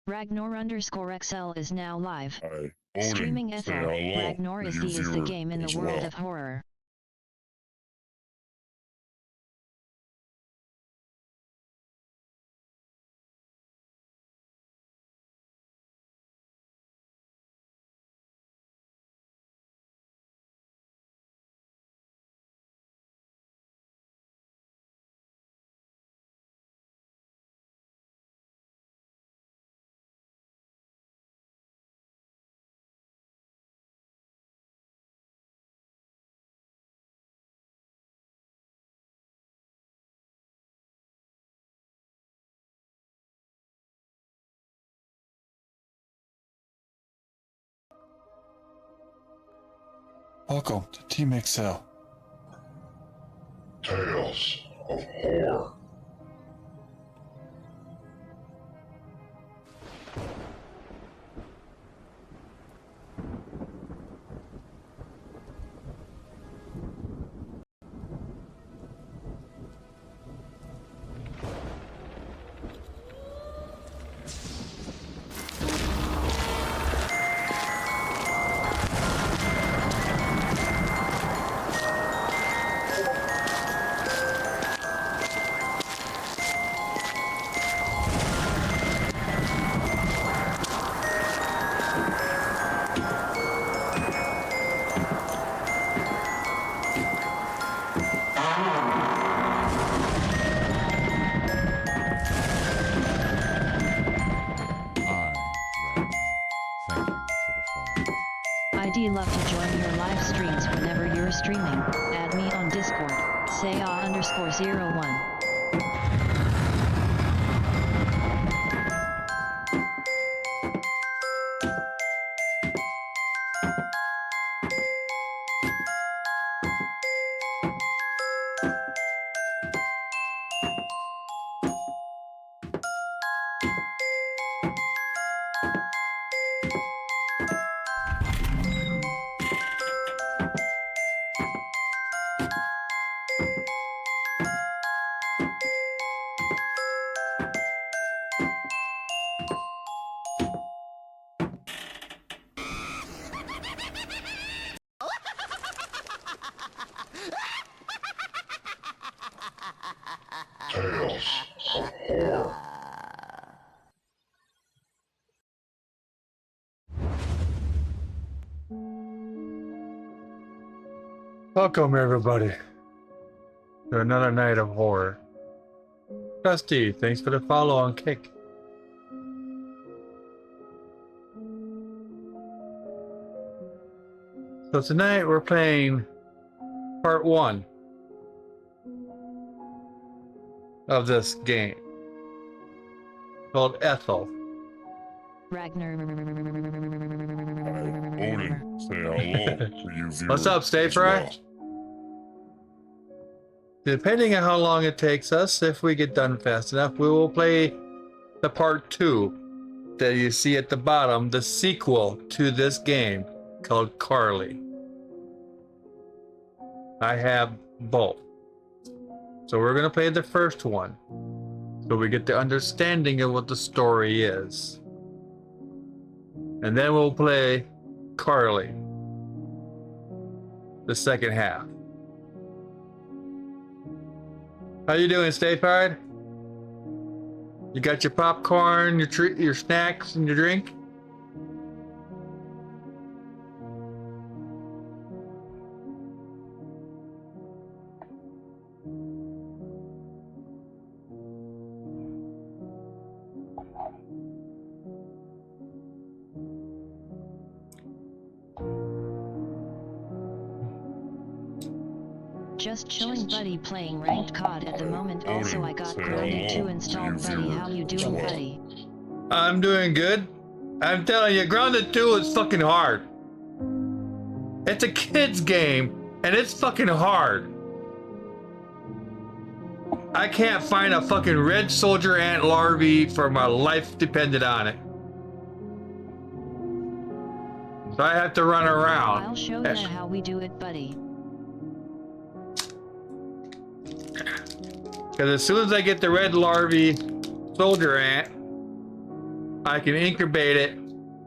Ragnar_XL is now live. Hi, Streaming say Ethel. hello Ragnar to is you the viewer game in the as world well. of horror. Welcome to Team Excel. Tales of Horror. I'd love to join your live streams whenever you're streaming. Add me on Discord. Say _01. Tales of Horror. Welcome, everybody, to another night of horror. Dusty, thanks for the follow on Kick. So tonight we're playing part 1 of this game called Ethel. Ragnar. Odin, say hello to you viewer What's up, Stay as Fry? well. Depending on how long it takes us, if we get done fast enough, we will play the part 2 that you see at the bottom, the sequel to this game called Carly. I have both. So we're going to play the first one so we get the understanding of what the story is. And then we'll play Carly, the second half. How you doing, Stay Fired? You got your popcorn, your snacks, and your drink? Just chilling, buddy, playing ranked COD at the moment. Also, I got Grounded 2 installed, buddy. How you doing, buddy? I'm doing good. I'm telling you, Grounded 2 is fucking hard. It's a kid's game, and it's fucking hard. I can't find a fucking red soldier ant larvae for my life depended on it. So I have to run around. I'll show you how we do it, buddy. Because as soon as I get the red larvae soldier ant, I can incubate it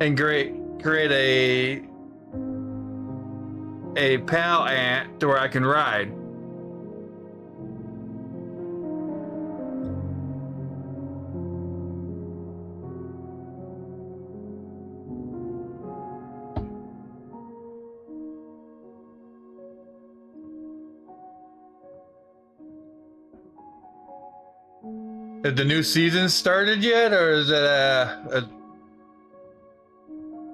and create a pal ant to where I can ride. Has the new season started yet, or is it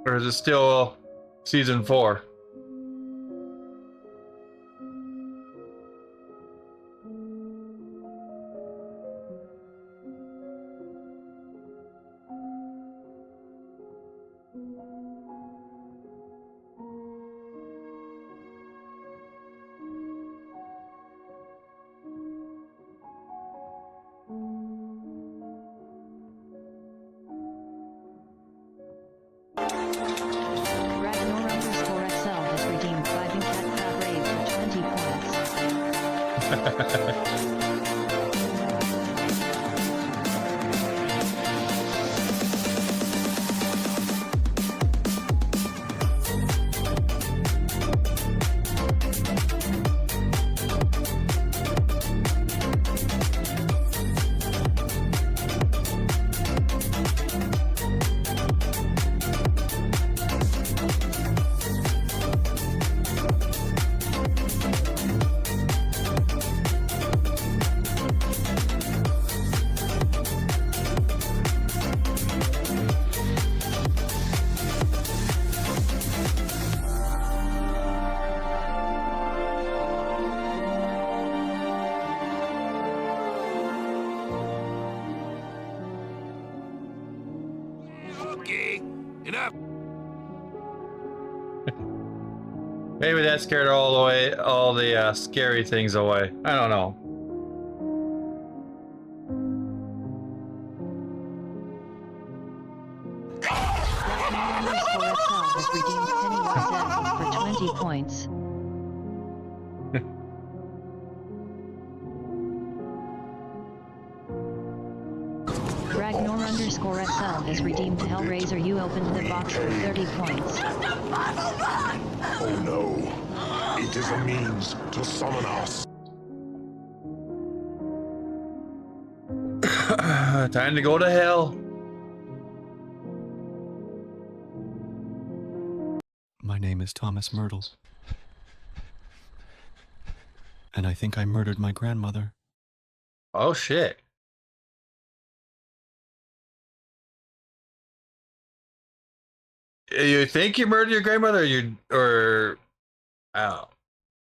or is it still season 4? Ragnar underscore XL has redeemed 5 in cat crab raid for 20 points. Okay, enough. Maybe that scared all the scary things away. I don't know. Ragnar underscore XL has redeemed Pennywise Ethel for 20 points. Ragnar underscore XL has redeemed Hellraiser. You opened the box for 30 points. Oh no. It is a means to summon us. Time to go to hell. My name is Thomas Myrtle. And I think I murdered my grandmother. Oh shit. You think you murdered your grandmother, or oh.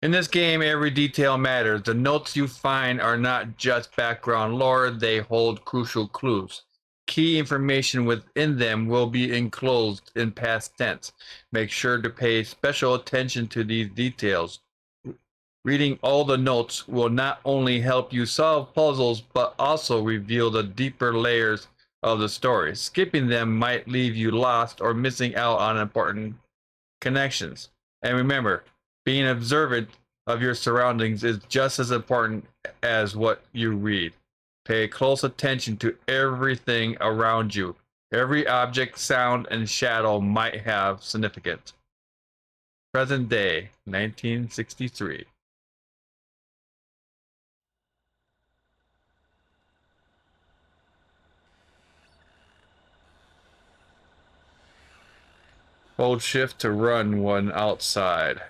In this game, every detail matters. The notes you find are not just background lore, they hold crucial clues. Key information within them will be enclosed in past tense. Make sure to pay special attention to these details. Reading all the notes will not only help you solve puzzles, but also reveal the deeper layers of the story. Skipping them might leave you lost or missing out on important connections. And remember, being observant of your surroundings is just as important as what you read. Pay close attention to everything around you. Every object, sound, and shadow might have significance. Present day, 1963. Hold shift to run when outside.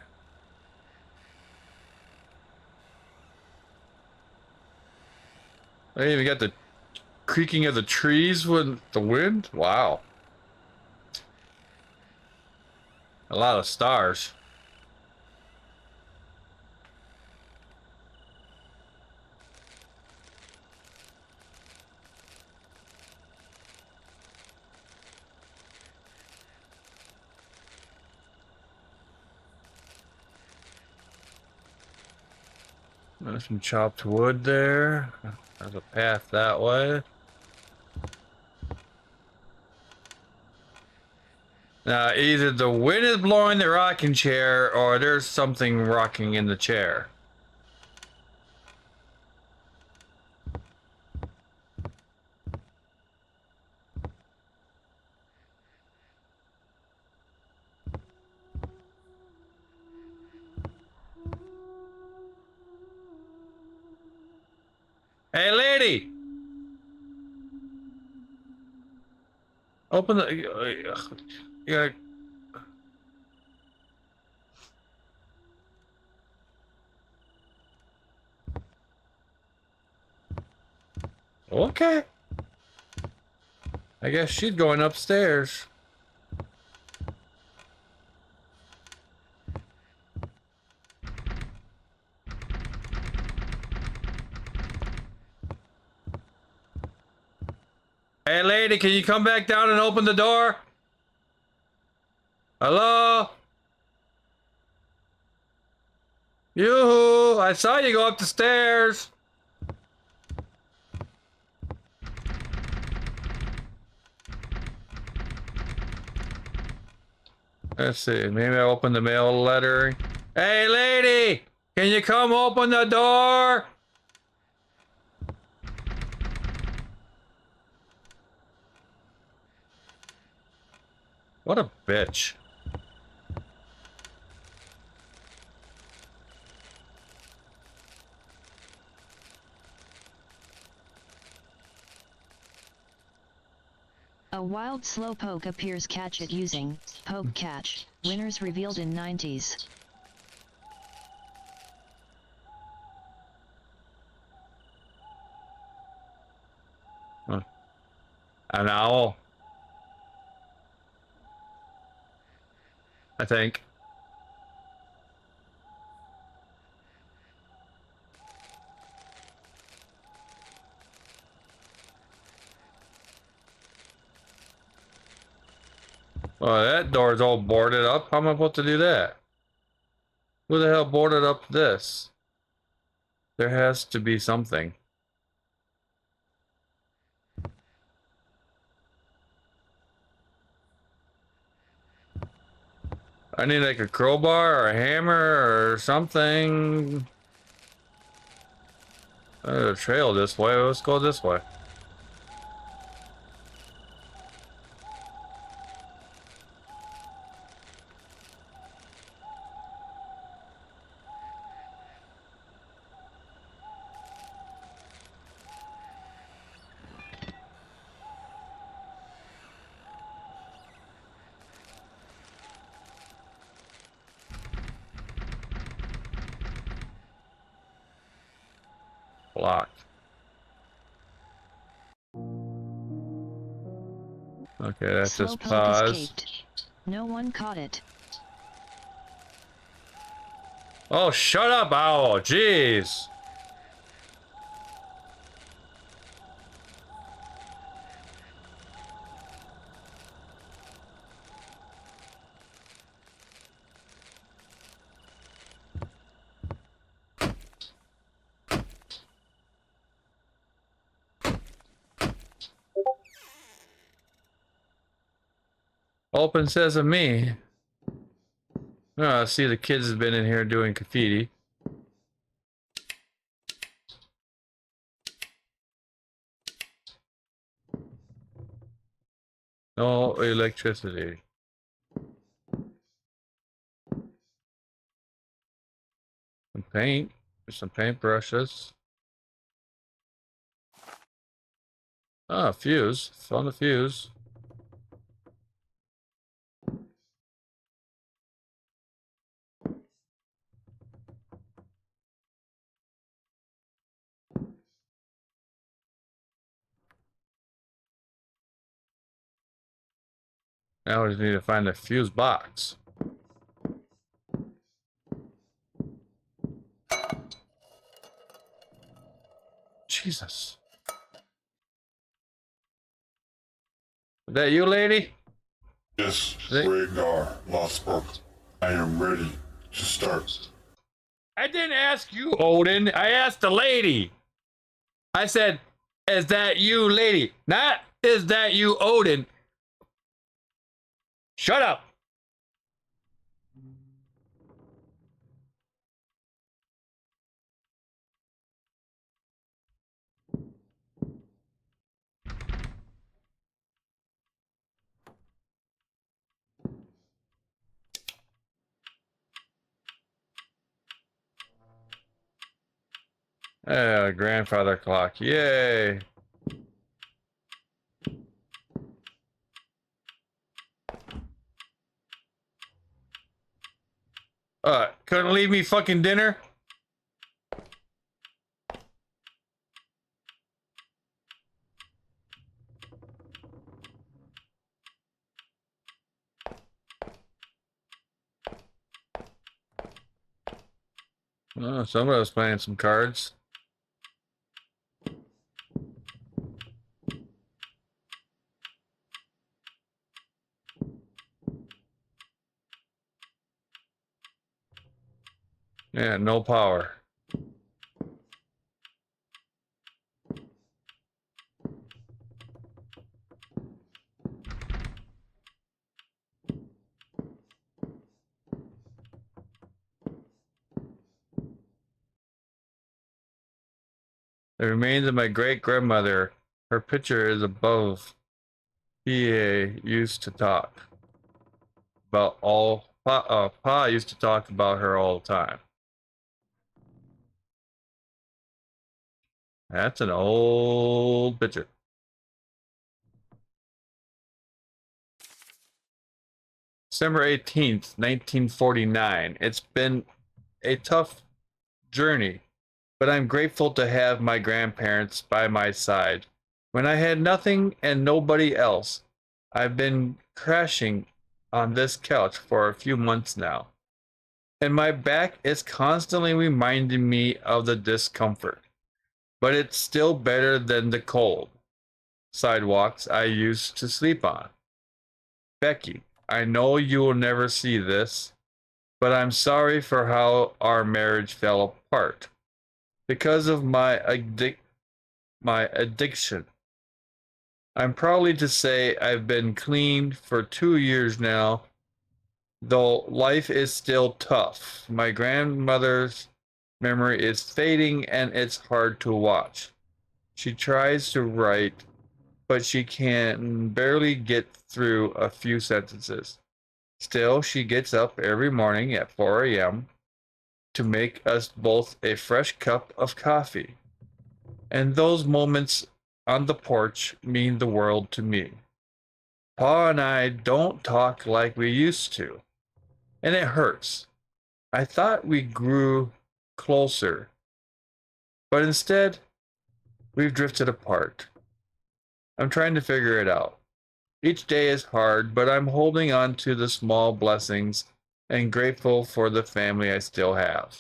I even got the creaking of the trees with the wind. Wow. A lot of stars. There's some chopped wood there. There's a path that way. Now, either the wind is blowing the rocking chair or there's something rocking in the chair. Hey, lady! Open the. You gotta. Okay. I guess she's going upstairs. Hey, lady, can you come back down and open the door? Hello? Yoo-hoo! I saw you go up the stairs. Let's see. Maybe I open the mail letter. Hey, lady! Can you come open the door? What a bitch. A wild slowpoke appears. Catch it using poke catch. Winners revealed in 90s. Huh. An owl. I think. Oh, that door's all boarded up. How am I supposed to do that? Who the hell boarded up this? There has to be something. I need like a crowbar or a hammer or something. There's a trail this way. Let's go this way. Locked. Okay, that's just Slowpoke pause. escaped. No one caught it. Oh, shut up, owl. Jeez. Open sesame. Oh, I see the kids have been in here doing graffiti. No electricity. Some paint. There's some paintbrushes. Ah, fuse. Found a fuse. Now we just need to find the fuse box. Jesus. Is that you, lady? Yes, They- Ragnar Lothbrok. I am ready to start. I didn't ask you, Odin. I asked the lady. I said, is that you, lady? Not, is that you, Odin? Shut up. Grandfather clock. Yay. Couldn't leave me fucking dinner? Oh, somebody was playing some cards. Yeah, no power. The remains of my great-grandmother. Her picture is above. P.A. used to talk about all. Pa used to talk about her all the time. That's an old picture. December 18th, 1949. It's been a tough journey, but I'm grateful to have my grandparents by my side. When I had nothing and nobody else, I've been crashing on this couch for a few months now, and my back is constantly reminding me of the discomfort. But it's still better than the cold sidewalks I used to sleep on. Becky, I know you will never see this, but I'm sorry for how our marriage fell apart because of my addiction. I'm proud to say I've been clean for 2 years now, though life is still tough. My grandmother's memory is fading and it's hard to watch. She tries to write, but she can barely get through a few sentences. Still, she gets up every morning at 4 a.m. to make us both a fresh cup of coffee. And those moments on the porch mean the world to me. Pa and I don't talk like we used to, and it hurts. I thought we grew closer, but instead, we've drifted apart. I'm trying to figure it out. Each day is hard, but I'm holding on to the small blessings and grateful for the family I still have.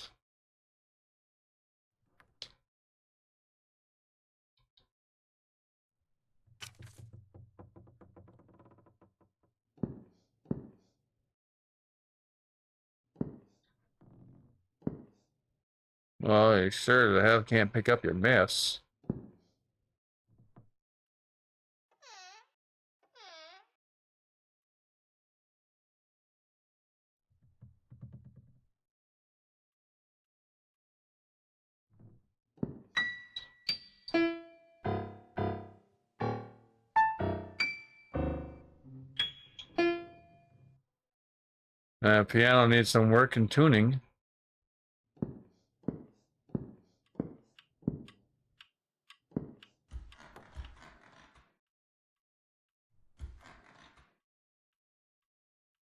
Well, you sure the hell can't pick up your mess. Piano needs some work and tuning.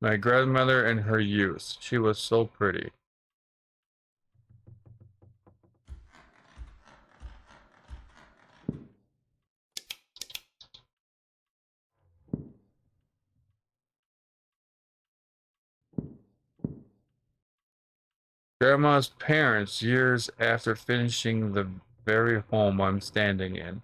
My grandmother in her youth. She was so pretty. Grandma's parents, years after finishing the very home I'm standing in.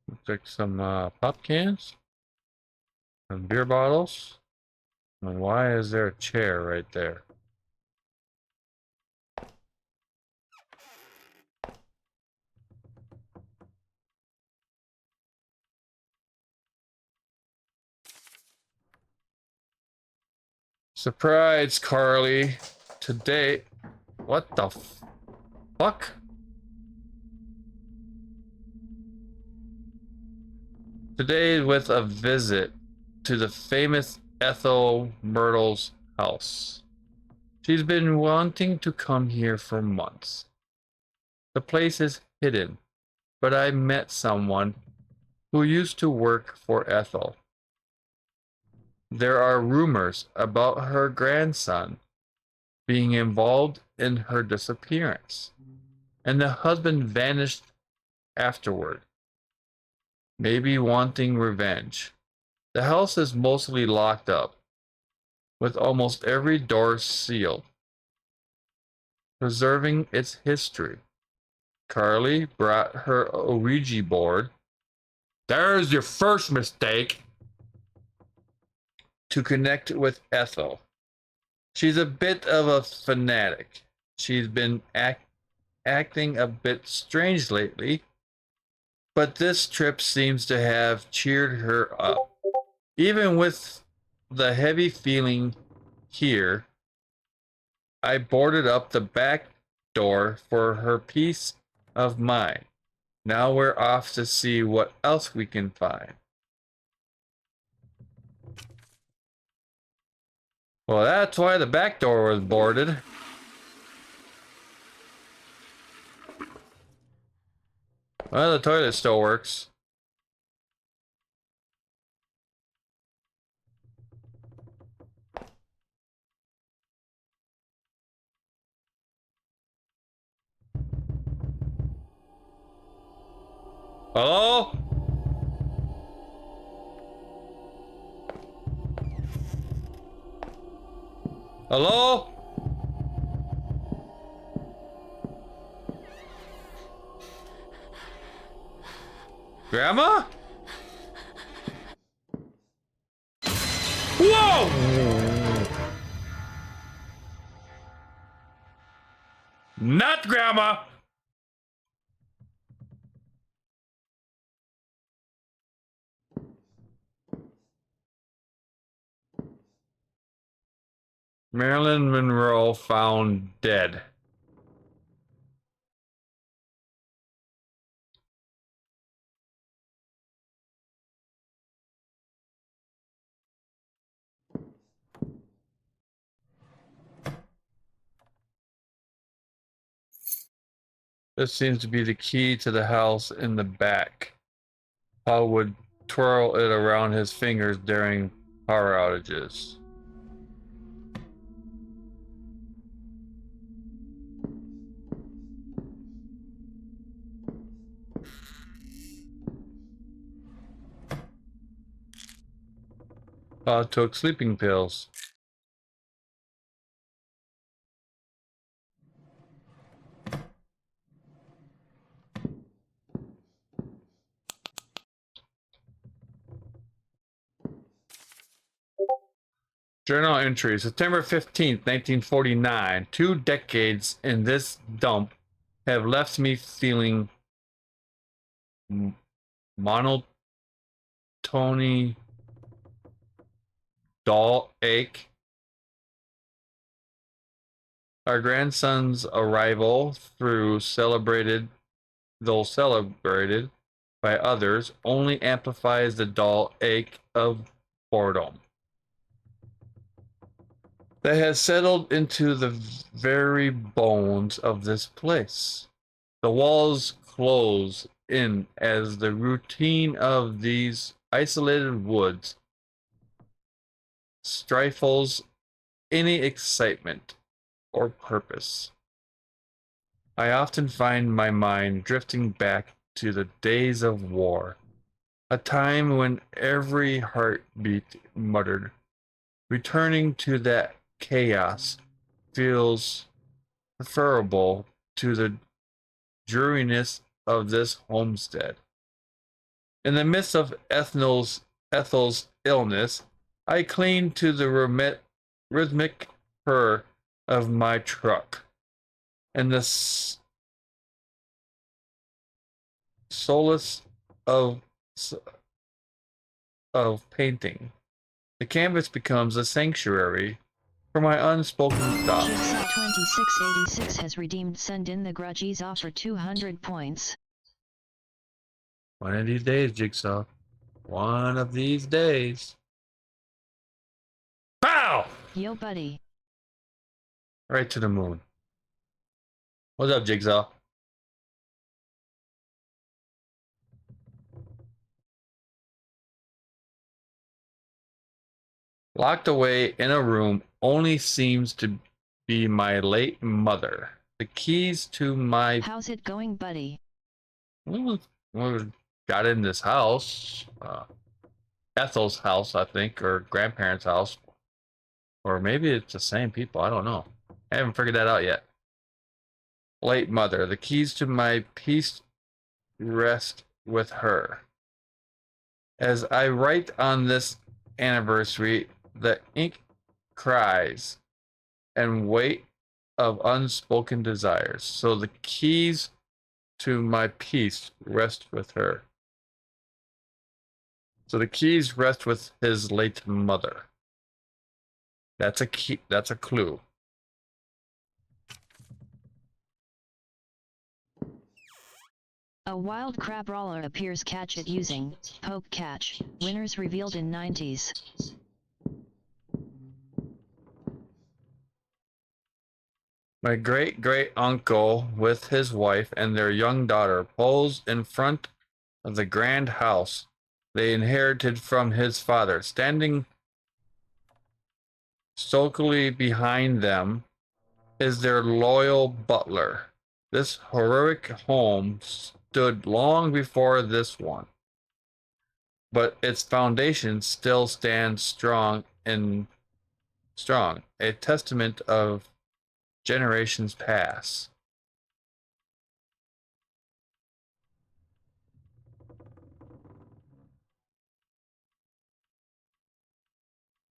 Looks like some pop cans and beer bottles. And why is there a chair right there? Surprise, Carly. Today... What the fuck? Today with a visit to the famous Ethel Myrtle's house. She's been wanting to come here for months. The place is hidden, but I met someone who used to work for Ethel. There are rumors about her grandson being involved in her disappearance, and the husband vanished afterward, maybe wanting revenge. The house is mostly locked up, with almost every door sealed, preserving its history. Carly brought her Ouija board. There's your first mistake. To connect with Ethel. She's a bit of a fanatic. She's been acting a bit strange lately, but this trip seems to have cheered her up. Even with the heavy feeling here, I boarded up the back door for her peace of mind. Now we're off to see what else we can find. Well, that's why the back door was boarded. Well, the toilet still works. Hello? Hello? Grandma? Whoa! Not Grandma! Marilyn Monroe found dead. This seems to be the key to the house in the back. Paul would twirl it around his fingers during power outages. Paul took sleeping pills. Journal entry, September 15th, 1949. 2 decades in this dump have left me feeling monotony, dull ache. Our grandson's arrival, though celebrated by others, only amplifies the dull ache of boredom that has settled into the very bones of this place. The walls close in as the routine of these isolated woods stifles any excitement or purpose. I often find my mind drifting back to the days of war, a time when every heartbeat muttered. Returning to that chaos feels preferable to the dreariness of this homestead. In the midst of Ethel's illness, I cling to the rhythmic purr of my truck and the solace of painting. The canvas becomes a sanctuary for my unspoken stuff. Jigsaw 2686 has redeemed Send in the Grudgies offer 200 points. One of these days, Jigsaw. One of these days. Pow! Yo buddy. Right to the moon. What's up, Jigsaw? Locked away in a room only seems to be my late mother. The keys to my... How's it going, buddy? We got in this house. Ethel's house, I think, or grandparents' house. Or maybe it's the same people. I don't know. I haven't figured that out yet. Late mother. The keys to my peace rest with her. As I write on this anniversary, the ink cries and weight of unspoken desires. So the keys to my peace rest with her. So the keys rest with his late mother. That's a key. That's a clue. A wild crab roller appears. Catch it using poke catch. Winners revealed in 90s. My great uncle with his wife and their young daughter pose in front of the grand house they inherited from his father. Standing sulkily behind them is their loyal butler. This heroic home stood long before this one, but its foundation still stands strong, a testament of generations past.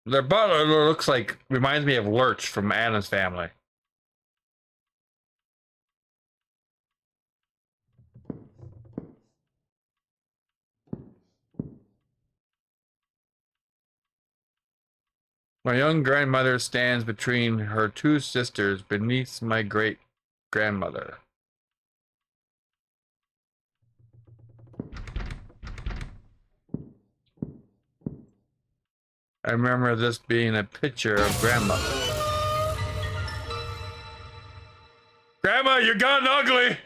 Their butler reminds me of Lurch from Addams Family. My young grandmother stands between her two sisters beneath my great grandmother. I remember this being a picture of grandmother. Grandma, you gotten ugly!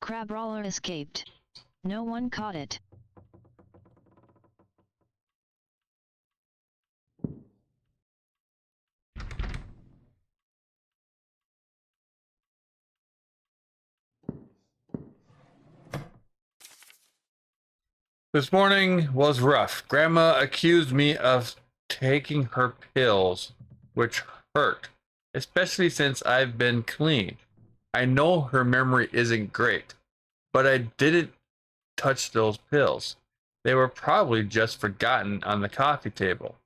Crab roller escaped. No one caught it. This morning was rough. Grandma accused me of taking her pills, which hurt, especially since I've been clean. I know her memory isn't great, but I didn't touch those pills. They were probably just forgotten on the coffee table.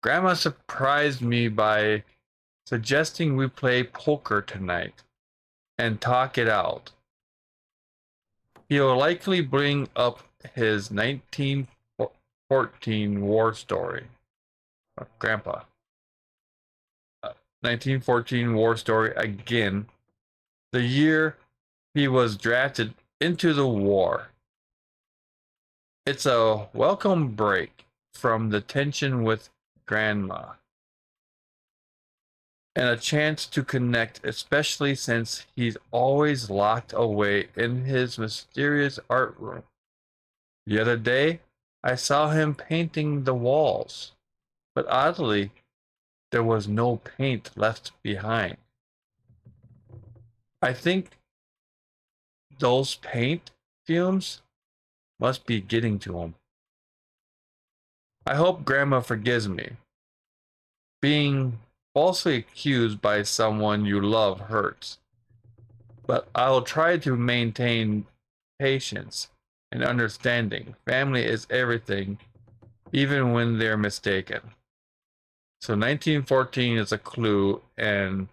Grandma surprised me by suggesting we play poker tonight and talk it out. He'll likely bring up his 1914 war story. Grandpa. 1914 war story again. The year he was drafted into the war. It's a welcome break from the tension with Grandma. And a chance to connect, especially since he's always locked away in his mysterious art room. The other day, I saw him painting the walls, but oddly, there was no paint left behind. I think those paint fumes must be getting to him. I hope Grandma forgives me. Being falsely accused by someone you love hurts, but I'll try to maintain patience and understanding. Family is everything, even when they're mistaken. So 1914 is a clue, and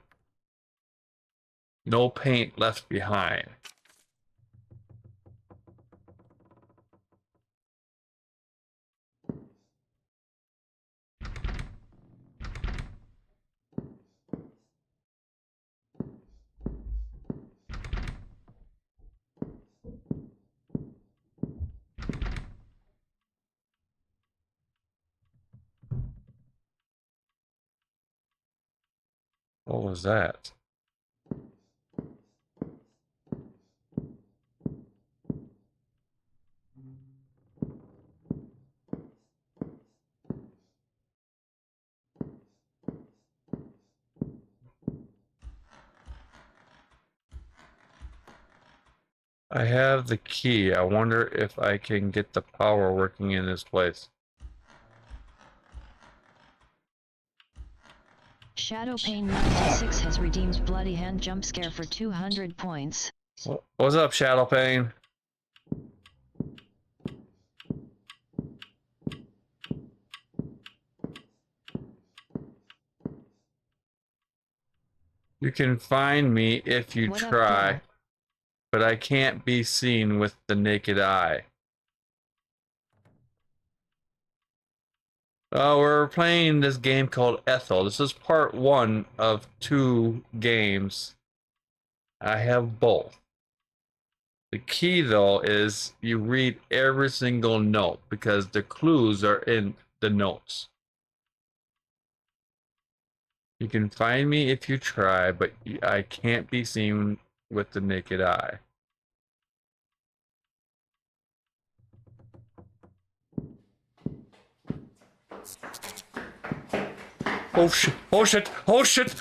no paint left behind. What was that? I have the key. I wonder if I can get the power working in this place. Shadow Pain 96 has redeemed Bloody Hand Jump Scare for 200 points. What's up, Shadow Pain? You can find me if you What up, try, bro? but I can't be seen with the naked eye. We're playing this game called Ethel. This is part 1 of 2 games. I have both. The key, though, is you read every single note because the clues are in the notes. You can find me if you try, but I can't be seen with the naked eye. Oh shit! Oh shit! Oh shit!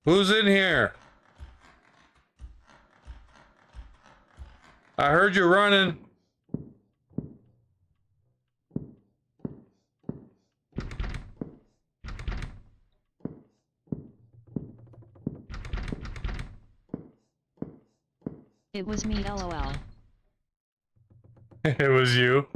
Who's in here? I heard you running. It was me, lol. It was you.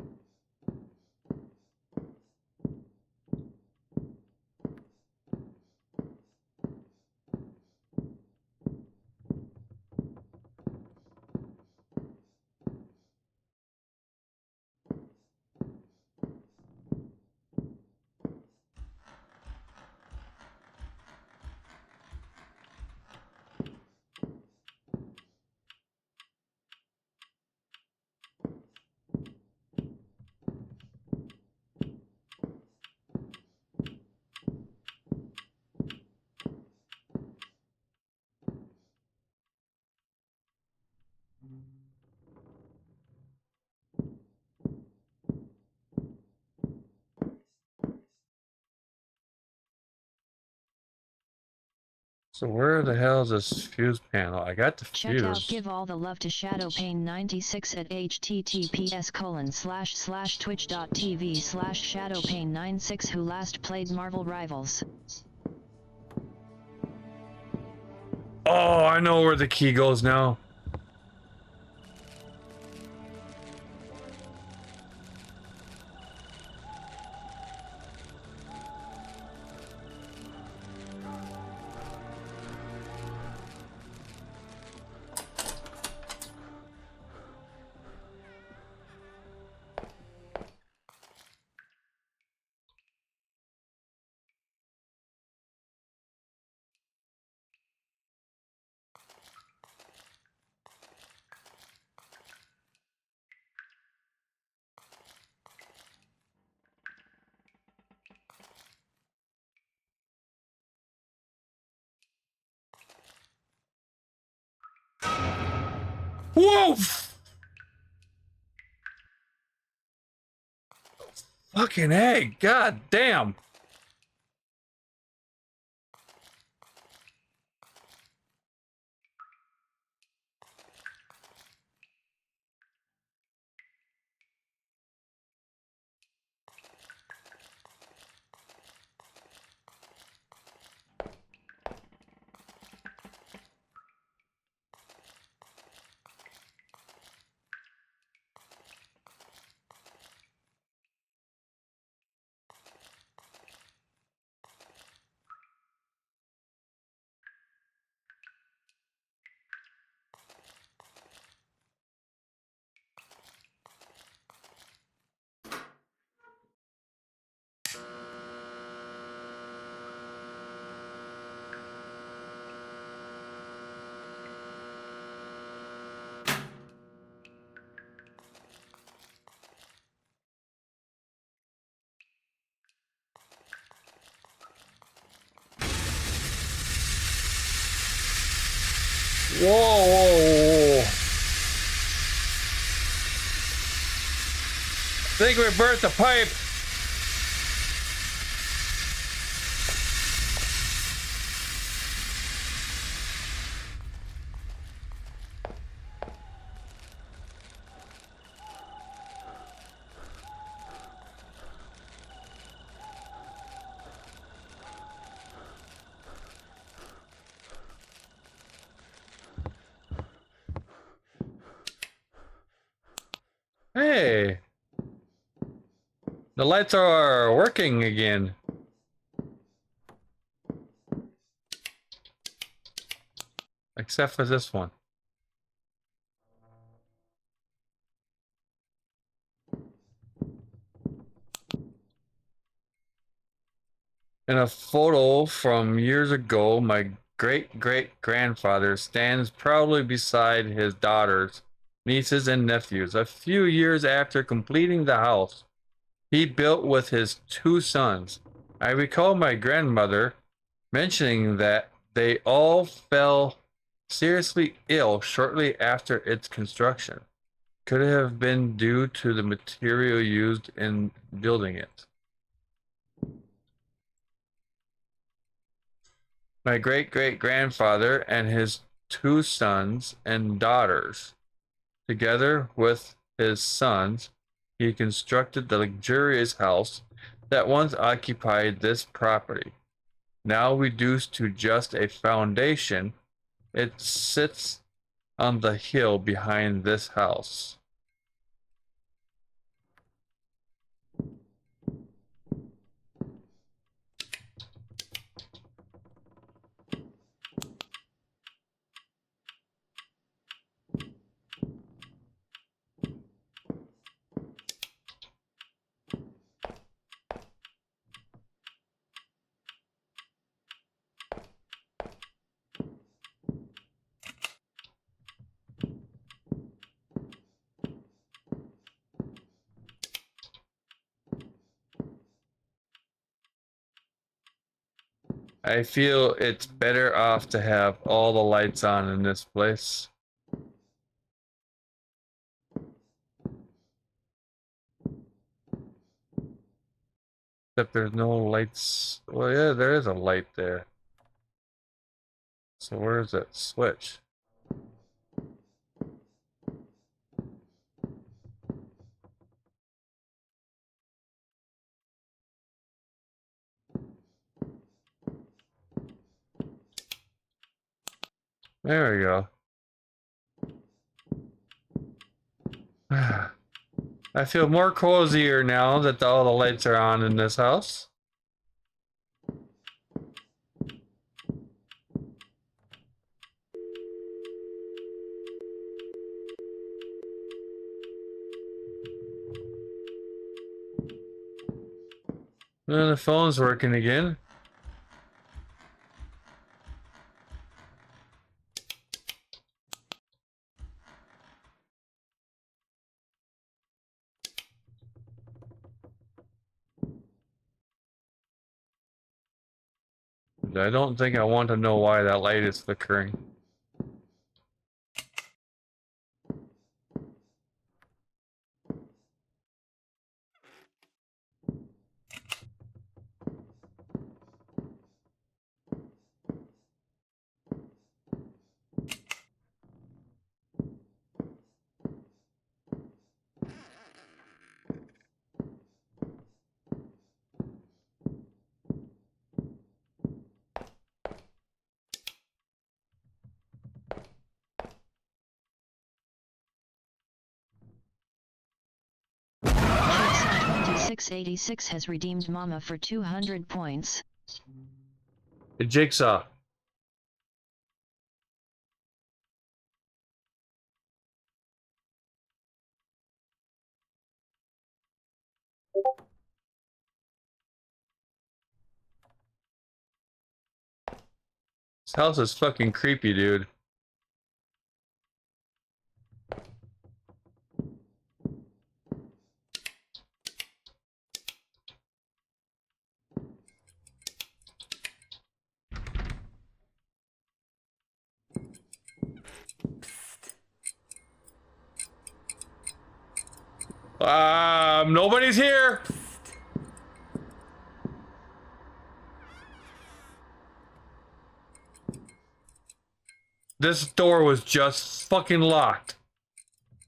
So where the hell is this fuse panel? I got the Check out fuse. Give All the Love to Shadow Pain 96 at https://twitch.tv/shadowpain96 who last played Marvel Rivals. Oh, I know where the key goes now. Whoa! Fucking egg! God damn! Whoa. I think we burnt the pipe. Hey, the lights are working again. Except for this one. In a photo from years ago, my great-great-grandfather stands proudly beside his daughters, nieces, and nephews. A few years after completing the house he built with his two sons, I recall my grandmother mentioning that they all fell seriously ill shortly after its construction. Could it have been due to the material used in building it? My great-great-grandfather and his two sons and daughters, together with his sons, he constructed the luxurious house that once occupied this property. Now reduced to just a foundation, it sits on the hill behind this house. I feel it's better off to have all the lights on in this place. Except there's no lights. Well, yeah, there is a light there. So where's that switch? There we go. I feel more cozier now that all the lights are on in this house. And the phone's working again. I don't think I want to know why that light is flickering. Jigsaw 2686 has redeemed Mama for 200 points. The Jigsaw. This house is fucking creepy, dude. Nobody's here. This door was just fucking locked.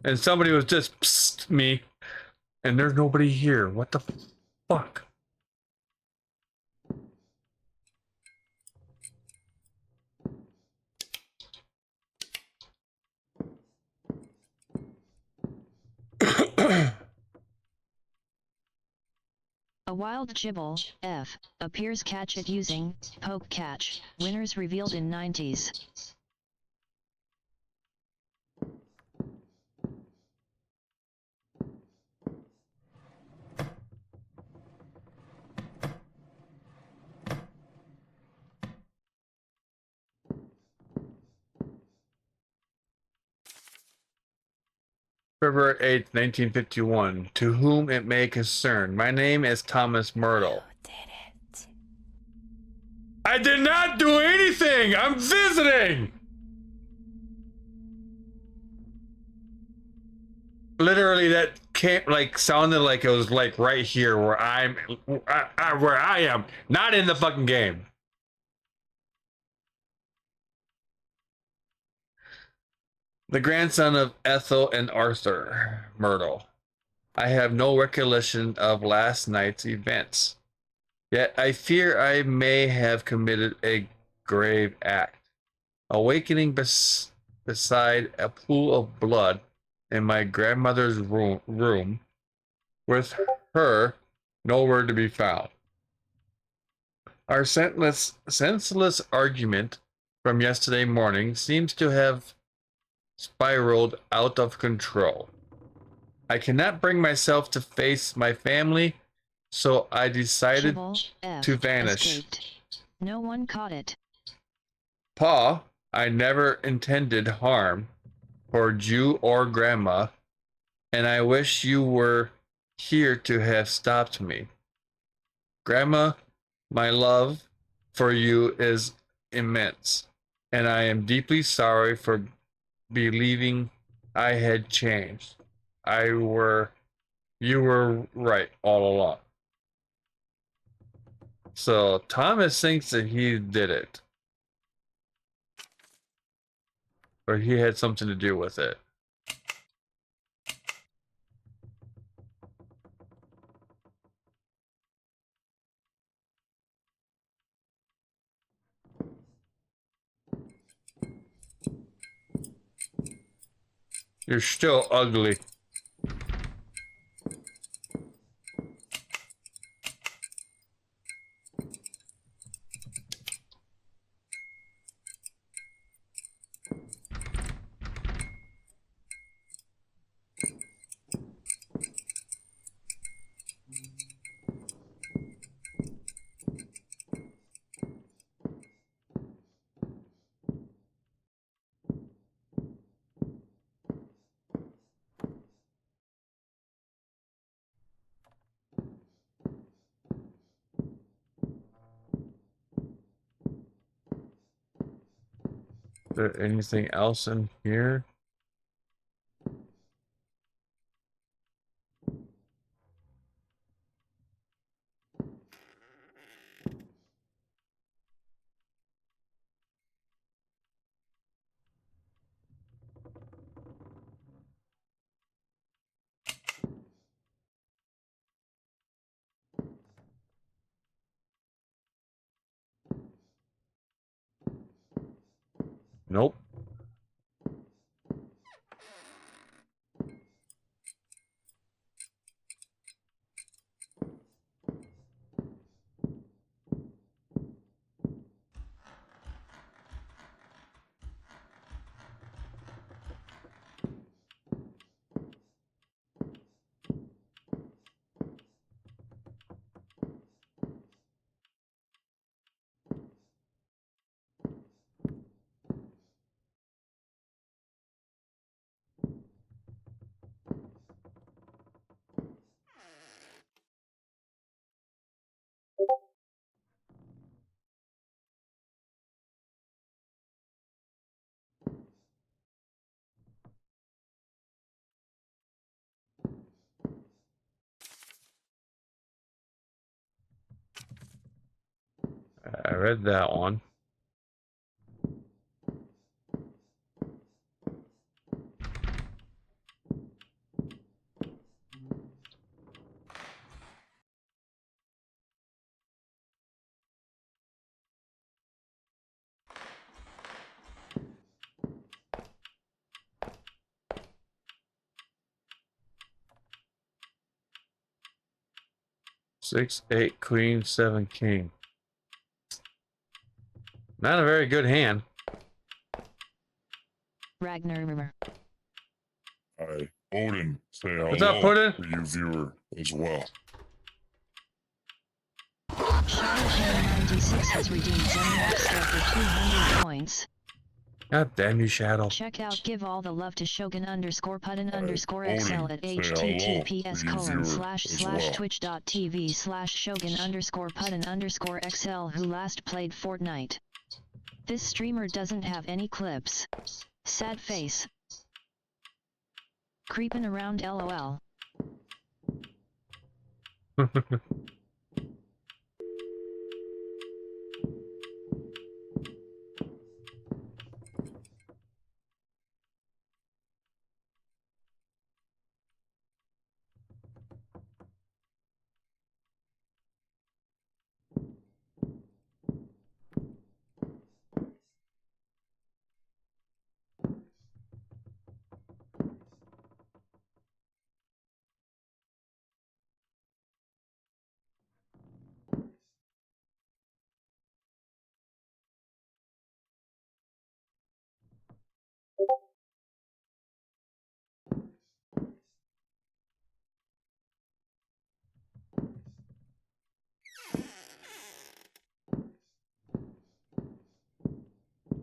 And somebody was just psst me. And there's nobody here. What the fuck? A wild Chibble, F, appears. Catch it using poke catch. Winners revealed in 90s. February 8th, 1951. To whom it may concern. My name is Thomas Myrtle. I did not do anything! I'm visiting! Literally, that can't, like, sounded like it was, like, right here where where I am. Not in the fucking game. The grandson of Ethel and Arthur Myrtle. I have no recollection of last night's events. Yet I fear I may have committed a grave act. Awakening beside a pool of blood in my grandmother's room with her nowhere to be found. Our senseless argument from yesterday morning seems to have spiraled out of control. I cannot bring myself to face my family, so I decided Chibble, F, to vanish. escaped. No one caught it. Pa, I never intended harm for you or Grandma, and I wish you were here to have stopped me. Grandma, my love for you is immense, and I am deeply sorry for believing I had changed. You were right all along. So Thomas thinks that he did it, or he had something to do with it. You're still ugly. Is there anything else in here? Nope. I read that one. Six, eight, queen, seven, king. Not a very good hand. Ragnar. I, Odin, say What's up, hello Puddin'? to you viewer as well. Shadow96 has redeemed Zenwalk Store for 200 points. God damn you, Shadow. Check out Give All the Love to Shogun _ Puddin _ XL Odin, at say hello to you viewer as well. https://twitch.tv/Shogun _ Puddin _ XL who last played Fortnite. This streamer doesn't have any clips. Sad face. Creepin' around LOL.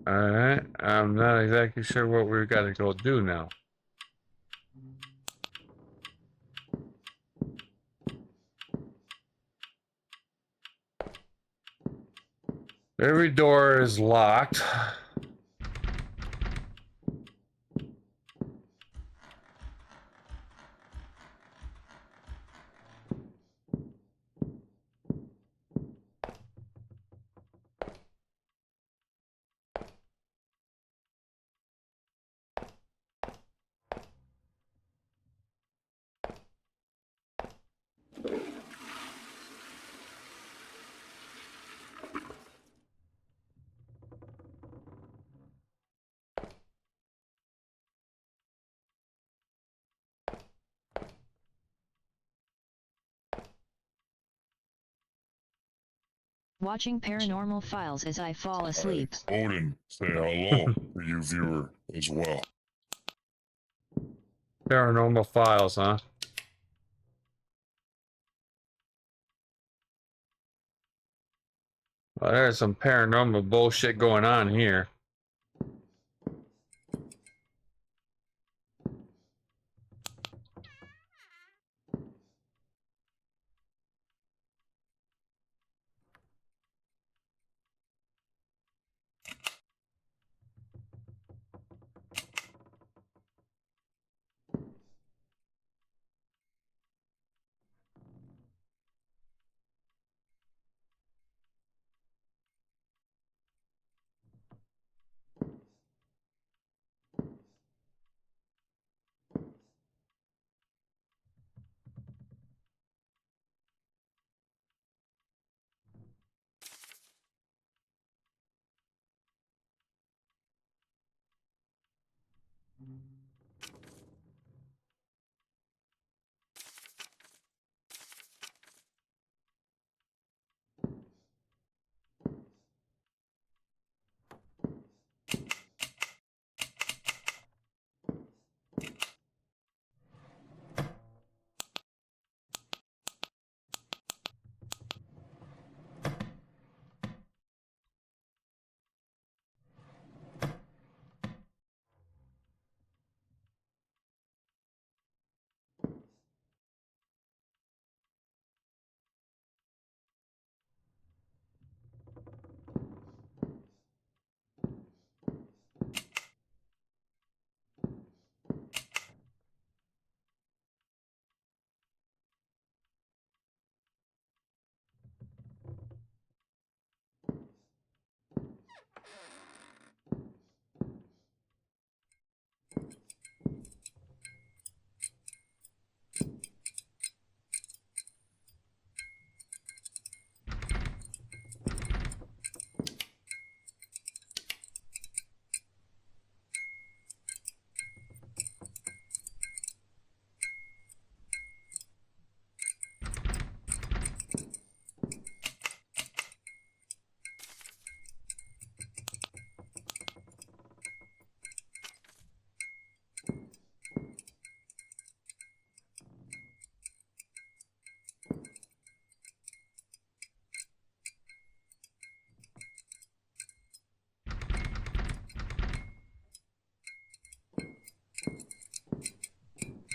Alright, I'm not exactly sure what we've got to go do now. Every door is locked. Watching paranormal files as I fall asleep. Odin, say hello to you viewer as well. Paranormal files, huh? Well, there's some paranormal bullshit going on here.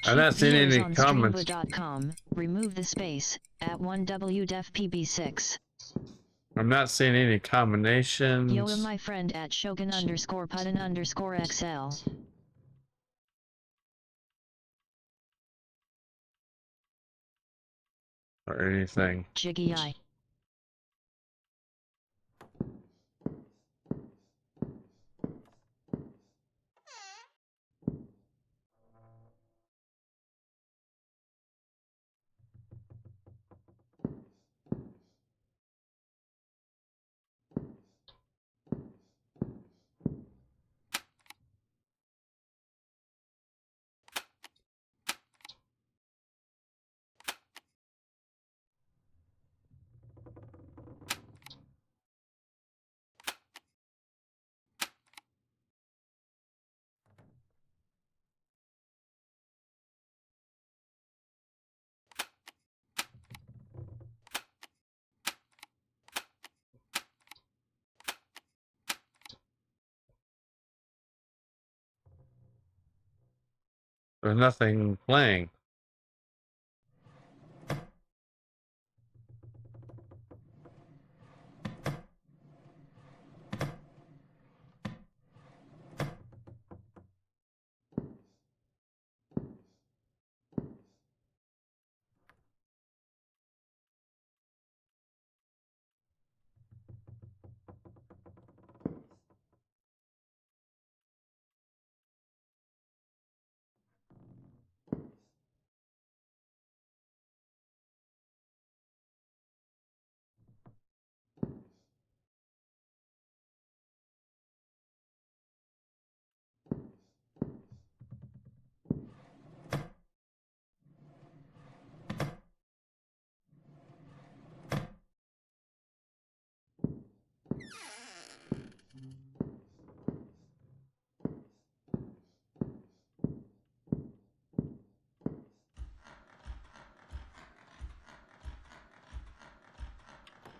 I'm not seeing viewers any on comments. streamba.com, remove the space, at 1WDEFPB6. I'm not seeing any combinations. Yo and my friend at Shogun_Puddin_XL. Or anything. Jiggy I. There's nothing playing.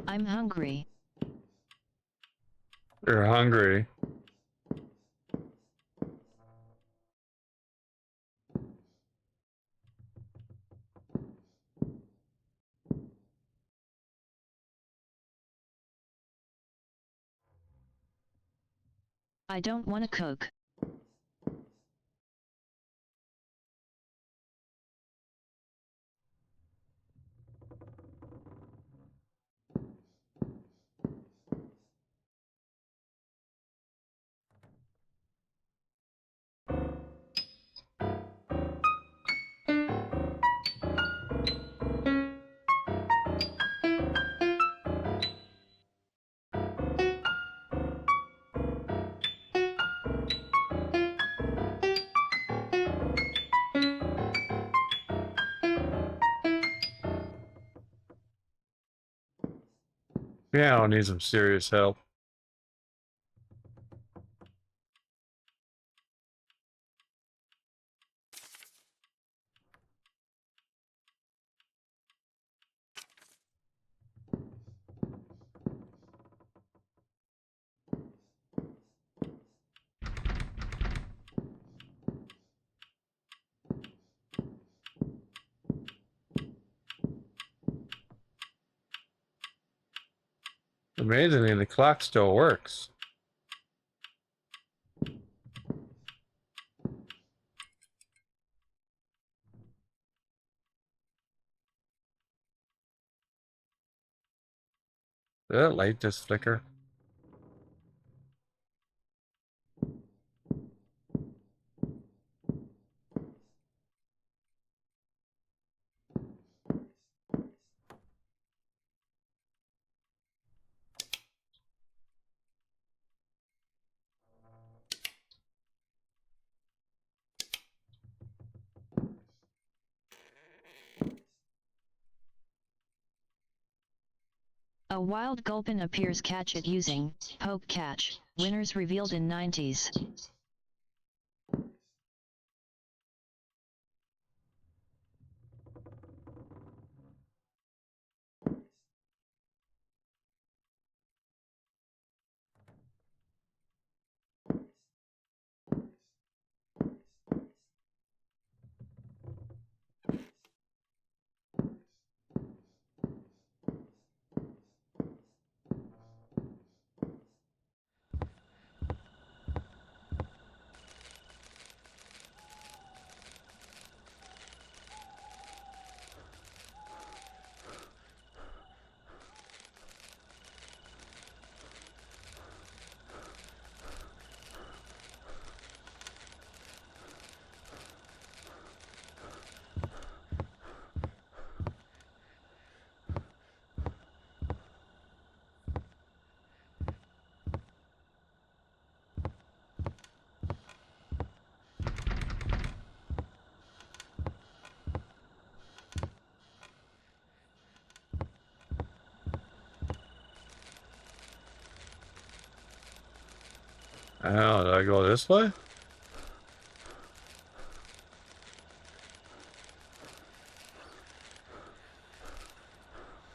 I'm hungry. You're hungry. I don't wanna cook. Yeah, I'll need some serious help. Amazingly, the clock still works. Did that light just flicker? A wild gulpin appears catch it using poke catch. Winners revealed in 90s. Oh, do I go this way?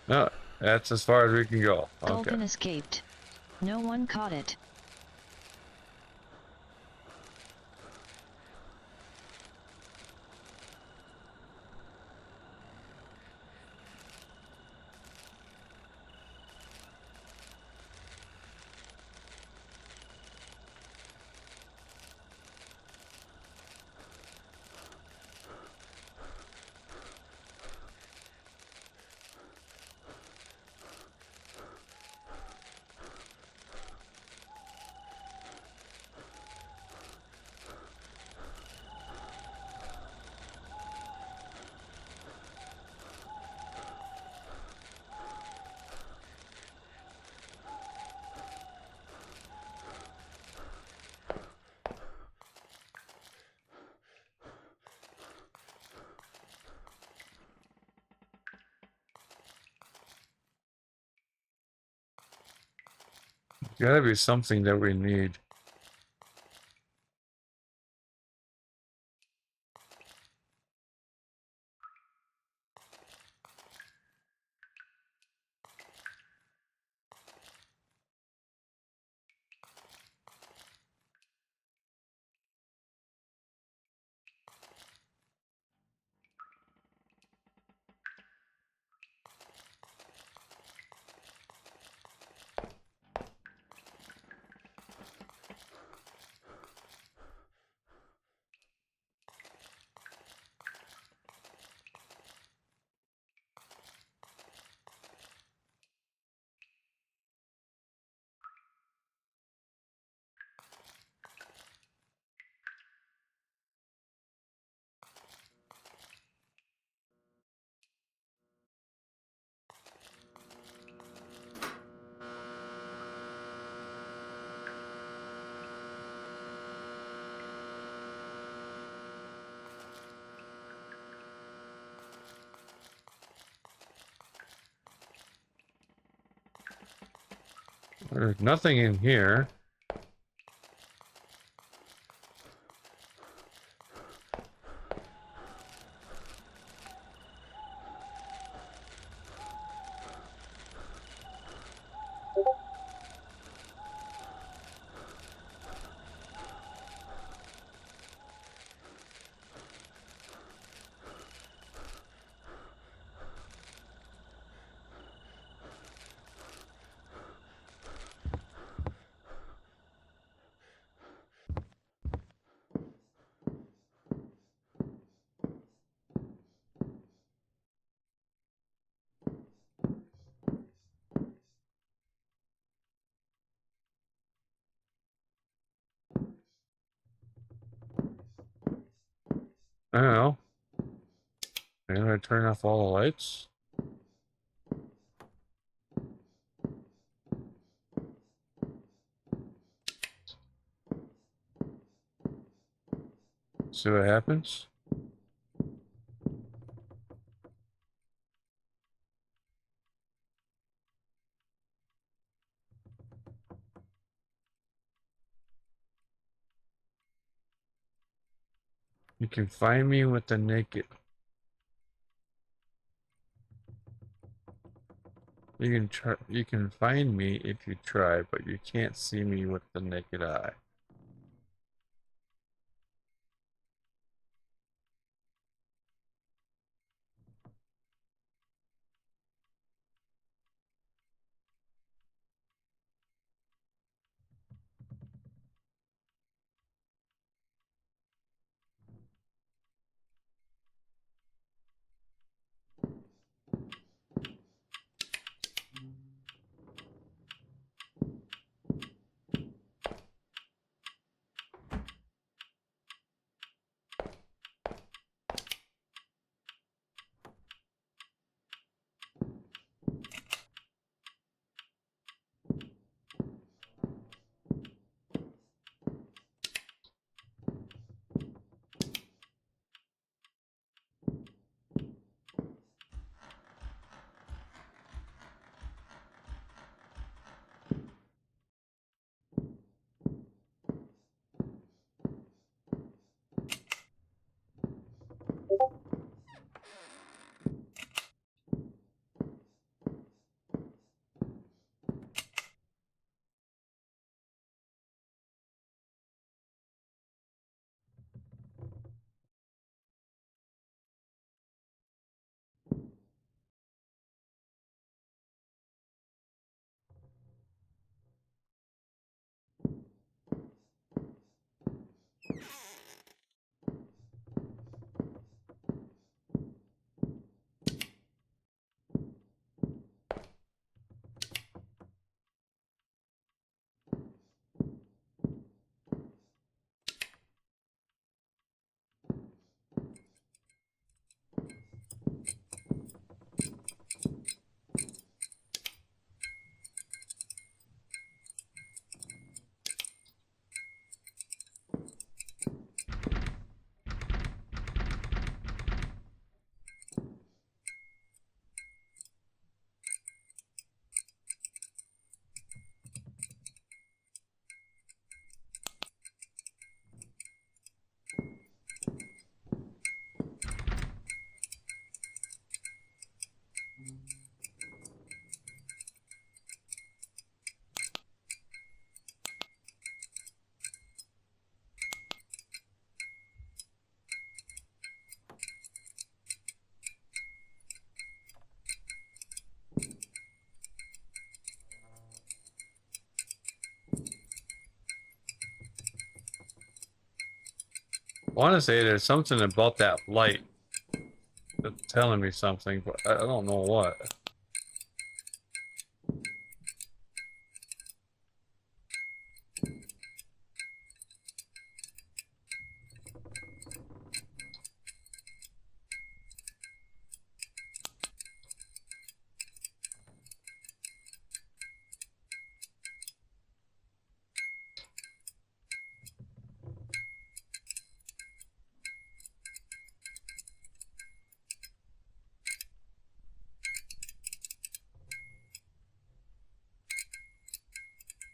No, that's as far as we can go. Okay. Dolphin escaped. No one caught it. Gotta be something that we need. There's nothing in here. I don't know. Maybe I turn off all the lights? See what happens? You can find me with the naked. You can try. You can find me if you try, but you can't see me with the naked eye. want to say there's something about that light that's telling me something, but I don't know what.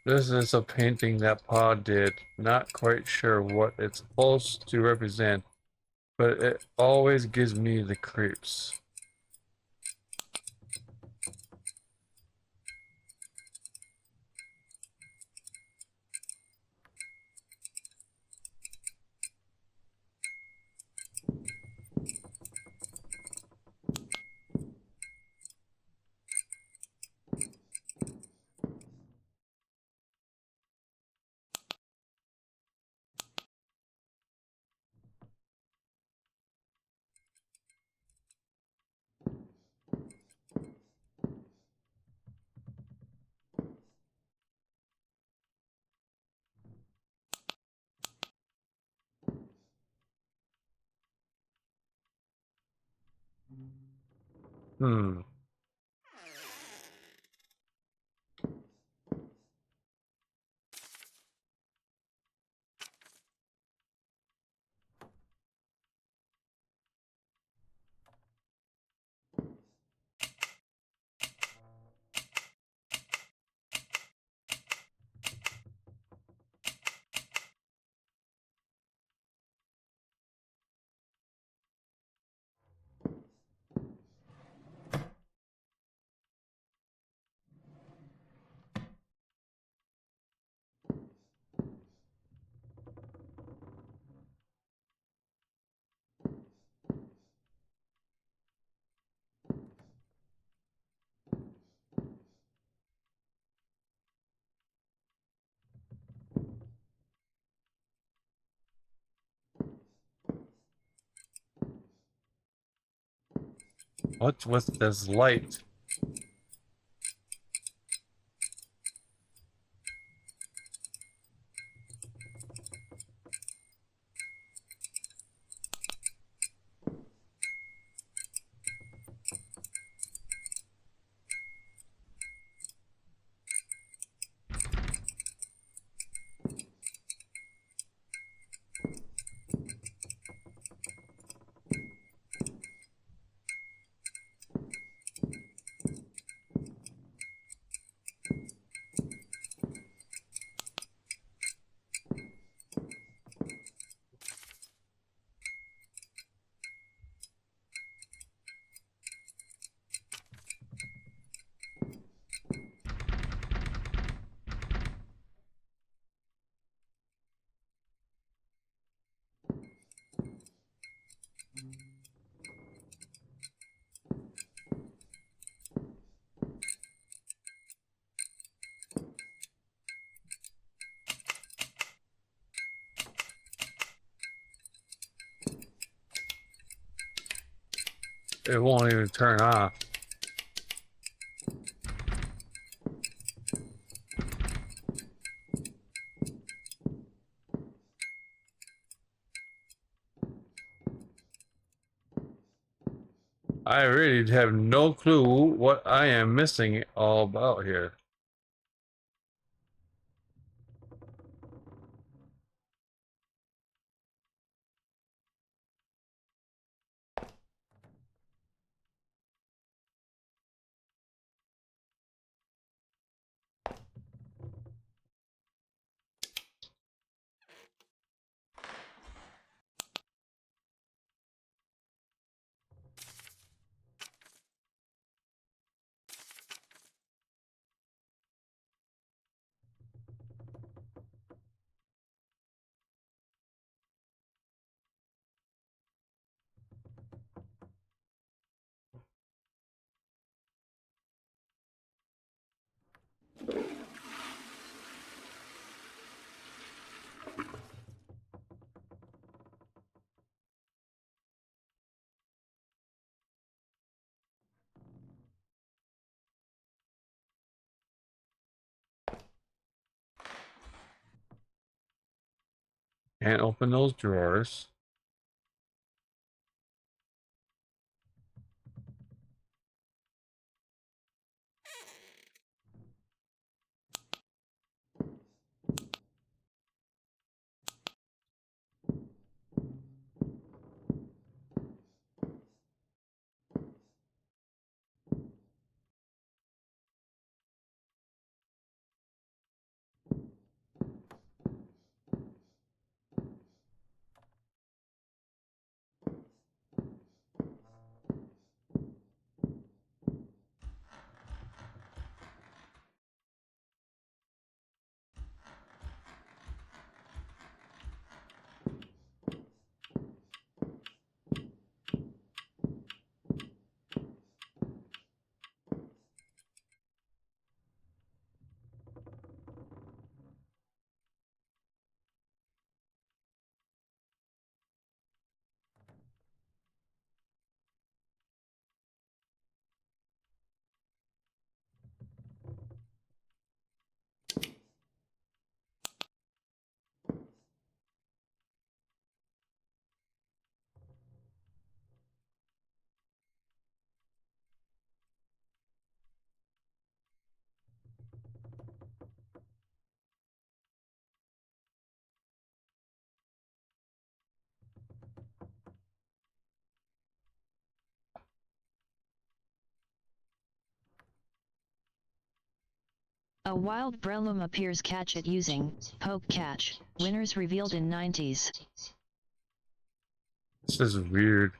This is a painting that Pa did. Not quite sure what it's supposed to represent, but it always gives me the creeps. Hmm. What's with this light? It won't even turn off. I really have no clue what I am missing all about here. Can't open those drawers. A wild Breloom appears. Catch it using poke catch. Winners revealed in 90s. This is weird.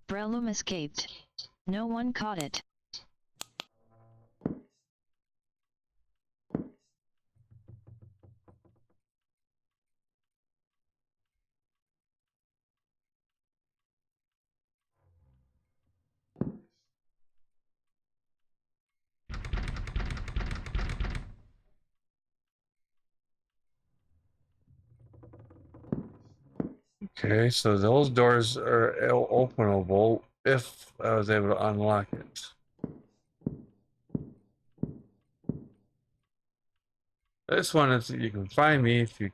Breloom escaped. No one caught it. Okay, so those doors are openable if I was able to unlock it. This one is you can find me if you,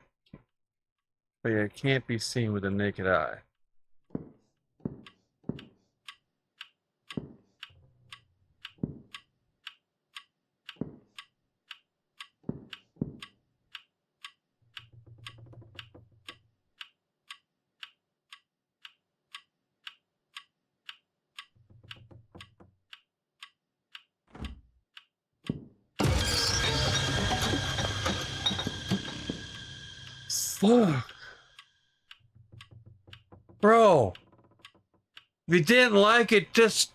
but it can't be seen with the naked eye. Fuck. Bro, if you didn't like it, just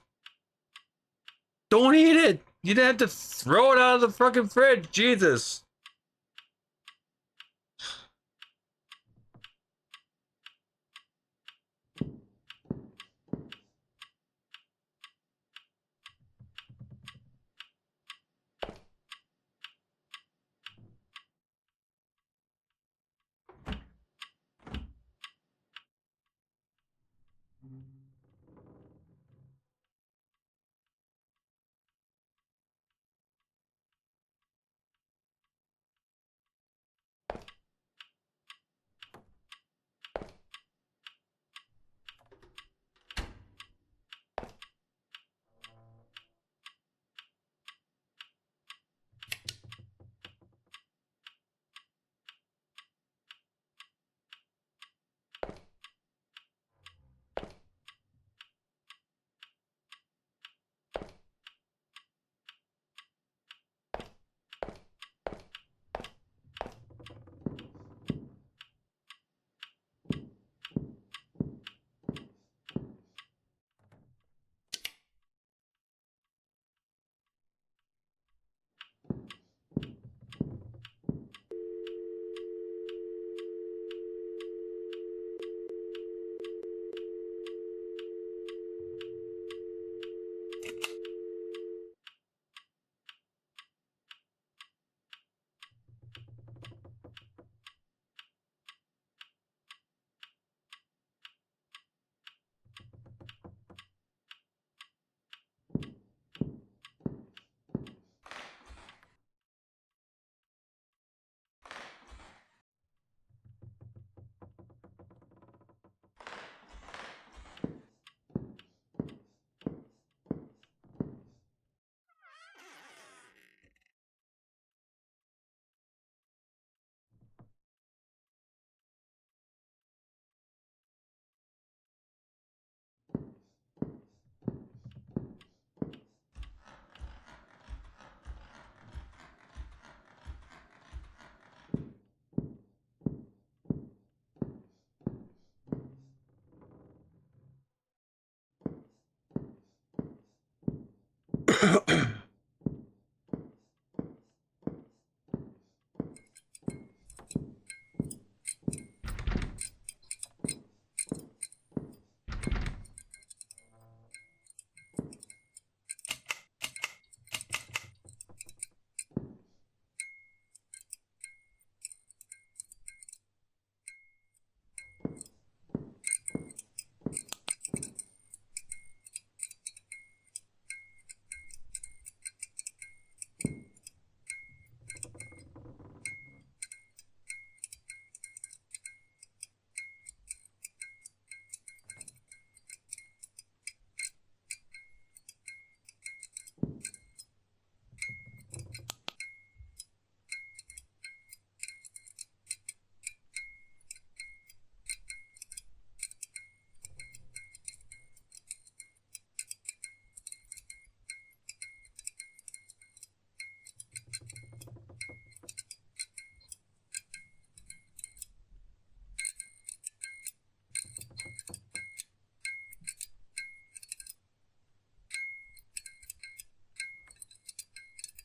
don't eat it. You didn't have to throw it out of the fucking fridge. Jesus.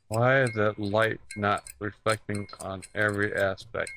Why is that light not reflecting on every aspect?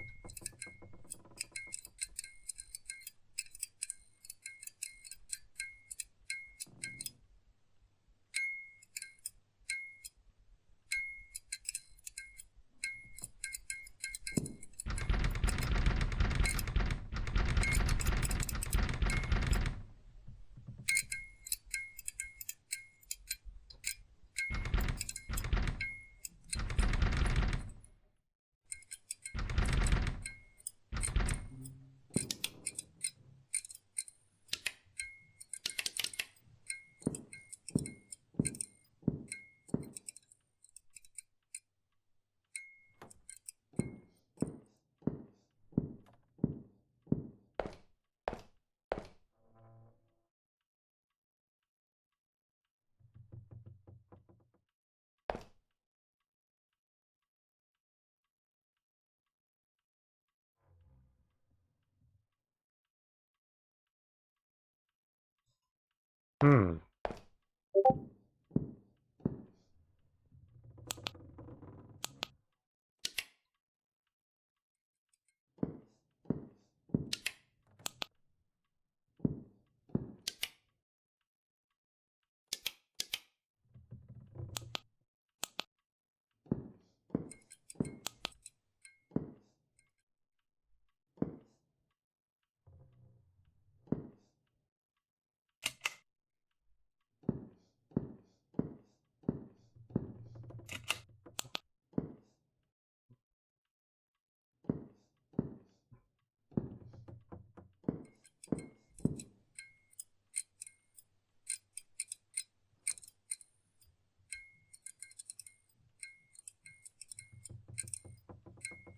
Hmm.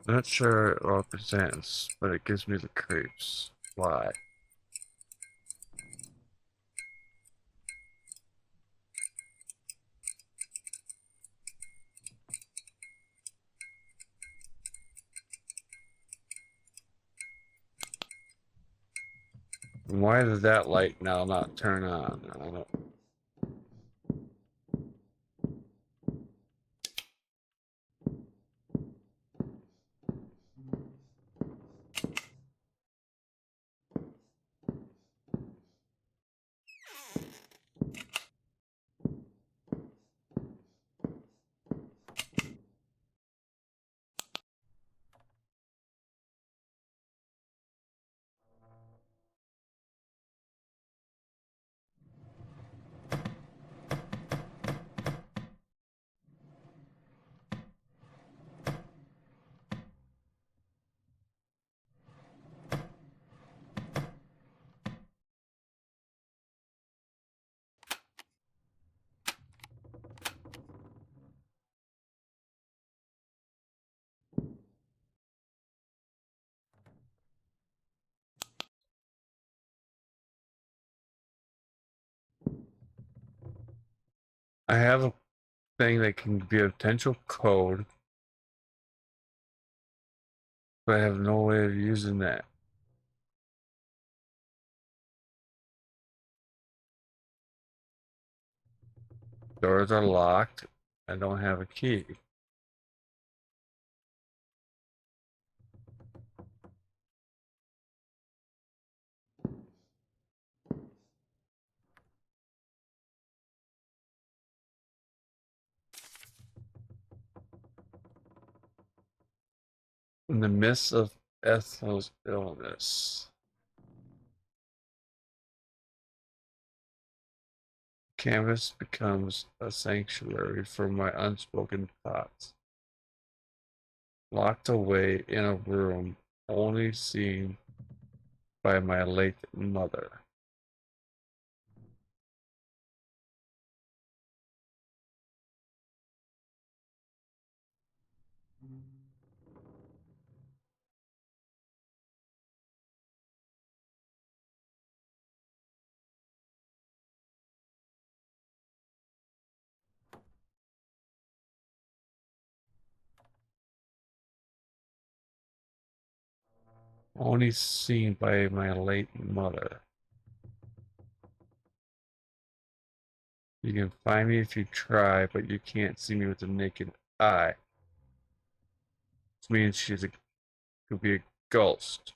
Not sure it represents, but it gives me the creeps. Why? Why does that light now not turn on? I don't. I have a thing that can be a potential code, but I have no way of using that. Doors are locked. I don't have a key. In the midst of Ethel's illness, canvas becomes a sanctuary for my unspoken thoughts. Locked away in a room only seen by my late mother. Only seen by my late mother. You can find me if you try, but you can't see me with the naked eye. Which means could be a ghost.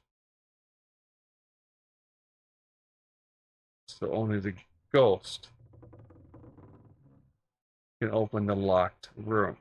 So only the ghost can open the locked room.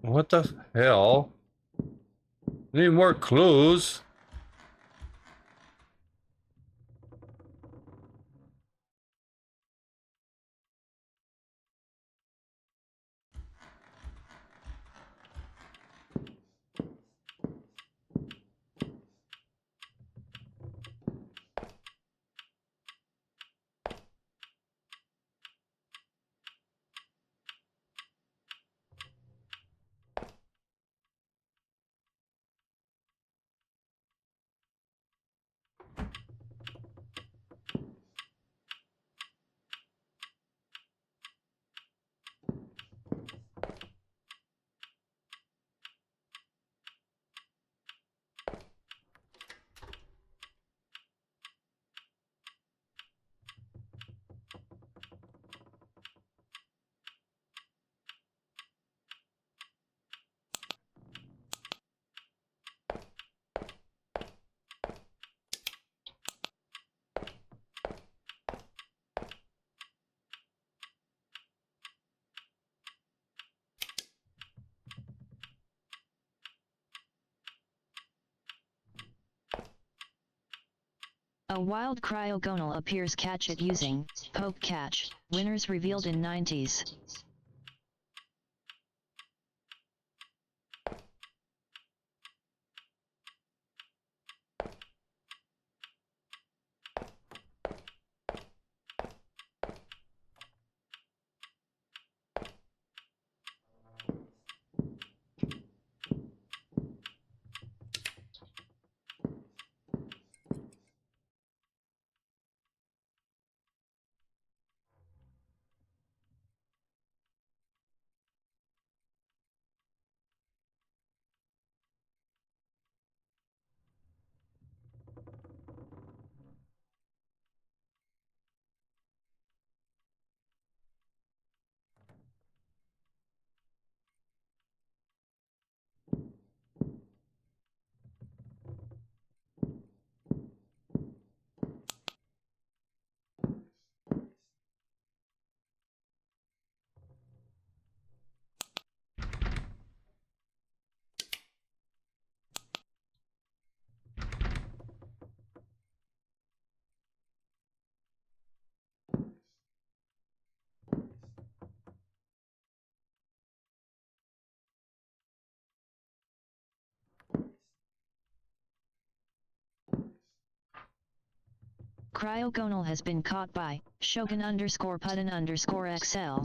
What the hell? Need more clues? A wild cryogonal appears. Catch it using poke catch. Winners revealed in 90s. Cryogonal has been caught by Shogun underscore Puddin underscore XL.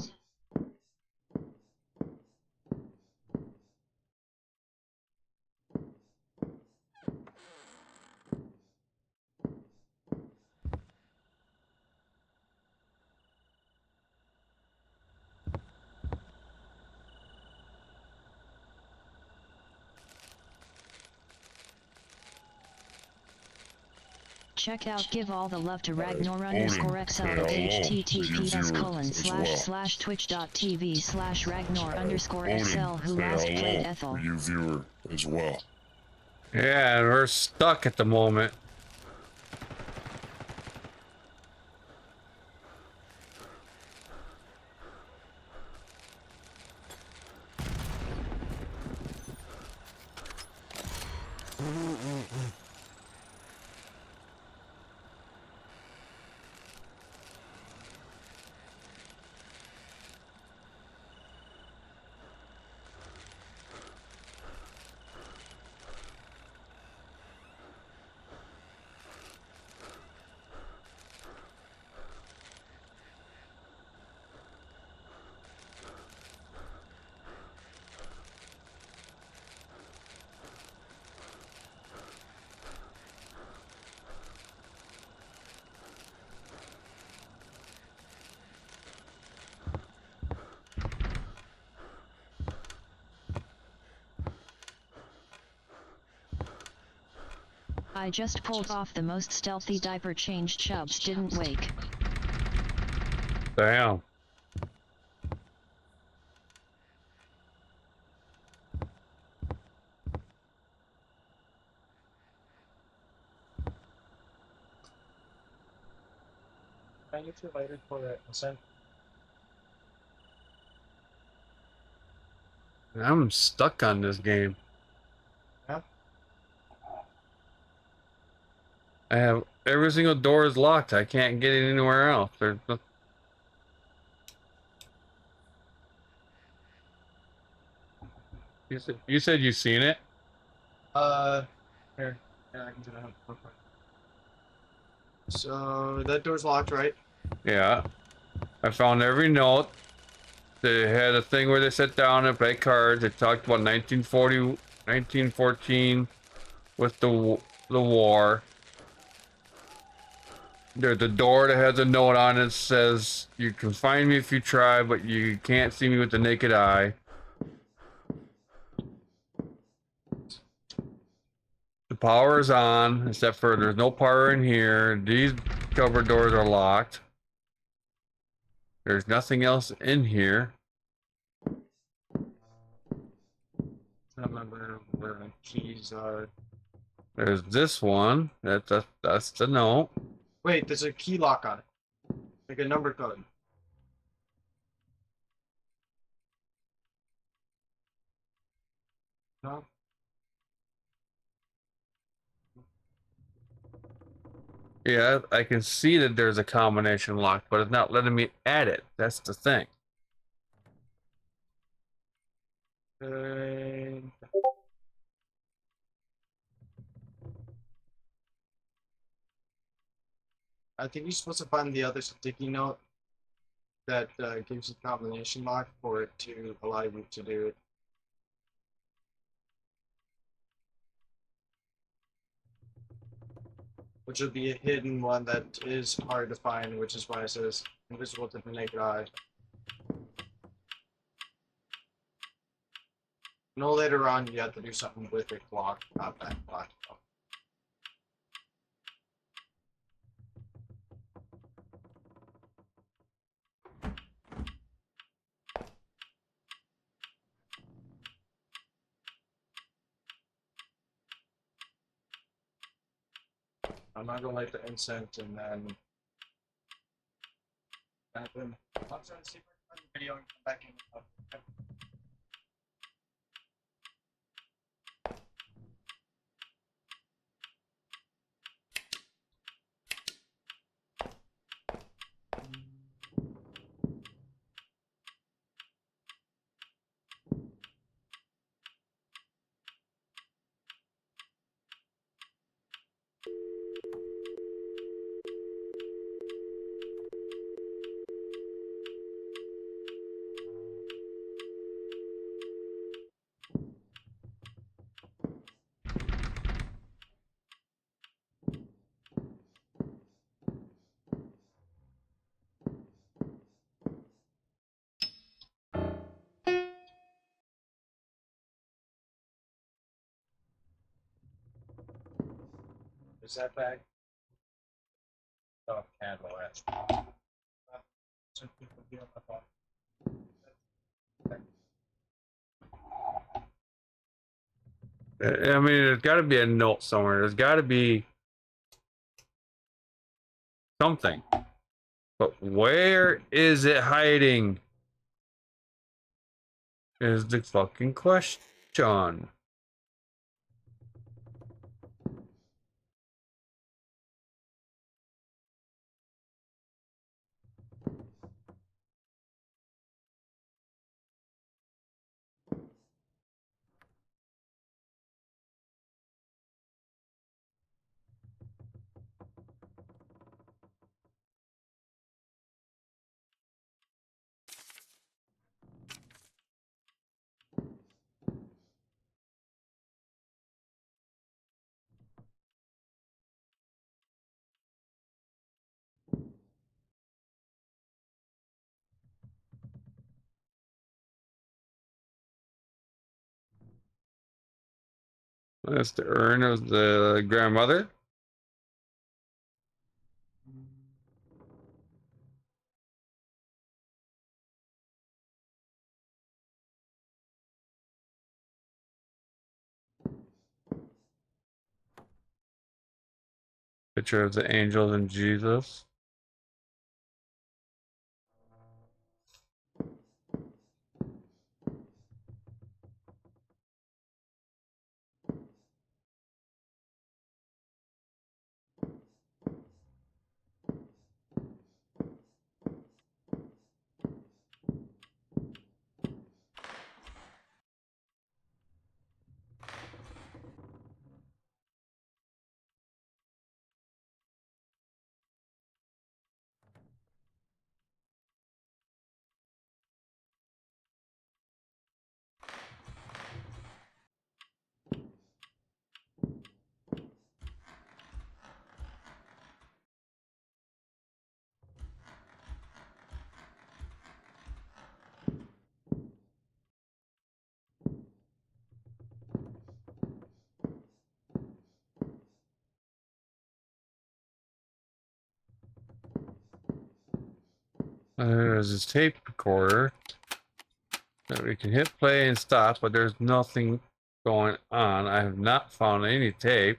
Check out Give All the Love to Ragnar underscore XL at https://twitch.tv/Ragnar underscore XL who last played Ethel. You viewer as well. Yeah, and we're stuck at the moment. I just pulled off the most stealthy diaper change. Chubbs didn't wake. Damn. Can you feel later for the consent? I'm stuck on this game. Yeah. I have every single door is locked. I can't get it anywhere else. There's no... You said you seen it? Here. Yeah, I can do that real quick. So that door's locked, right? Yeah. I found every note. They had a thing where they sit down and play cards. They talked about 1940, 1914 with the war. There's a door that has a note on it that says, "You can find me if you try, but you can't see me with the naked eye." The power is on, except for there's no power in here. These cupboard doors are locked. There's nothing else in here. I remember where the keys are. There's this one. That's the note. Wait, there's a key lock on it. Like a number code. No? Yeah, I can see that there's a combination lock, but it's not letting me add it. That's the thing. I think you're supposed to find the other sticky note that gives you combination lock for it to allow you to do it. Which would be a hidden one that is hard to find, which is why it says invisible to the naked eye. No, later on you have to do something with a clock, not that clock. I'm not gonna light the incense and then happen. I'm trying to see if I can find the video and come back in. Okay. Is that bag? Oh, candle ash. Some people be on my phone. I mean, there's got to be a note somewhere. There's got to be something. But where is it hiding? Is the fucking question. That's the urn of the grandmother. Picture of the angels and Jesus. There's this tape recorder that we can hit play and stop, but there's nothing going on. I have not found any tape.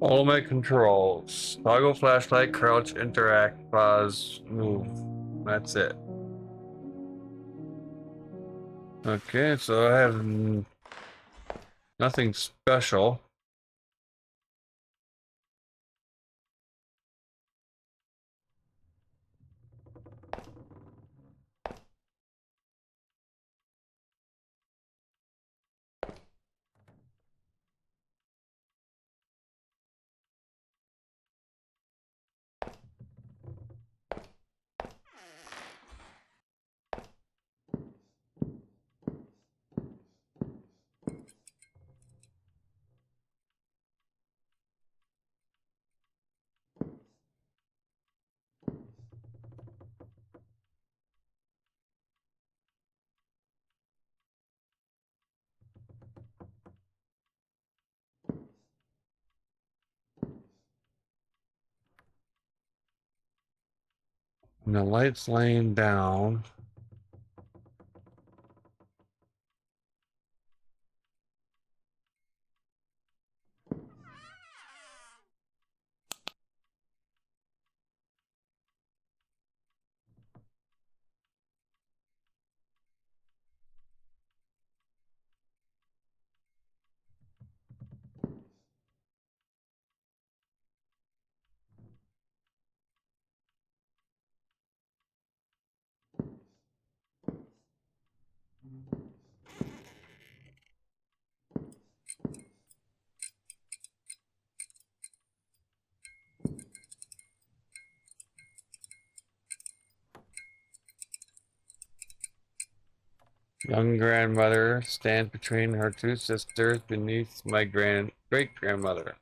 Ultimate controls. Toggle flashlight, crouch, interact, pause, move. That's it. Okay, so I have nothing special. And the light's laying down. Young grandmother stands between her two sisters beneath my great-grandmother.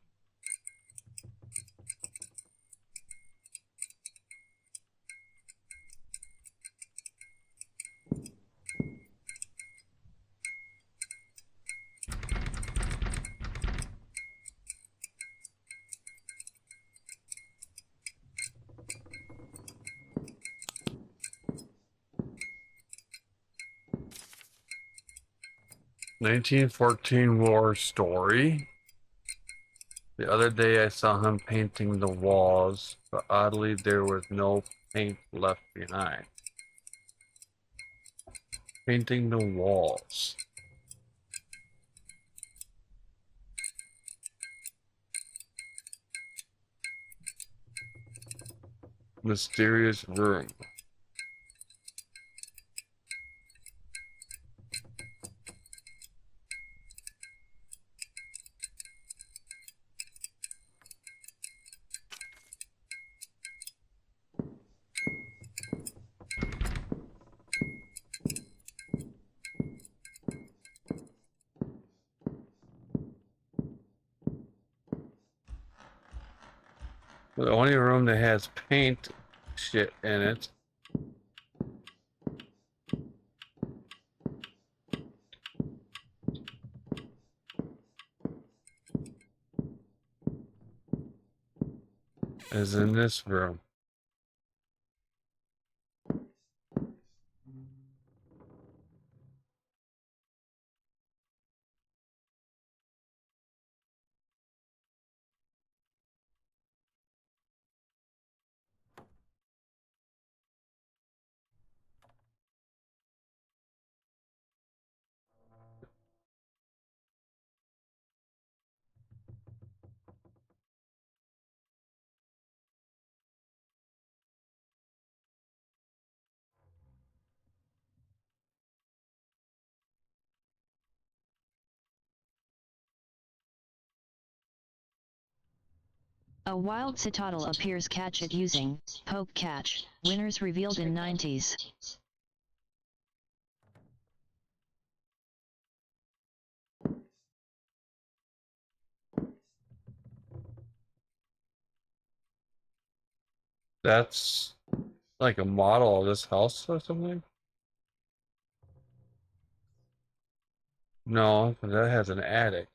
"1914 war story. The other day I saw him painting the walls, but oddly there was no paint left behind. Painting the walls. Mysterious room. The only room that has paint shit in it is in this room. A wild citadel appears. Catch it using poke catch. Winners revealed in 90s. That's like a model of this house or something? No, but that has an attic.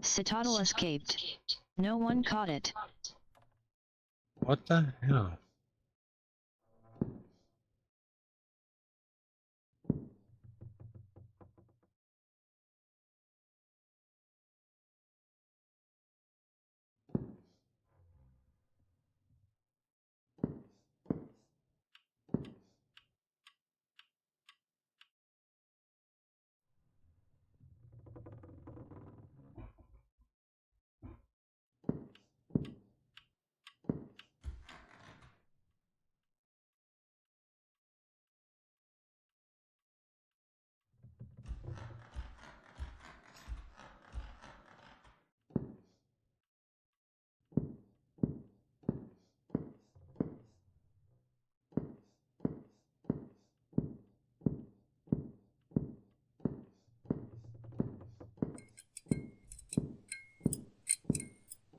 Citadel escaped. No one caught it. What the hell?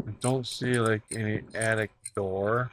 I don't see like any attic door.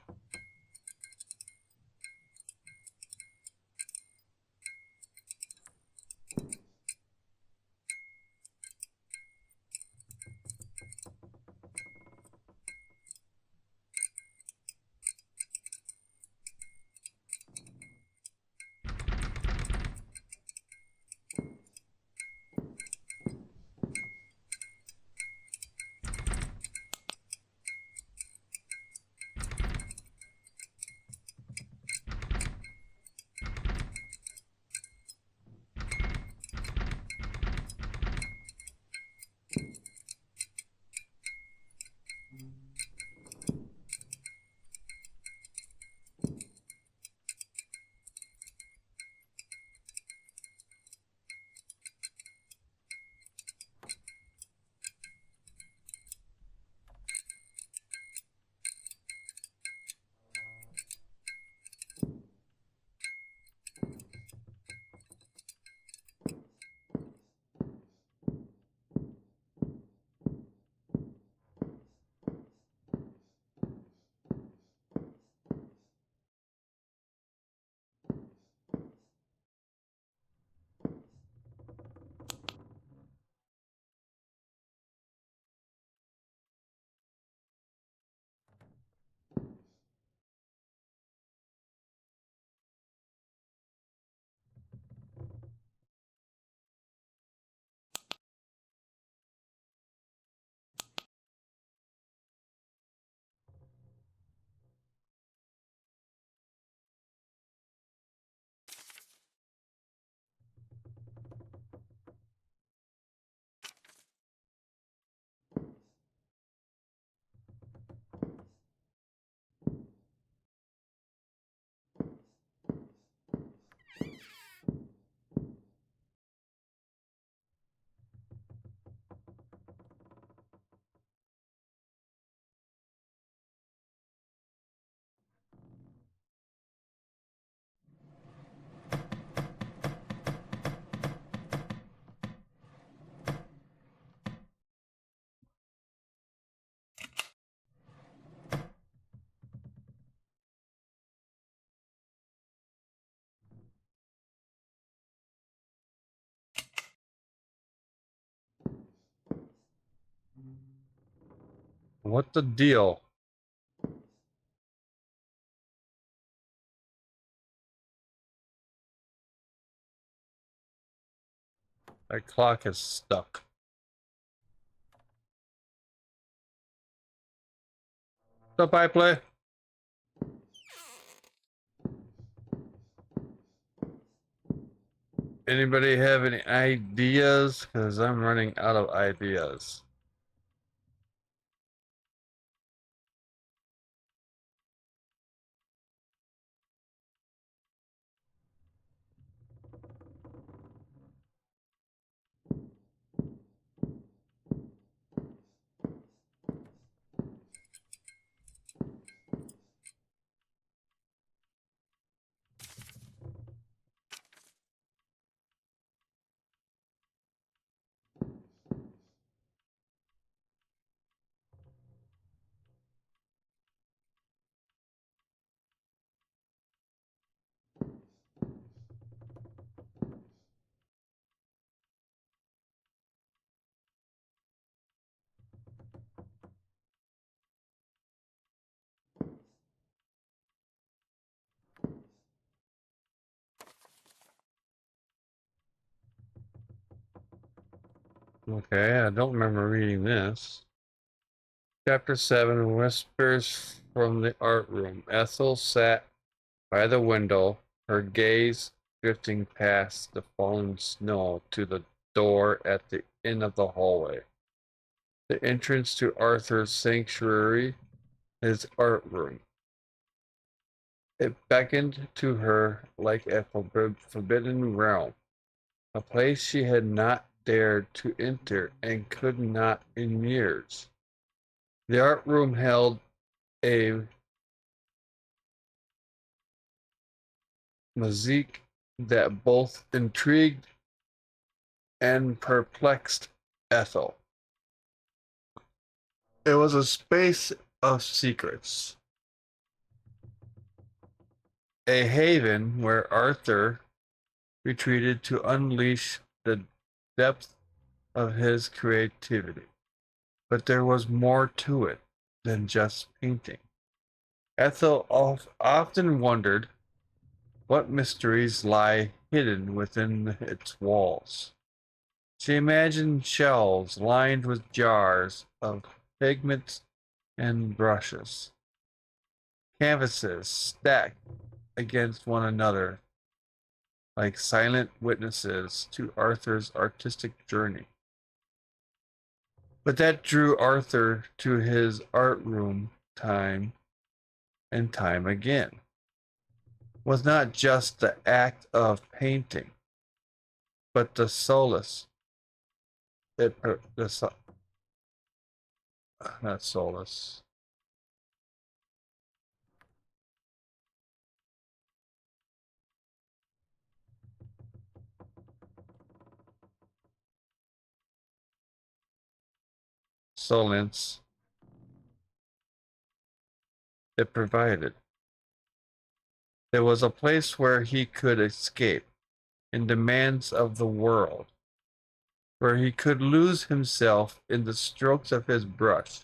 What the deal? That clock is stuck. What's up, I play? Anybody have any ideas? Because I'm running out of ideas. Okay, I don't remember reading this. Chapter 7, Whispers from the Art Room. Ethel sat by the window, her gaze drifting past the falling snow to the door at the end of the hallway. The entrance to Arthur's sanctuary, his art room. It beckoned to her like a forbidden realm, a place she had not dared to enter and could not in years. The art room held a mosaic that both intrigued and perplexed Ethel. It was a space of secrets, a haven where Arthur retreated to unleash the depth of his creativity. But there was more to it than just painting. Ethel often wondered what mysteries lie hidden within its walls. She imagined shelves lined with jars of pigments and brushes, canvases stacked against one another like silent witnesses to Arthur's artistic journey. But that drew Arthur to his art room time and time again was not just the act of painting, but the solace. Not solace. Solace it provided. There was a place where he could escape in demands of the world, where he could lose himself in the strokes of his brush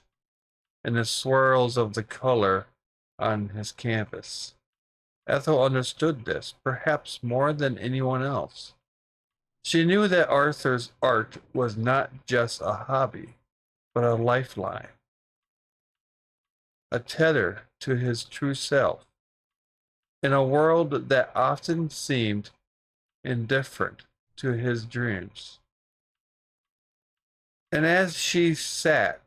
and the swirls of the color on his canvas. Ethel understood this, perhaps more than anyone else. She knew that Arthur's art was not just a hobby, but a lifeline, a tether to his true self. In a world that often seemed indifferent to his dreams. And as she sat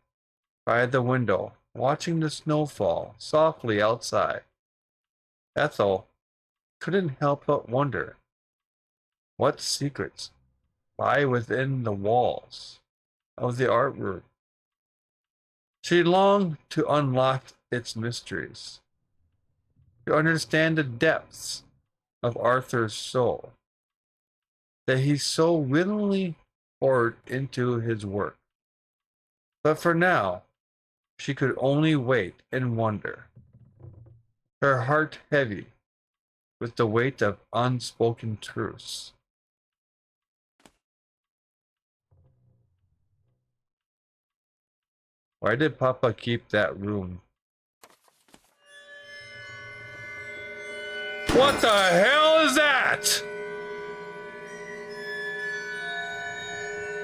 by the window, watching the snow fall softly outside, Ethel couldn't help but wonder what secrets lie within the walls of the art room. She longed to unlock its mysteries, to understand the depths of Arthur's soul that he so willingly poured into his work. But for now, she could only wait and wonder, her heart heavy with the weight of unspoken truths. Why did Papa keep that room? What the hell is that?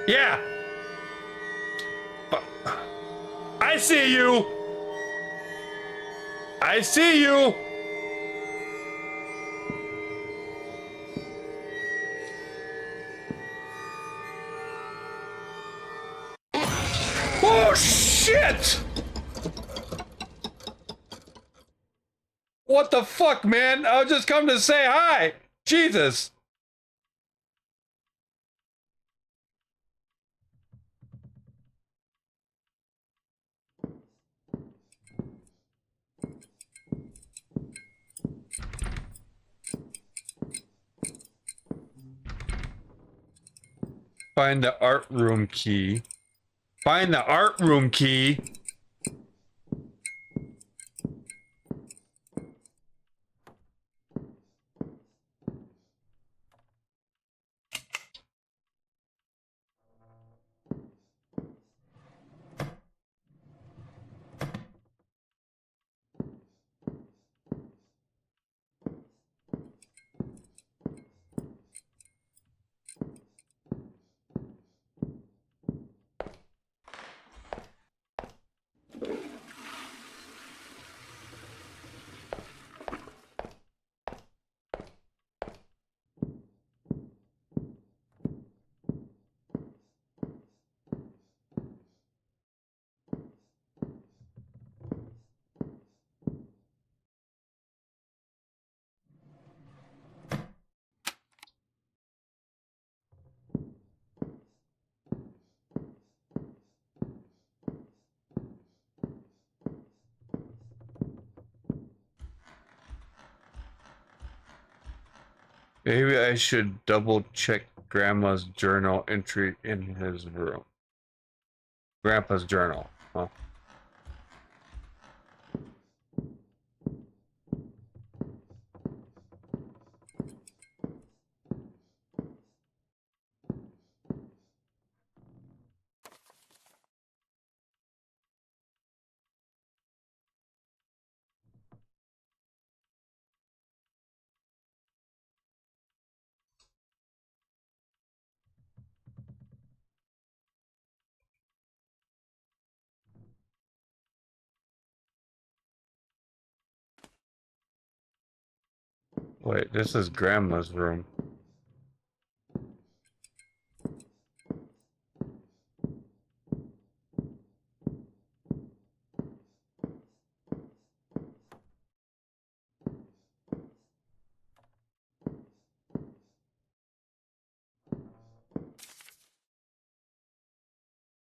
Yeah. I see you. I see you. Oh shit! What the fuck, man? I was just come to say hi. Jesus. Find the art room key. Find the art room key. Maybe I should double check Grandma's journal entry in his room. Grandpa's journal, huh? Wait, this is Grandma's room.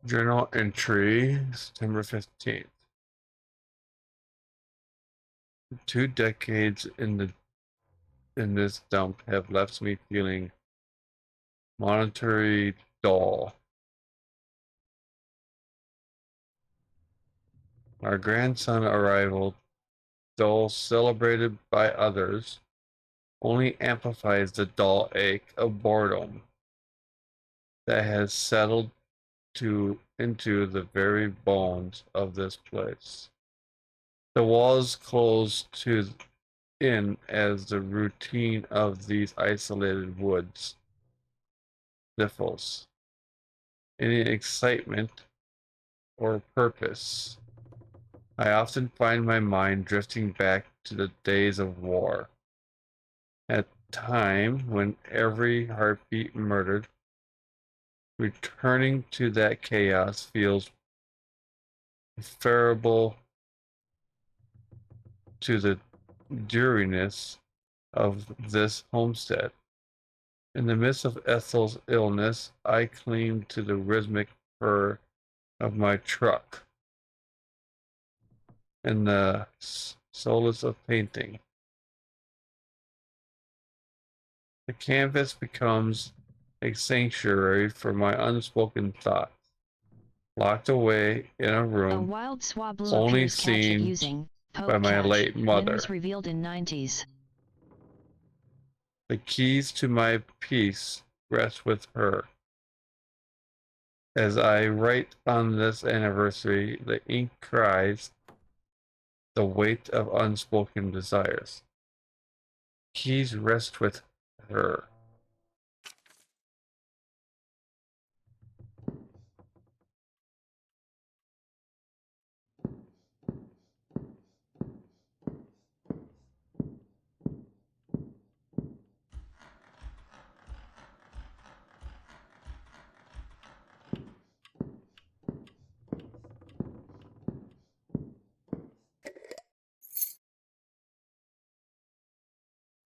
Journal entry, September 15th. 2 decades in this dump have left me feeling monetary dull. Our grandson arrival, though celebrated by others, only amplifies the dull ache of boredom that has settled into the very bones of this place. The walls close in as the routine of these isolated woods stifles any excitement or purpose. I often find my mind drifting back to the days of war, a time when every heartbeat murdered. Returning to that chaos feels preferable to the dreariness of this homestead. In the midst of Ethel's illness, I cling to the rhythmic purr of my truck and the solace of painting. The canvas becomes a sanctuary for my unspoken thoughts, locked away in a A room wild swablu only appears catch it seen using by poke my catch. late mother. Winners revealed in 90s. The keys to my peace rest with her. As I write on this anniversary, the ink cries the weight of unspoken desires. Keys rest with her.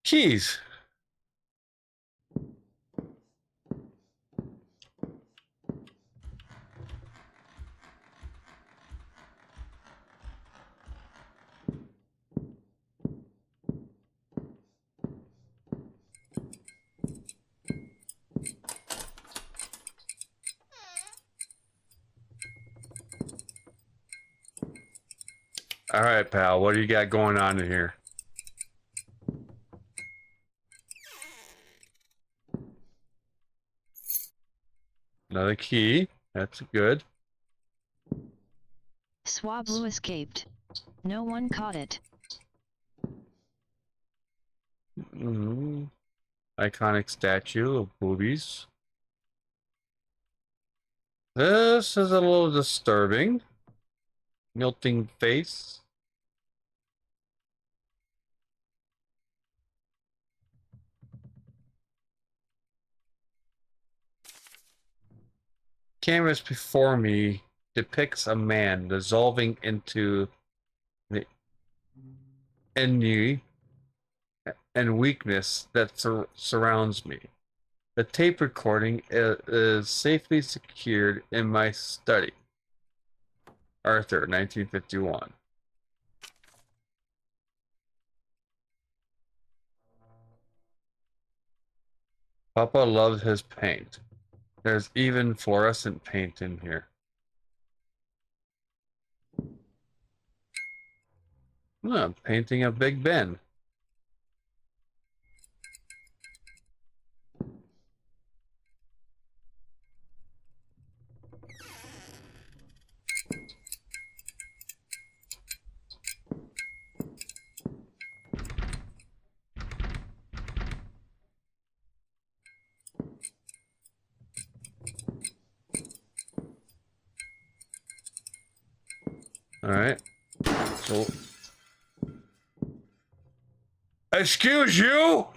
Keys. All right, pal. What do you got going on in here? Another key. That's good. Swablu escaped. No one caught it. Iconic statue of boobies. This is a little disturbing. Melting face. Canvas before me depicts a man dissolving into the ennui and weakness that surrounds me. The tape recording is safely secured in my study. Arthur, 1951. Papa loves his paint. There's even fluorescent paint in here. Painting of Big Ben. All right. So, excuse you?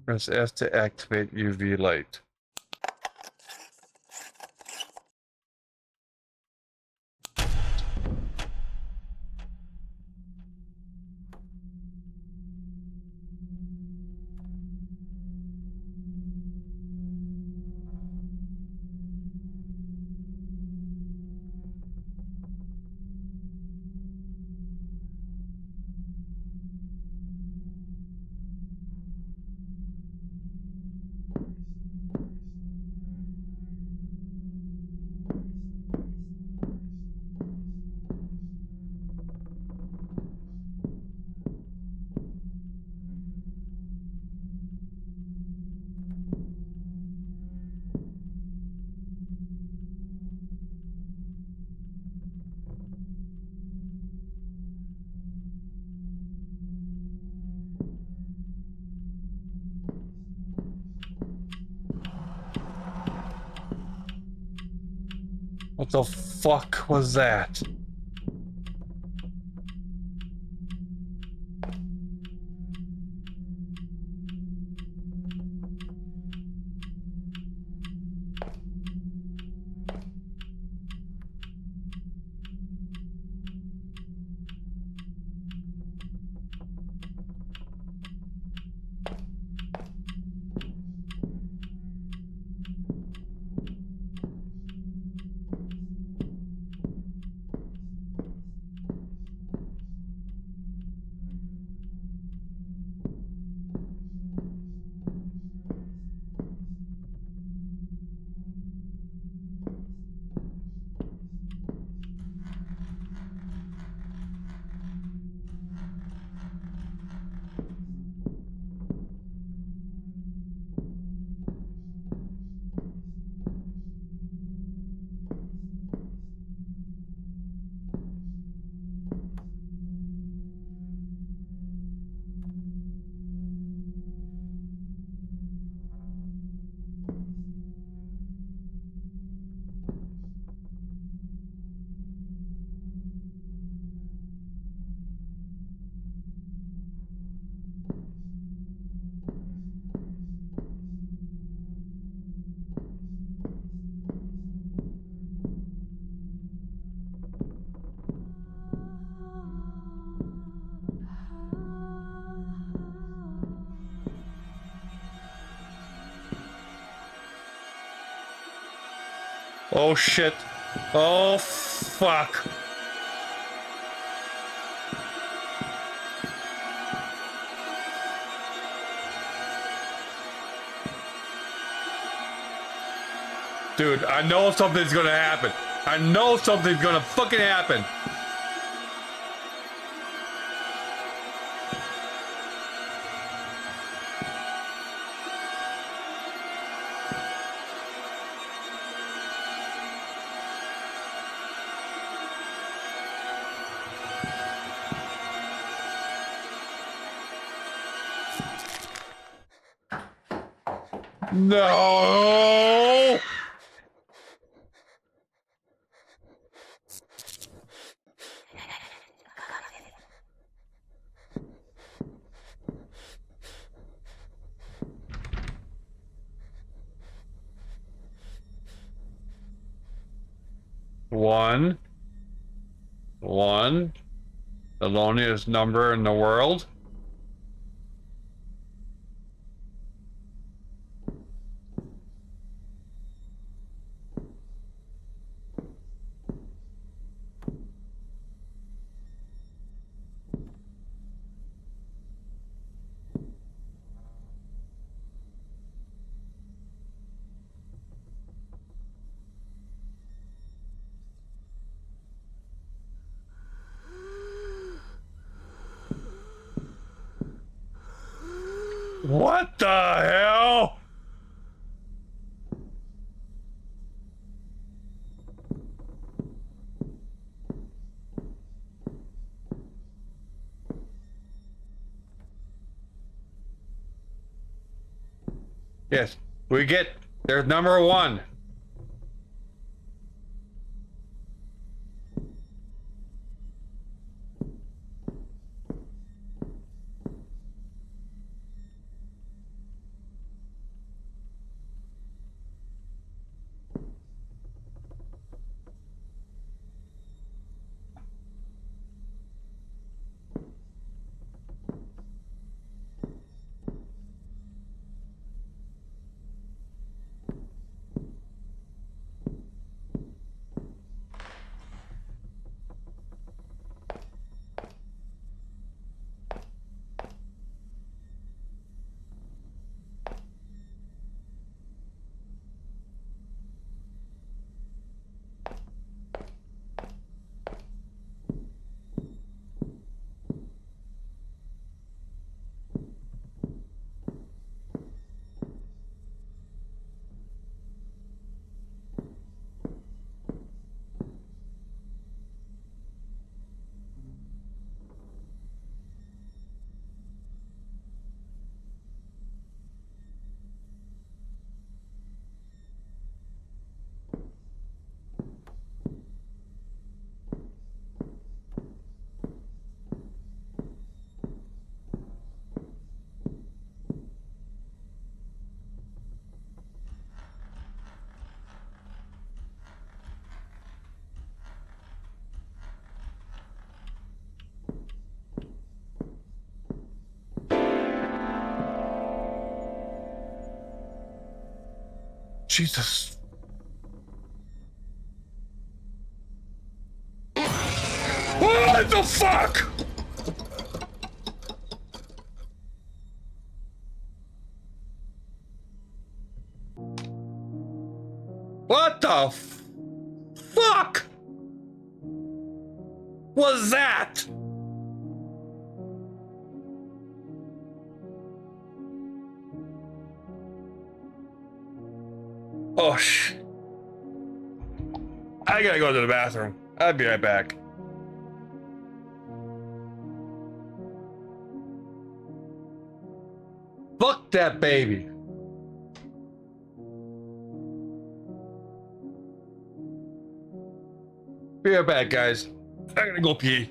Press F to activate UV light. What the fuck was that? Oh shit. Oh fuck. Dude, I know something's gonna happen. I know something's gonna fucking happen. No! One. The loneliest number in the world. What the hell? Yes, we get, there's number one. Jesus. What the fuck? What the fuck was that? Oh shit. I gotta go to the bathroom. I'll be right back. Fuck that baby. Be right back, guys. I gotta go pee.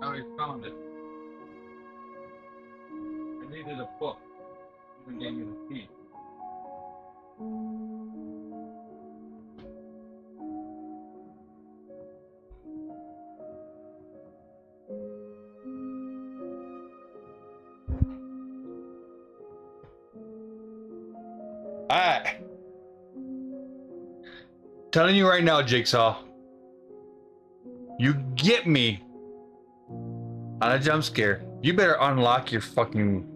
Oh, he found it. I needed a book. He gave me the key. Alright. Telling you right now, Jigsaw. You get me on a jump scare. You better unlock your fucking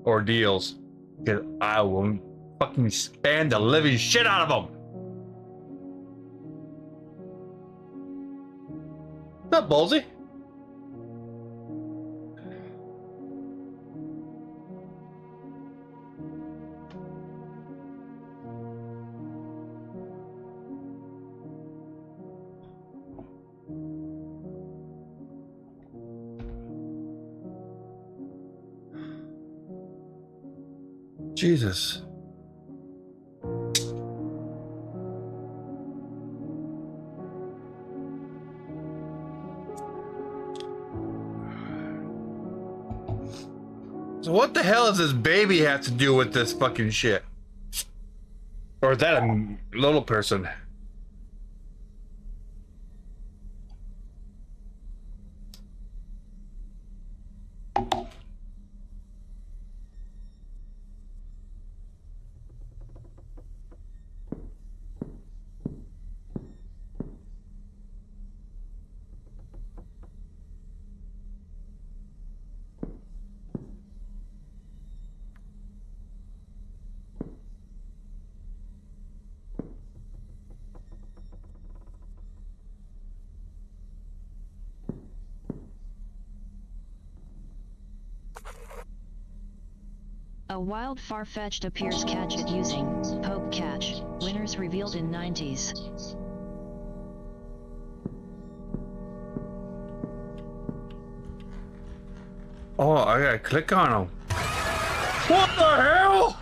ordeals. Because I will fucking spam the living shit out of them. What's up, Ballsy? Jesus. So what the hell does this baby have to do with this fucking shit? Or is that a little person? A wild far-fetched appears catch it using poke catch. Winners revealed in 90s. Oh, I gotta click on him. What the hell?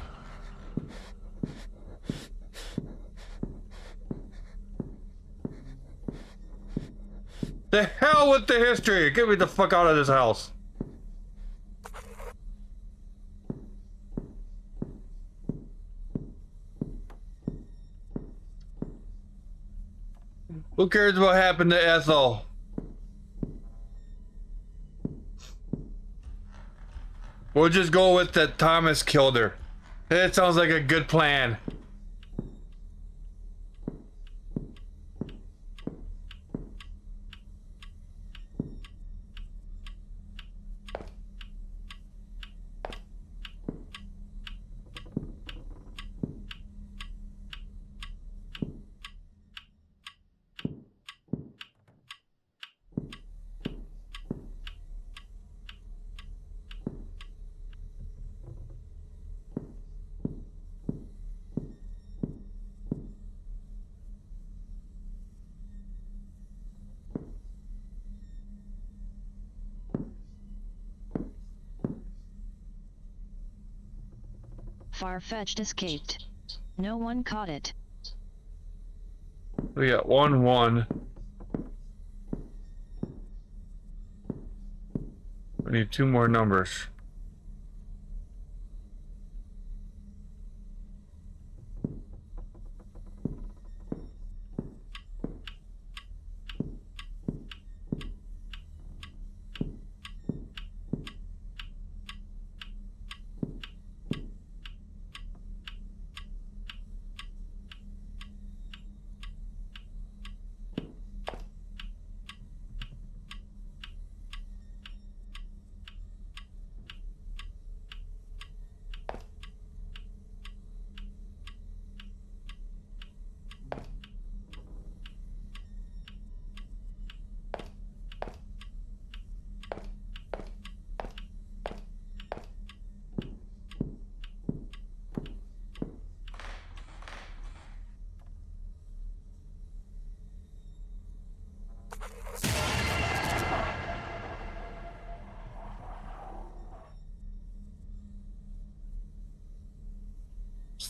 The hell with the history! Get me the fuck out of this house. Who cares what happened to Ethel? We'll just go with that Thomas killed her. It sounds like a good plan. Far-fetched escaped. No one caught it. We got 1-1. We need 2 more numbers.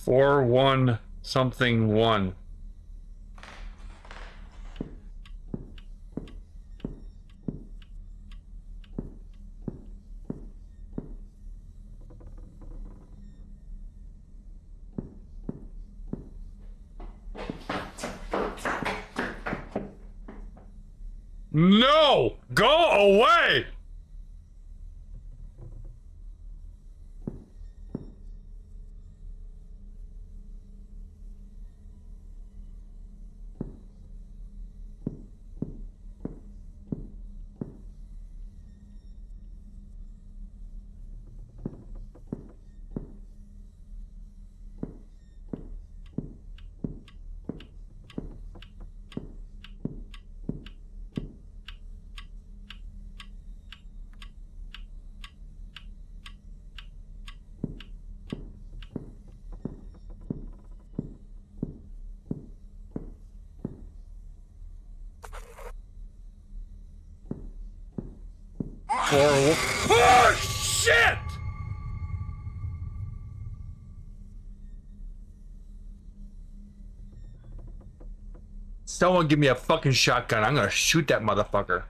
4-1 something 1. No! Go away! Oh, shit! Someone give me a fucking shotgun. I'm gonna shoot that motherfucker.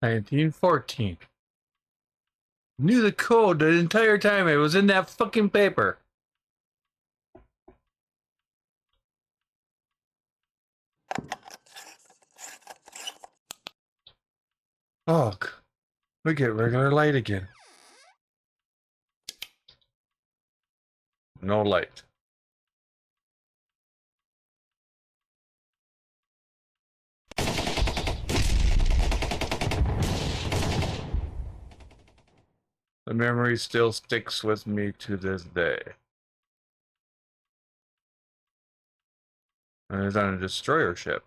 $19.14. Knew the code the entire time. It was in that fucking paper. Oh, we get regular light again. No light. The memory still sticks with me to this day. And it's on a destroyer ship.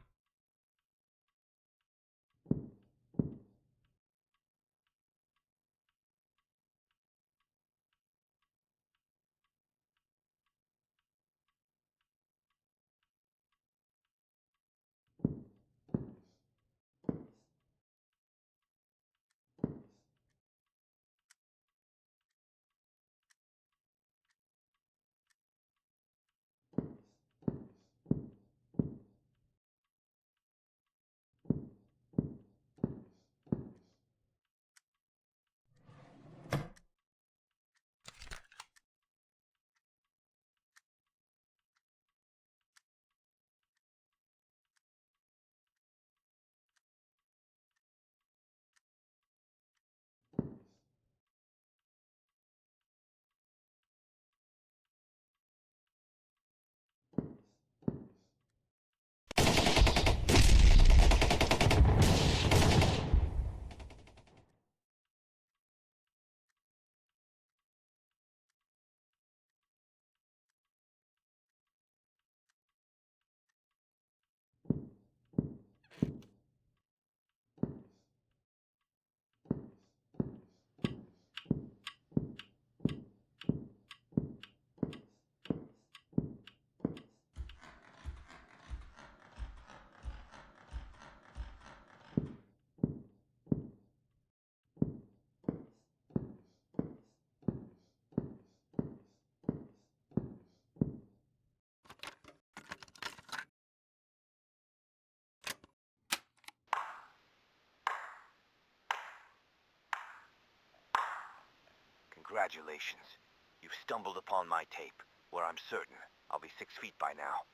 Congratulations. You've stumbled upon my tape, where I'm certain I'll be 6 feet by now.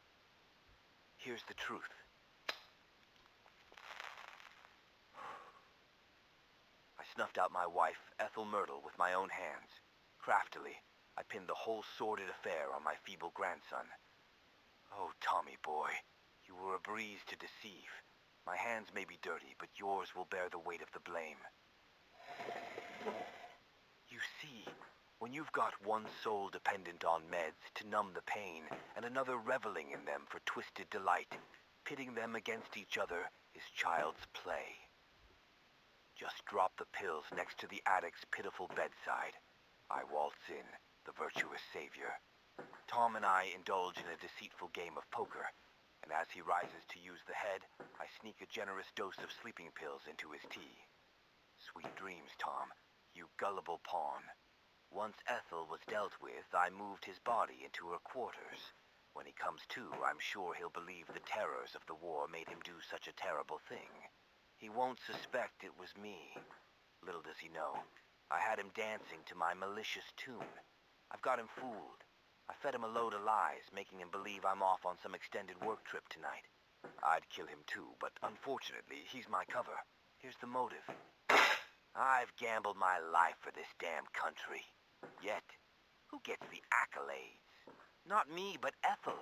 Here's the truth. I snuffed out my wife, Ethel Myrtle, with my own hands. Craftily, I pinned the whole sordid affair on my feeble grandson. Oh, Tommy boy, you were a breeze to deceive. My hands may be dirty, but yours will bear the weight of the blame. You see, when you've got one soul dependent on meds to numb the pain, and another reveling in them for twisted delight, pitting them against each other is child's play. Just drop the pills next to the addict's pitiful bedside. I waltz in, the virtuous savior. Tom and I indulge in a deceitful game of poker, and as he rises to use the head, I sneak a generous dose of sleeping pills into his tea. Sweet dreams, Tom, you gullible pawn. Once Ethel was dealt with, I moved his body into her quarters. When he comes to, I'm sure he'll believe the terrors of the war made him do such a terrible thing. He won't suspect it was me. Little does he know, I had him dancing to my malicious tune. I've got him fooled. I fed him a load of lies, making him believe I'm off on some extended work trip tonight. I'd kill him too, but unfortunately, he's my cover. Here's the motive. I've gambled my life for this damn country. Yet, who gets the accolades? Not me, but Ethel.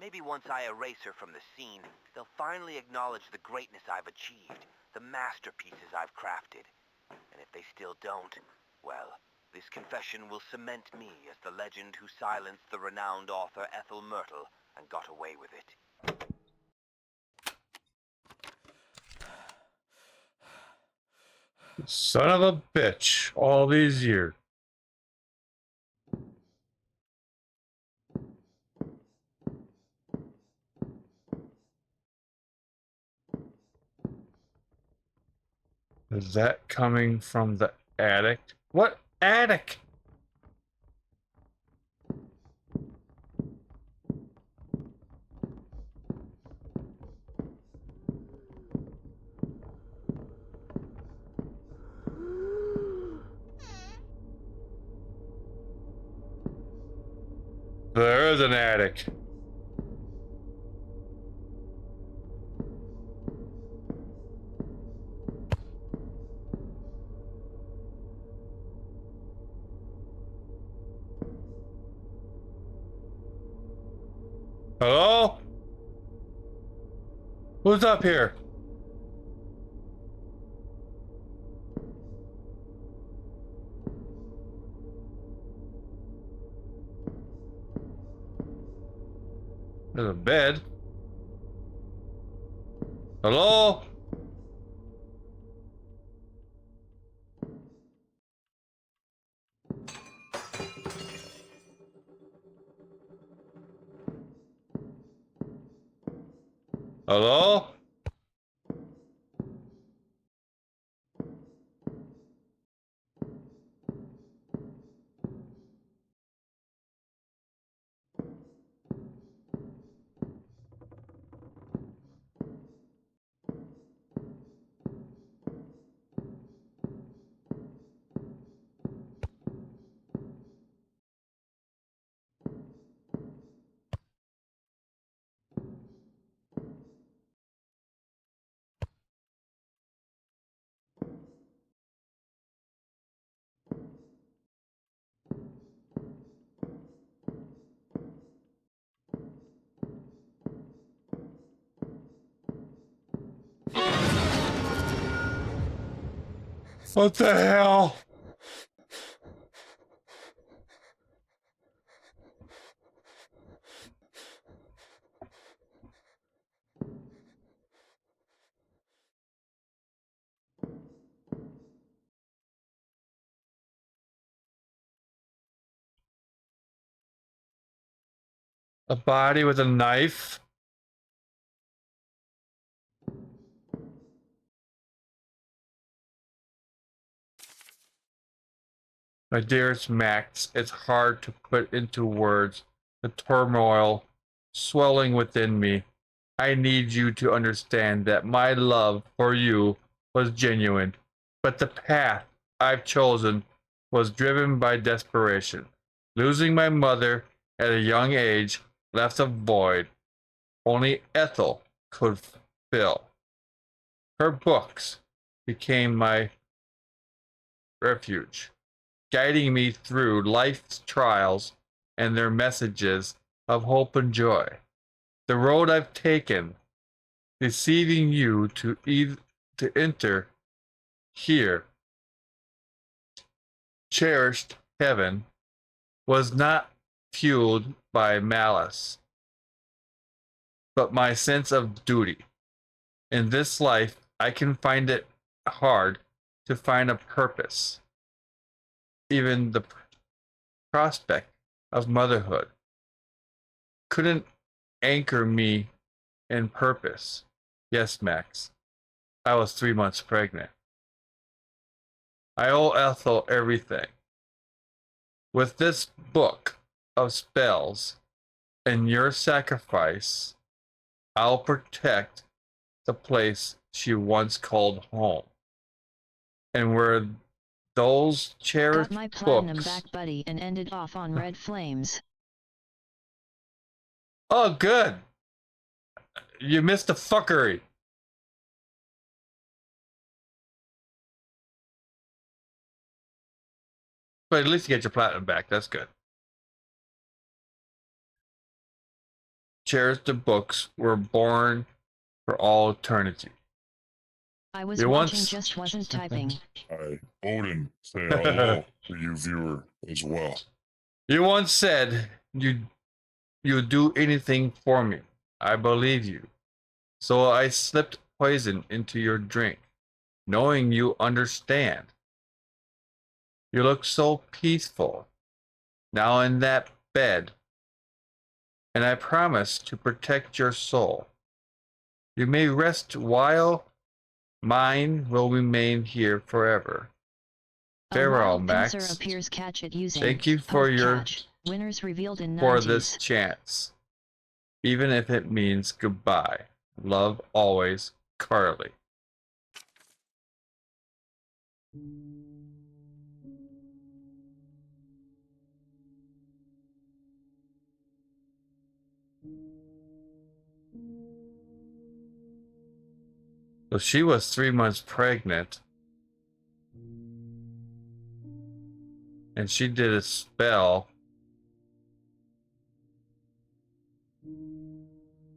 Maybe once I erase her from the scene, they'll finally acknowledge the greatness I've achieved, the masterpieces I've crafted. And if they still don't, well, this confession will cement me as the legend who silenced the renowned author Ethel Myrtle and got away with it. Son of a bitch, all these years. Is that coming from the attic? What attic? There is an attic. Hello? Who's up here? There's a bed. Hello? Hello? What the hell? A body with a knife? My dearest Max, it's hard to put into words the turmoil swelling within me. I need you to understand that my love for you was genuine, but the path I've chosen was driven by desperation. Losing my mother at a young age left a void only Ethel could fill. Her books became my refuge, guiding me through life's trials and their messages of hope and joy. The road I've taken, deceiving you to enter here, cherished heaven, was not fueled by malice, but my sense of duty. In this life, I can find it hard to find a purpose. Even the prospect of motherhood couldn't anchor me in purpose. Yes, Max, I was 3 months pregnant. I owe Ethel everything. With this book of spells and your sacrifice, I'll protect the place she once called home. And where those Got cherished my platinum books... back, buddy, and ended off on red flames. Oh, good. You missed the fuckery. But at least you get your platinum back. That's good. Cherished books were born for all eternity. I was You watching, once... just wasn't typing. I, Odin, say hello to you, viewer, as well. You once said you'd do anything for me. I believe you. So I slipped poison into your drink, knowing you understand. You look so peaceful now in that bed, and I promise to protect your soul. You may rest while mine will remain here forever. Farewell, A wild pincer Max. appears, catch it using Thank you for poke your catch. Winners revealed in for 90s. this chance, even if it means goodbye. Love always, Carly. So she was 3 months pregnant, and she did a spell.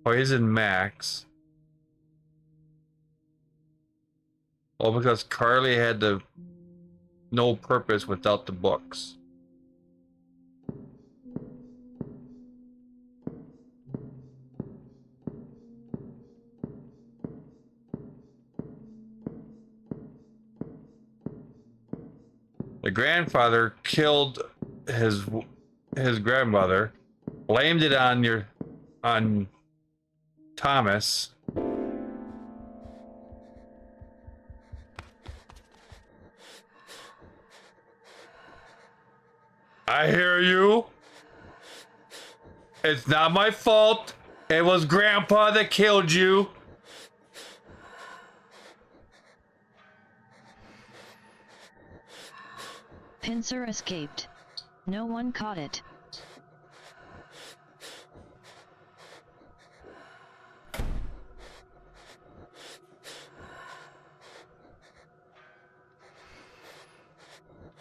Poison Max. Well, because Carly had no purpose without the books. The grandfather killed his grandmother, blamed it on Thomas. I hear you. It's not my fault. It was Grandpa that killed you. Pincer escaped. No one caught it.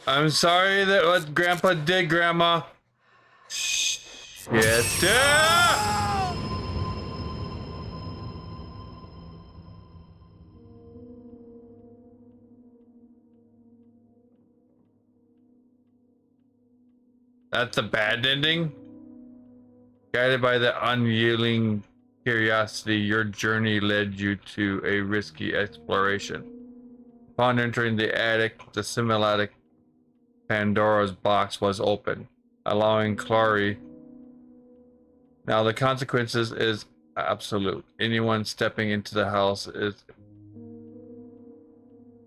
I'm sorry that what Grandpa did, Grandma. Shit. Ah! That's a bad ending. Guided by the unyielding curiosity, your journey led you to a risky exploration. Upon entering the attic, the symbiotic Pandora's box was open, allowing Clary. Now the consequences is absolute. Anyone stepping into the house is...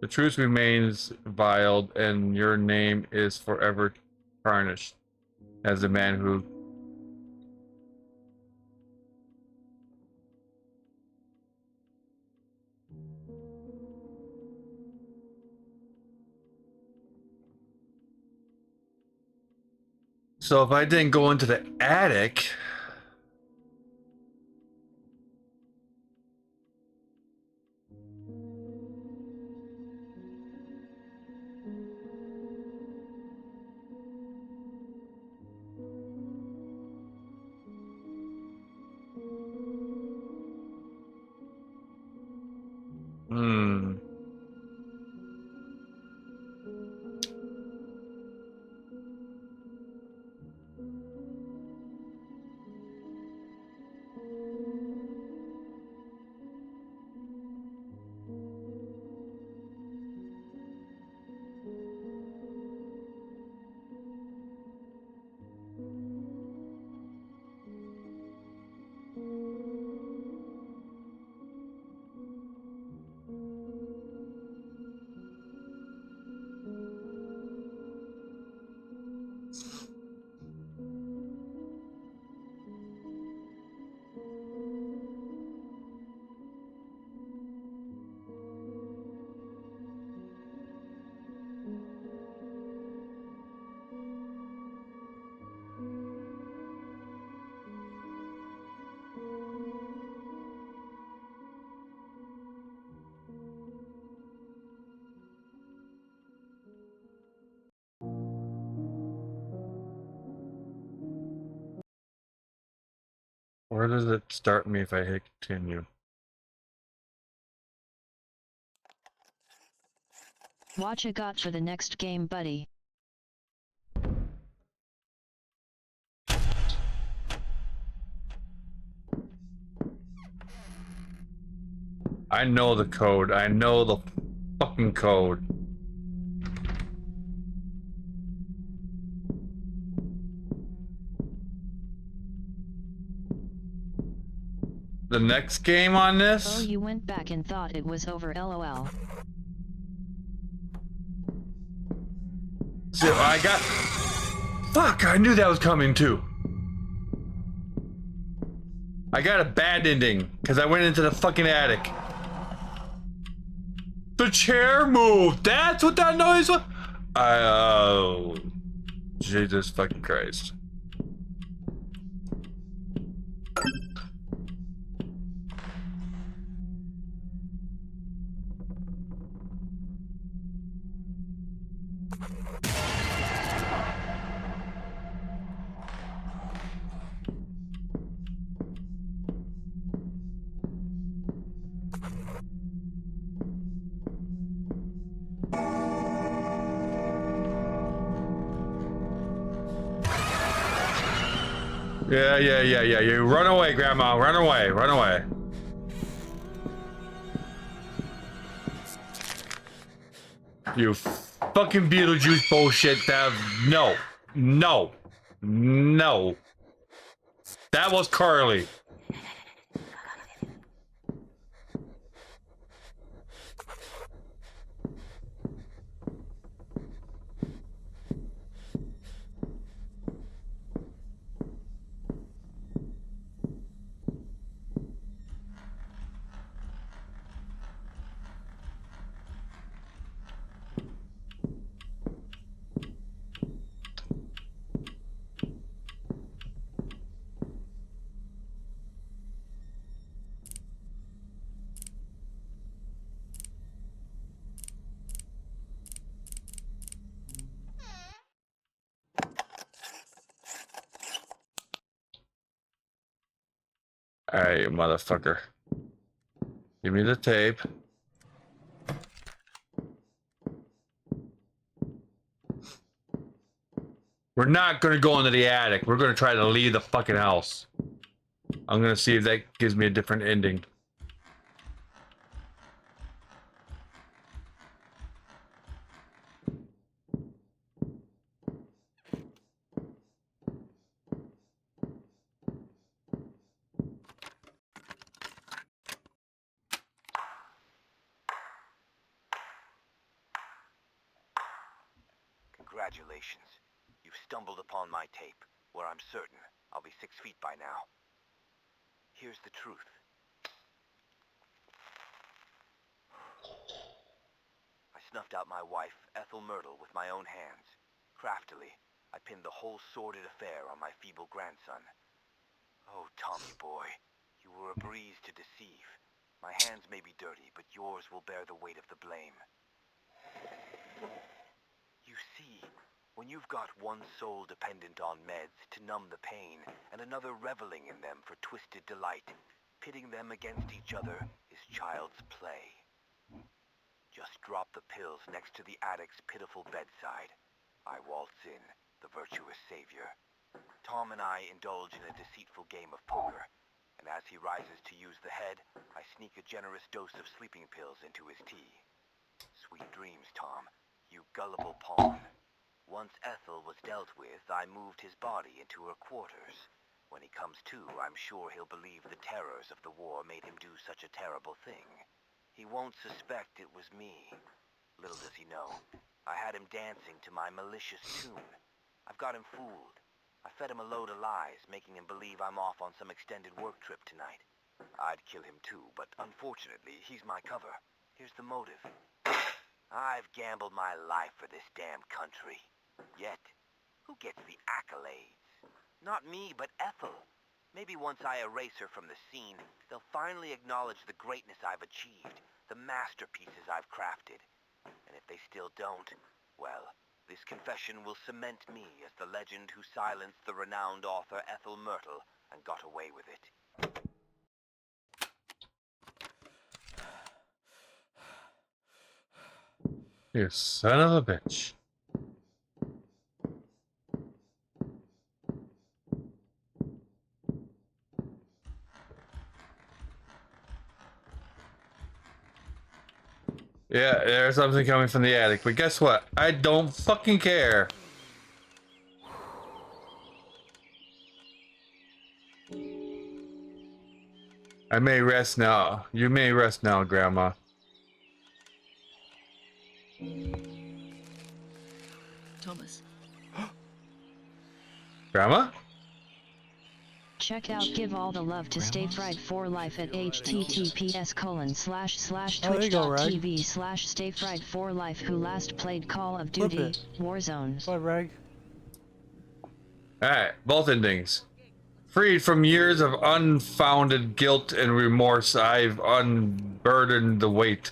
The truth remains veiled, and your name is forever tarnished as the man who... So if I didn't go into the attic... Hmm. Where does it start me if I hit continue? Watch a got for the next game, buddy. I know the code. I know the fucking code. The next game on this? Oh, you went back and thought it was over, lol. So I got... Fuck, I knew that was coming too. I got a bad ending, because I went into the fucking attic. The chair moved! That's what that noise was? Oh... Jesus fucking Christ. Yeah. You run away, Grandma. Run away. Run away. You fucking Beetlejuice bullshit. No. No. No. That was Carly. Alright, you motherfucker. Give me the tape. We're not gonna go into the attic. We're gonna try to leave the fucking house. I'm gonna see if that gives me a different ending. Congratulations. You've stumbled upon my tape, where I'm certain I'll be 6 feet by now. Here's the truth. I snuffed out my wife, Ethel Myrtle, with my own hands, craftily, I pinned the whole sordid affair on my feeble grandson. Oh, Tommy boy, you were a breeze to deceive. My hands may be dirty, but yours will bear the weight of the blame. You see, when you've got one soul dependent on meds to numb the pain, and another reveling in them for twisted delight, pitting them against each other is child's play. Just drop the pills next to the addict's pitiful bedside. I waltz in, the virtuous savior. Tom and I indulge in a deceitful game of poker, and as he rises to use the head, I sneak a generous dose of sleeping pills into his tea. Sweet dreams, Tom, you gullible pawn. Once Ethel was dealt with, I moved his body into her quarters. When he comes to, I'm sure he'll believe the terrors of the war made him do such a terrible thing. He won't suspect it was me. Little does he know, I had him dancing to my malicious tune. I've got him fooled. I fed him a load of lies, making him believe I'm off on some extended work trip tonight. I'd kill him too, but unfortunately, he's my cover. Here's the motive. I've gambled my life for this damn country. Yet, who gets the accolades? Not me, but Ethel. Maybe once I erase her from the scene, they'll finally acknowledge the greatness I've achieved, the masterpieces I've crafted. And if they still don't, well, this confession will cement me as the legend who silenced the renowned author Ethel Myrtle and got away with it. You son of a bitch. Yeah, there's something coming from the attic, but guess what? I don't fucking care. I may rest now. You may rest now, Grandma. Thomas. Grandma? Check out Give All the Love to Stay Fried for Life at https://twitch.tv/Stay Fried for Life, who last played Call of Duty Warzone. What, Reg? Alright, both endings. Freed from years of unfounded guilt and remorse, I've unburdened the weight.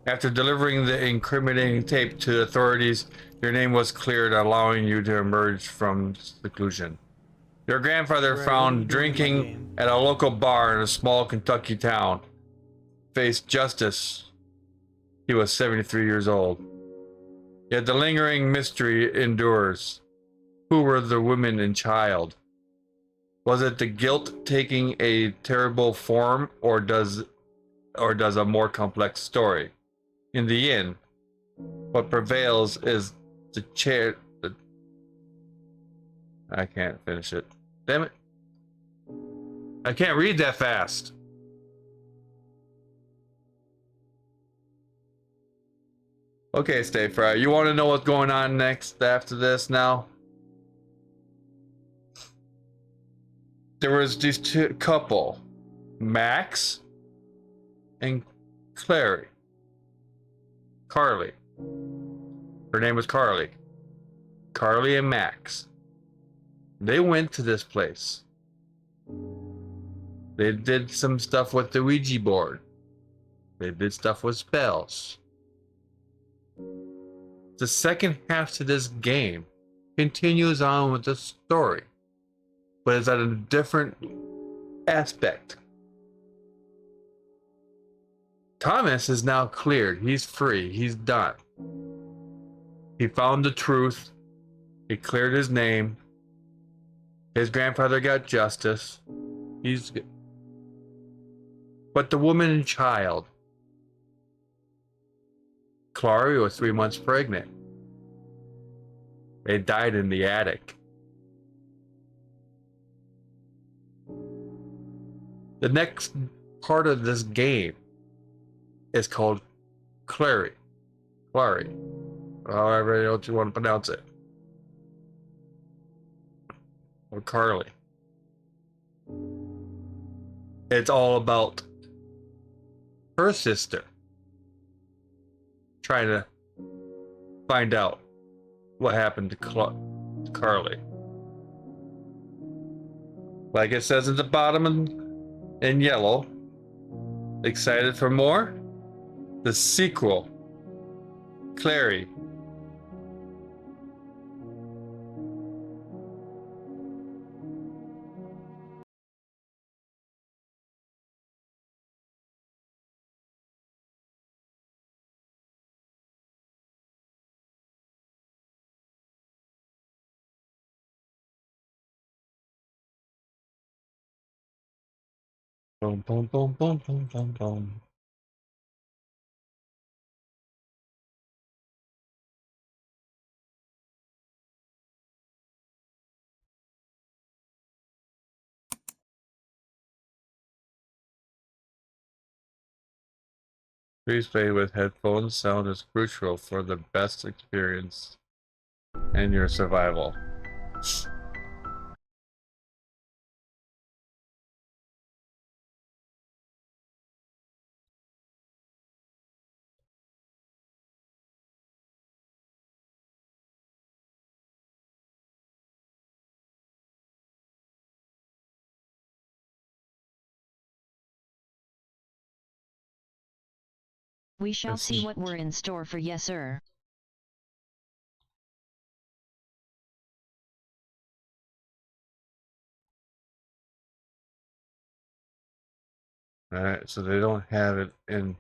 After delivering the incriminating tape to authorities, your name was cleared, allowing you to emerge from seclusion. Your grandfather, Right, found drinking at a local bar in a small Kentucky town, faced justice. He was 73 years old. Yet the lingering mystery endures. Who were the women and child? Was it the guilt taking a terrible form, or does a more complex story? In the end, what prevails is the chair. I can't finish it. Damn it. I can't read that fast. Okay, Stay Fry. You want to know what's going on next after this now? There was these two couple, Max and Carly. Her name was Carly. Carly and Max. They went to this place. They did some stuff with the Ouija board. They did stuff with spells. The second half to this game continues on with the story, but it's at a different aspect. Thomas is now cleared. He's free. He's done. He found the truth. He cleared his name. His grandfather got justice. He's good. But the woman and child, Clary was 3 months pregnant. They died in the attic. The next part of this game is called Clary. However else you want to pronounce it. Or Carly. It's all about her sister trying to find out what happened to Carly. Like it says at the bottom in yellow. Excited for more? The sequel. Clary. Boom, boom, boom, boom, boom, boom, boom. Please play with headphones. Sound is crucial for the best experience and your survival. We shall This see is- what we're in store for, yes sir. Alright, so they don't have it in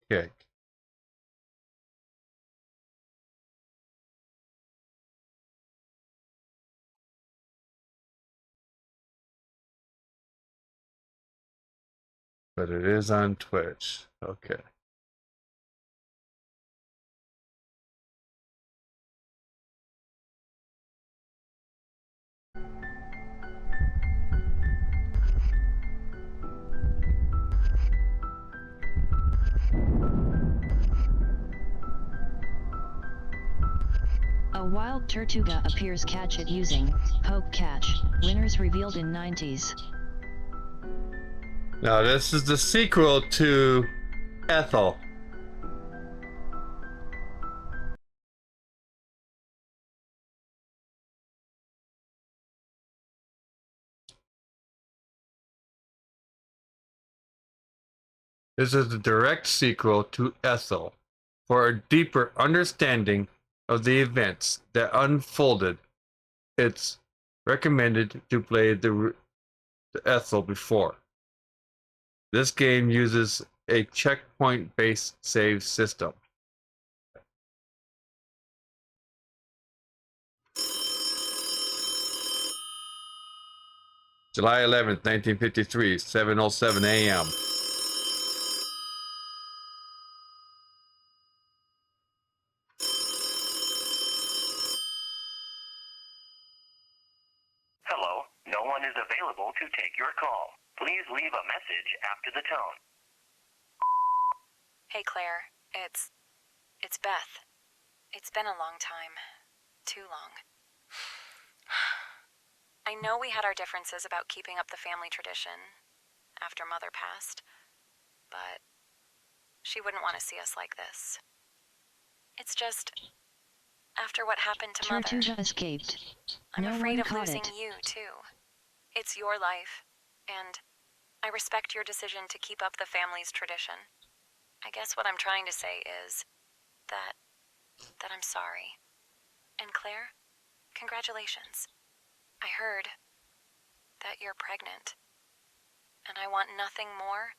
kick. But it is on Twitch. Okay. A wild Tortuga appears, catch it using poke catch. Winners revealed in 90s. Now this is the sequel to Ethel. This is the direct sequel to Ethel. For a deeper understanding of the events that unfolded, it's recommended to play the Ethel before. This game uses a checkpoint-based save system. July 11th, 1953, 7:07 a.m. Hello, no one is available to take your call. Please leave a message after the tone. Hey Claire, it's Beth. It's been a long time. Too long. I know we had our differences about keeping up the family tradition after Mother passed, but she wouldn't want to see us like this. It's just, after what happened to Mother, Tortuga escaped. I'm No afraid one of caught losing it. you too. It's your life, and I respect your decision to keep up the family's tradition. I guess what I'm trying to say is that I'm sorry. And Claire, congratulations. I heard that you're pregnant, and I want nothing more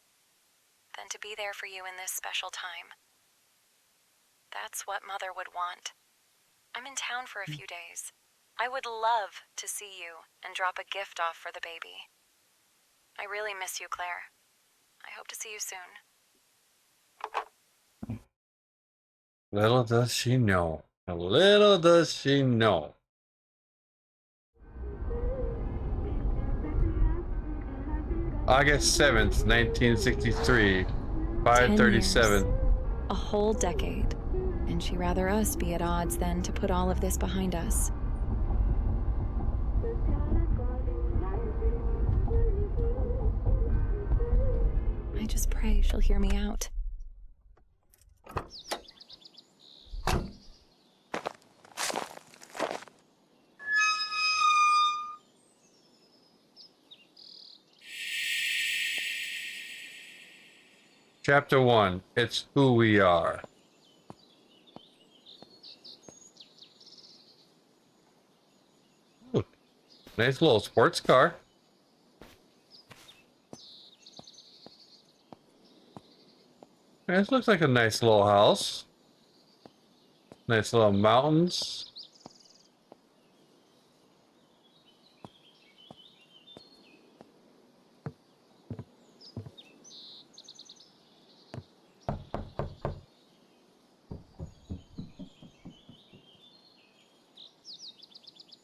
than to be there for you in this special time. That's what Mother would want. I'm in town for a few days. I would love to see you and drop a gift off for the baby. I really miss you, Claire. I hope to see you soon. Little does she know. Little does she know. August 7th, 1963, 5:37. A whole decade. And she'd rather us be at odds than to put all of this behind us. I just pray she'll hear me out. Chapter 1. It's who we are. Ooh, nice little sports car. This looks like a nice little house. Nice little mountains.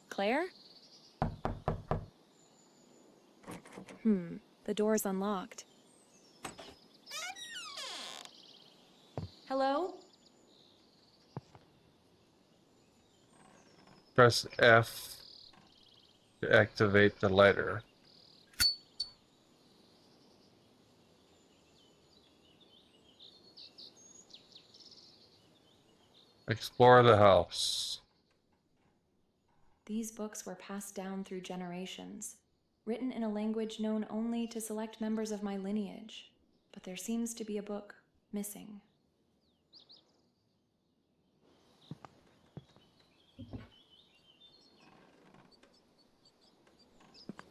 Claire? The door's unlocked. Hello? Press F to activate the lighter. Explore the house. These books were passed down through generations, written in a language known only to select members of my lineage. But there seems to be a book missing.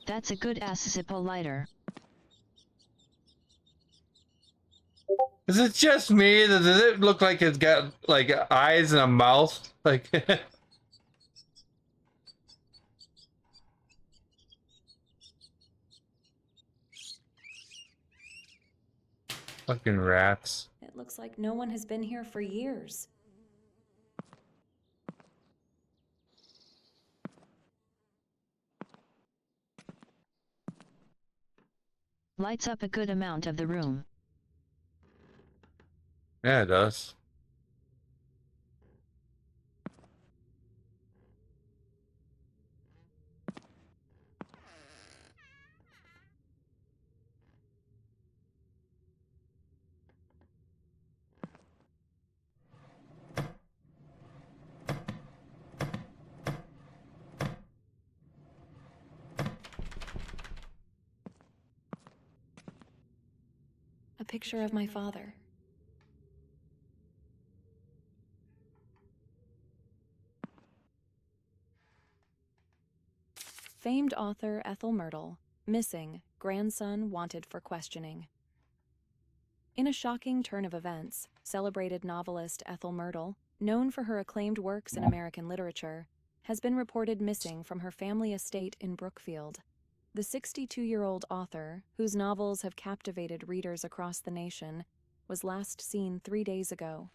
That's a good ass Zippo lighter. Is it just me? Does it look like it's got like eyes and a mouth? Like fucking rats. It looks like no one has been here for years. Lights up a good amount of the room. Yeah, it does. A picture of my father. Famed author Ethel Myrtle, missing, grandson wanted for questioning. In a shocking turn of events, celebrated novelist Ethel Myrtle, known for her acclaimed works in American literature, has been reported missing from her family estate in Brookfield. The 62-year-old author, whose novels have captivated readers across the nation, was last seen 3 days ago.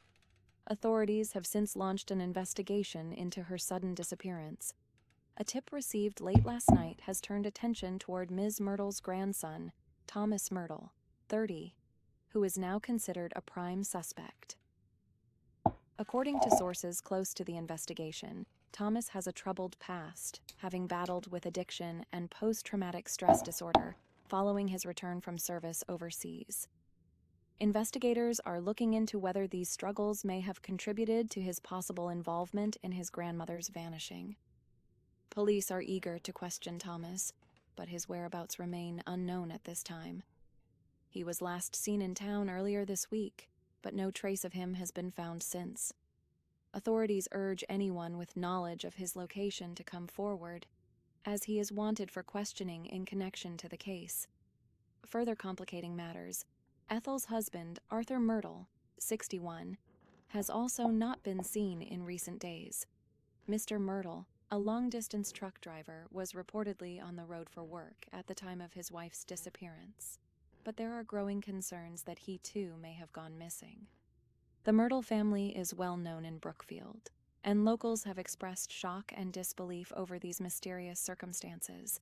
Authorities have since launched an investigation into her sudden disappearance. A tip received late last night has turned attention toward Ms. Myrtle's grandson, Thomas Myrtle, 30, who is now considered a prime suspect. According to sources close to the investigation, Thomas has a troubled past, having battled with addiction and post-traumatic stress disorder following his return from service overseas. Investigators are looking into whether these struggles may have contributed to his possible involvement in his grandmother's vanishing. Police are eager to question Thomas, but his whereabouts remain unknown at this time. He was last seen in town earlier this week, but no trace of him has been found since. Authorities urge anyone with knowledge of his location to come forward, as he is wanted for questioning in connection to the case. Further complicating matters, Ethel's husband, Arthur Myrtle, 61, has also not been seen in recent days. Mr. Myrtle, a long-distance truck driver, was reportedly on the road for work at the time of his wife's disappearance, but there are growing concerns that he too may have gone missing. The Myrtle family is well known in Brookfield, and locals have expressed shock and disbelief over these mysterious circumstances.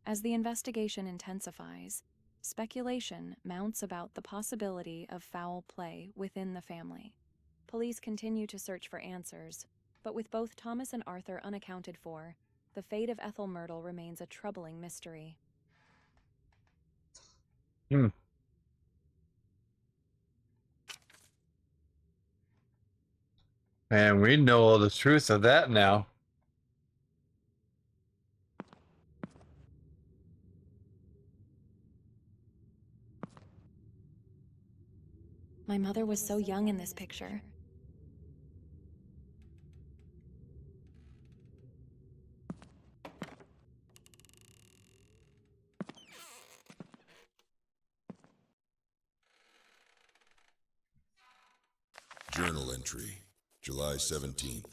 As the investigation intensifies, speculation mounts about the possibility of foul play within the family. Police continue to search for answers, but with both Thomas and Arthur unaccounted for, the fate of Ethel Myrtle remains a troubling mystery. And we know all the truth of that now. My mother was so young in this picture. Journal entry, July 17th,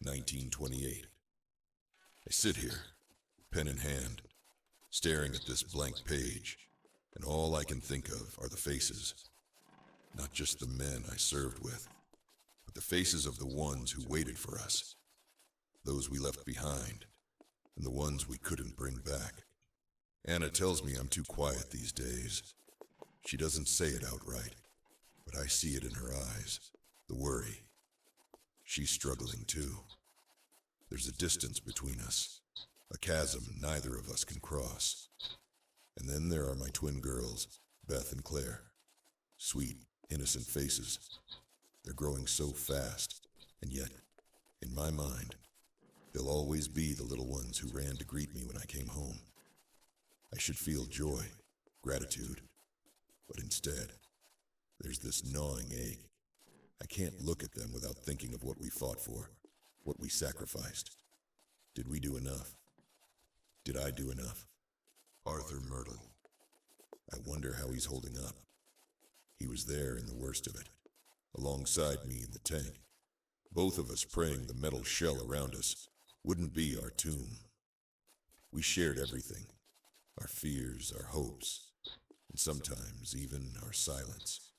1928. I sit here, pen in hand, staring at this blank page, and all I can think of are the faces. Not just the men I served with, but the faces of the ones who waited for us. Those we left behind, and the ones we couldn't bring back. Anna tells me I'm too quiet these days. She doesn't say it outright, but I see it in her eyes. The worry. She's struggling too. There's a distance between us, a chasm neither of us can cross. And then there are my twin girls, Beth and Claire. Sweet, innocent faces. They're growing so fast, and yet, in my mind, they'll always be the little ones who ran to greet me when I came home. I should feel joy, gratitude, but instead, there's this gnawing ache. I can't look at them without thinking of what we fought for, what we sacrificed. Did we do enough? Did I do enough? Arthur Myrtle. I wonder how he's holding up. He was there in the worst of it, alongside me in the tank. Both of us praying the metal shell around us wouldn't be our tomb. We shared everything, our fears, our hopes, and sometimes even our silence.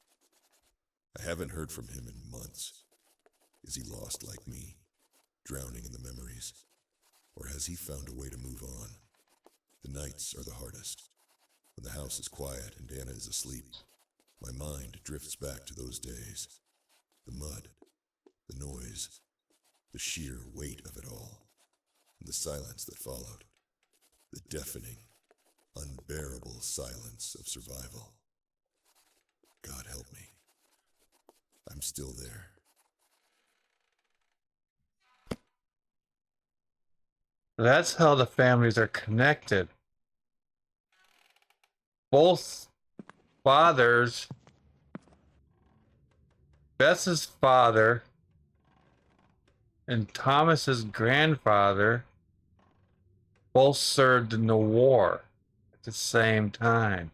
I haven't heard from him in months. Is he lost like me, drowning in the memories? Or has he found a way to move on? The nights are the hardest. When the house is quiet and Anna is asleep, my mind drifts back to those days. The mud, the noise, the sheer weight of it all, and the silence that followed. The deafening, unbearable silence of survival. God help me. I'm still there. That's how the families are connected. Both fathers, Bess's father and Thomas's grandfather, both served in the war at the same time.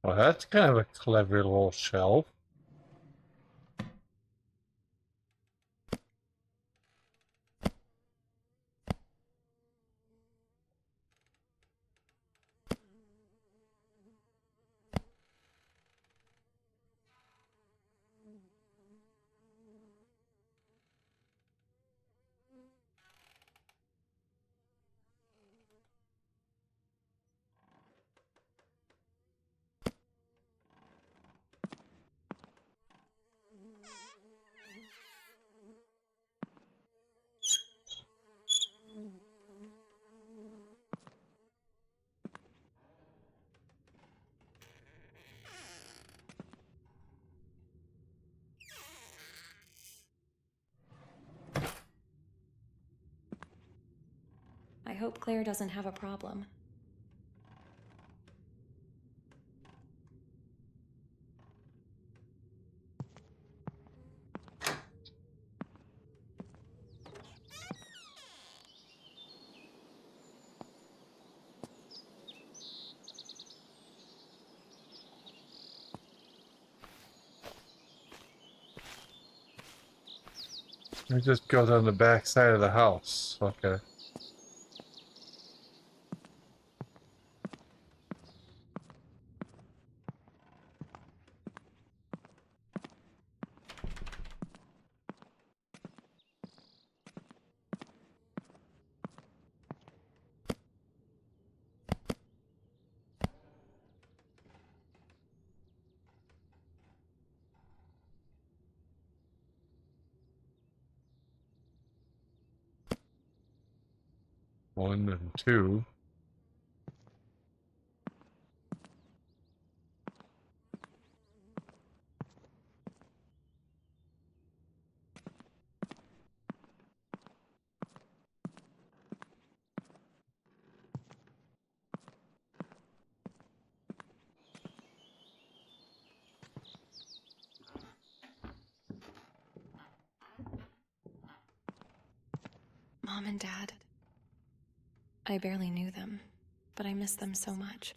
Well, that's kind of a clever little shelf. I hope Claire doesn't have a problem. It just goes on the back side of the house. Okay. One and two. Mom and Dad. I barely knew them, but I miss them so much.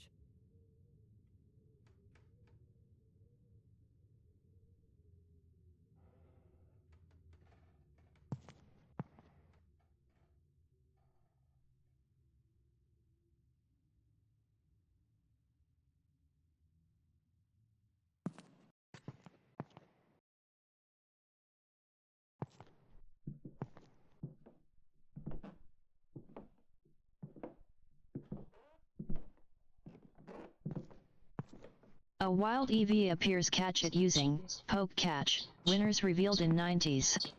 A wild EV appears. Catch it using poke catch. Winners revealed in 90s.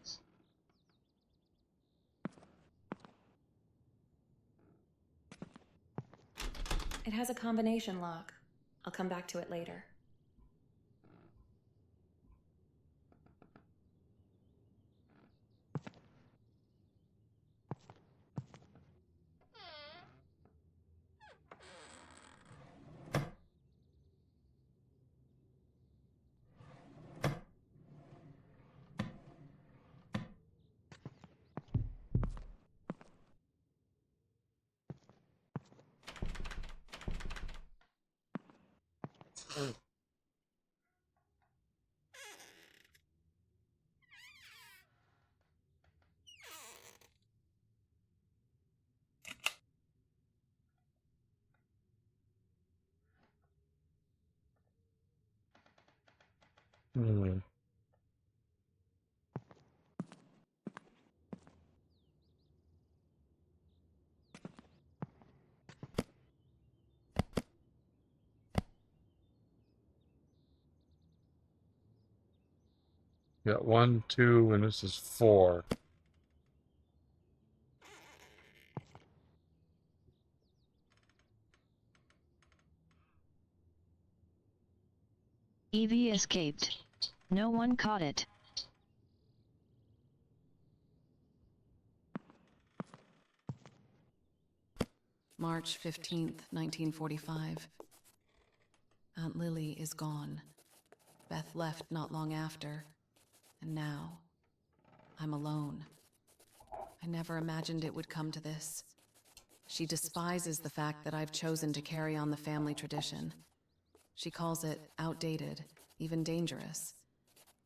It has a combination lock. I'll come back to it later. Hmm. Got 1, 2, and this is 4. EV escaped. No one caught it. March 15th, 1945. Aunt Lily is gone. Beth left not long after, and now I'm alone. I never imagined it would come to this. She despises the fact that I've chosen to carry on the family tradition. She calls it outdated, even dangerous.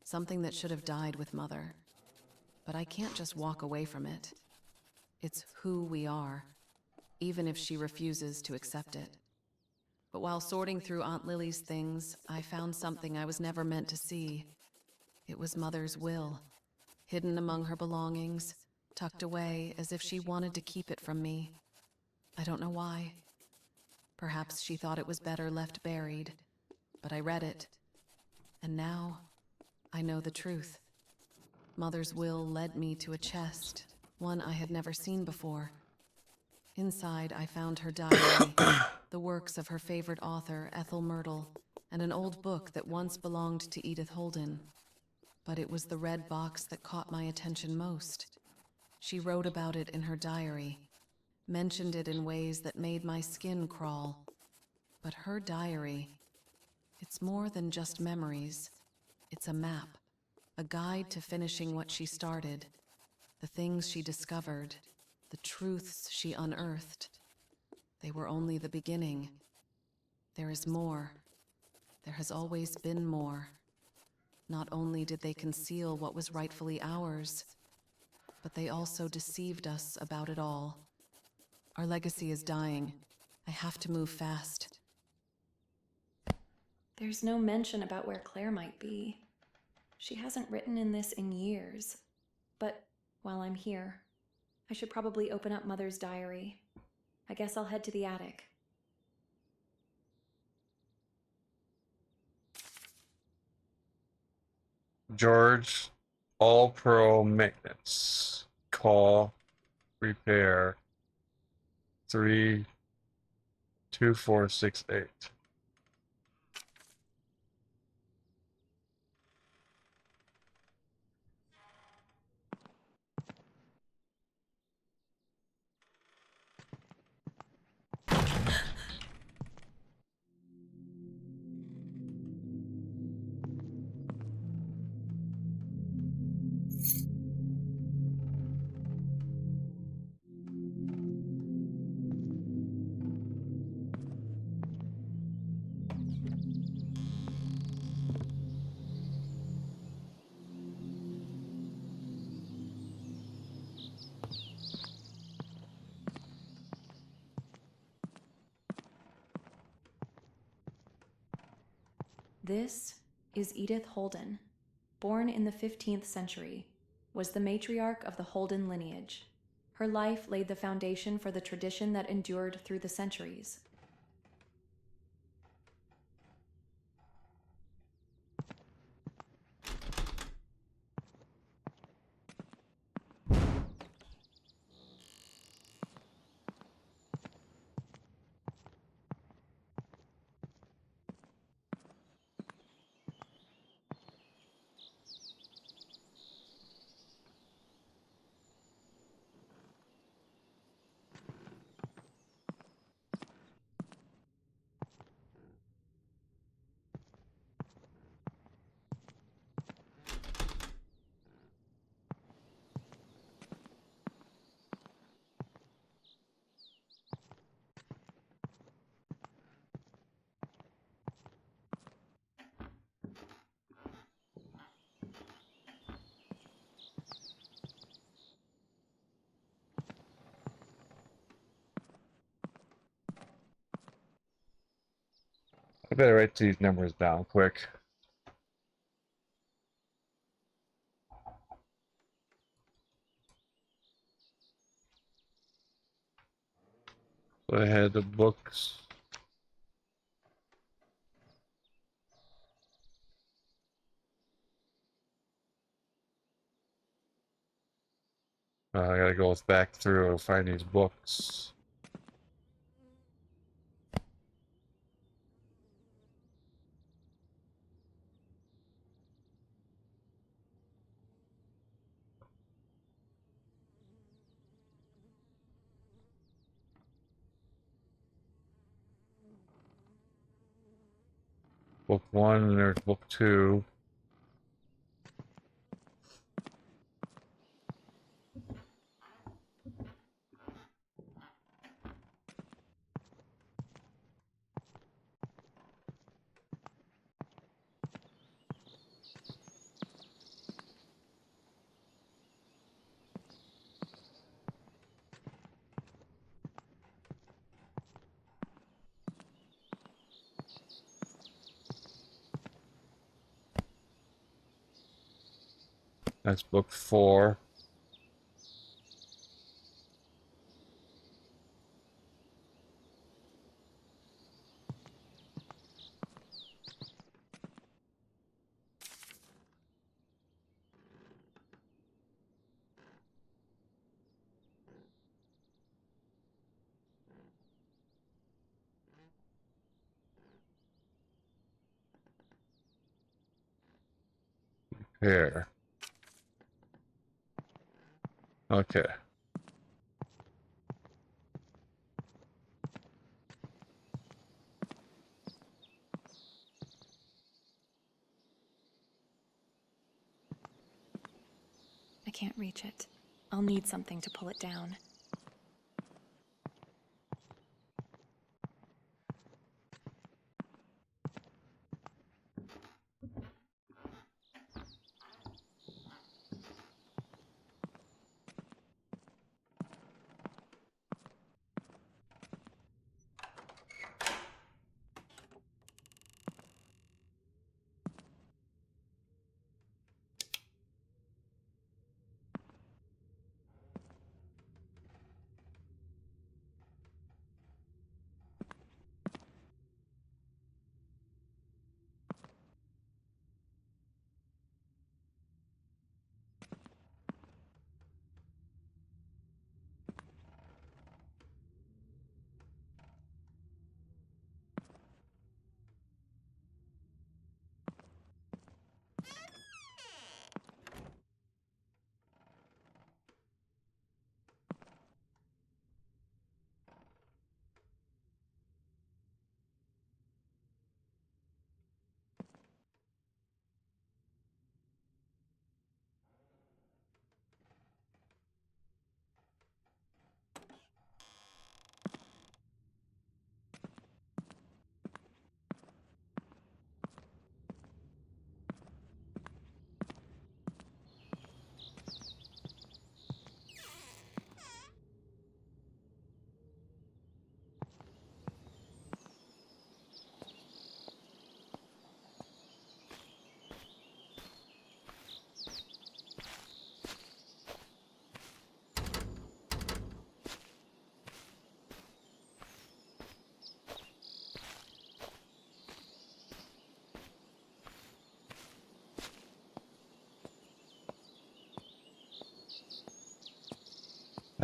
Something that should have died with Mother. But I can't just walk away from it. It's who we are, even if she refuses to accept it. But while sorting through Aunt Lily's things, I found something I was never meant to see. It was Mother's will, hidden among her belongings, tucked away as if she wanted to keep it from me. I don't know why. Perhaps she thought it was better left buried, but I read it. And now, I know the truth. Mother's will led me to a chest, one I had never seen before. Inside, I found her diary, the works of her favorite author, Ethel Myrtle, and an old book that once belonged to Edith Holden. But it was the red box that caught my attention most. She wrote about it in her diary. mentioned it in ways that made my skin crawl. But her diary, it's more than just memories. It's a map, a guide to finishing what she started, the things she discovered, the truths she unearthed. They were only the beginning. There is more. There has always been more. Not only did they conceal what was rightfully ours, but they also deceived us about it all. Our legacy is dying. I have to move fast. There's no mention about where Claire might be. She hasn't written in this in years. But while I'm here, I should probably open up Mother's diary. I guess I'll head to the attic. George, all pro maintenance. Call, repair, 32468. This is Edith Holden, born in the 15th century, was the matriarch of the Holden lineage. Her life laid the foundation for the tradition that endured through the centuries. I better write these numbers down quick. Go ahead, the books. I gotta go back through and find these books. Book 1 and there's book 2. That's book 4. Here. Okay. can't reach it. I'll need something to pull it down.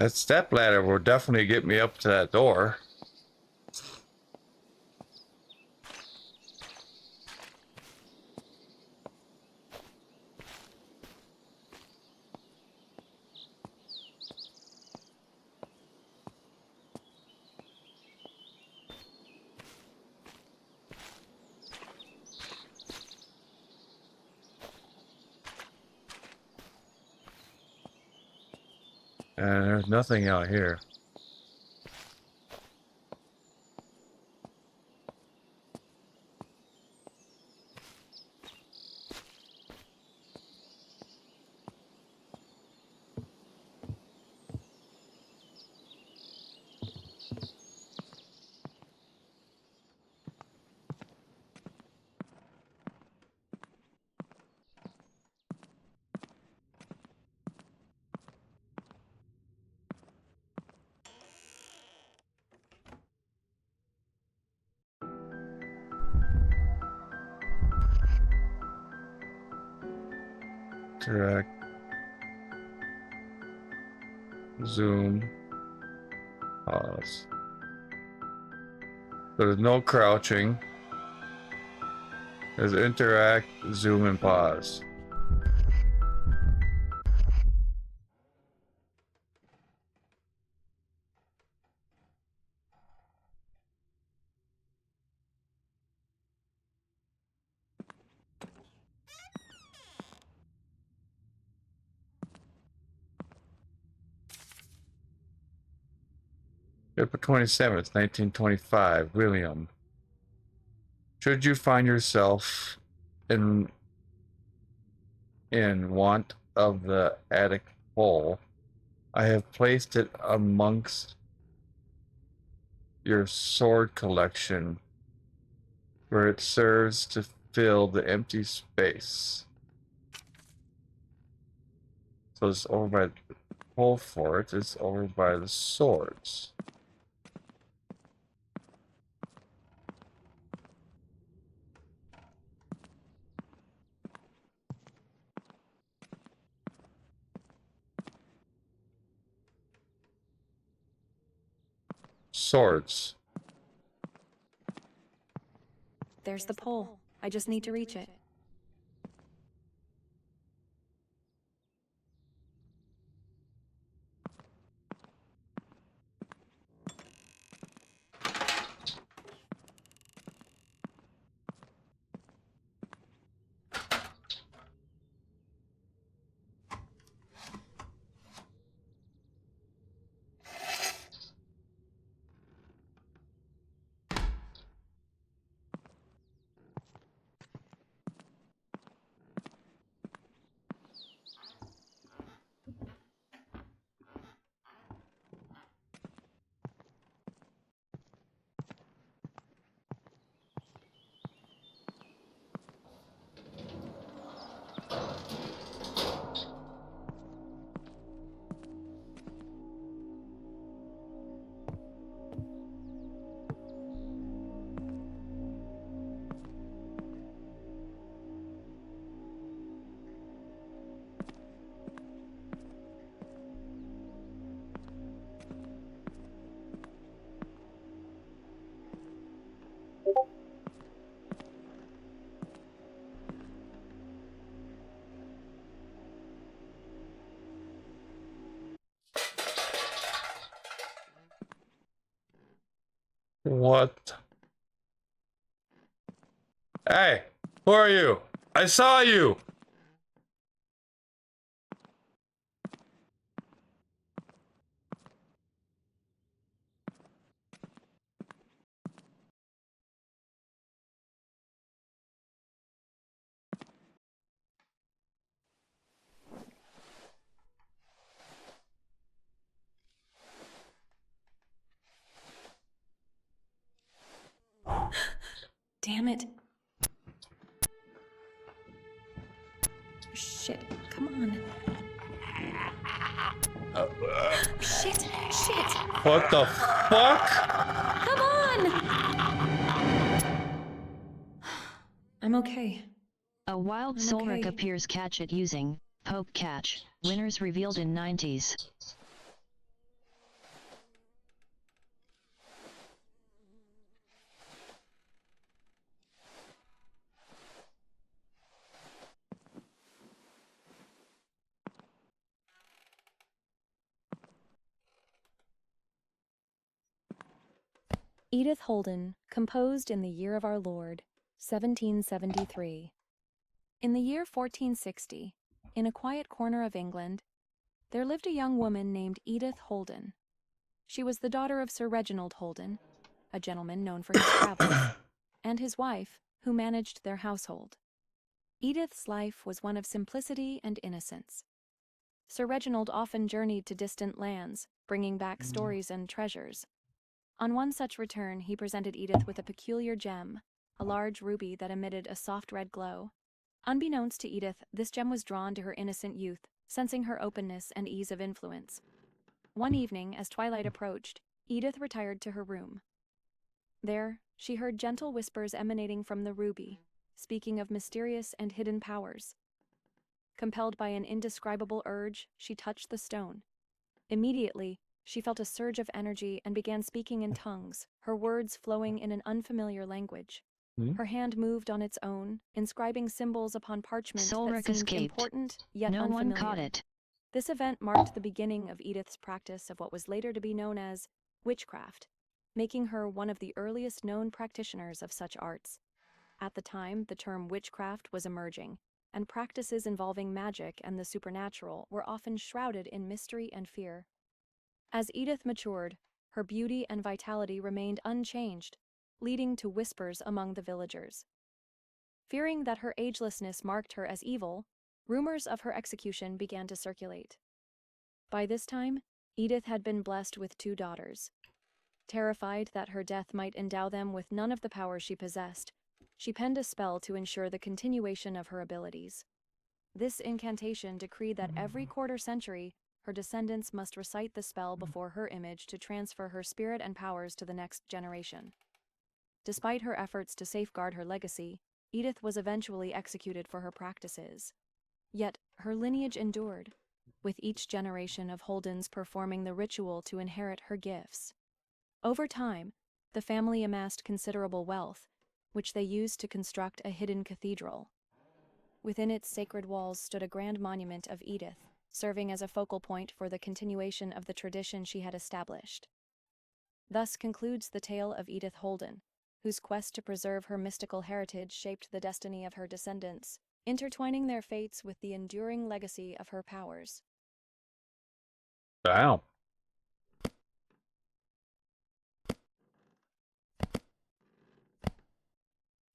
That step ladder will definitely get me up to that door. And there's nothing out here. Interact. Zoom. Pause. There's no crouching. There's interact, zoom, and pause. April 27th, 1925, William. Should you find yourself in want of the attic hole, I have placed it amongst your sword collection, where it serves to fill the empty space. So it's over by the hole for it, it's over by the swords. Swords. There's the pole. I just need to reach it. What? Hey, who are you? I saw you! Damn it. Shit, come on. Shit. What the fuck? Come on! I'm okay. A wild I'm Solric okay. appears. Catch it using Poke Catch. Winners revealed in 90s. Edith Holden, composed in the year of our Lord, 1773. In the year 1460, in a quiet corner of England, there lived a young woman named Edith Holden. She was the daughter of Sir Reginald Holden, a gentleman known for his travels, and his wife, who managed their household. Edith's life was one of simplicity and innocence. Sir Reginald often journeyed to distant lands, bringing back stories and treasures. On one such return, he presented Edith with a peculiar gem, a large ruby that emitted a soft red glow. Unbeknownst to Edith, this gem was drawn to her innocent youth, sensing her openness and ease of influence. One evening, as twilight approached, Edith retired to her room. There, she heard gentle whispers emanating from the ruby, speaking of mysterious and hidden powers. Compelled by an indescribable urge, she touched the stone. Immediately, she felt a surge of energy and began speaking in tongues, her words flowing in an unfamiliar language. Her hand moved on its own, inscribing symbols upon parchment Solric that seemed escaped. important yet No unfamiliar. one caught it. This event marked the beginning of Edith's practice of what was later to be known as witchcraft, making her one of the earliest known practitioners of such arts. At the time, the term witchcraft was emerging, and practices involving magic and the supernatural were often shrouded in mystery and fear. As Edith matured, her beauty and vitality remained unchanged, leading to whispers among the villagers. Fearing that her agelessness marked her as evil, rumors of her execution began to circulate. By this time, Edith had been blessed with 2 daughters. Terrified that her death might endow them with none of the powers she possessed, she penned a spell to ensure the continuation of her abilities. This incantation decreed that every quarter century, her descendants must recite the spell before her image to transfer her spirit and powers to the next generation. Despite her efforts to safeguard her legacy, Edith was eventually executed for her practices. Yet her lineage endured, with each generation of Holdens performing the ritual to inherit her gifts. Over time, the family amassed considerable wealth, which they used to construct a hidden cathedral. Within its sacred walls stood a grand monument of Edith, serving as a focal point for the continuation of the tradition she had established. Thus concludes the tale of Edith Holden, whose quest to preserve her mystical heritage shaped the destiny of her descendants, intertwining their fates with the enduring legacy of her powers. Damn.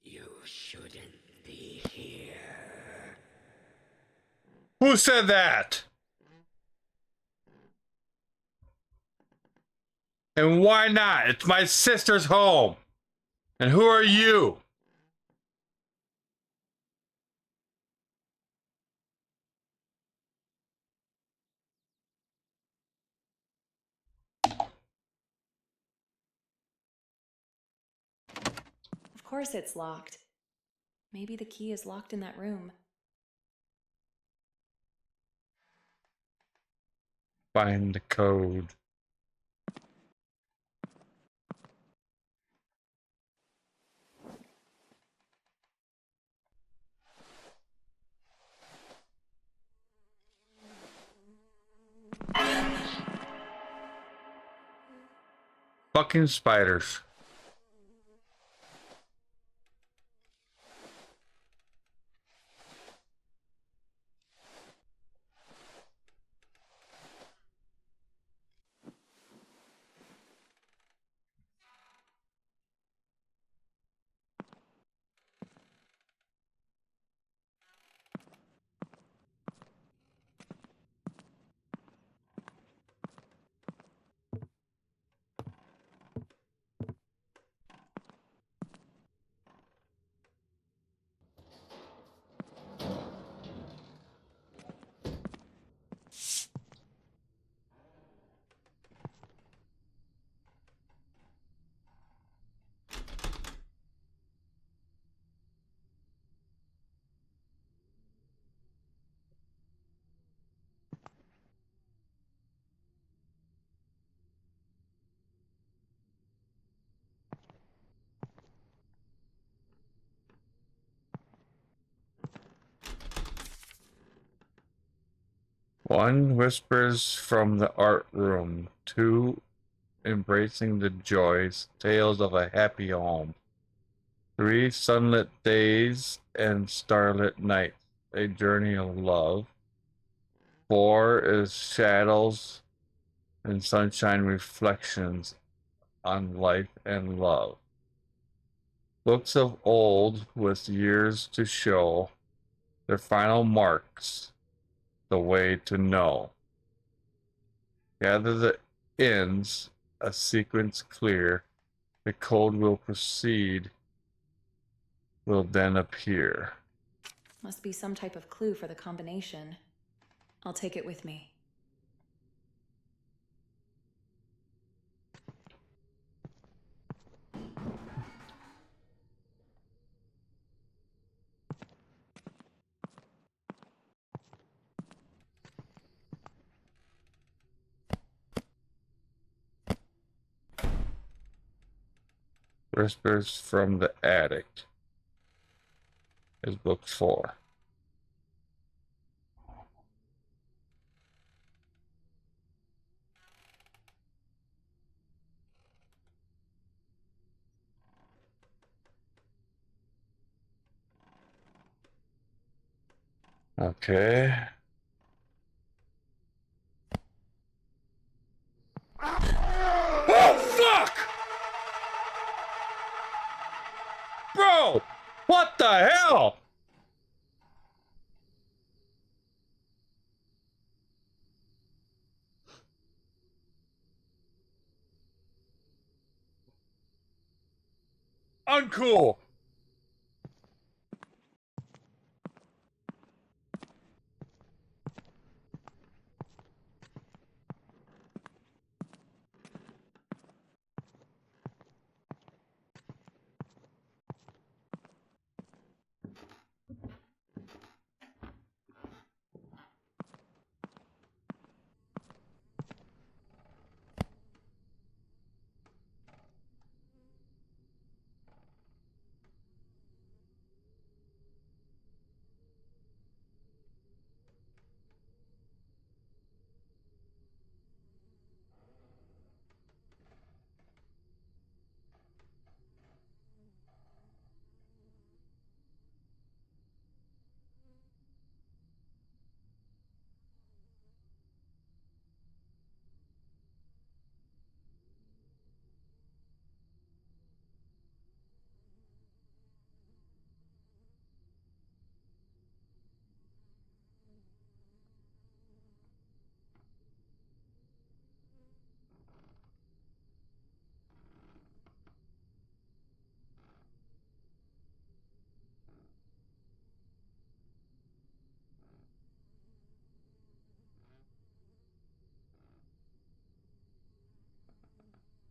You shouldn't be here. Who said that? And why not? It's my sister's home. And who are you? Of course it's locked. Maybe the key is locked in that room. Find the code. Fucking spiders. 1 whispers from the art room. 2 embracing the joys, tales of a happy home. 3 sunlit days and starlit nights, a journey of love. 4 is shadows and sunshine reflections on life and love. Books of old with years to show their final marks, the way to know. Gather the ends, a sequence clear, the code will proceed, will then appear. Must be some type of clue for the combination. I'll take it with me. Whispers from the Attic is book 4. Okay. Oh, fuck! Bro! What the hell? Uncool!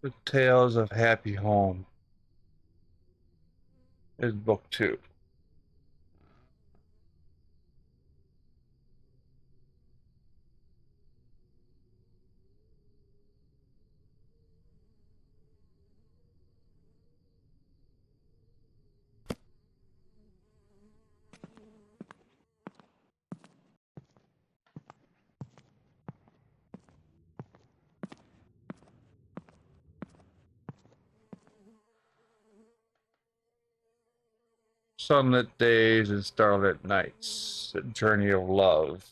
The Tales of Happy Home is book 2. Sunlit days and starlit nights, a journey of love.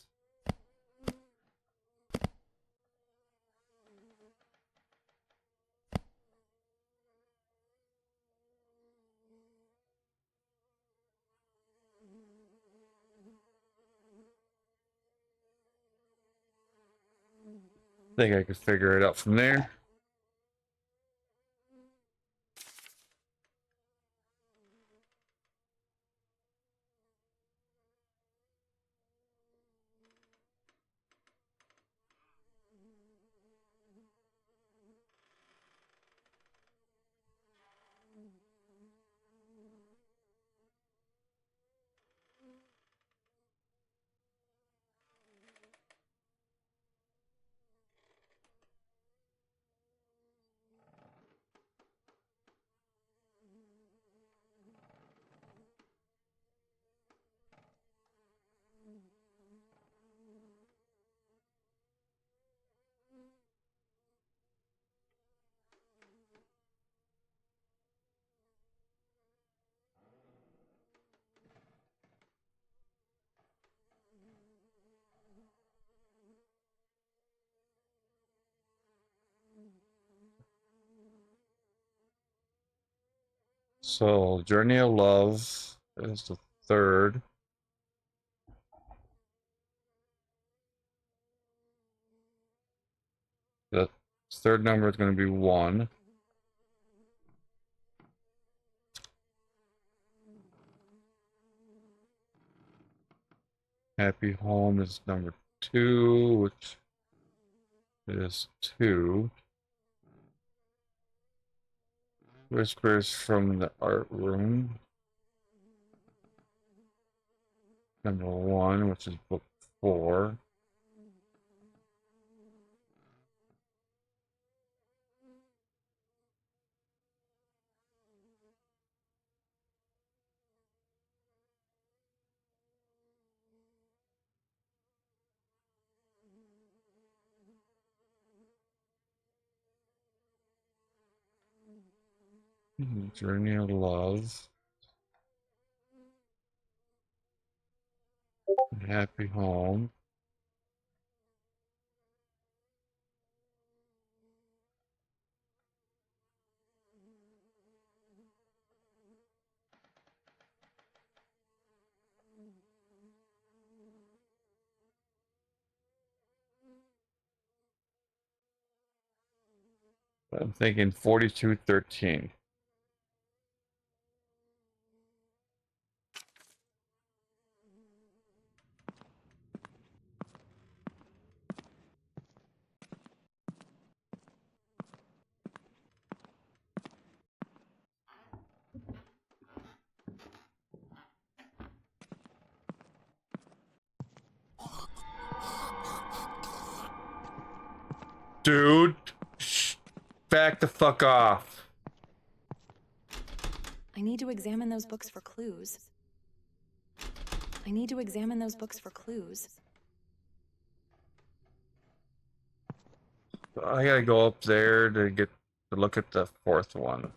Think I could figure it out from there. So, Journey of Love is the third. The third number is going to be 1. Happy Home is number 2, which is 2. Whispers from the Art Room. Number 1, which is book 4. Journey of Love. Happy Home. I'm thinking 4213. Dude, back the fuck off. I need to examine those books for clues. I need to examine those books for clues. I gotta go up there to get to look at the fourth one.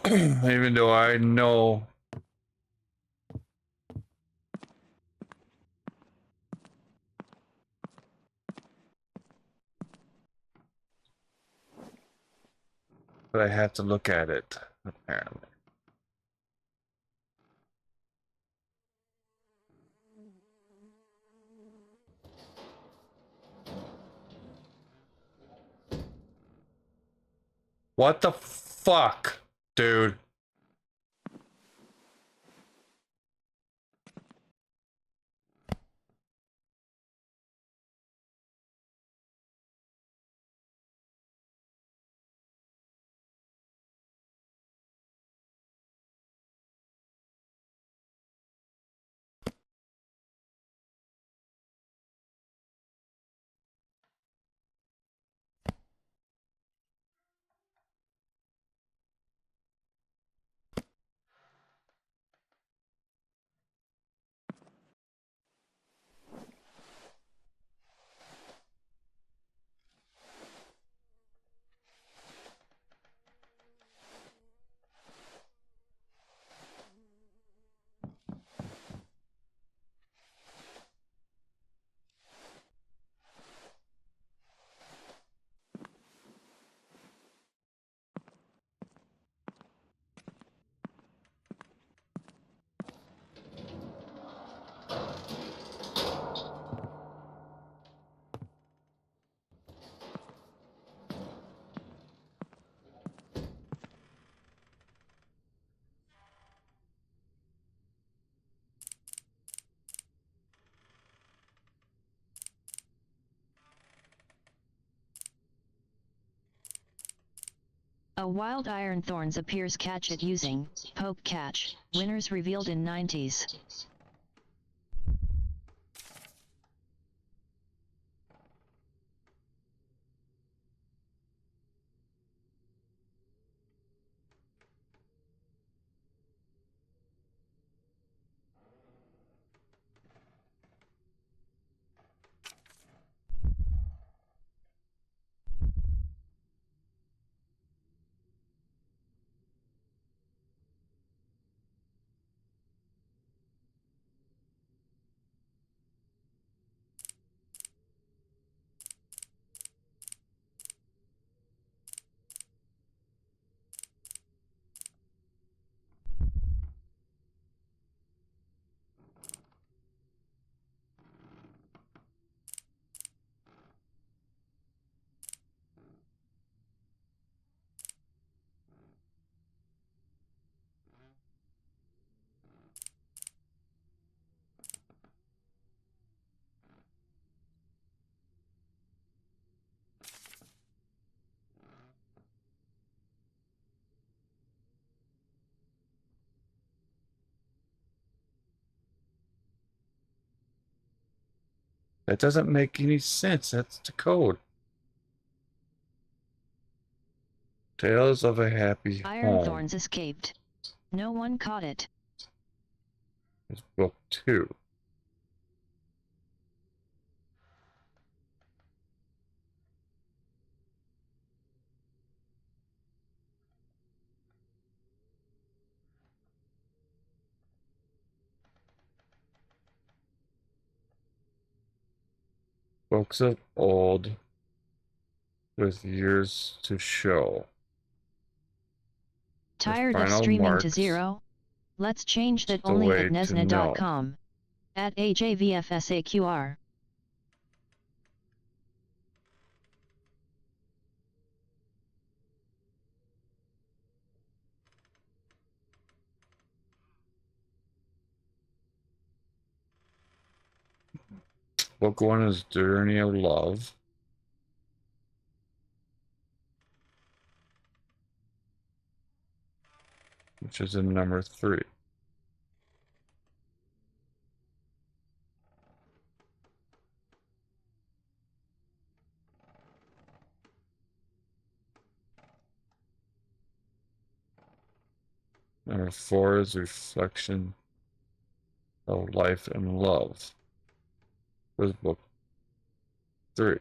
Even though I know but I have to look at it, apparently. What the fuck, dude? A wild iron thorns appears catch it using poke catch. Winners revealed in 90s. That doesn't make any sense. That's the code. Tales of a Happy Home. Ironthorns escaped. No one caught it. It's book 2. Books of old with years to show. Tired of final streaming to marks. 0? Let's change that Just a only way at to nesna.com. At HAVFSAQR. Book 1 is Journey of Love. Which is in number 3. Number 4 is Reflection of Life and Love. Was book 3.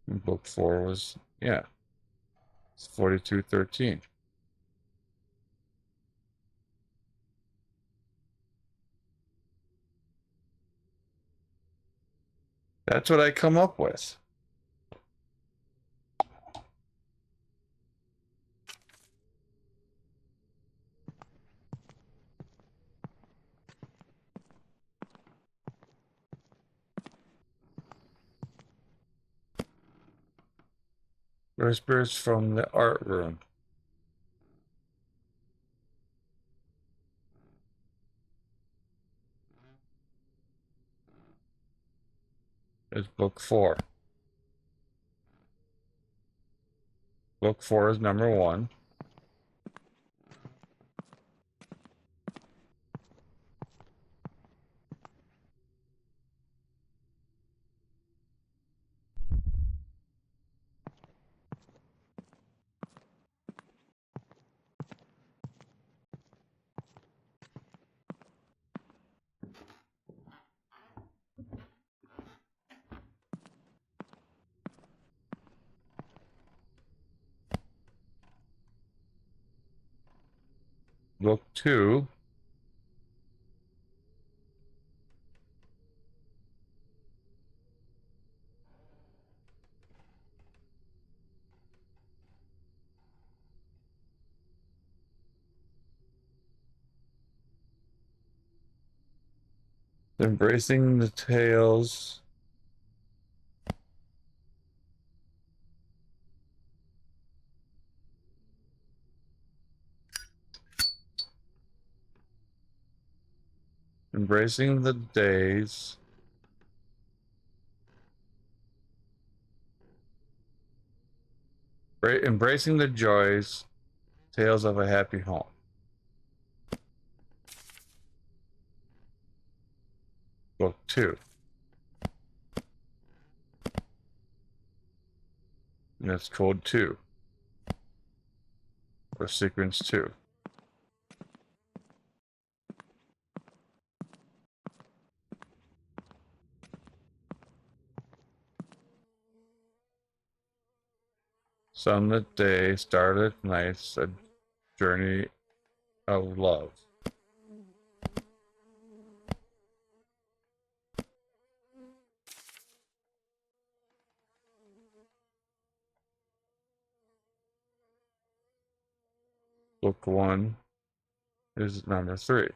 And book 4 was, yeah, it's 4213. That's what I come up with. Whispers from the art room. Is book 4. Book 4 is number 1. Book 2 Embracing the Tales Embracing the Days Embracing the Joys, Tales of a Happy Home. Book 2. And it's code 2. Or sequence 2. Sunlit day, starlit nights, a journey of love. Book 1 is number 3.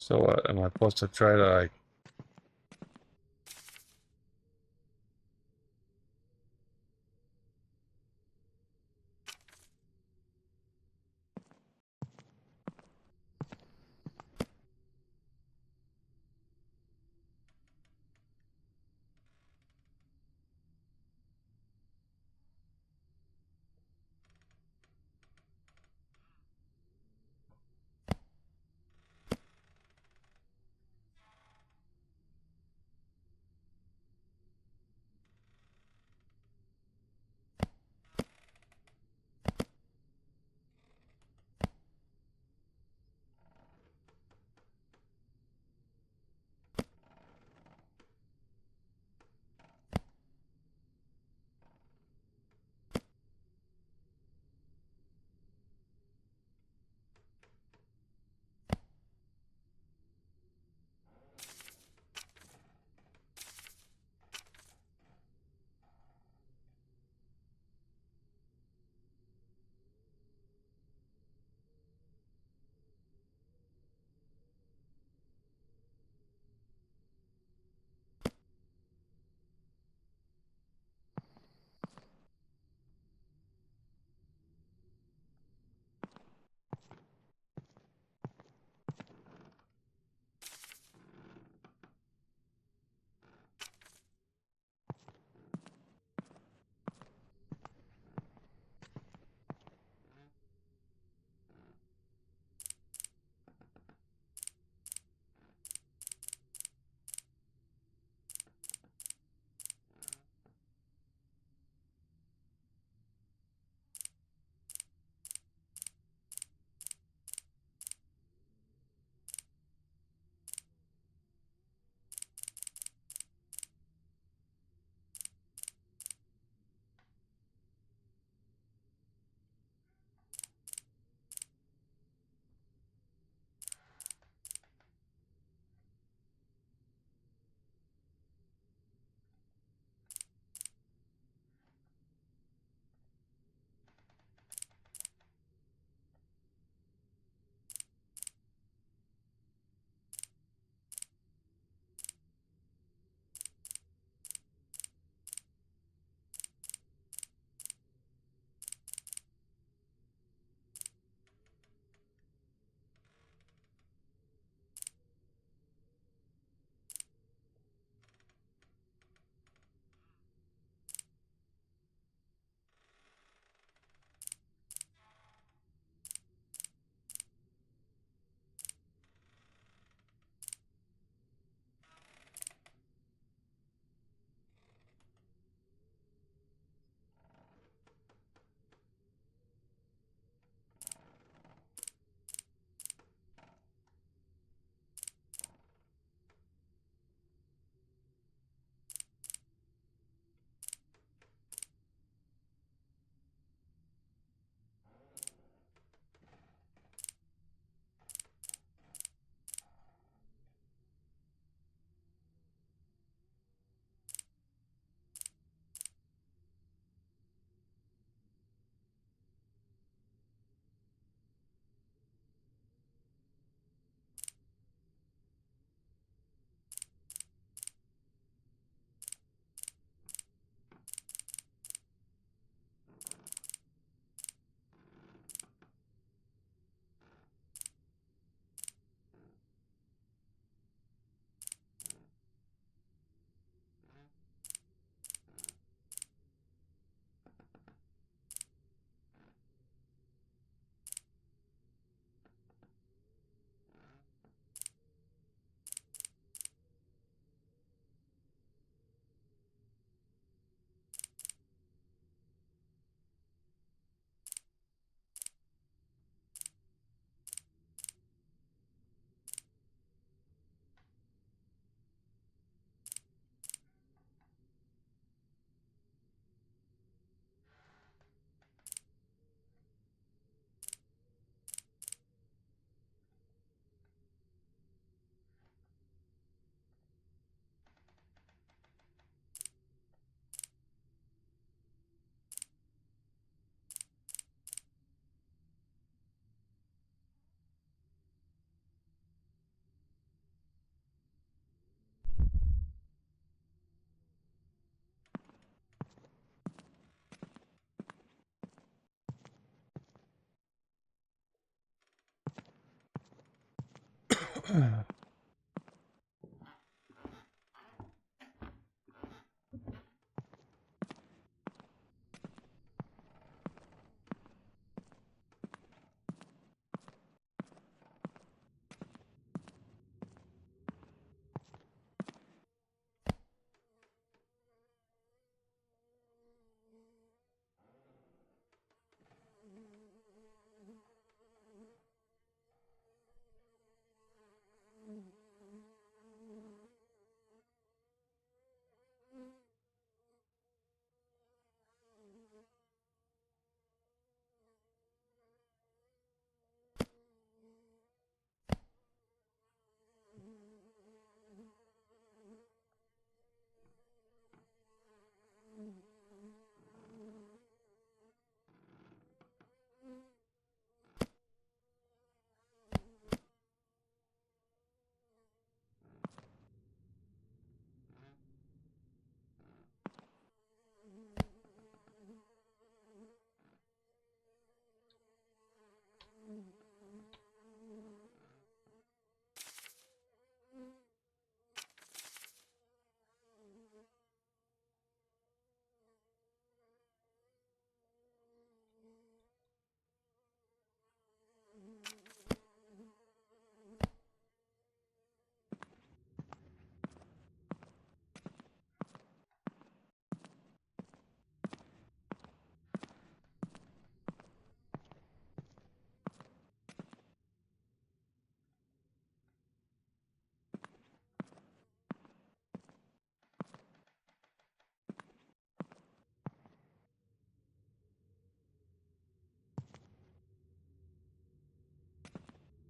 So am I supposed to try to like?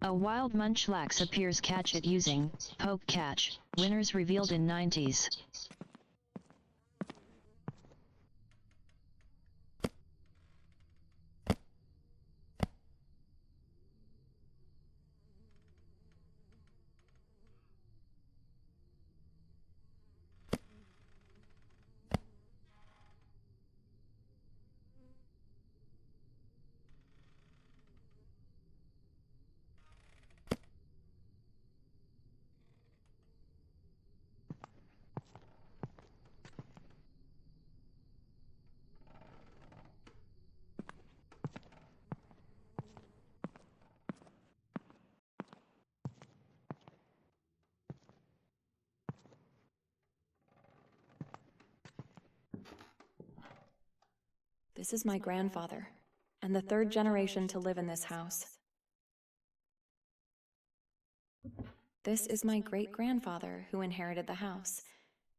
A wild munchlax appears. Catch it using poke catch. Winners revealed in 90s. This is my grandfather, and the third generation to live in this house. This is my great-grandfather who inherited the house,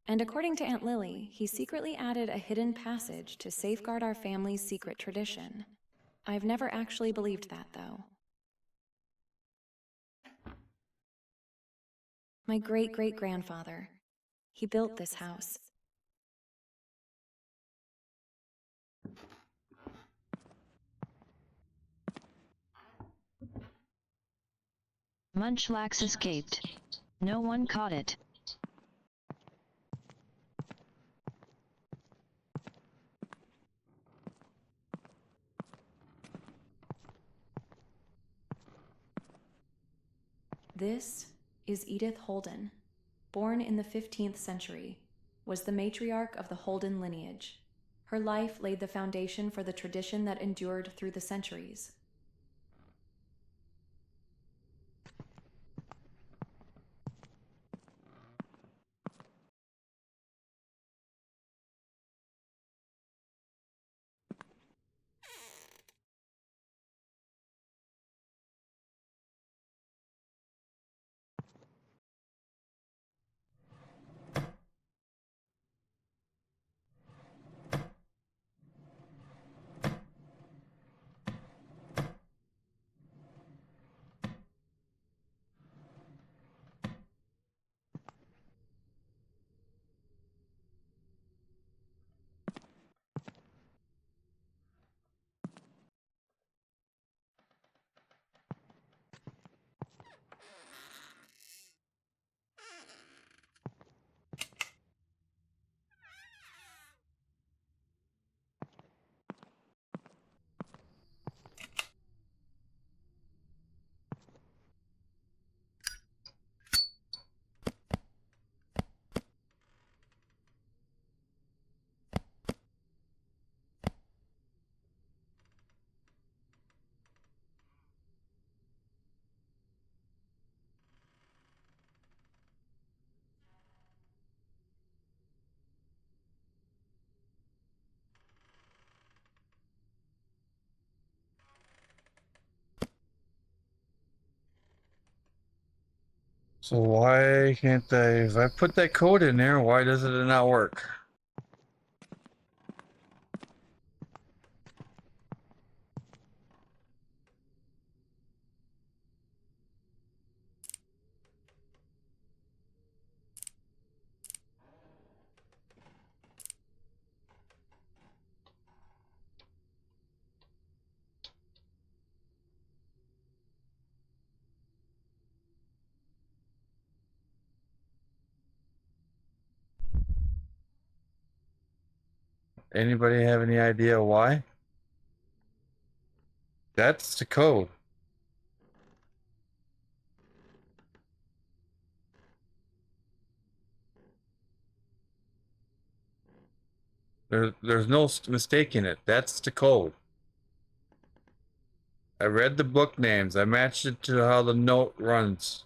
and according to Aunt Lily, he secretly added a hidden passage to safeguard our family's secret tradition. I've never actually believed that, though. My great-great-grandfather, he built this house. Munchlax escaped. No one caught it. This is Edith Holden, born in the 15th century, was the matriarch of the Holden lineage. Her life laid the foundation for the tradition that endured through the centuries. So why can't I, if I put that code in there, why does it not work? Anybody have any idea why? That's the code. There's no mistake in it. That's the code. I read the book names. I matched it to how the note runs.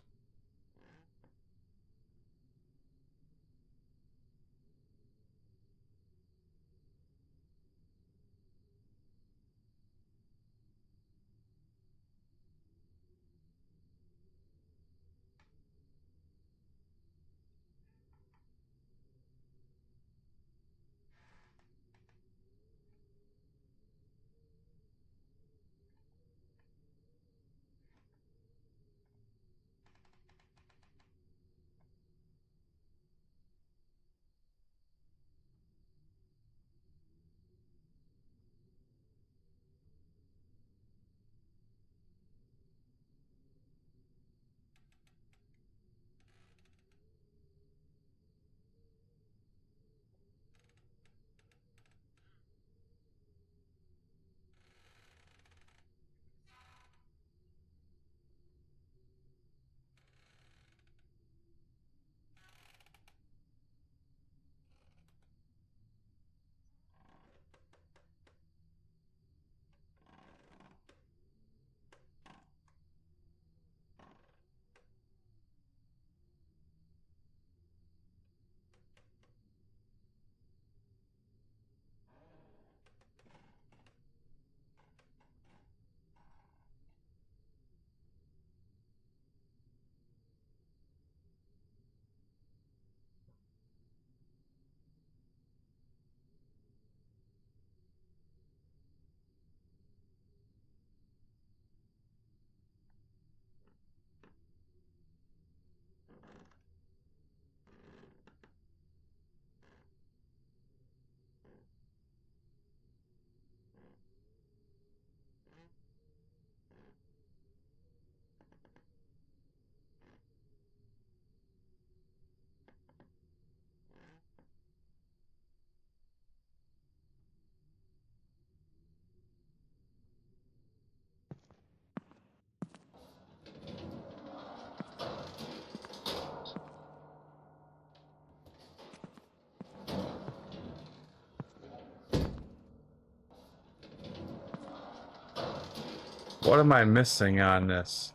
What am I missing on this?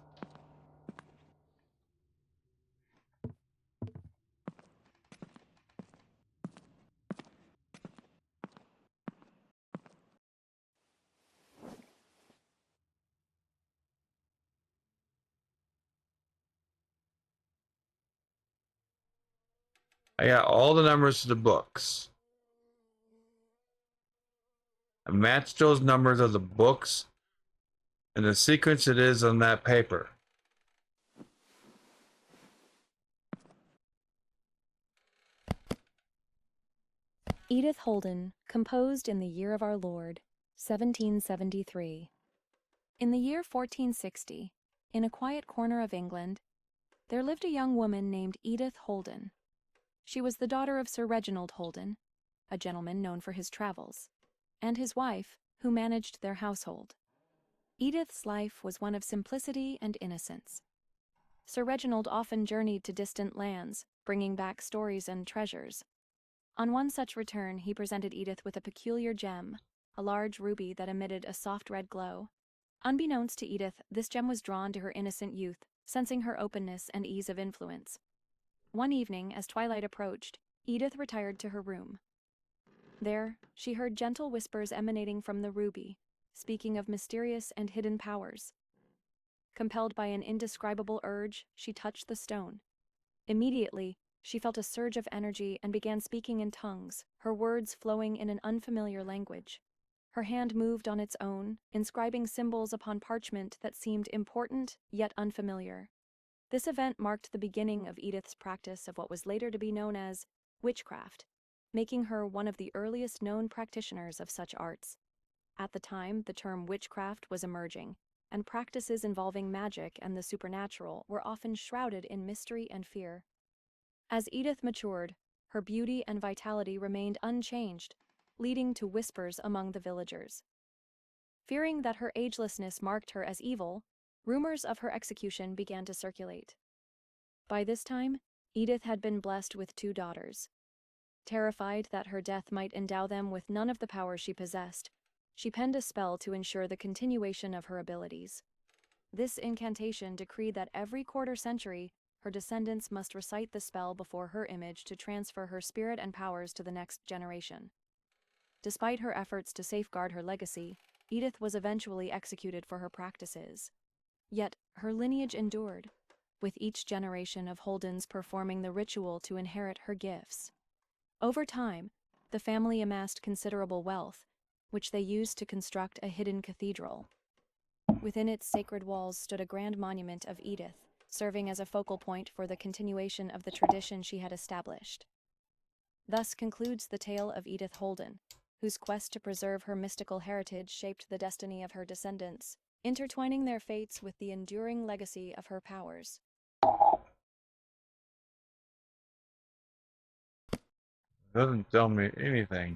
I got all the numbers to the books. I matched those numbers of the books and the sequence it is on that paper. Edith Holden, composed in the year of our Lord, 1773. In the year 1460, in a quiet corner of England, there lived a young woman named Edith Holden. She was the daughter of Sir Reginald Holden, a gentleman known for his travels, and his wife, who managed their household. Edith's life was one of simplicity and innocence. Sir Reginald often journeyed to distant lands, bringing back stories and treasures. On one such return, he presented Edith with a peculiar gem, a large ruby that emitted a soft red glow. Unbeknownst to Edith, this gem was drawn to her innocent youth, sensing her openness and ease of influence. One evening, as twilight approached, Edith retired to her room. There, she heard gentle whispers emanating from the ruby, speaking of mysterious and hidden powers. Compelled by an indescribable urge, she touched the stone, Immediately, she felt a surge of energy and began speaking in tongues, her words flowing in an unfamiliar language. Her hand moved on its own, inscribing symbols upon parchment that seemed important yet unfamiliar. This event marked the beginning of Edith's practice of what was later to be known as witchcraft, making her one of the earliest known practitioners of such arts. At the time, the term witchcraft was emerging, and practices involving magic and the supernatural were often shrouded in mystery and fear. As Edith matured, her beauty and vitality remained unchanged, leading to whispers among the villagers. Fearing that her agelessness marked her as evil, rumors of her execution began to circulate. By this time, Edith had been blessed with 2 daughters. Terrified that her death might endow them with none of the powers she possessed, she penned a spell to ensure the continuation of her abilities. This incantation decreed that every quarter century, her descendants must recite the spell before her image to transfer her spirit and powers to the next generation. Despite her efforts to safeguard her legacy, Edith was eventually executed for her practices. Yet, her lineage endured, with each generation of Holdens performing the ritual to inherit her gifts. Over time, the family amassed considerable wealth, which they used to construct a hidden cathedral. Within its sacred walls stood a grand monument of Edith, serving as a focal point for the continuation of the tradition she had established. Thus concludes the tale of Edith Holden, whose quest to preserve her mystical heritage shaped the destiny of her descendants, intertwining their fates with the enduring legacy of her powers. Doesn't tell me anything.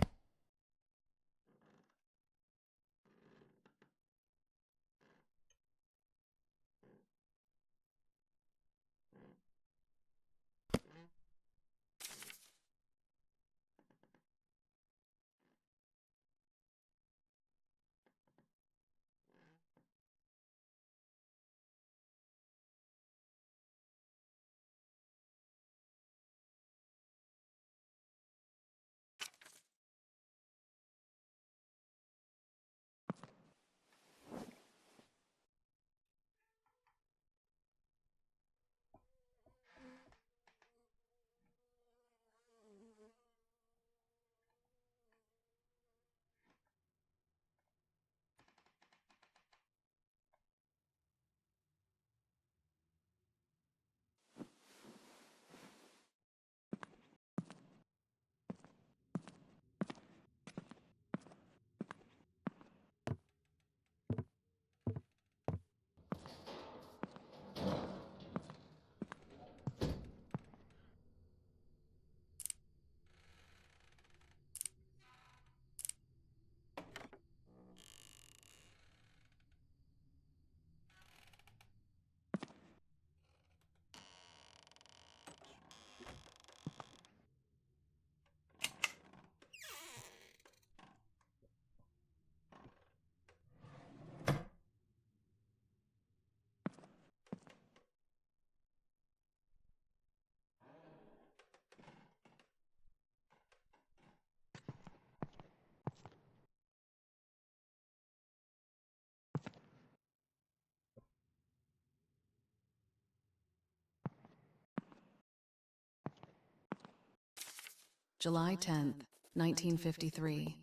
July 10th, 1953.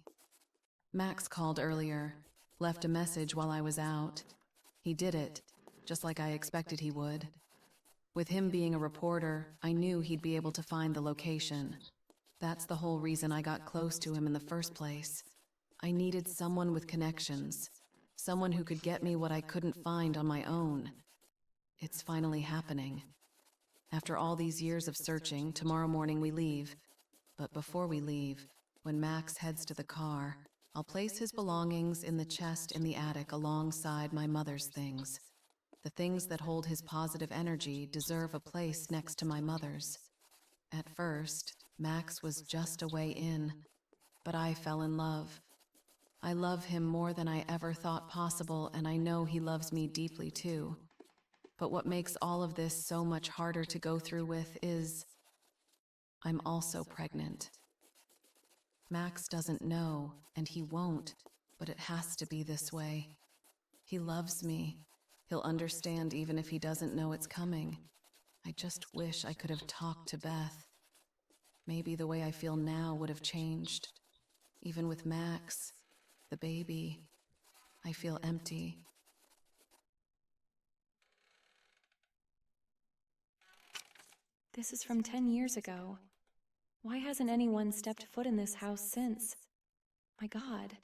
Max called earlier, left a message while I was out. He did it, just like I expected he would. With him being a reporter, I knew he'd be able to find the location. That's the whole reason I got close to him in the first place. I needed someone with connections, someone who could get me what I couldn't find on my own. It's finally happening. After all these years of searching, tomorrow morning we leave. But before we leave, when Max heads to the car, I'll place his belongings in the chest in the attic alongside my mother's things. The things that hold his positive energy deserve a place next to my mother's. At first, Max was just a way in, but I fell in love. I love him more than I ever thought possible, and I know he loves me deeply too. But what makes all of this so much harder to go through with is I'm also pregnant. Max doesn't know, and he won't, but it has to be this way. He loves me. He'll understand even if he doesn't know it's coming. I just wish I could have talked to Beth. Maybe the way I feel now would have changed. Even with Max, the baby, I feel empty. This is from 10 years ago. Why hasn't anyone stepped foot in this house since? My God.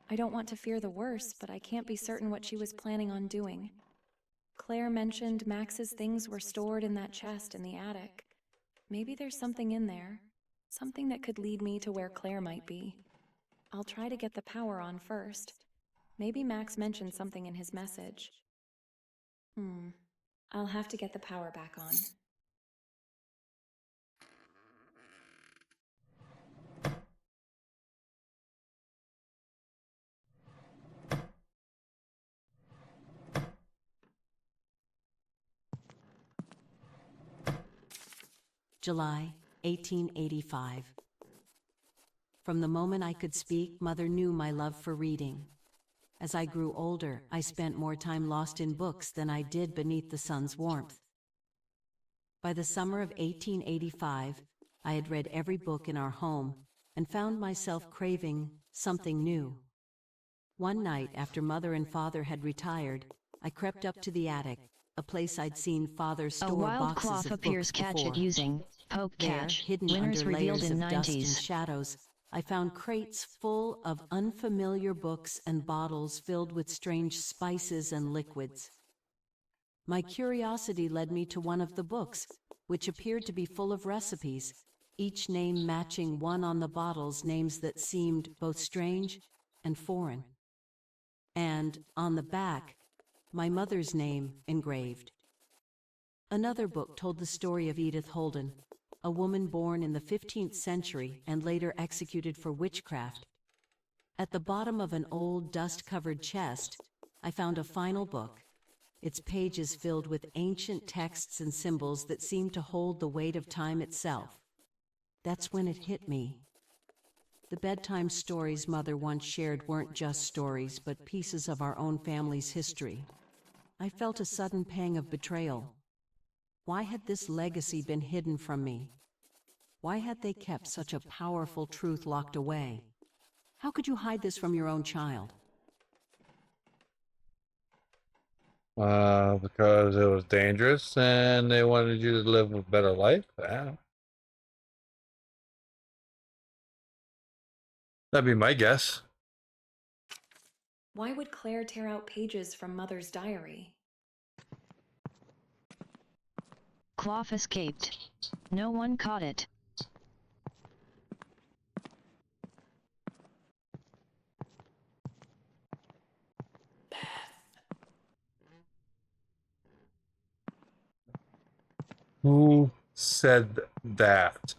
I don't want to fear the worst, but I can't be certain what she was planning on doing. Claire mentioned Max's things were stored in that chest in the attic. Maybe there's something in there. Something that could lead me to where Claire might be. I'll try to get the power on first. Maybe Max mentioned something in his message. I'll have to get the power back on. July 1885. From the moment I could speak, Mother knew my love for reading. As I grew older, I spent more time lost in books than I did beneath the sun's warmth. By the summer of 1885, I had read every book in our home and found myself craving something new. One night, after Mother and Father had retired, I crept up to the attic, a place I'd seen Father A store wild boxes cloth of appears. books Catch before. it using poke There, catch. hidden Winners under revealed layers in of dust and 90s. shadows, I found crates full of unfamiliar books and bottles filled with strange spices and liquids. My curiosity led me to one of the books, which appeared to be full of recipes, each name matching one on the bottles, names that seemed both strange and foreign. And, on the back, my mother's name engraved. Another book told the story of Edith Holden, a woman born in the 15th century and later executed for witchcraft. At the bottom of an old, dust-covered chest, I found a final book, its pages filled with ancient texts and symbols that seemed to hold the weight of time itself. That's when it hit me. The bedtime stories Mother once shared weren't just stories, but pieces of our own family's history. I felt a sudden pang of betrayal. Why had this legacy been hidden from me? Why had they kept such a powerful truth locked away? How could you hide this from your own child? Because it was dangerous and they wanted you to live a better life. Yeah. That'd be my guess. Why would Claire tear out pages from Mother's diary? Cloth escaped. No one caught it. Who said that?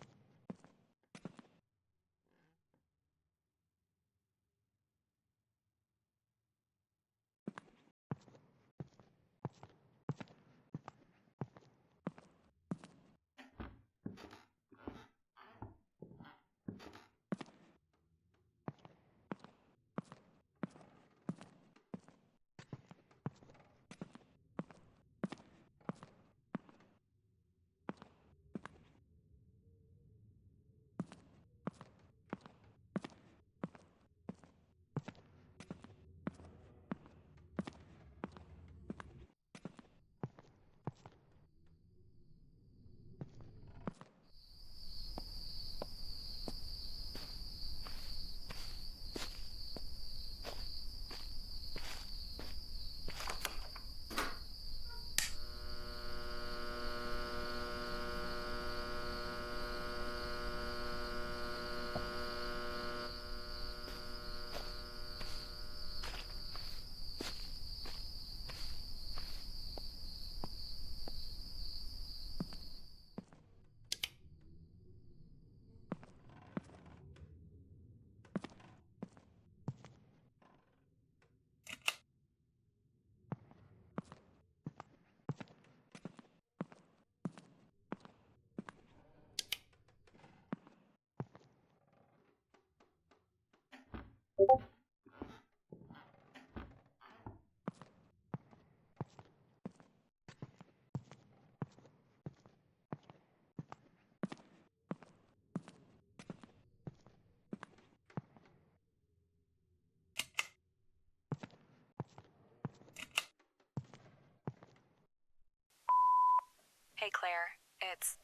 Hey Claire, it's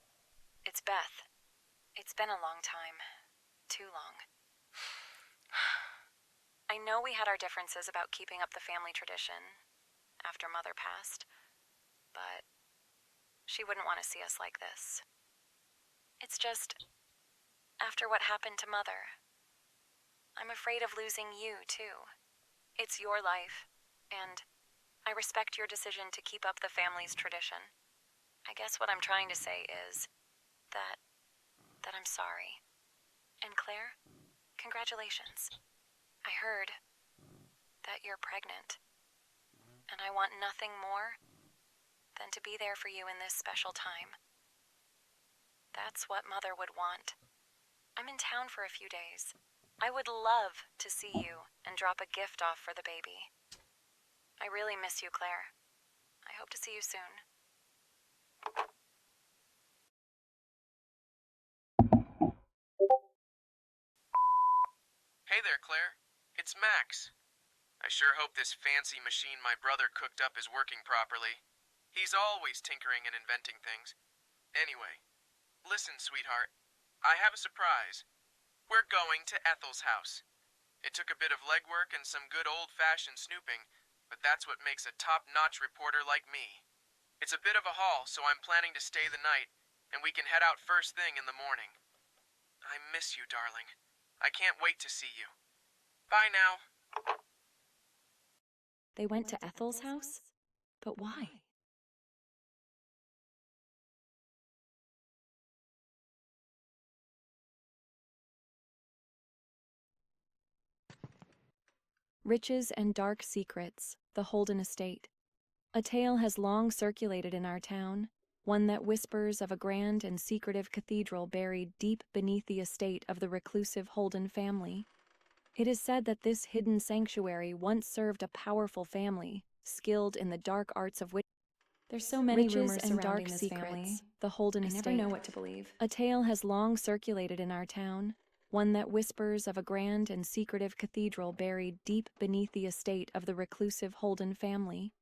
Beth. It's been a long time. Too long. I know we had our differences about keeping up the family tradition after Mother passed, but she wouldn't want to see us like this. It's just, after what happened to Mother, I'm afraid of losing you, too. It's your life, and I respect your decision to keep up the family's tradition. I guess what I'm trying to say is that I'm sorry. And Claire, congratulations. I heard that you're pregnant, and I want nothing more than to be there for you in this special time. That's what Mother would want. I'm in town for a few days. I would love to see you and drop a gift off for the baby. I really miss you, Claire. I hope to see you soon. Hey there, Claire. It's Max. I sure hope this fancy machine my brother cooked up is working properly. He's always tinkering and inventing things. Anyway, listen, sweetheart. I have a surprise. We're going to Ethel's house. It took a bit of legwork and some good old-fashioned snooping, but that's what makes a top-notch reporter like me. It's a bit of a haul, so I'm planning to stay the night, and we can head out first thing in the morning. I miss you, darling. I can't wait to see you. Bye now. They went to Ethel's house? But why? Riches and Dark Secrets, The Holden Estate. A tale has long circulated in our town, one that whispers of a grand and secretive cathedral buried deep beneath the estate of the reclusive Holden family. It is said that this hidden sanctuary once served a powerful family, skilled in the dark arts of witchcraft. There's so many rumors and dark secrets. The Holden Estate. I never know what to believe. A tale has long circulated in our town, one that whispers of a grand and secretive cathedral buried deep beneath the estate of the reclusive Holden family.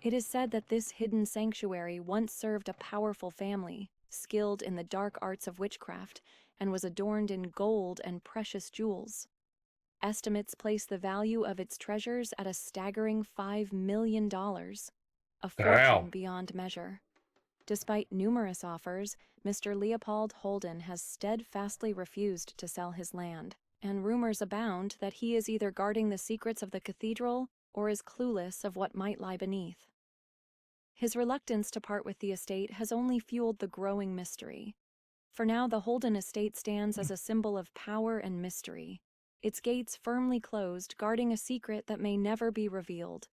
It is said that this hidden sanctuary once served a powerful family, skilled in the dark arts of witchcraft, and was adorned in gold and precious jewels. Estimates place the value of its treasures at a staggering $5 million, a fortune beyond measure. Despite numerous offers, Mr. Leopold Holden has steadfastly refused to sell his land, and rumors abound that he is either guarding the secrets of the cathedral or is clueless of what might lie beneath. His reluctance to part with the estate has only fueled the growing mystery. For now, the Holden estate stands as a symbol of power and mystery, its gates firmly closed, guarding a secret that may never be revealed.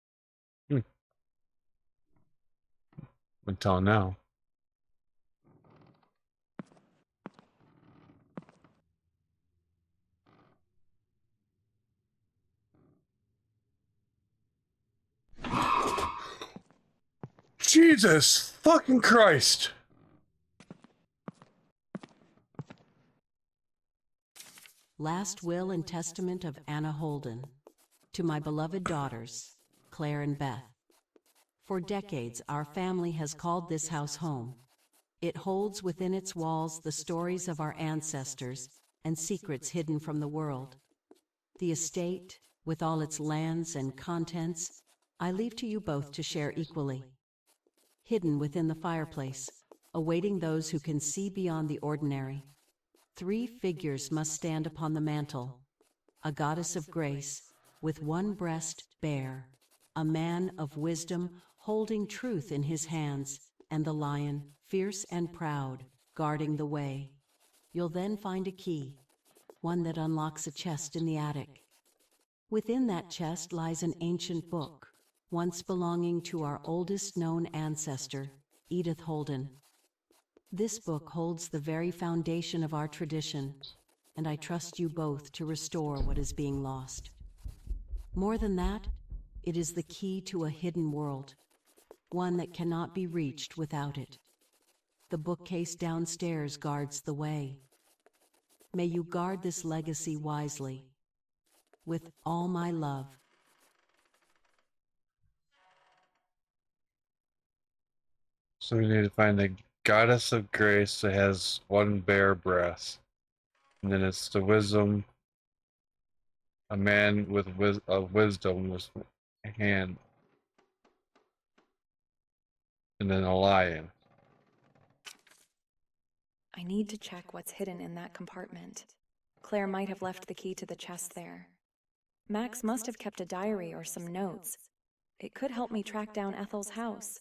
Until now. Jesus fucking Christ! Last Will and Testament of Anna Holden. To my beloved daughters, Claire and Beth. For decades, our family has called this house home. It holds within its walls the stories of our ancestors and secrets hidden from the world. The estate, with all its lands and contents, I leave to you both to share equally. Hidden within the fireplace, awaiting those who can see beyond the ordinary. 3 figures must stand upon the mantle: a goddess of grace, with one breast bare, a man of wisdom holding truth in his hands, and the lion, fierce and proud, guarding the way. You'll then find a key, one that unlocks a chest in the attic. Within that chest lies an ancient book, once belonging to our oldest known ancestor, Edith Holden. This book holds the very foundation of our tradition, and I trust you both to restore what is being lost. More than that, it is the key to a hidden world, one that cannot be reached without it. The bookcase downstairs guards the way. May you guard this legacy wisely. With all my love. So we need to find Goddess of Grace that has one bare breast. And then it's the wisdom, a man with wisdom with a hand. And then a lion. I need to check what's hidden in that compartment. Claire might have left the key to the chest there. Max must have kept a diary or some notes. It could help me track down Ethel's house.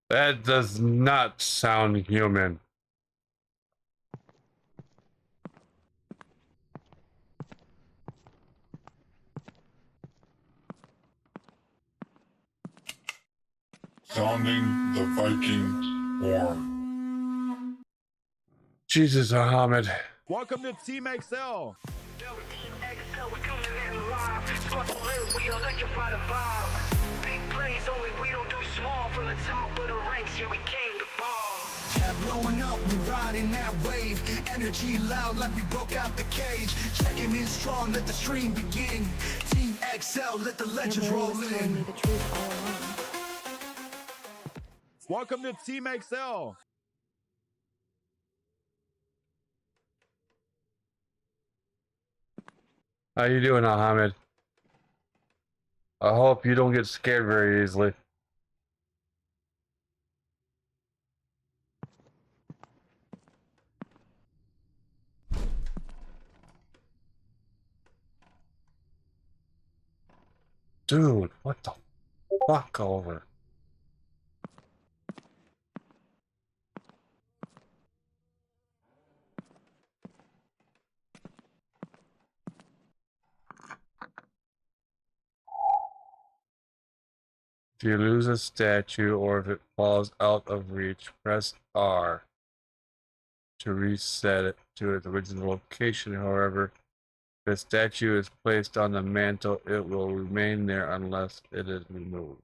That does not sound human. Sounding the Viking horn. Jesus, Muhammad. Welcome to Team XL. Blowing up, we riding that wave. Energy loud like we broke out the cage. Checking in strong, let the stream begin. Team XL, let the legends roll in. Welcome to Team XL. How you doing, Muhammad? I hope you don't get scared very easily. Dude, what the fuck over? If you lose a statue or if it falls out of reach, press R to reset it to its original location. However, if the statue is placed on the mantle, it will remain there unless it is removed.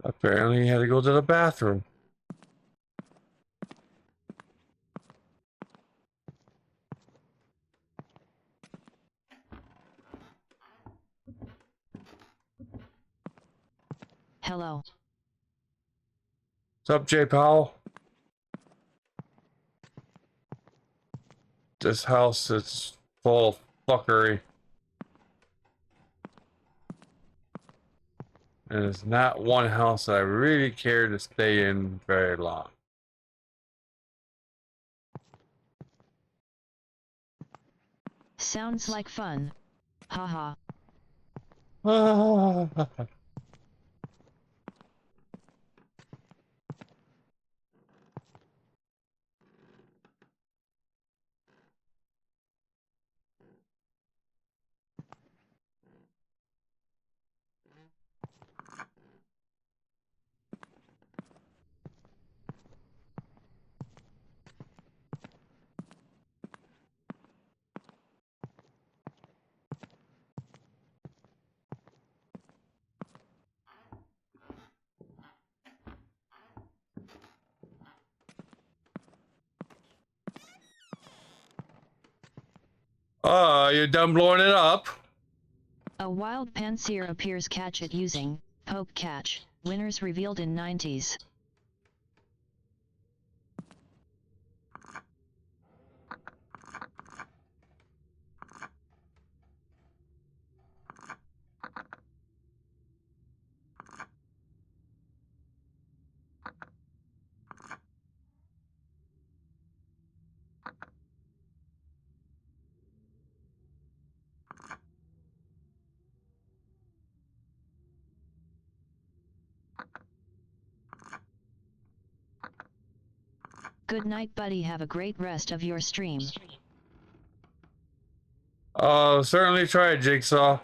Apparently, he had to go to the bathroom. Hello. What's up, J. Powell? This house is full of fuckery. And it's not one house that I really care to stay in very long. Sounds like fun. Haha. You done blowing it up? A wild pansier appears. Catch it using poke catch. Winners revealed in 90s. Good night, buddy. Have a great rest of your stream. Certainly try it, Jigsaw.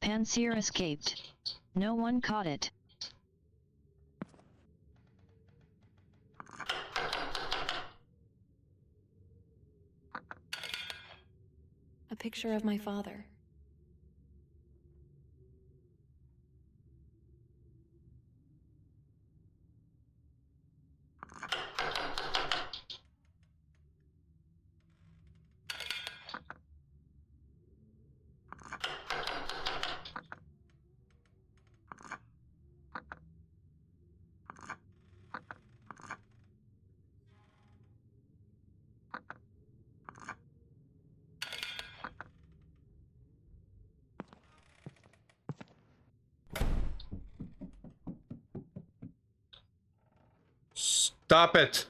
Pansier escaped. No one caught it. A picture of my father. Stop it.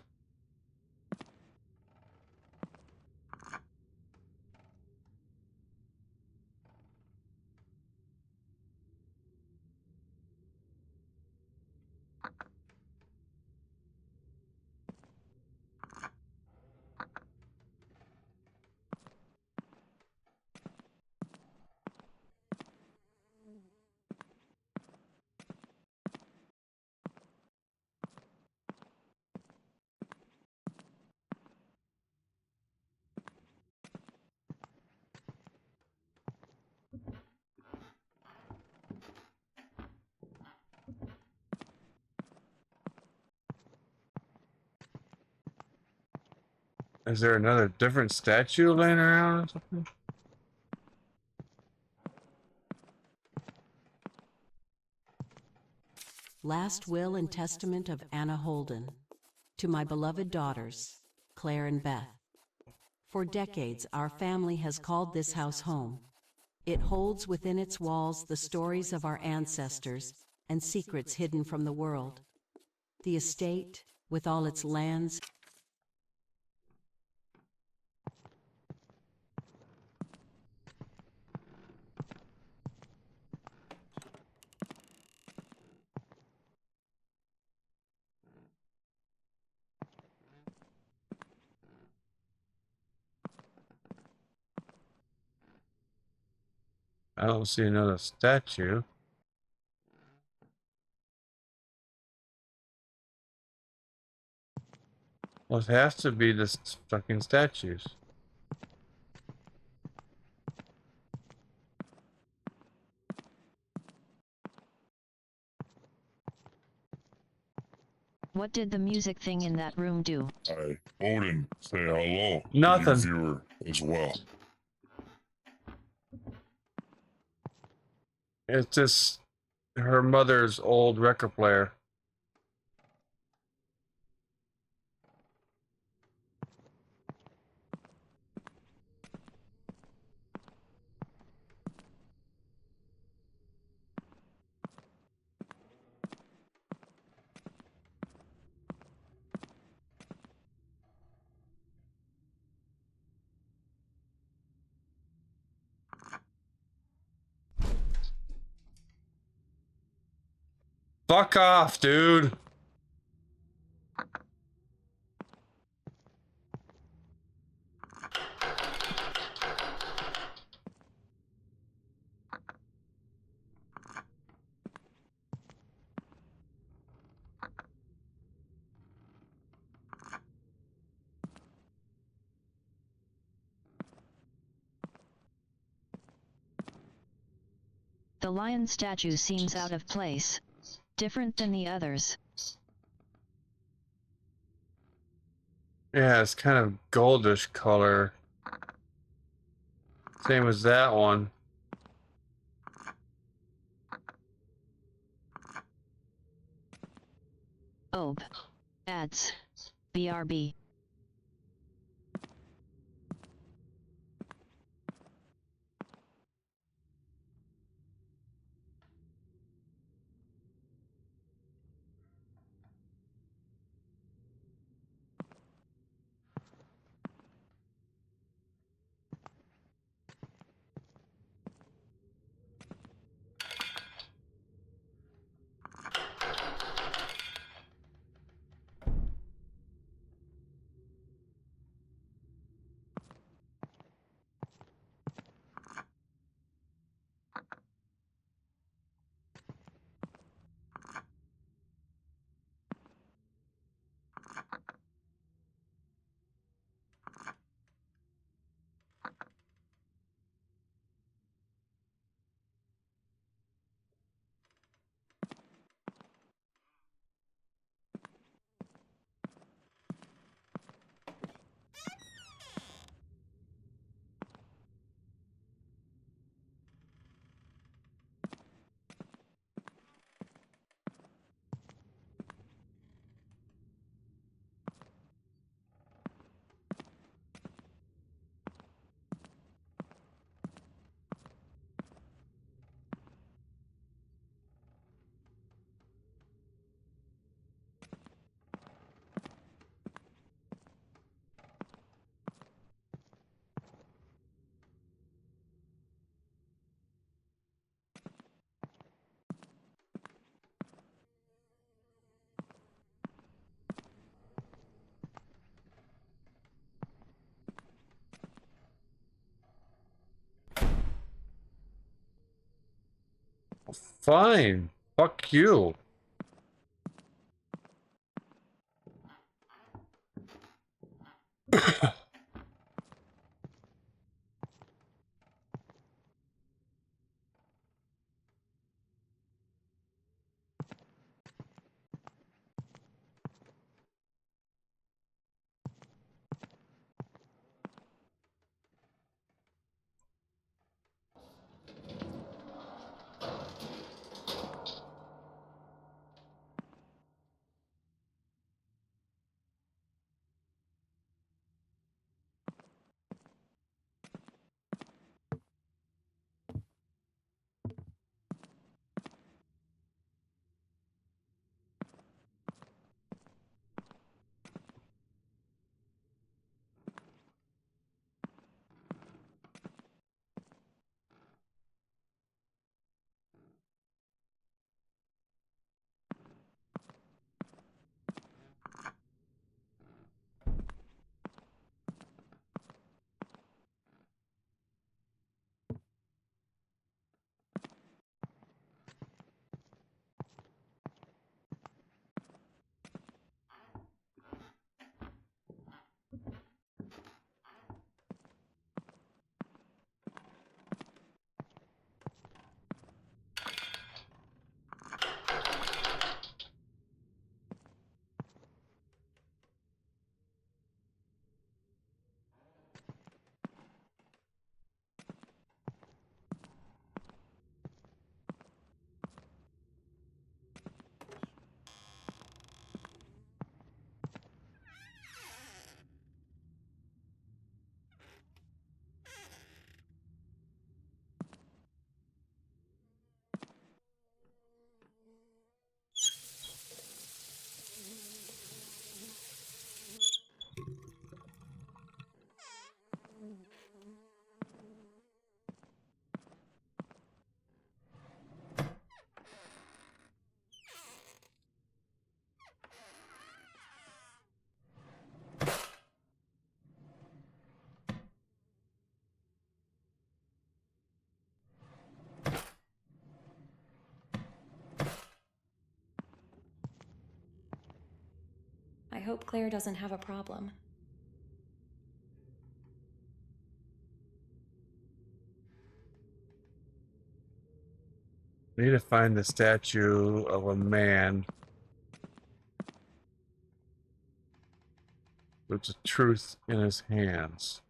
Is there another different statue laying around or something? Last will and testament of Anna Holden. To my beloved daughters, Claire and Beth. For decades, our family has called this house home. It holds within its walls the stories of our ancestors and secrets hidden from the world. The estate, with all its lands, I don't see another statue. Well, it has to be the fucking statues. What did the music thing in that room do? Hi, Odin, say hello Nothing. to your viewer as well. It's just her mother's old record player. Fuck off, dude. The lion statue seems out of place. Different than the others. Yeah, it's kind of goldish color. Same as that one. OB. Ads. BRB. Fine. Fuck you. I hope Claire doesn't have a problem. We need to find the statue of a man with the truth in his hands.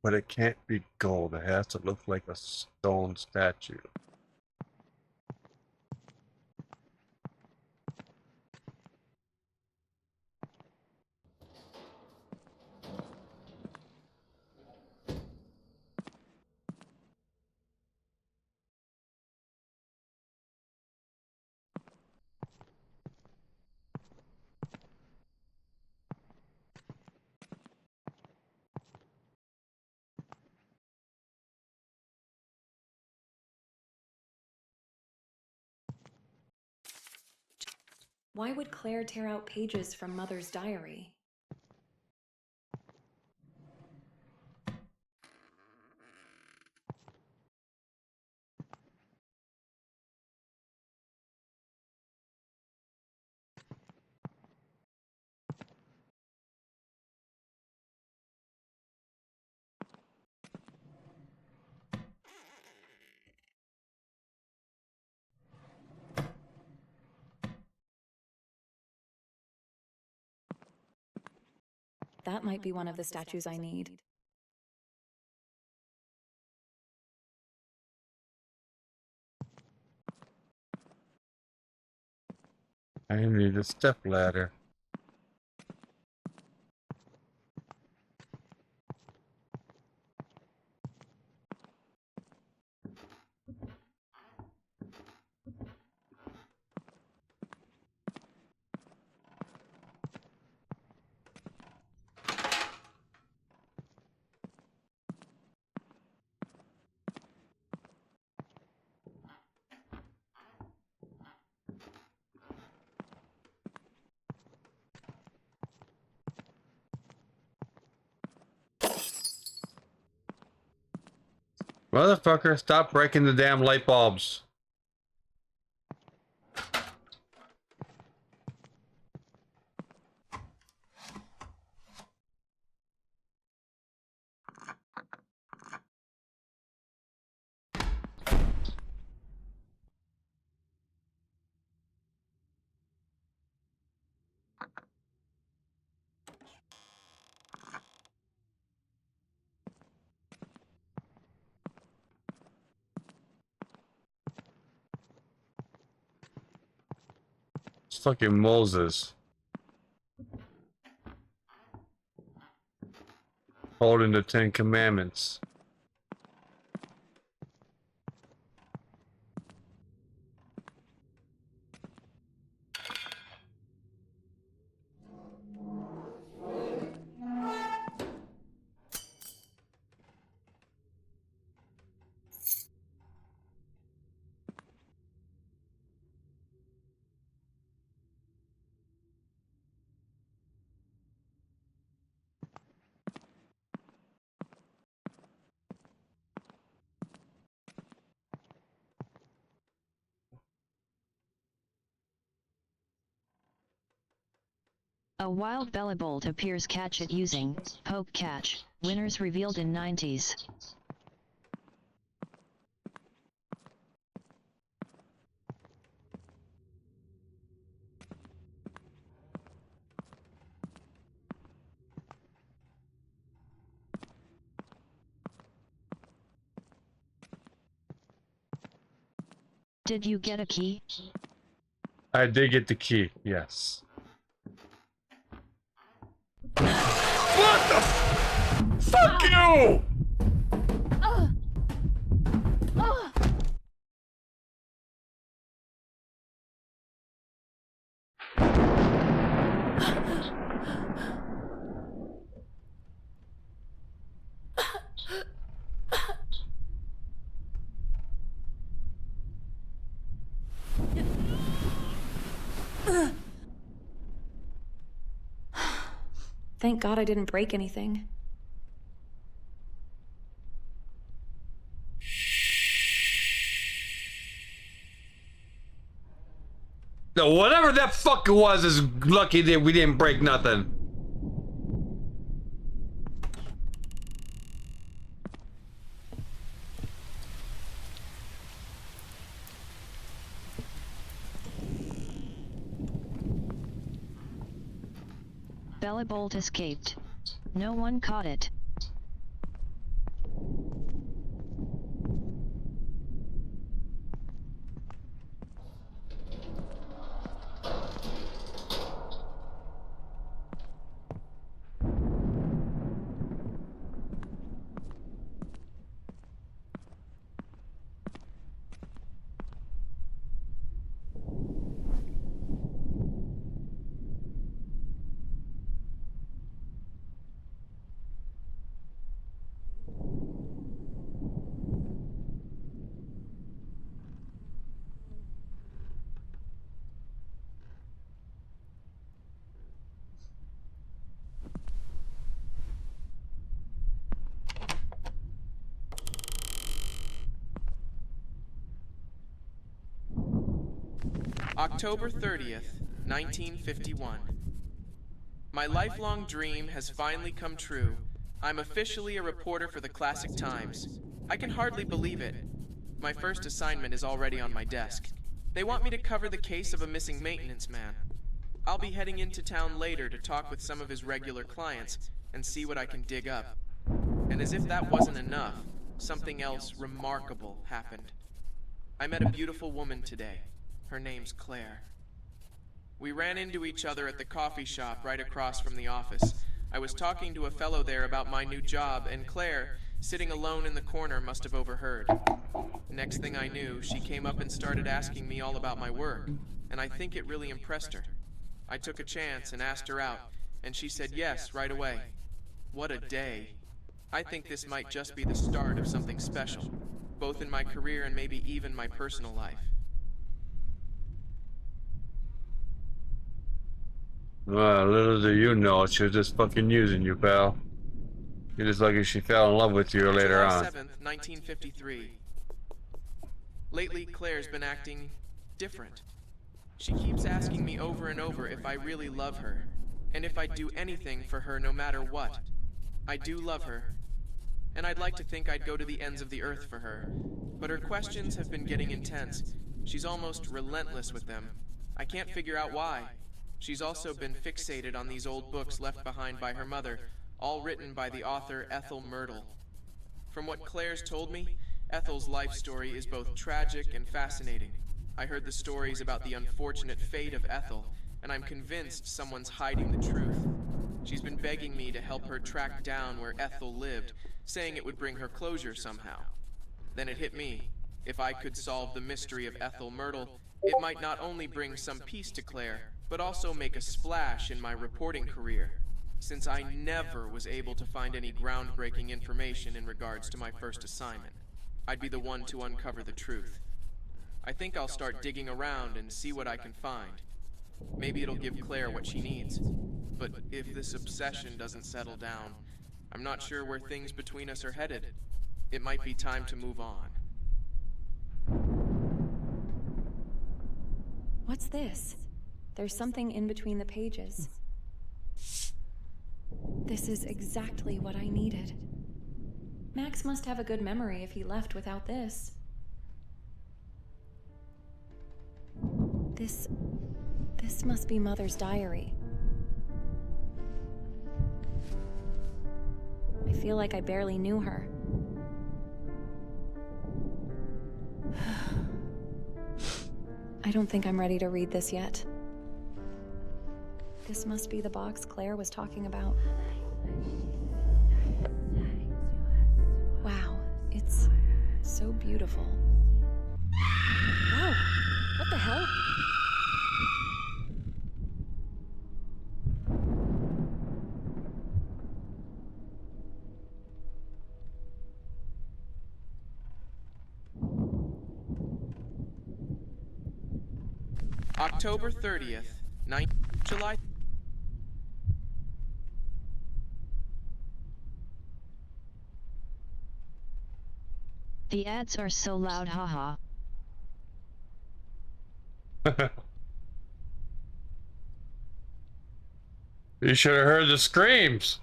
But it can't be gold. It has to look like a stone statue. Why would Claire tear out pages from Mother's diary? That might be one of the statues I need. I need a step ladder. Motherfucker, stop breaking the damn light bulbs. It's fucking Moses. Holding the 10 Commandments. A wild Bellabolt appears. Catch it using poke catch. Winners revealed in 90s. Did you get a key? I did get the key, yes. What the fuck you! Thank God I didn't break anything. No, whatever that fucker was is lucky that we didn't break nothing. Bella Bolt escaped. No one caught it. October 30th, 1951. My lifelong dream has finally come true. I'm officially a reporter for the Classic Times. I can hardly believe it. My first assignment is already on my desk. They want me to cover the case of a missing maintenance man. I'll be heading into town later to talk with some of his regular clients and see what I can dig up. And as if that wasn't enough, something else remarkable happened. I met a beautiful woman today. Her name's Claire. We ran into each other at the coffee shop right across from the office. I was talking to a fellow there about my new job, and Claire, sitting alone in the corner, must have overheard. Next thing I knew, she came up and started asking me all about my work, and I think it really impressed her. I took a chance and asked her out, and she said yes right away. What a day. I think this might just be the start of something special, both in my career and maybe even my personal life. Well, little do you know, she was just fucking using you, pal. You're just lucky she fell in love with you later July on. 7th, 1953. Lately, Claire's been acting different. She keeps asking me over and over if I really love her, and if I'd do anything for her no matter what. I do love her, and I'd like to think I'd go to the ends of the earth for her, but her questions have been getting intense. She's almost relentless with them. I can't figure out why. She's also been fixated on these old books left behind by her mother, all written by the author Ethel Myrtle. From what Claire's told me, Ethel's life story is both tragic and fascinating. I heard the stories about the unfortunate fate of Ethel, and I'm convinced someone's hiding the truth. She's been begging me to help her track down where Ethel lived, saying it would bring her closure somehow. Then it hit me. If I could solve the mystery of Ethel Myrtle, it might not only bring some peace to Claire, but also make a splash in my reporting career, since I never was able to find any groundbreaking information in regards to my first assignment. I'd be the one to uncover the truth. I think I'll start digging around and see what I can find. Maybe it'll give Claire what she needs. But if this obsession doesn't settle down, I'm not sure where things between us are headed. It might be time to move on. What's this? There's something in between the pages. This is exactly what I needed. Max must have a good memory if he left without this. This must be Mother's diary. I feel like I barely knew her. I don't think I'm ready to read this yet. This must be the box Claire was talking about. Wow, it's so beautiful. Whoa, what the hell? October 30th, July. The ads are so loud, haha. You should have heard the screams.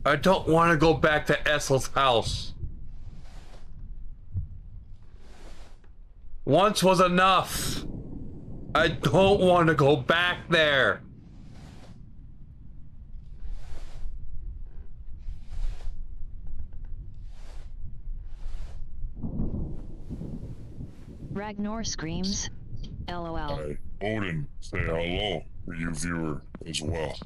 I don't want to go back to Ethel's house. Once was enough. I don't want to go back there. Ragnar screams. LOL. I, Odin, say hello to you viewer as well.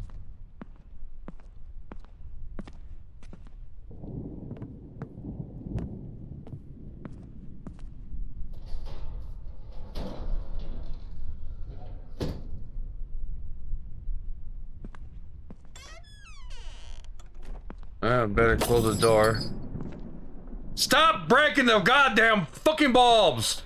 I better close the door. Stop breaking the goddamn fucking bulbs!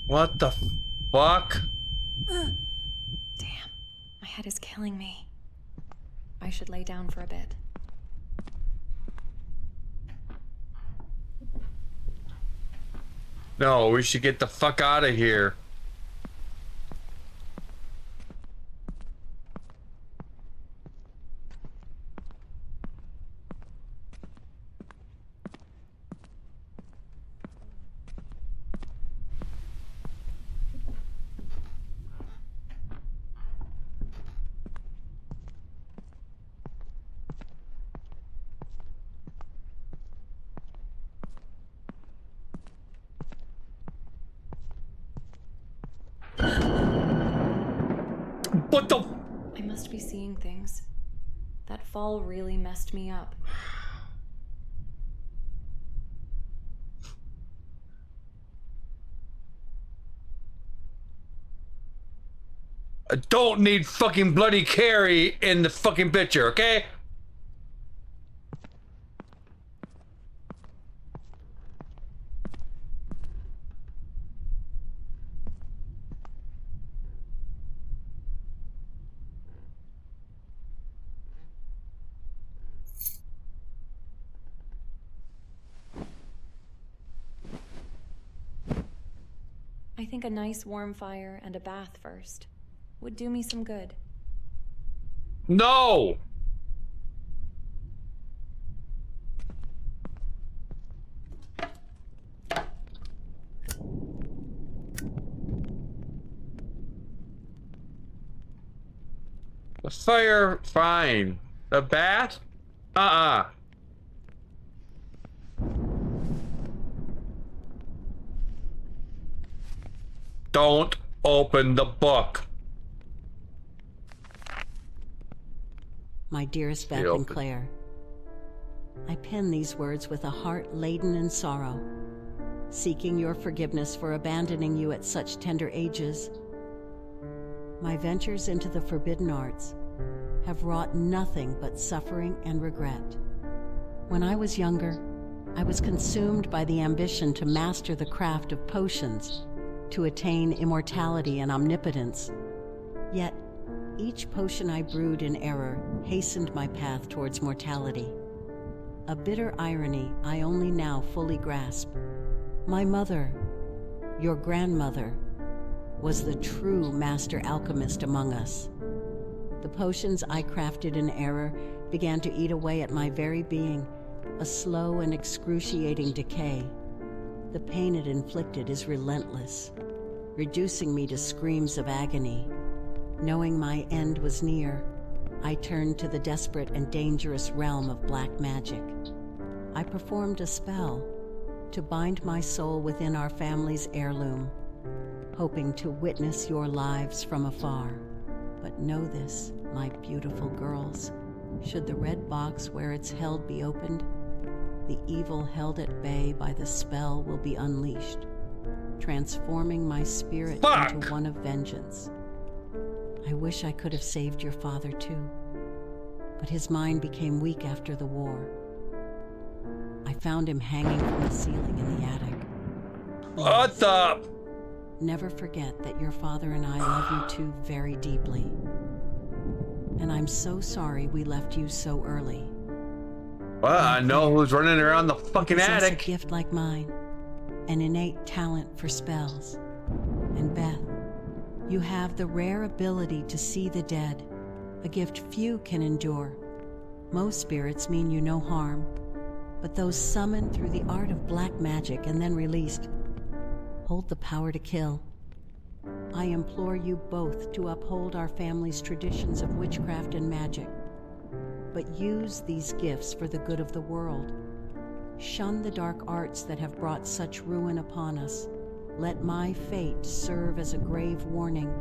What the fuck? Damn, my head is killing me. I should lay down for a bit. No, we should get the fuck out of here. What the? I must be seeing things. That fall really messed me up. I don't need fucking bloody Carrie in the fucking picture, okay? I think a nice warm fire and a bath first would do me some good. No! The fire, fine. The bat? Uh-uh. Don't open the book. My dearest Beth and Claire, I pen these words with a heart laden in sorrow, seeking your forgiveness for abandoning you at such tender ages. My ventures into the forbidden arts have wrought nothing but suffering and regret. When I was younger, I was consumed by the ambition to master the craft of potions, to attain immortality and omnipotence. Yet, each potion I brewed in error hastened my path towards mortality. A bitter irony I only now fully grasp. My mother, your grandmother, was the true master alchemist among us. The potions I crafted in error began to eat away at my very being, a slow and excruciating decay. The pain it inflicted is relentless, reducing me to screams of agony. Knowing my end was near, I turned to the desperate and dangerous realm of black magic. I performed a spell to bind my soul within our family's heirloom, hoping to witness your lives from afar. But know this, my beautiful girls, should the red box where it's held be opened, the evil held at bay by the spell will be unleashed, transforming my spirit into one of vengeance. I wish I could have saved your father too, but his mind became weak after the war. I found him hanging from the ceiling in the attic. What the? Never forget that your father and I love you two very deeply. And I'm so sorry we left you so early. Well, I know who's running around the fucking Possess attic. a gift like mine, an innate talent for spells. And Beth, you have the rare ability to see the dead, a gift few can endure. Most spirits mean you no harm, but those summoned through the art of black magic and then released hold the power to kill. I implore you both to uphold our family's traditions of witchcraft and magic, but use these gifts for the good of the world. Shun the dark arts that have brought such ruin upon us. Let my fate serve as a grave warning,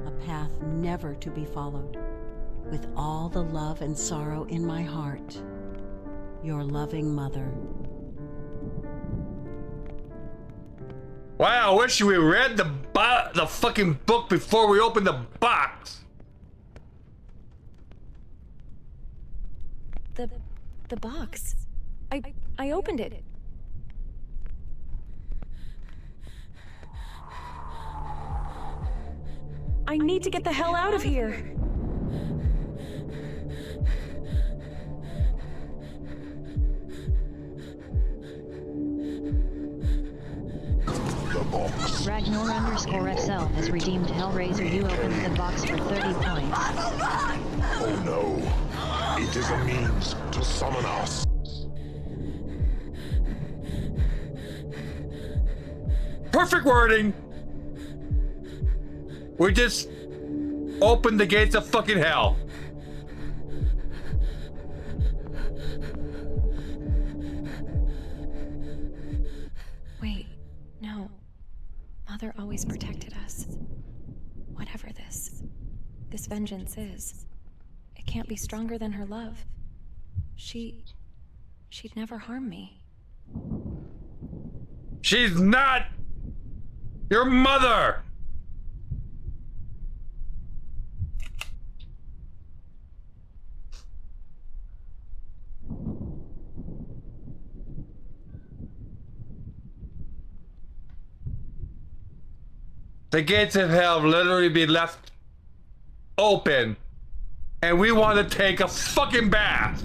a path never to be followed. With all the love and sorrow in my heart, your loving mother. Wow, I wish we read the fucking book before we opened the box. The box. I opened it. I need to get the hell out of here. Ragnar _XL has redeemed Hellraiser. You opened the box for 30 points. Oh no. It is a means to summon us. Perfect wording. We just opened the gates of fucking hell. Wait, no. Mother always protected us. Whatever this vengeance is, it can't be stronger than her love. She'd never harm me. She's not your mother. The gates of hell have literally been left open, and we want to take a fucking bath.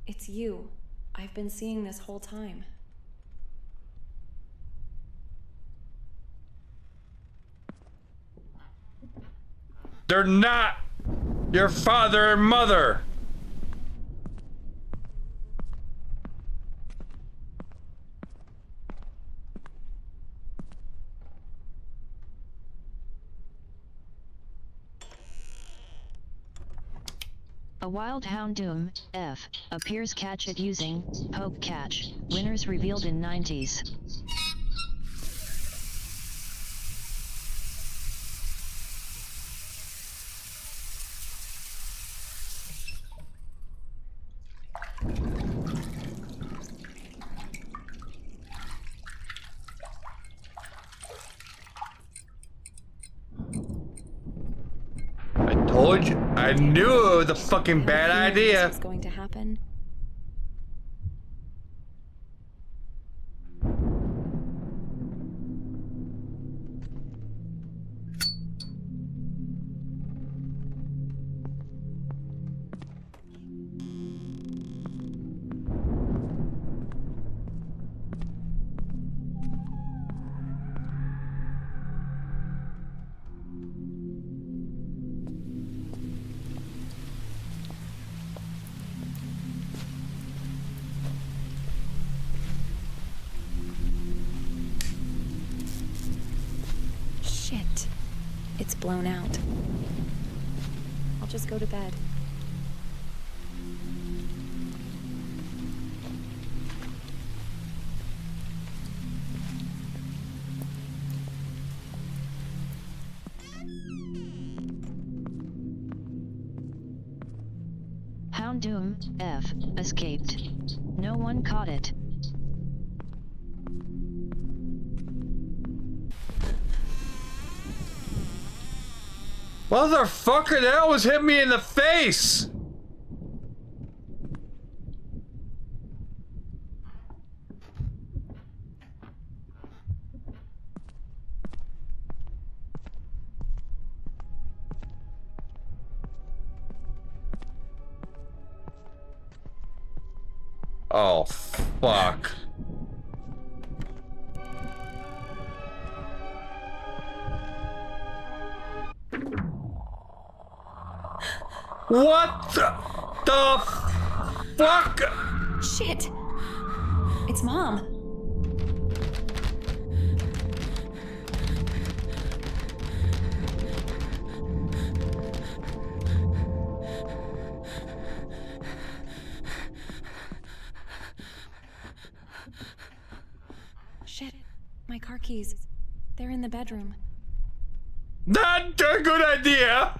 It's you. I've been seeing this whole time. They're not your father and mother. A wild hound Doom, F, appears. Catch it using Poke Catch. Winners revealed in 90s. Told you. I knew it was a fucking bad I had a feeling idea. This was going to happen. Shit. It's blown out. I'll just go to bed. Houndoom, F, escaped. No one caught it. Motherfucker, that almost hit me in the face! Oh, fuck. What the fuck? Shit! It's Mom. Shit. My car keys. They're in the bedroom. Not a good idea!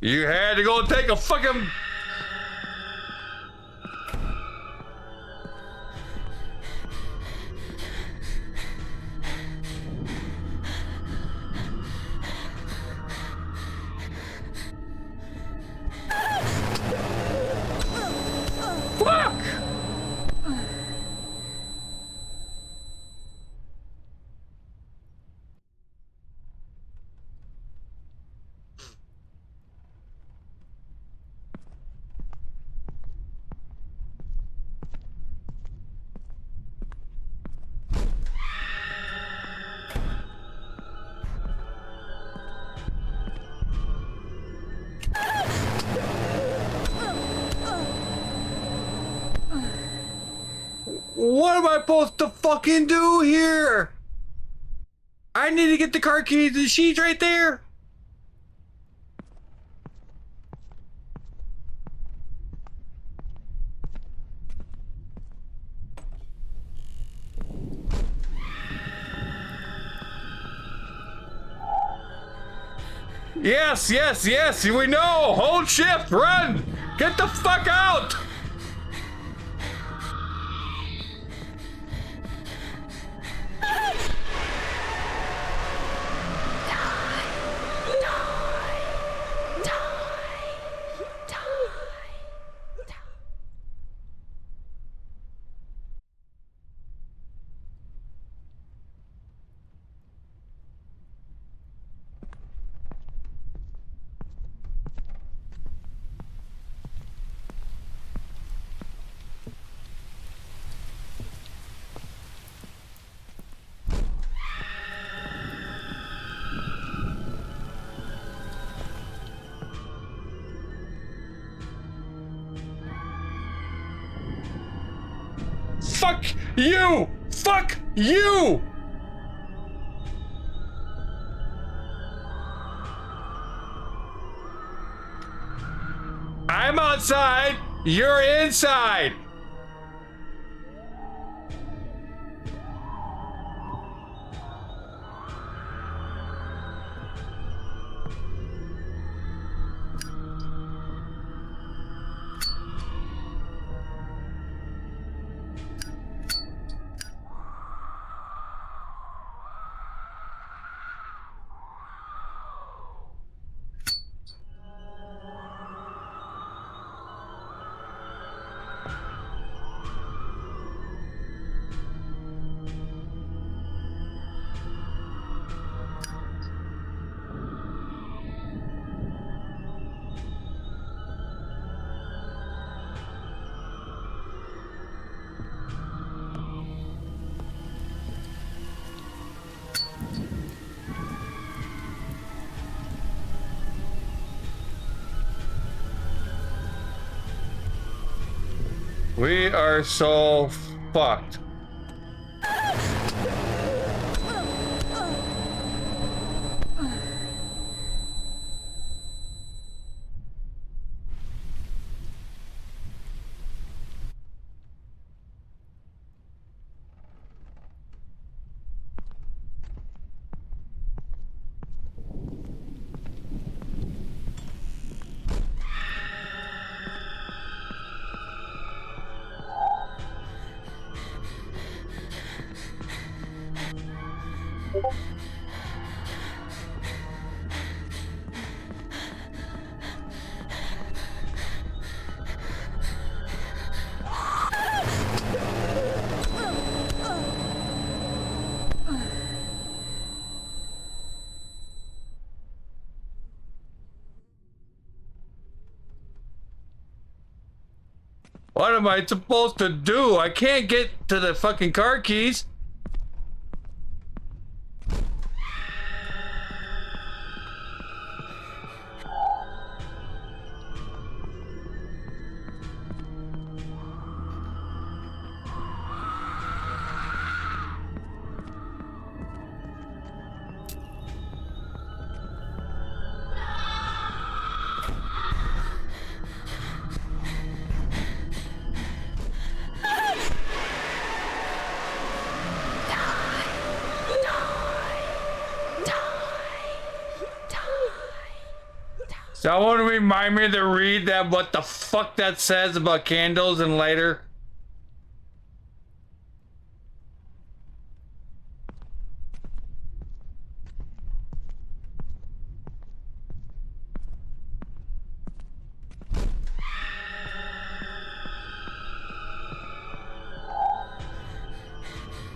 You had to go take a fucking... Fuck! What am I supposed to fucking do here? I need to get the car keys and she's right there. Yes, yes, yes, we know. Hold shift, run. Get the fuck out. Fuck you! Fuck you! I'm outside, you're inside! We are so fucked. What am I supposed to do? I can't get to the fucking car keys. Someone remind me to read that, what the fuck that says about candles and lighter.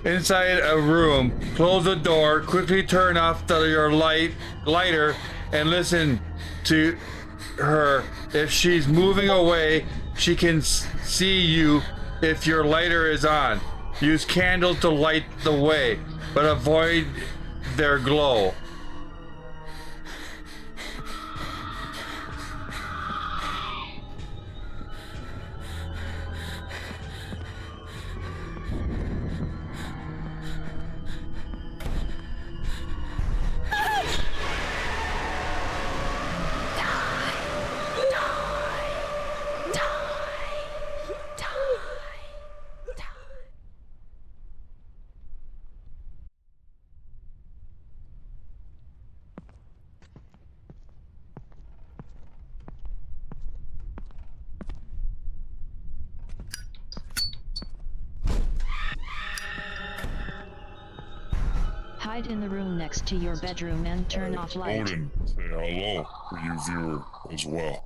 Inside a room, close the door, quickly turn off your lighter, and listen to her. If she's moving away, she can see you if your lighter is on. Use candles to light the way, but avoid their glow. Hide in the room next to your bedroom and turn off light. Odin, say hello for you viewer as well.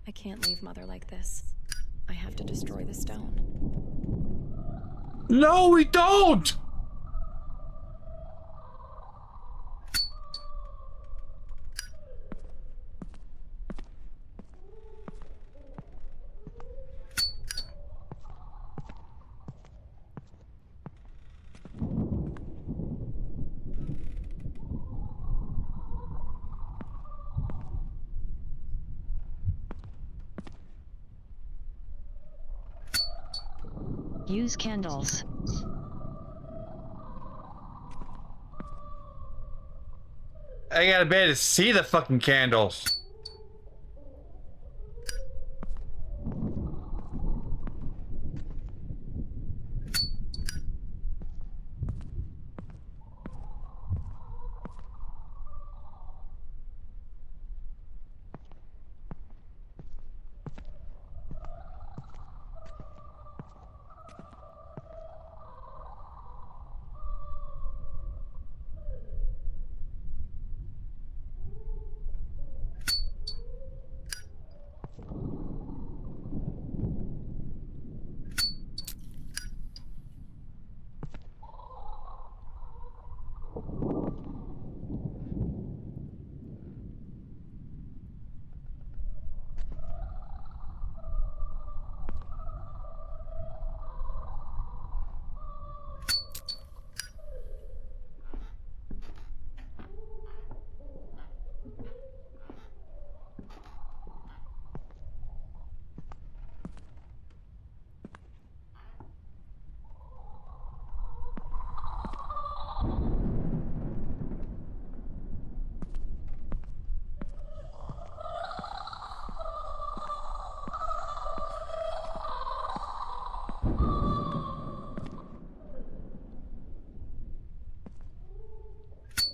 I can't leave Mother like this. I have to destroy the stone. No, we don't! Use candles. I gotta be able to see the fucking candles.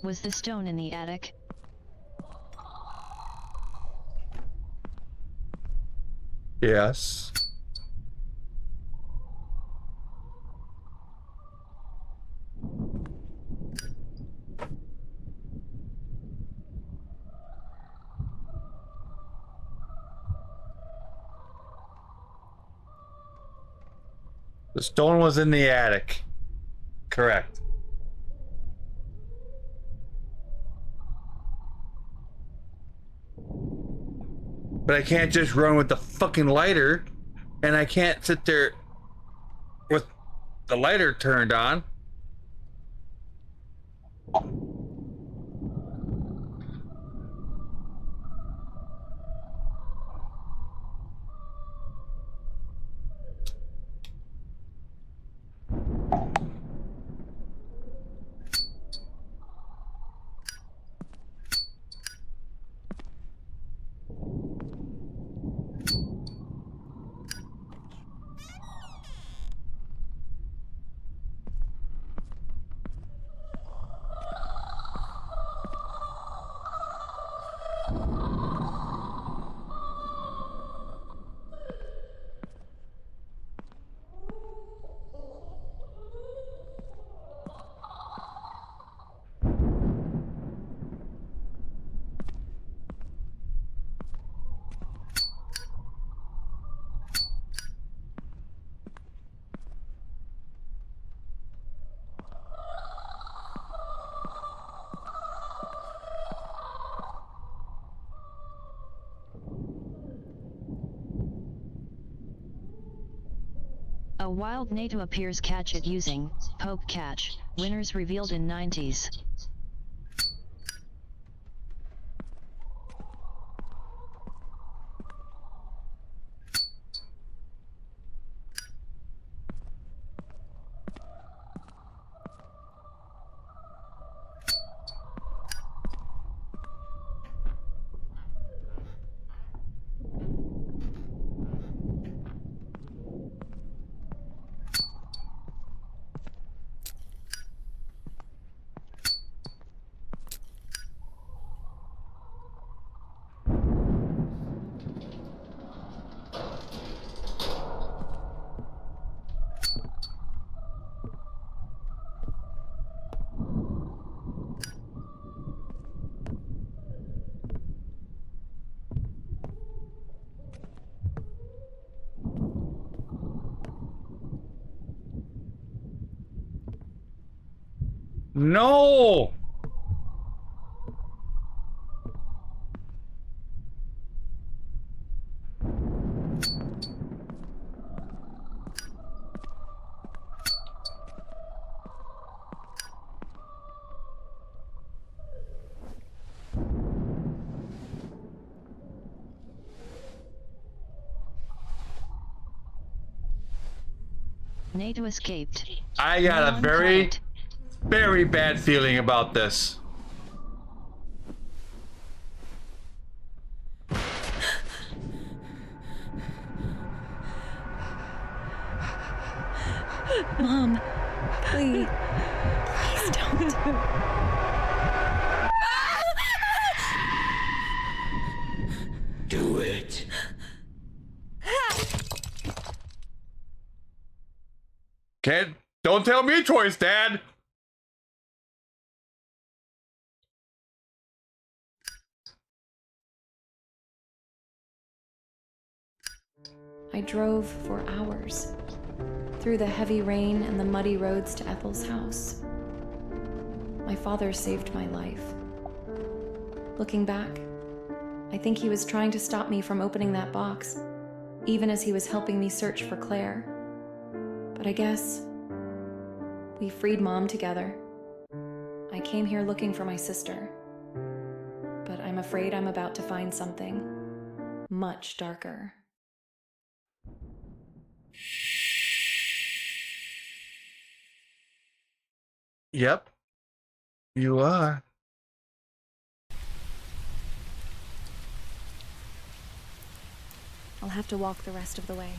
Was the stone in the attic? Yes. The stone was in the attic. Correct. But I can't just run with the fucking lighter, and I can't sit there with the lighter turned on. A wild NATO appears. Catch it using poke catch. Winners revealed in 90s. No! tornado escaped. I got No a one very, caught it. very bad feeling about this. Mom, please. Please don't. Do it. Don't tell me choice, Dad. I drove for hours, through the heavy rain and the muddy roads to Ethel's house. My father saved my life. Looking back, I think he was trying to stop me from opening that box, even as he was helping me search for Claire. But I guess we freed Mom together. I came here looking for my sister, but I'm afraid I'm about to find something much darker. Yep, you are. I'll have to walk the rest of the way.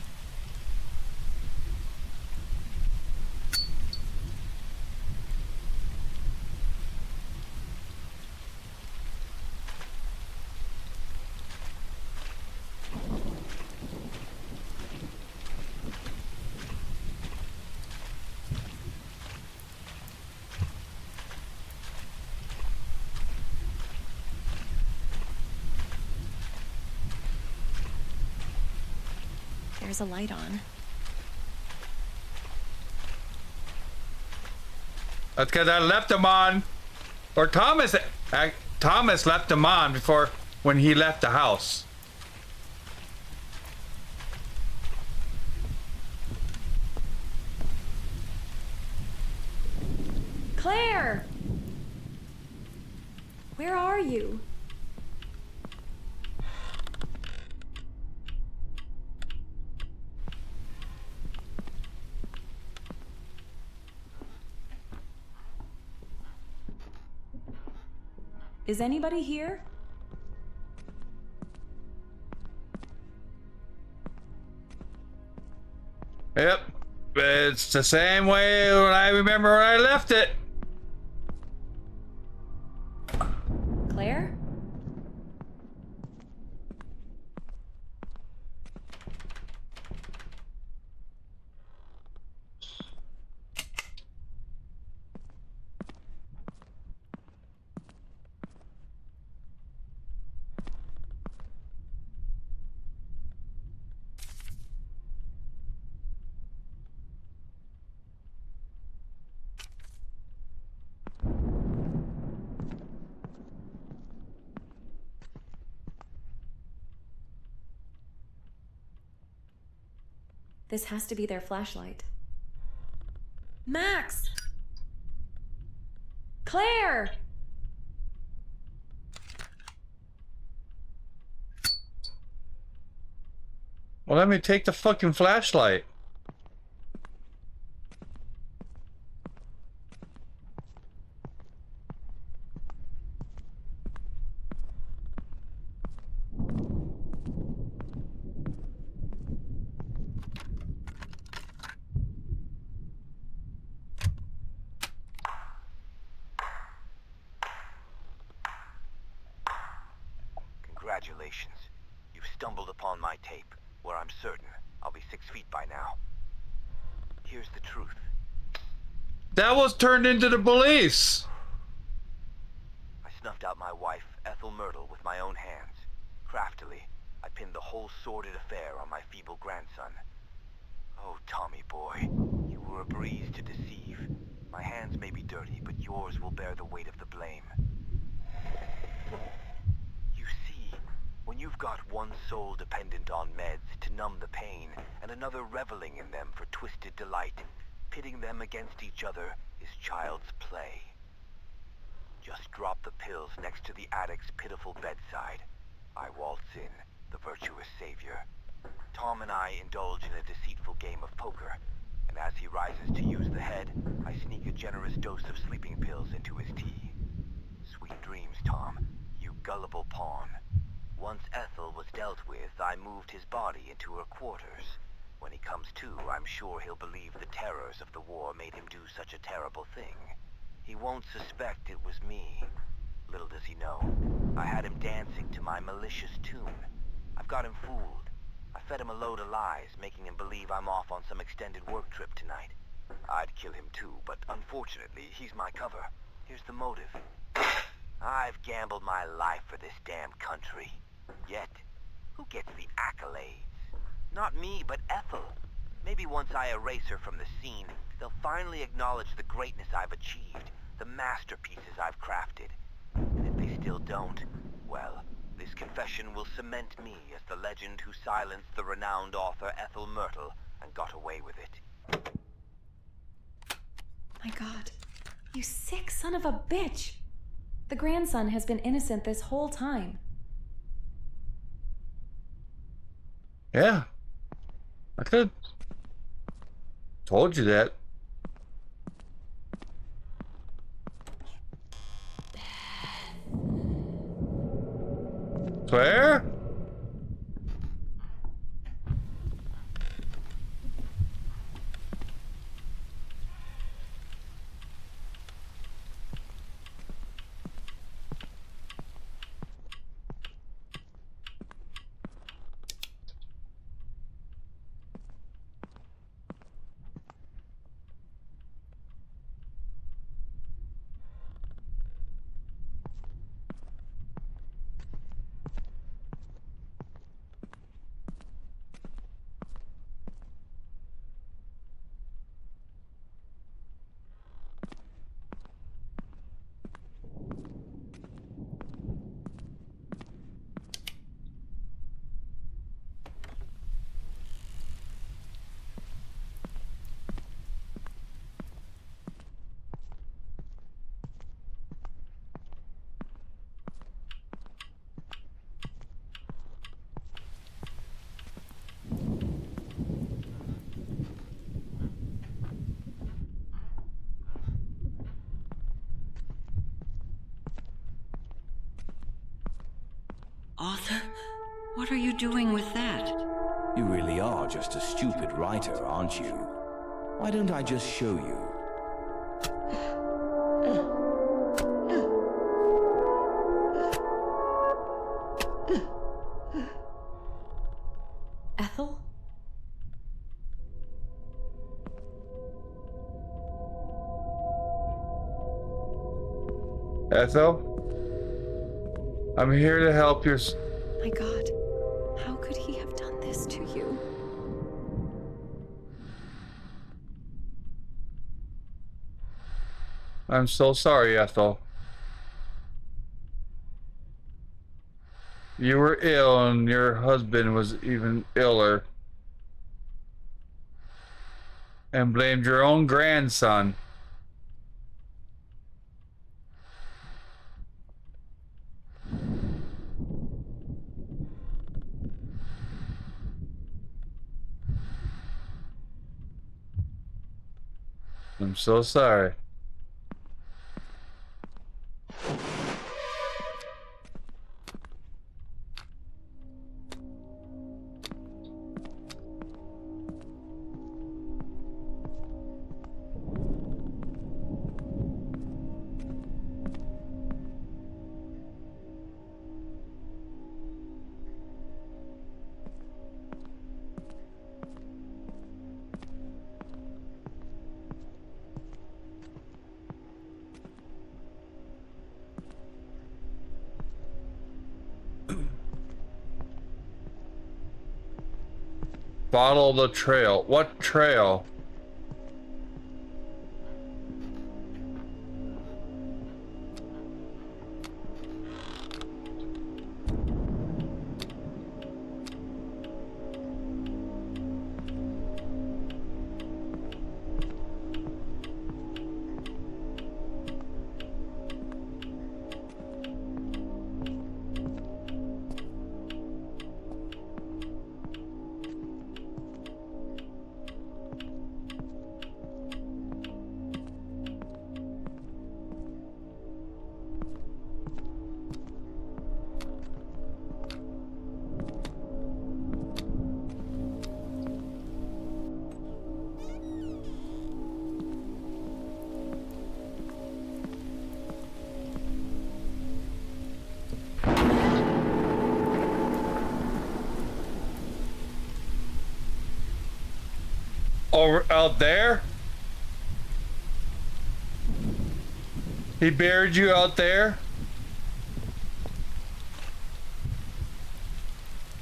There's a light on. That's because I left him on. Or Thomas left him on before when he left the house. Claire! Where are you? Is anybody here? Yep, it's the same way when I remember when I left it. Claire? This has to be their flashlight. Max! Claire! Well, let me take the fucking flashlight. Congratulations. You've stumbled upon my tape, where I'm certain I'll be 6 feet by now. Here's the truth. That was turned into the police. I snuffed out my wife, Ethel Myrtle, with my own hands. Craftily, I pinned the whole sordid affair on my feeble grandson. Oh, Tommy boy, you were a breeze to deceive. My hands may be dirty, but yours will bear the weight of the blame. You see, when you've got one soul dependent on meds to numb the pain, and another reveling in them for twisted delight, pitting them against each other is child's play. Just drop the pills next to the addict's pitiful bedside. I waltz in, the virtuous savior. Tom and I indulge in a deceitful game of poker, and and as he rises to use the head, I sneak a generous dose of sleeping pills into his tea. Sweet dreams, Tom, you gullible pawn. Once Ethel was dealt with, I moved his body into her quarters. When he comes to, I'm sure he'll believe the terrors of the war made him do such a terrible thing. He won't suspect it was me. Little does he know, I had him dancing to my malicious tune. I've got him fooled. I fed him a load of lies, making him believe I'm off on some extended work trip tonight. I'd kill him too, but unfortunately, he's my cover. Here's the motive. I've gambled my life for this damn country. Yet, who gets the accolades? Not me, but Ethel. Maybe once I erase her from the scene, they'll finally acknowledge the greatness I've achieved, the masterpieces I've crafted. And if they still don't, well, this confession will cement me as the legend who silenced the renowned author Ethel Myrtle and got away with it. My God, you sick son of a bitch! The grandson has been innocent this whole time. Yeah. I could have told you that. Claire? Arthur, what are you doing with that? You really are just a stupid writer, aren't you? Why don't I just show you? Ethel? Ethel? I'm here to help your... My God, how could he have done this to you? I'm so sorry, Ethel. You were ill and your husband was even iller. And blamed your own grandson. I'm so sorry. Follow the trail. What trail? Over out there? He buried you out there?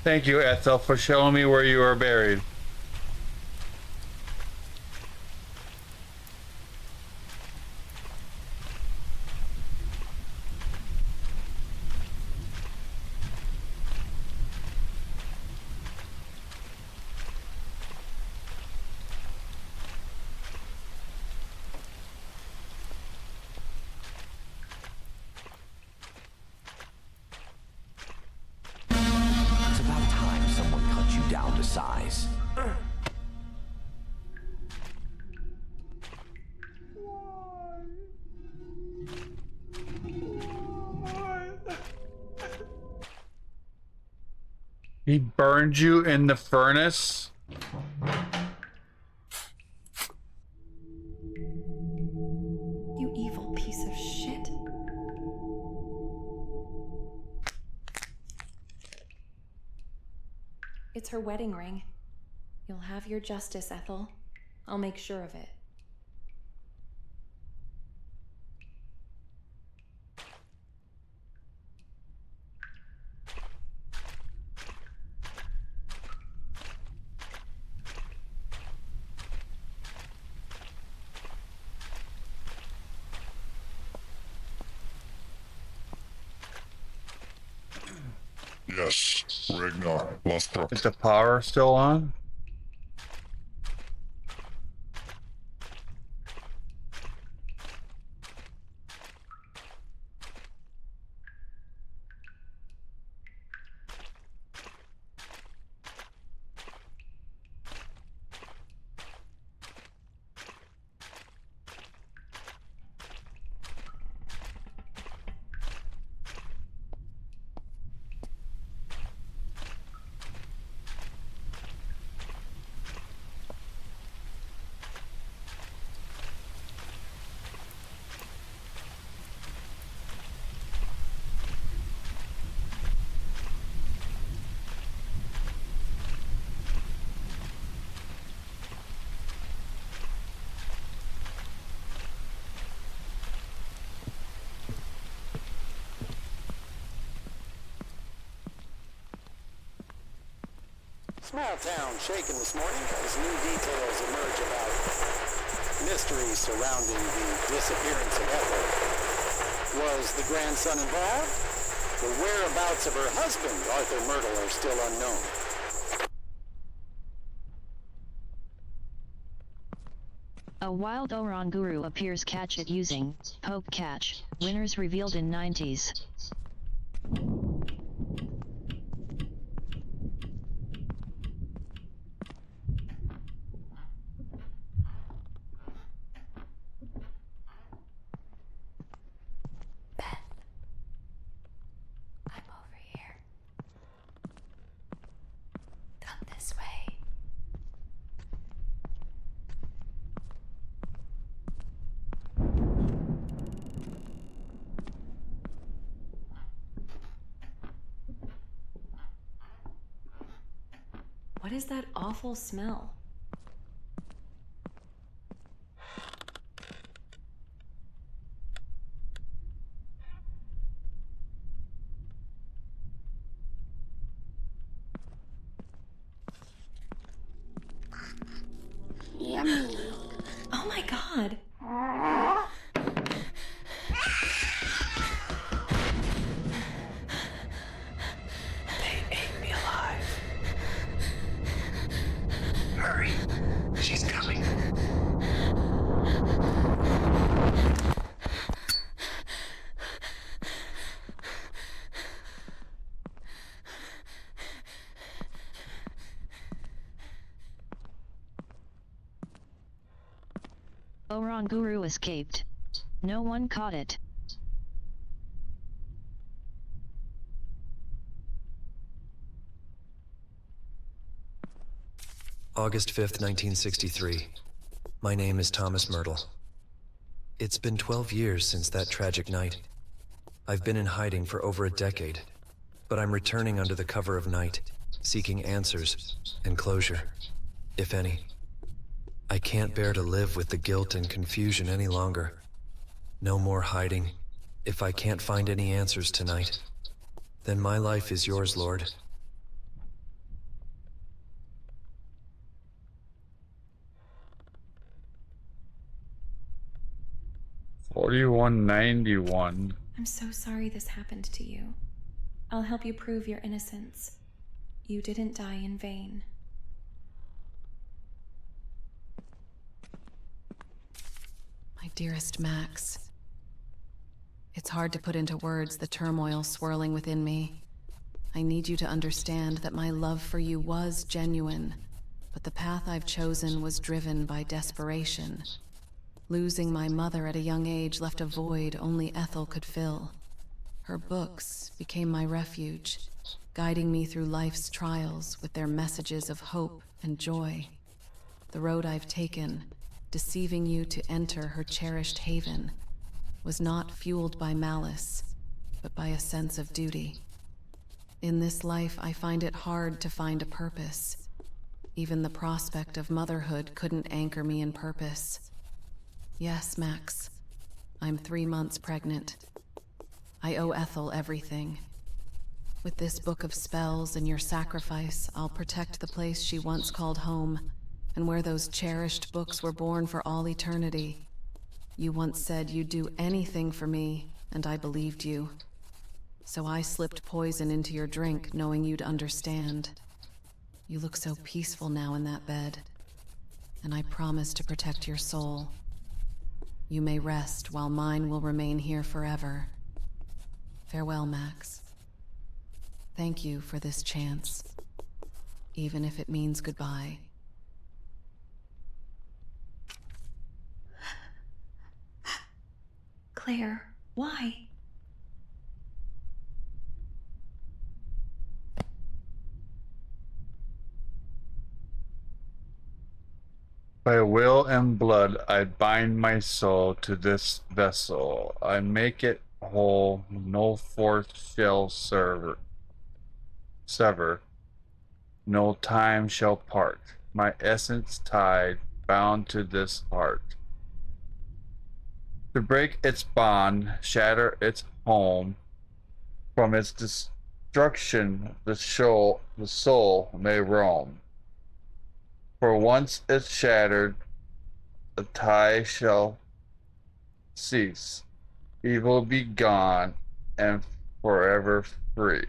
Thank you, Ethel, for showing me where you are buried. It's about time someone cut you down to size. He burned you in the furnace? You evil piece of shit. It's her wedding ring. You'll have your justice, Ethel. I'll make sure of it. Yes, Ragnar Lothbrok. Is the power still on? Small town shaken this morning as new details emerge about mysteries surrounding the disappearance of Ethel. Was the grandson involved? The whereabouts of her husband, Arthur Myrtle, are still unknown. A wild Oranguru appears. Catch it using poke catch. Winners revealed in 90s. This way. What is that awful smell? Yummy. Oh my god. They ate me alive. Hurry. She's coming. Oranguru escaped. No one caught it. August 5th, 1963. My name is Thomas Myrtle. It's been 12 years since that tragic night. I've been in hiding for over a decade, but I'm returning under the cover of night, seeking answers and closure, if any. I can't bear to live with the guilt and confusion any longer. No more hiding. If I can't find any answers tonight, then my life is yours, Lord. $41.91. I'm so sorry this happened to you. I'll help you prove your innocence. You didn't die in vain. My dearest Max, it's hard to put into words the turmoil swirling within me. I need you to understand that my love for you was genuine, but the path I've chosen was driven by desperation. Losing my mother at a young age left a void only Ethel could fill. Her books became my refuge, guiding me through life's trials with their messages of hope and joy. The road I've taken, deceiving you to enter her cherished haven, was not fueled by malice, but by a sense of duty. In this life, I find it hard to find a purpose. Even the prospect of motherhood couldn't anchor me in purpose. Yes, Max, I'm 3 months pregnant. I owe Ethel everything. With this book of spells and your sacrifice, I'll protect the place she once called home, and where those cherished books were born for all eternity. You once said you'd do anything for me, and I believed you. So I slipped poison into your drink, knowing you'd understand. You look so peaceful now in that bed, and I promise to protect your soul. You may rest while mine will remain here forever. Farewell, Max. Thank you for this chance, even if it means goodbye. Claire, why? By will and blood I bind my soul to this vessel. I make it whole, no force shall sever, no time shall part. My essence tied, bound to this heart. To break its bond, shatter its home, from its destruction the soul may roam. For once it's shattered, the tie shall cease, evil be gone, and forever free.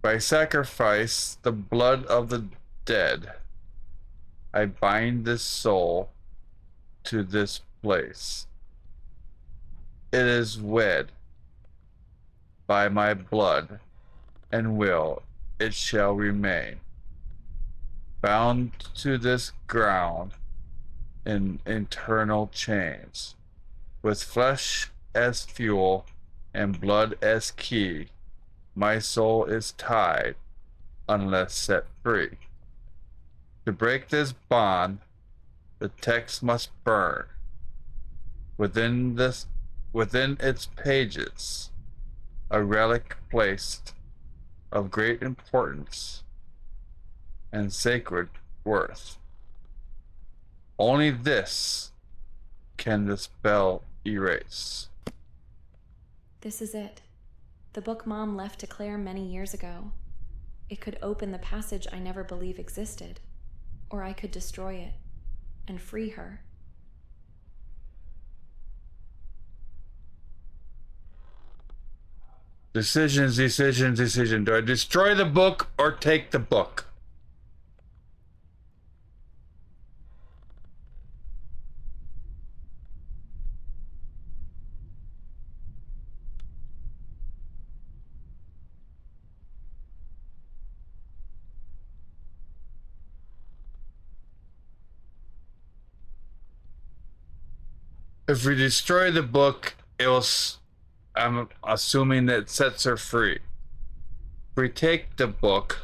By sacrifice, the blood of the dead, I bind this soul to this place. It is wed by my blood and will, it shall remain, bound to this ground in eternal chains, with flesh as fuel and blood as key. My soul is tied unless set free. To break this bond, the text must burn within its pages, a relic placed of great importance and sacred worth. Only this can the spell erase. This is it. The book Mom left to Claire many years ago. It could open the passage I never believed existed, or I could destroy it and free her. Decision. Do I destroy the book or take the book? If we destroy the book, I'm assuming that it sets her free. If we take the book,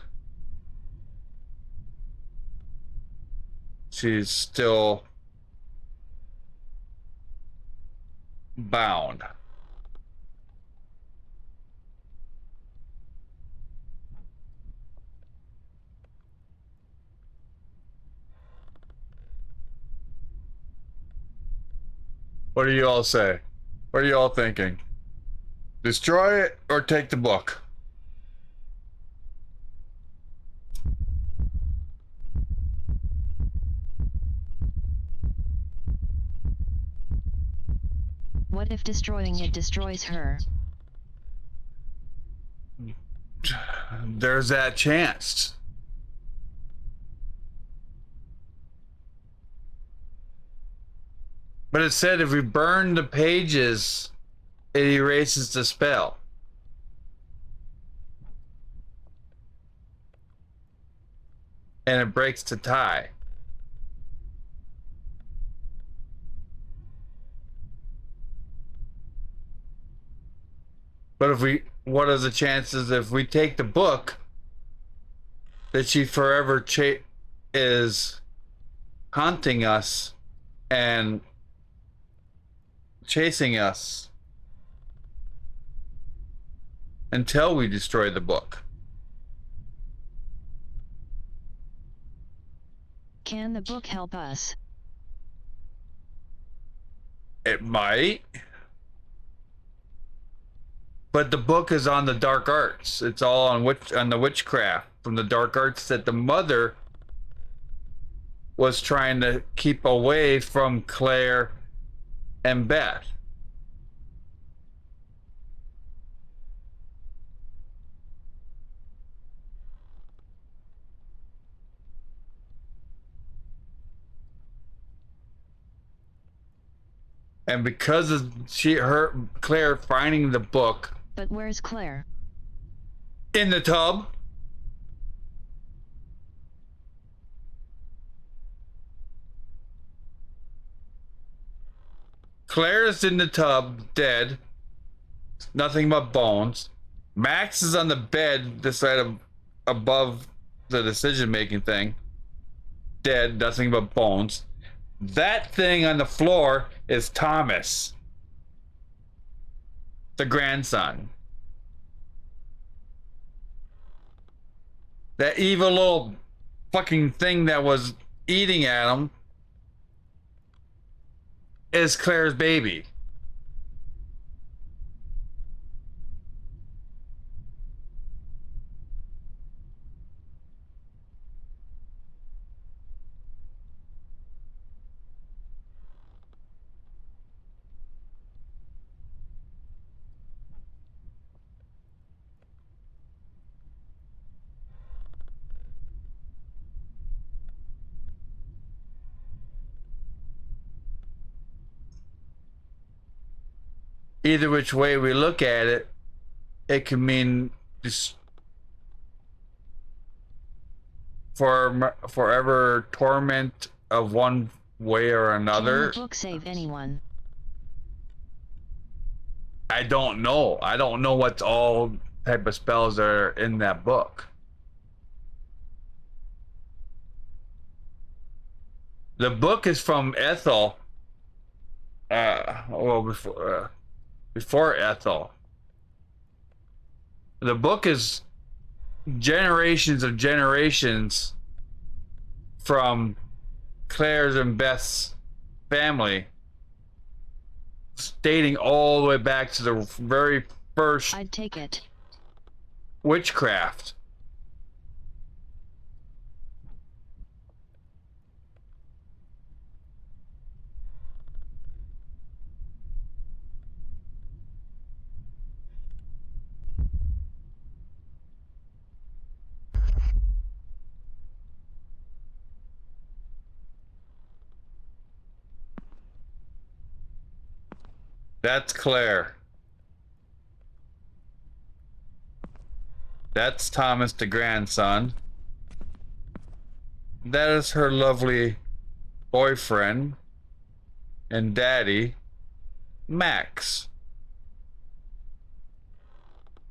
she's still bound. What do you all say? What are you all thinking? Destroy it or take the book? What if destroying it destroys her? There's that chance. But it said if we burn the pages, it erases the spell. And it breaks the tie. But if we, what are the chances if we take the book that she forever is haunting us and chasing us until we destroy the book? Can the book help us? It might. But the book is on the dark arts. It's all on the witchcraft from the dark arts that the mother was trying to keep away from Claire and Beth. And because of Claire finding the book. But where's Claire? In the tub. Claire's in the tub, dead. Nothing but bones. Max is on the bed, this side of above the decision-making thing. Dead, nothing but bones. That thing on the floor is Thomas, the grandson. That evil little fucking thing that was eating at him is Claire's baby. Either which way we look at it, it can mean just forever torment of one way or another. Can the book save anyone? I don't know. I don't know what all type of spells are in that book. The book is from Ethel. Well, before Ethel. The book is generations of generations from Claire's and Beth's family, dating all the way back to the very first I'd take it. Witchcraft. That's Claire. That's Thomas, the grandson. That is her lovely boyfriend and daddy, Max,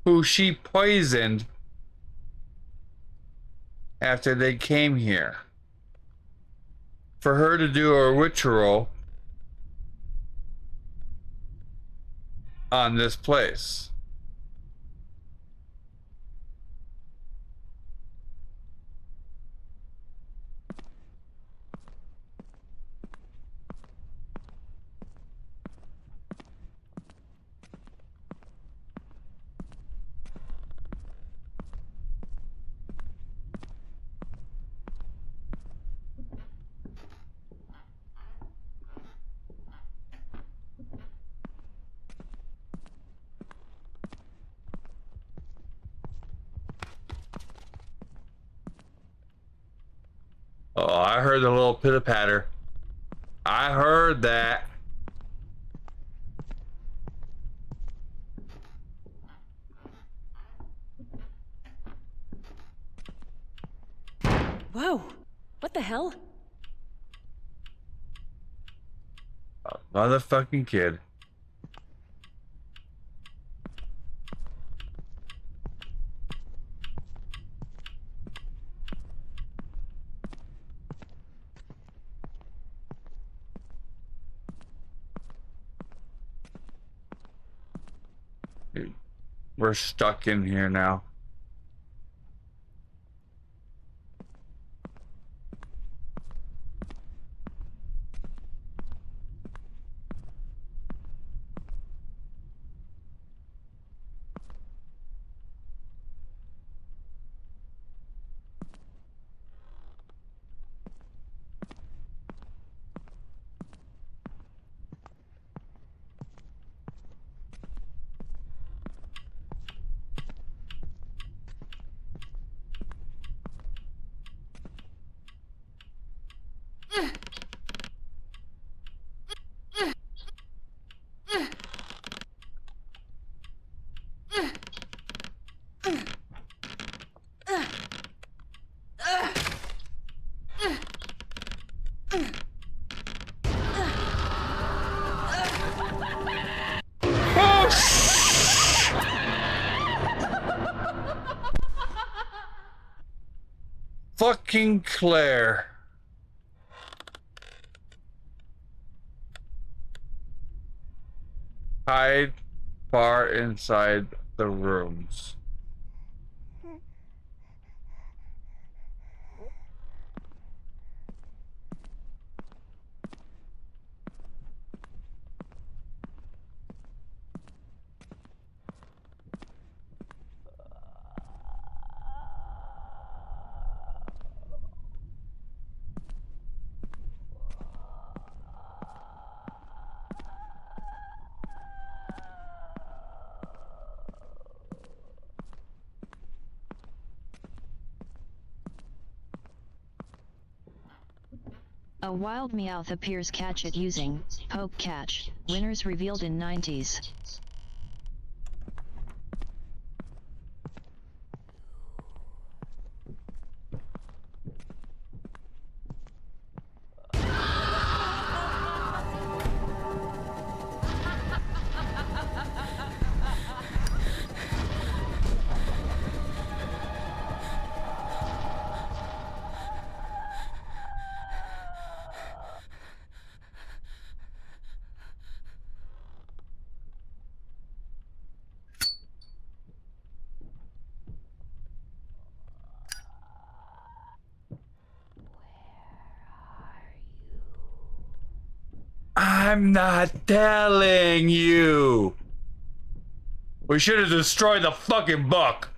who she poisoned after they came here for her to do a ritual on this place. Oh, I heard the little pitter patter. I heard that. Whoa! What the hell? Motherfucking kid. We're stuck in here now. Fucking Claire. Hide far inside the rooms. A wild Meowth appears. Catch it using poke catch. Winners revealed in 90s. I'm not telling you. We should have destroyed the fucking book.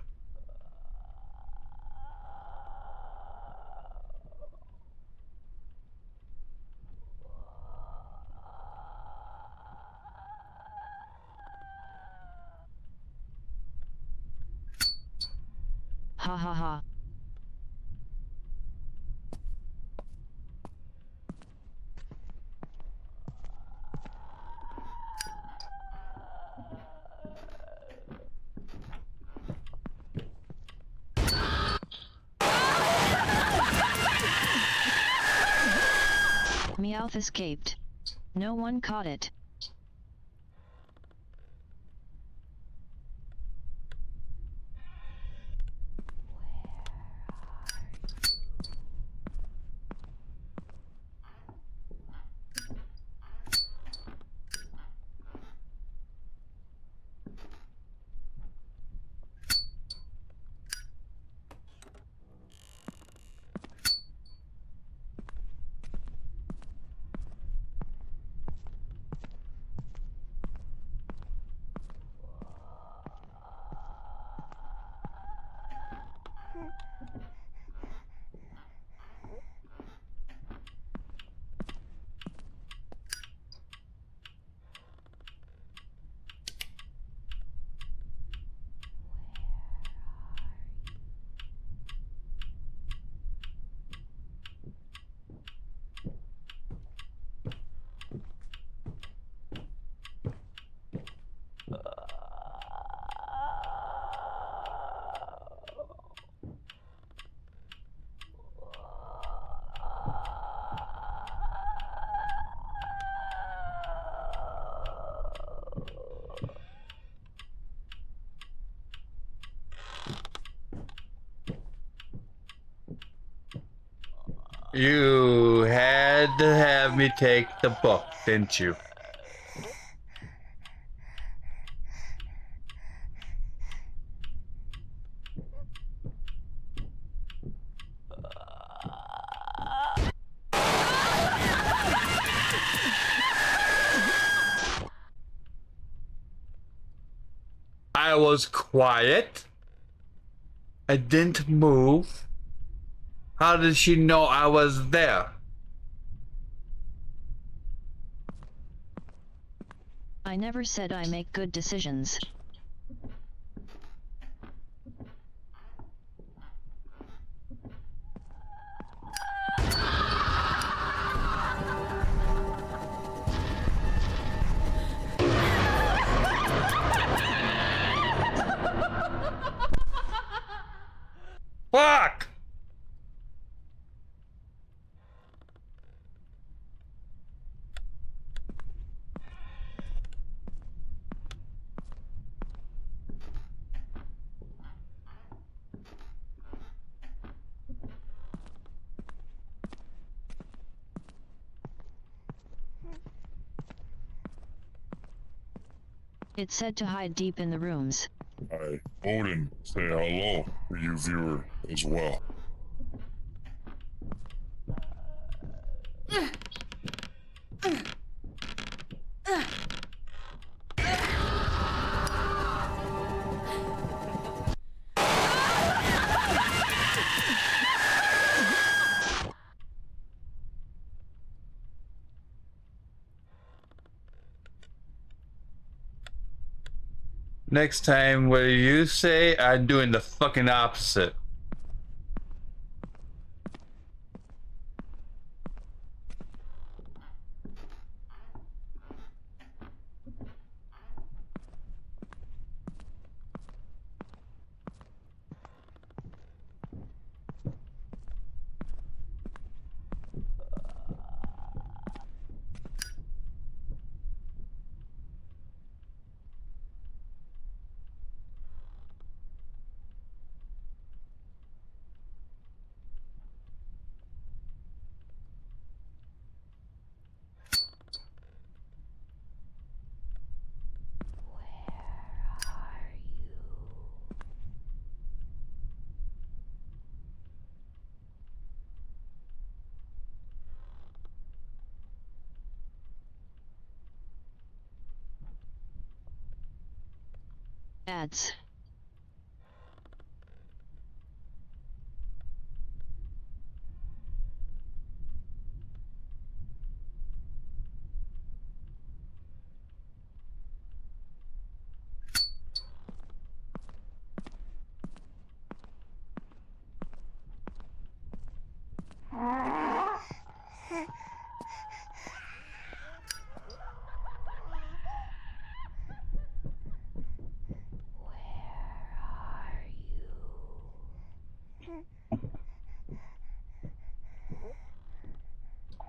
Ha ha ha. Meowth escaped. No one caught it. You had to have me take the book, didn't you? I was quiet. I didn't move. How did she know I was there? I never said I make good decisions. Fuck! It said to hide deep in the rooms. I, Odin, say hello to you viewer as well. Next time, what you say, I'm doing the fucking opposite. Ads.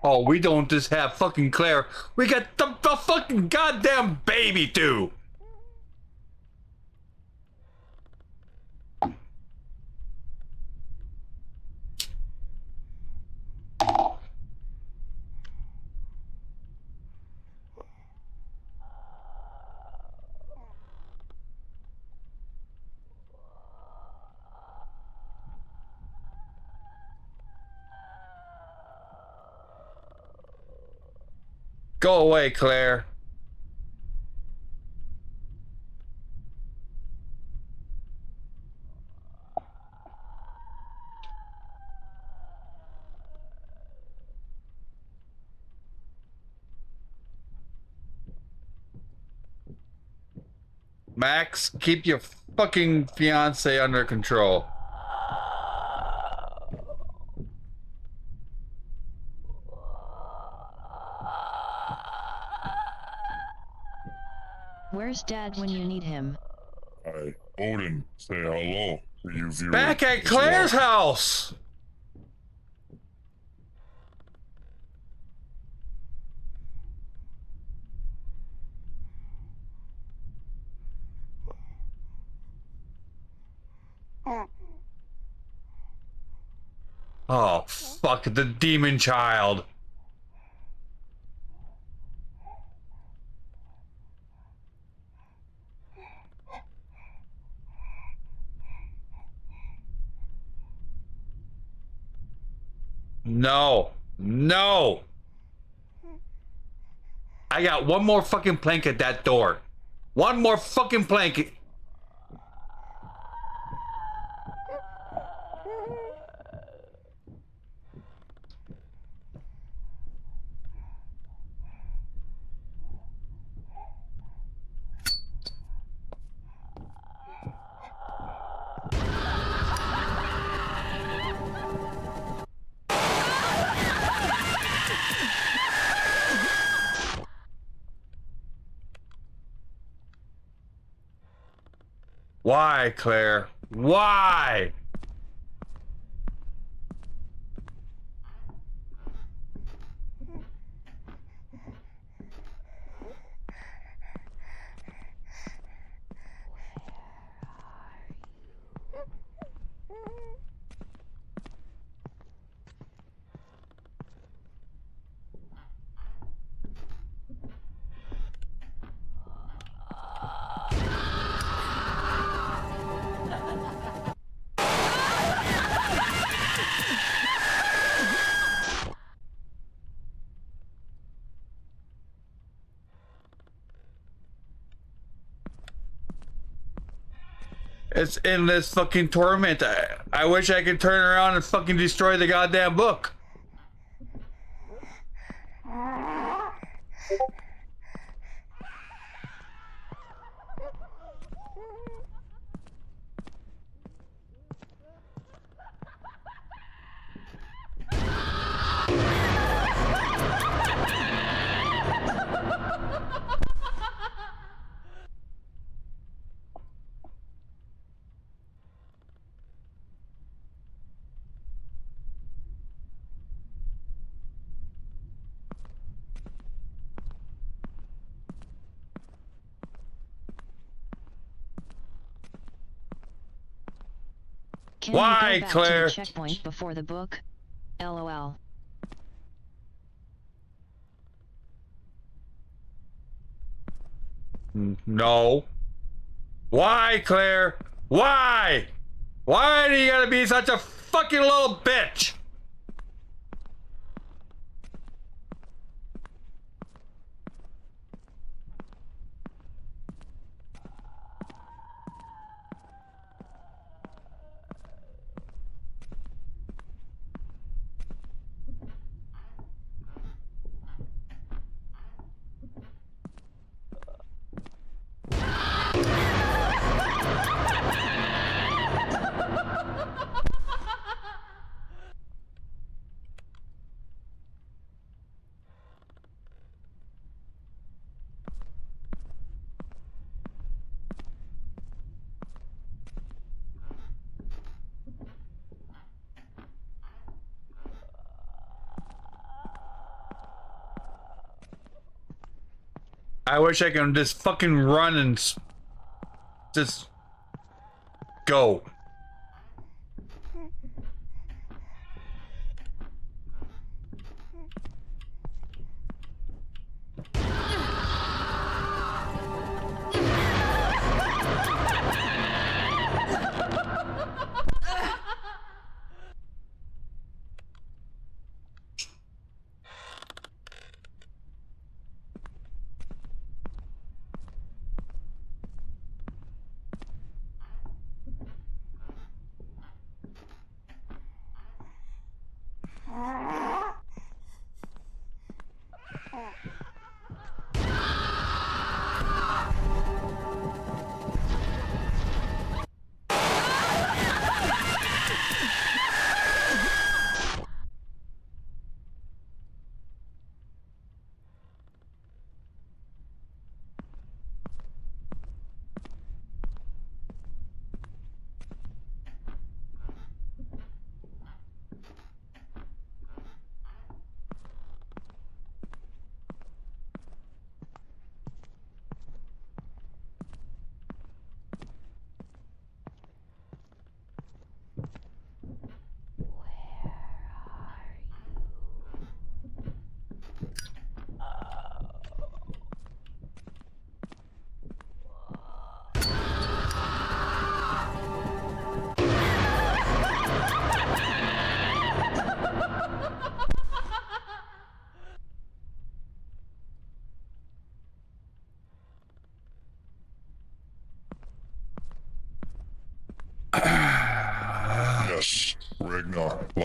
Oh, we don't just have fucking Claire. We got the fucking goddamn baby too. Go away, Claire. Max, keep your fucking fiance under control. Where's Dad when you need him? I, Odin, say hello to you viewer Back at as Claire's well. house. Oh, fuck. fuck the demon child. No. No. I got one more fucking plank at that door. One more fucking plank. Why, Claire? Why? It's endless fucking torment. I wish I could turn around and fucking destroy the goddamn book. Can Why, you go back Claire? to the checkpoint before the book? LOL. No. Why, Claire? Why? Why do you gotta be such a fucking little bitch? I wish I could just fucking run and just go.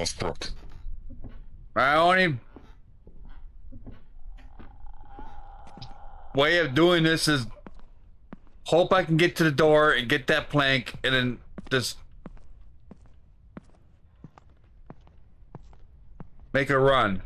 suspect. My only way of doing this is hope I can get to the door and get that plank and then just make a run.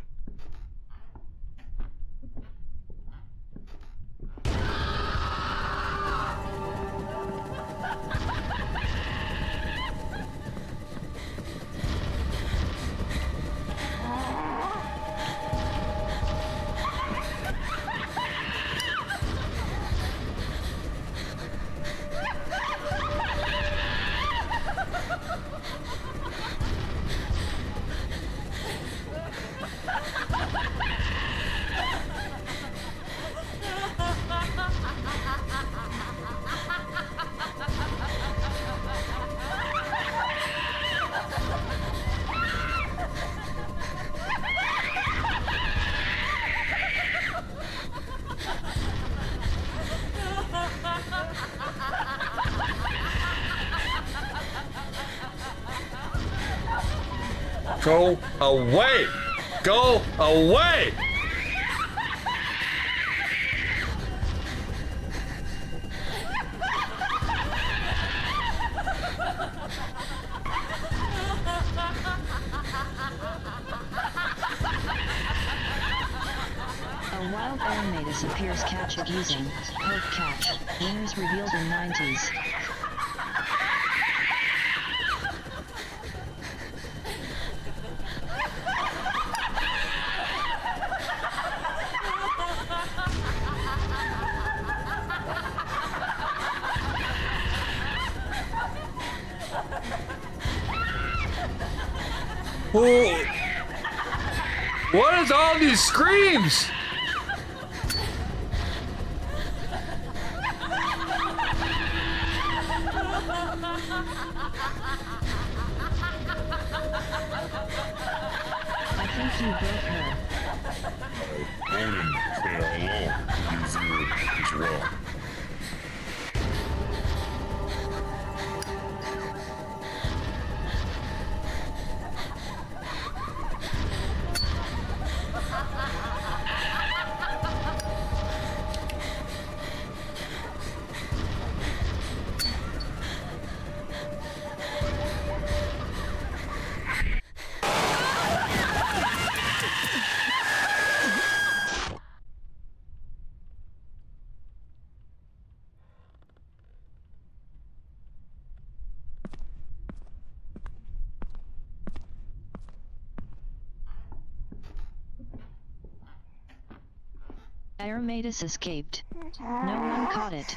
Go away! Go away! A wild Aromatus appears catch it using Poke Catch. Winners revealed in 90s. Who? What is all these screams? I think you broke her. Owen, say hello to his ear as well. Aromatus escaped. No one caught it.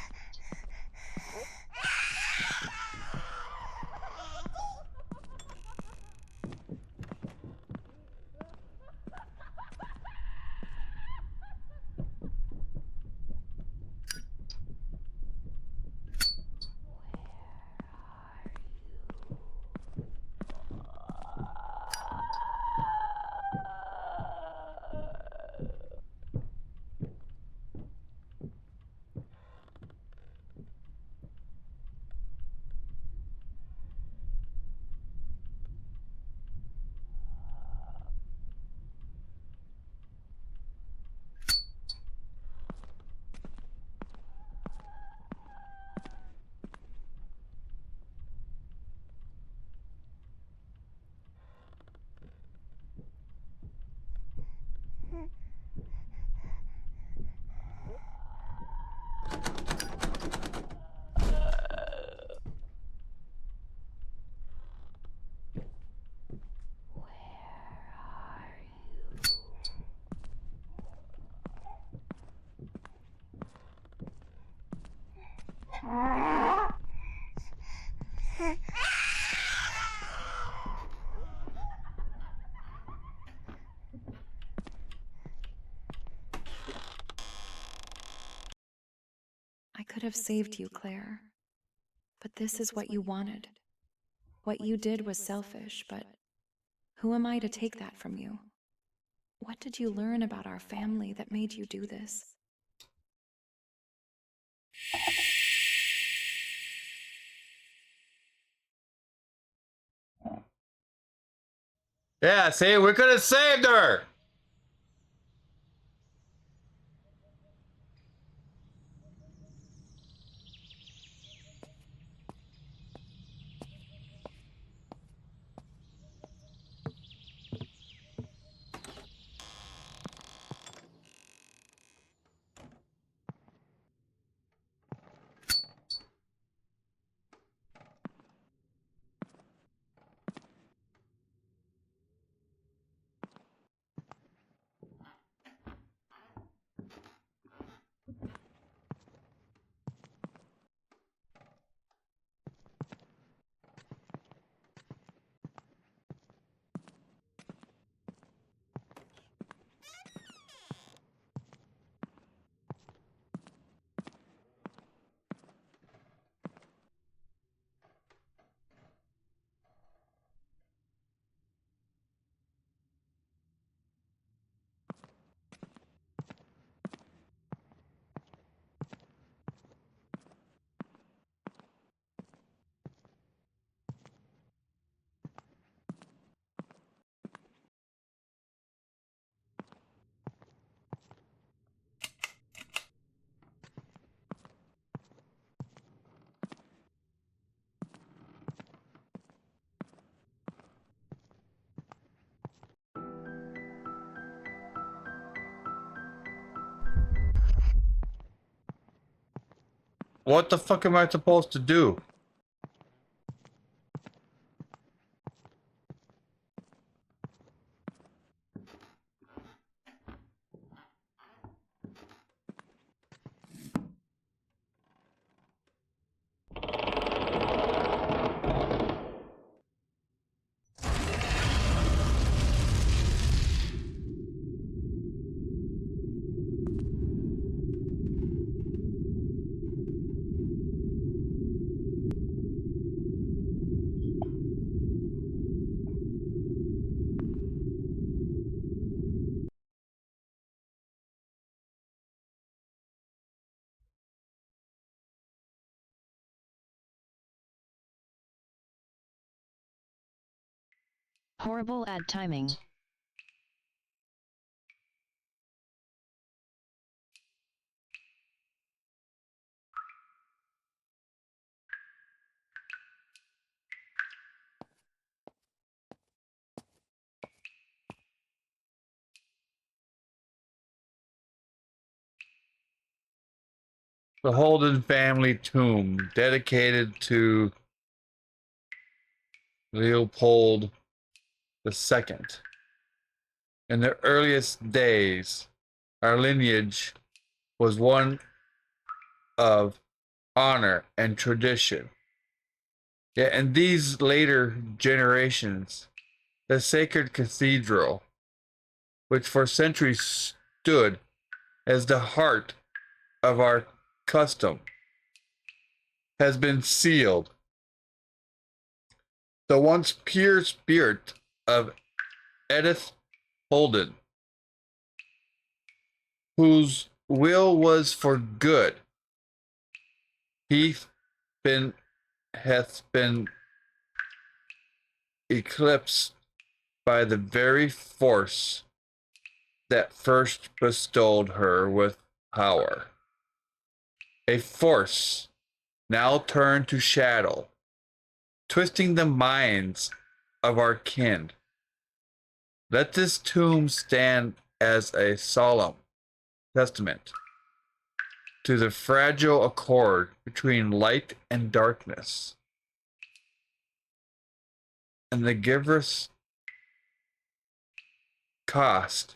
I could have saved you, Claire. But this is what you wanted. What you did was selfish, but who am I to take that from you? What did you learn about our family that made you do this? Yeah, see, we could have saved her. What the fuck am I supposed to do? Horrible ad timing. The Holden family tomb, dedicated to Leopold II. In the earliest days, our lineage was one of honor and tradition. Yet in these later generations, the sacred cathedral, which for centuries stood as the heart of our custom, has been sealed. The once pure spirit of Edith Holden, whose will was for good, been hath been eclipsed by the very force that first bestowed her with power. A force now turned to shadow, twisting the minds of our kin. Let this tomb stand as a solemn testament to the fragile accord between light and darkness, and the giver's cost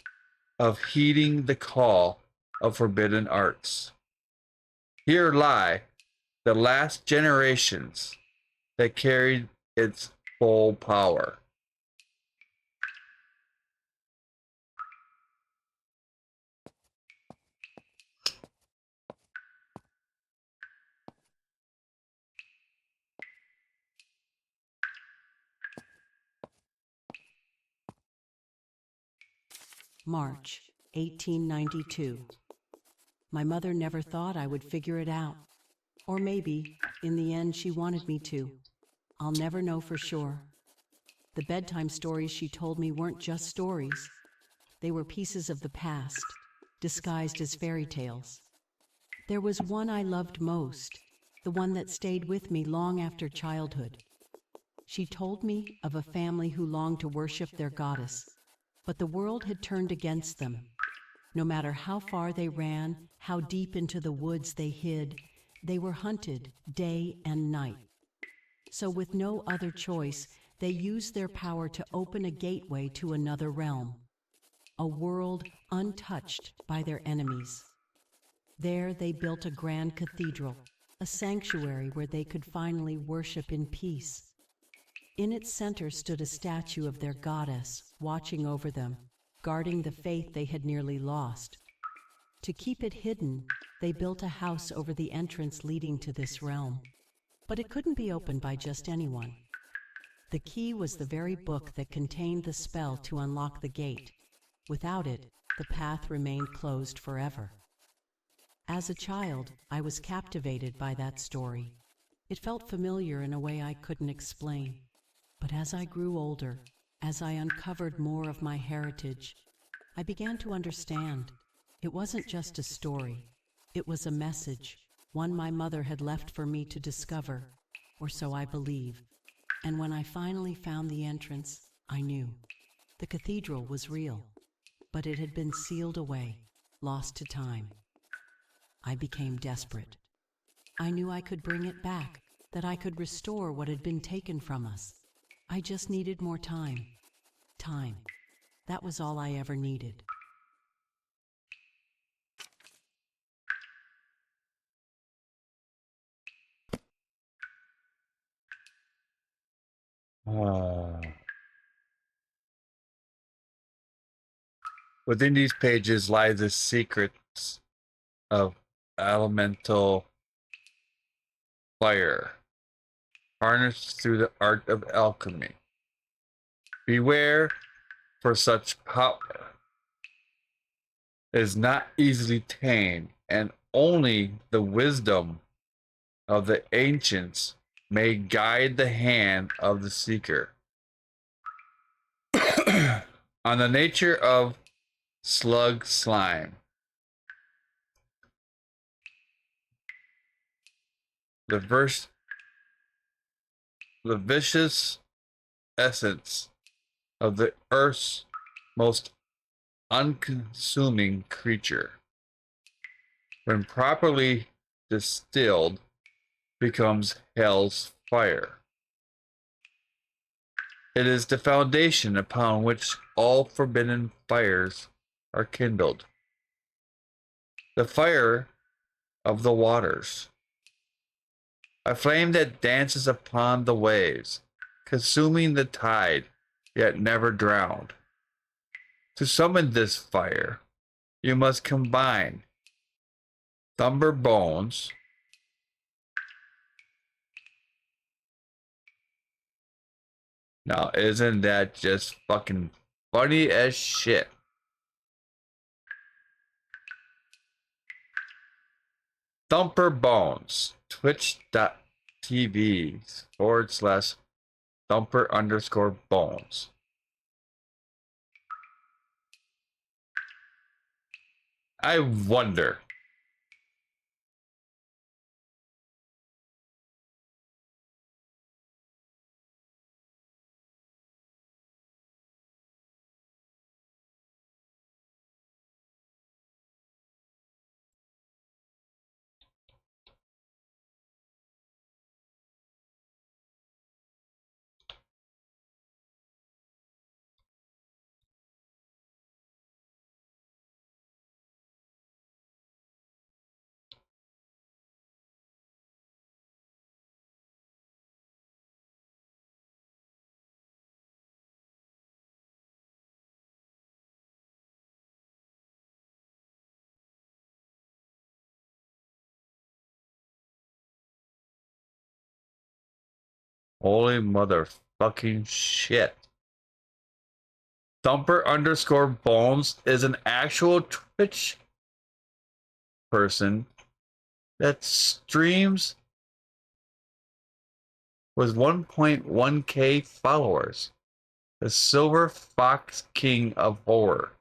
of heeding the call of forbidden arts. Here lie the last generations that carried its full power. March 1892. My mother never thought I would figure it out. Or maybe, in the end, she wanted me to. I'll never know for sure. The bedtime stories she told me weren't just stories. They were pieces of the past, disguised as fairy tales. There was one I loved most, the one that stayed with me long after childhood. She told me of a family who longed to worship their goddess, but the world had turned against them. No matter how far they ran, how deep into the woods they hid, they were hunted day and night. So with no other choice, they used their power to open a gateway to another realm, a world untouched by their enemies. There they built a grand cathedral, a sanctuary where they could finally worship in peace. In its center stood a statue of their goddess, watching over them, guarding the faith they had nearly lost. To keep it hidden, they built a house over the entrance leading to this realm. But it couldn't be opened by just anyone. The key was the very book that contained the spell to unlock the gate. Without it, the path remained closed forever. As a child, I was captivated by that story. It felt familiar in a way I couldn't explain. But as I grew older, as I uncovered more of my heritage, I began to understand. It wasn't just a story. It was a message, one my mother had left for me to discover, or so I believe. And when I finally found the entrance, I knew. The cathedral was real, but it had been sealed away, lost to time. I became desperate. I knew I could bring it back, that I could restore what had been taken from us. I just needed more time. Time. That was all I ever needed. Within these pages lie the secrets of elemental fire, harnessed through the art of alchemy. Beware, for such power is not easily tamed, and only the wisdom of the ancients may guide the hand of the seeker. On the nature of slug slime. The vicious essence of the earth's most unconsuming creature, when properly distilled, becomes hell's fire. It is the foundation upon which all forbidden fires are kindled. The fire of the waters, a flame that dances upon the waves, consuming the tide, yet never drowned. To summon this fire, you must combine thumber bones, now isn't that just fucking funny as shit? Thumper Bones, twitch.tv/thumper_bones. I wonder. Holy motherfucking shit. Thumper_bones is an actual Twitch person that streams with 1.1k followers. The Silver Fox King of Horror.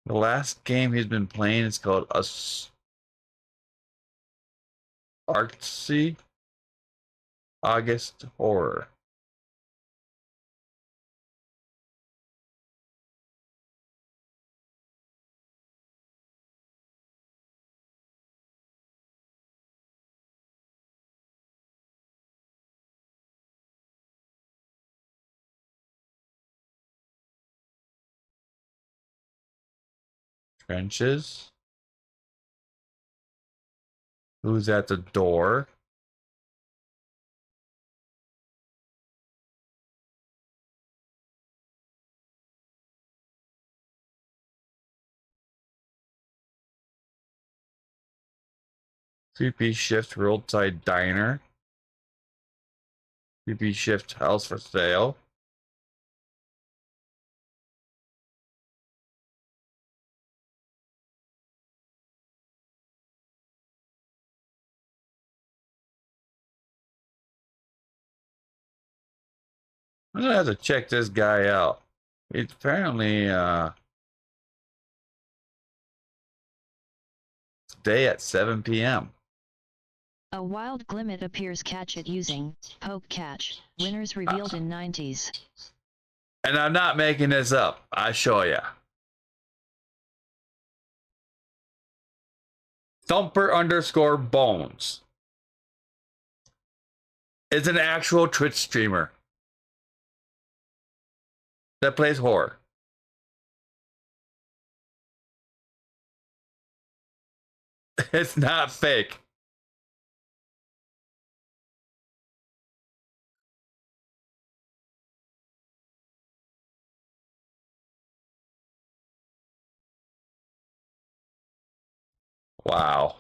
The last game he's been playing is called Artsy August Horror. Trenches. Who's at the door? CP Shift Roadside Diner. CP Shift House for Sale. I'm gonna have to check this guy out. It's apparently today at 7 p.m. A wild glimmet appears. Catch it using poke catch. Winners revealed in 90s. And I'm not making this up. I show ya. Thumper_Bones is an actual Twitch streamer that plays horror. It's not fake. Wow.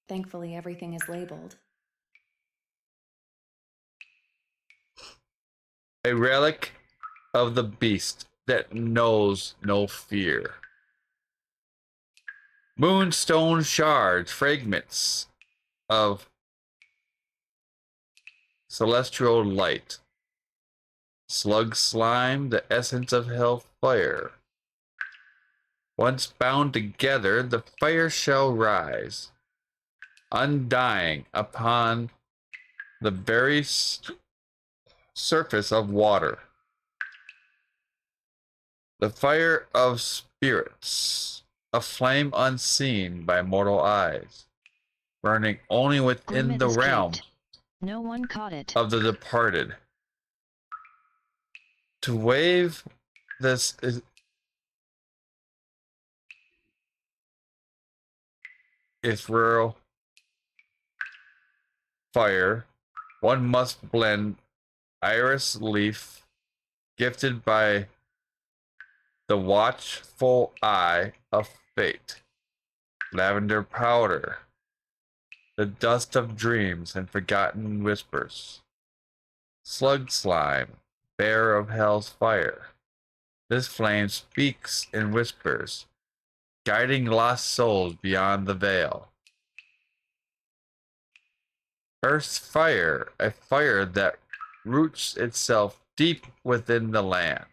Thankfully, everything is labeled. A relic of the beast that knows no fear. Moonstone shards, fragments of celestial light. Slug slime, the essence of hellfire. Once bound together, the fire shall rise, undying upon the very surface of water. The fire of spirits, a flame unseen by mortal eyes, burning only within Glimmet the realm escaped. No one caught it. of the departed. To wave this is ethereal fire, one must blend iris leaf, gifted by the watchful eye of fate, lavender powder, the dust of dreams and forgotten whispers, slug slime, bearer of hell's fire. This flame speaks in whispers, guiding lost souls beyond the veil. Earth's fire, a fire that roots itself deep within the land,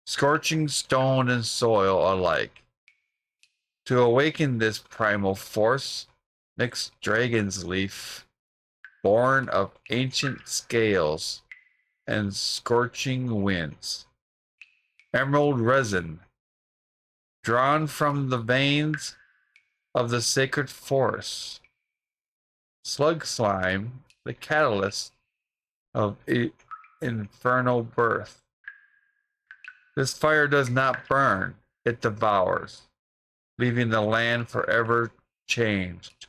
scorching stone and soil alike. To awaken this primal force, mix dragon's leaf, born of ancient scales and scorching winds. Emerald resin, drawn from the veins of the sacred forest. Slug slime, the catalyst of infernal birth. This fire does not burn, it devours, leaving the land forever changed.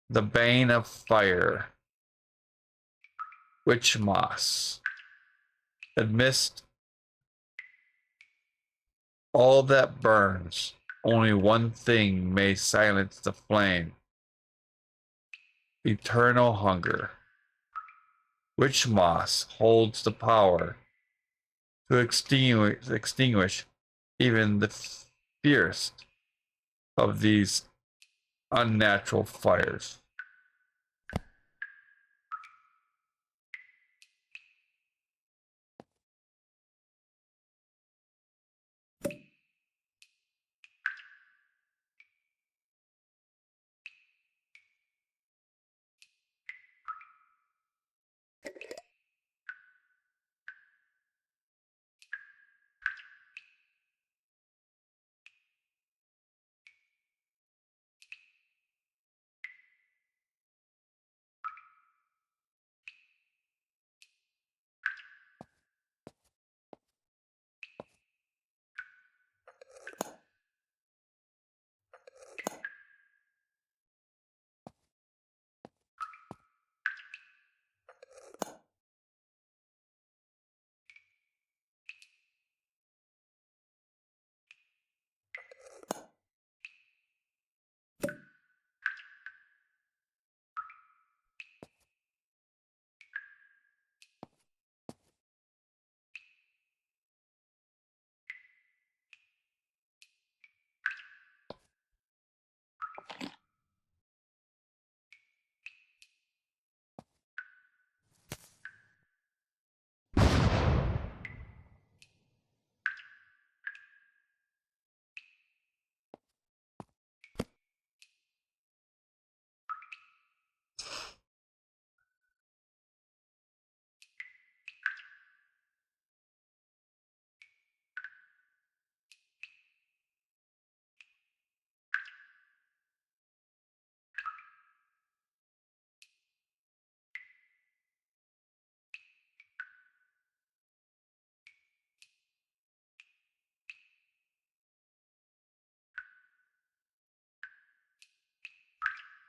The bane of fire, witch moss. Amidst all that burns, only one thing may silence the flame. Eternal hunger. Witch moss holds the power to extinguish even the fiercest of these unnatural fires.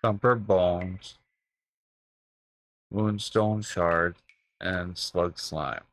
Thumper bones, moonstone shard, and slug slime.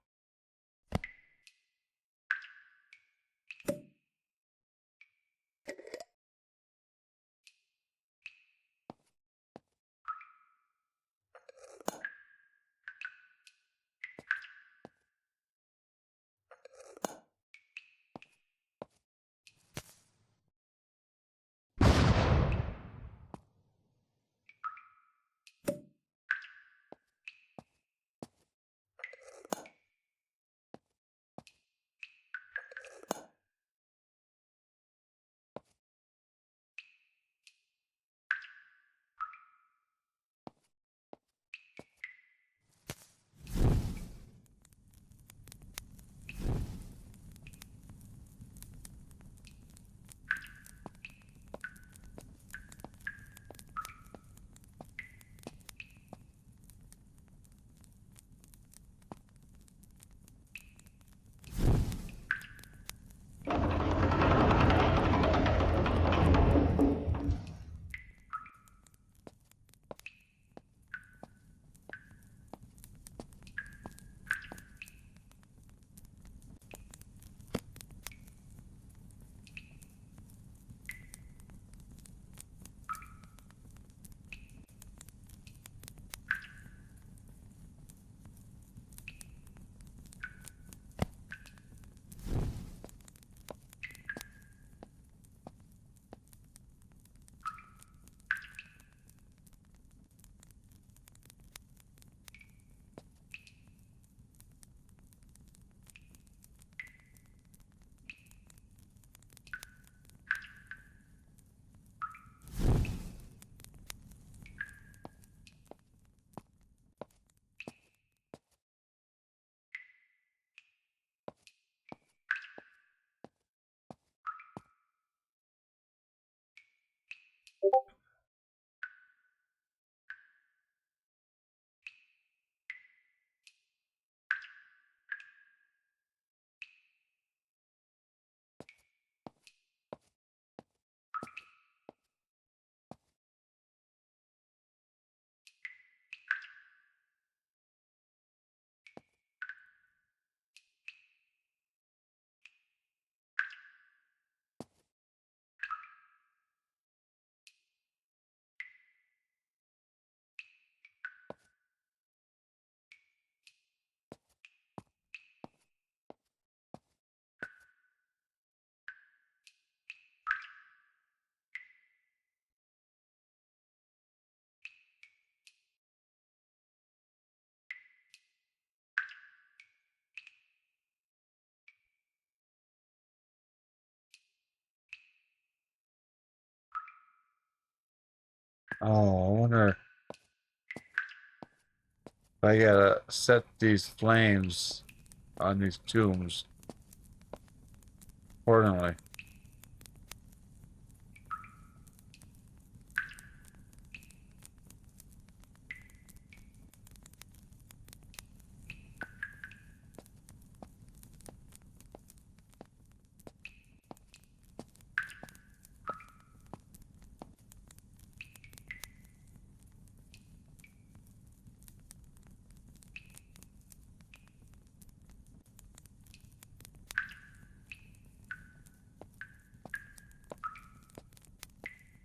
Oh, I wonder if I gotta set these flames on these tombs accordingly.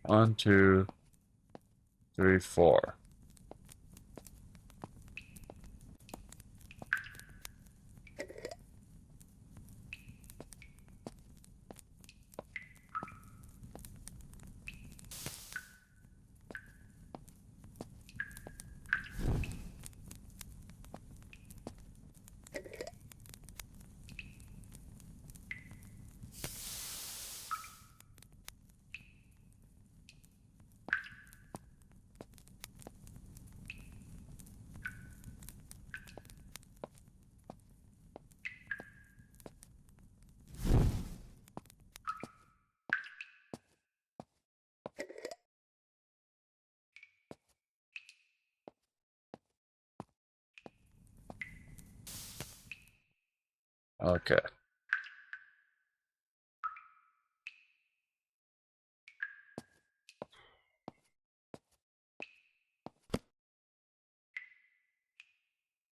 One, two, three, four. Okay.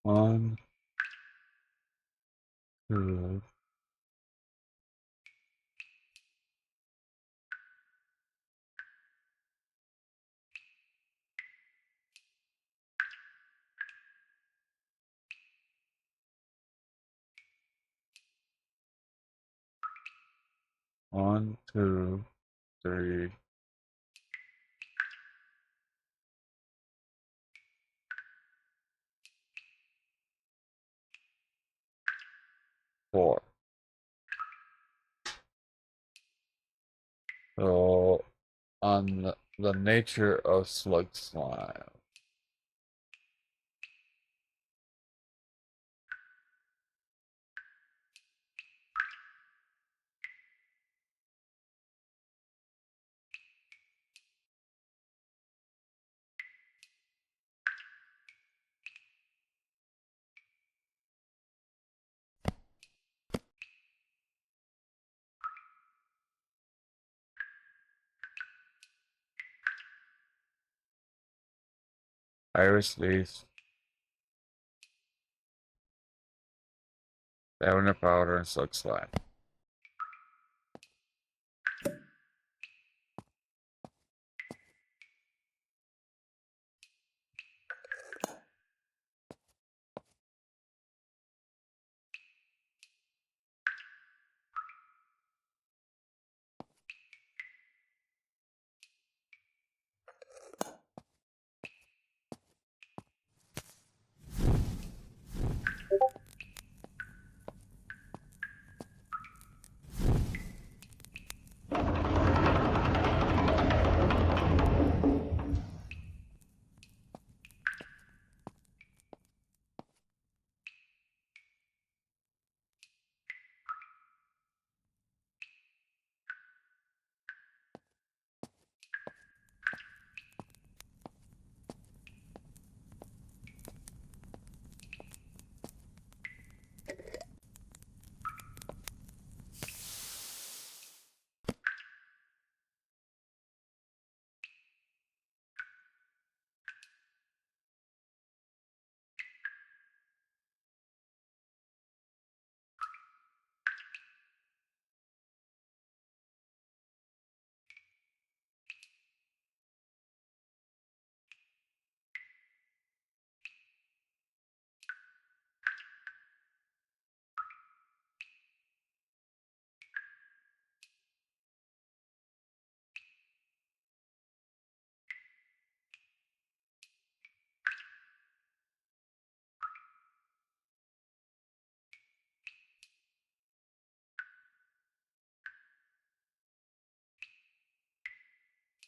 One, two, one, two, three, four. So, on the nature of slug slime. Iris leaf, lavender powder, and slug slime.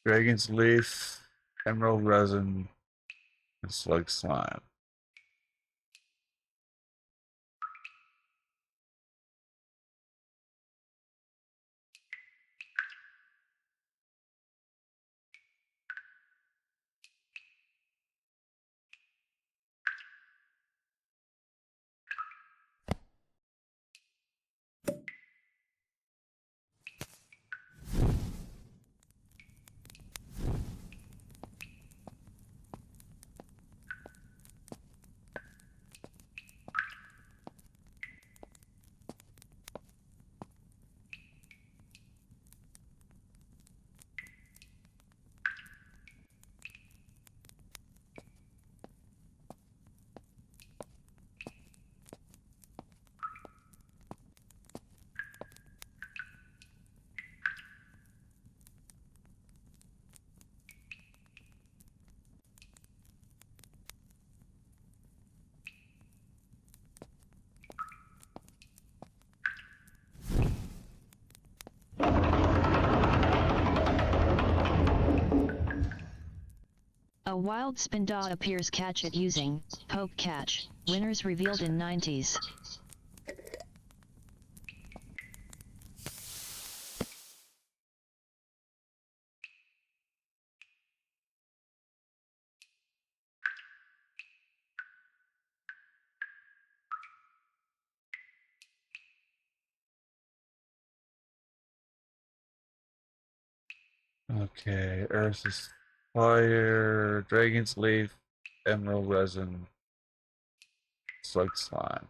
Dragon's leaf, Emerald resin and slug slime. A wild Spinda appears. Catch it using poke catch. Winners revealed in 90s. Okay, Earth is fire, dragon's leaf, emerald resin, slug slime.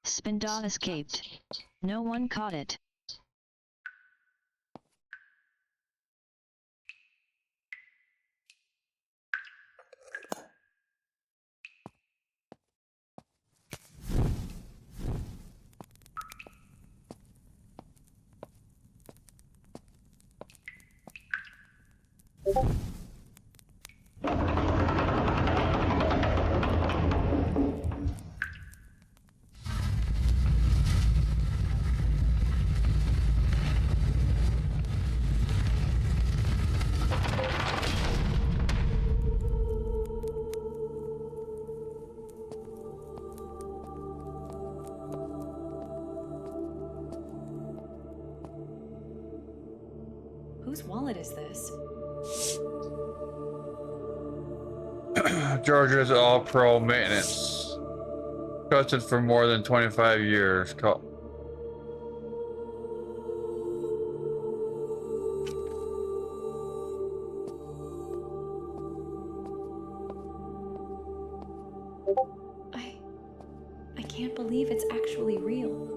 Spinda escaped. No one caught it. Whose wallet is this? Georgia's all-pro maintenance. Trusted for more than 25 years. I can't believe it's actually real.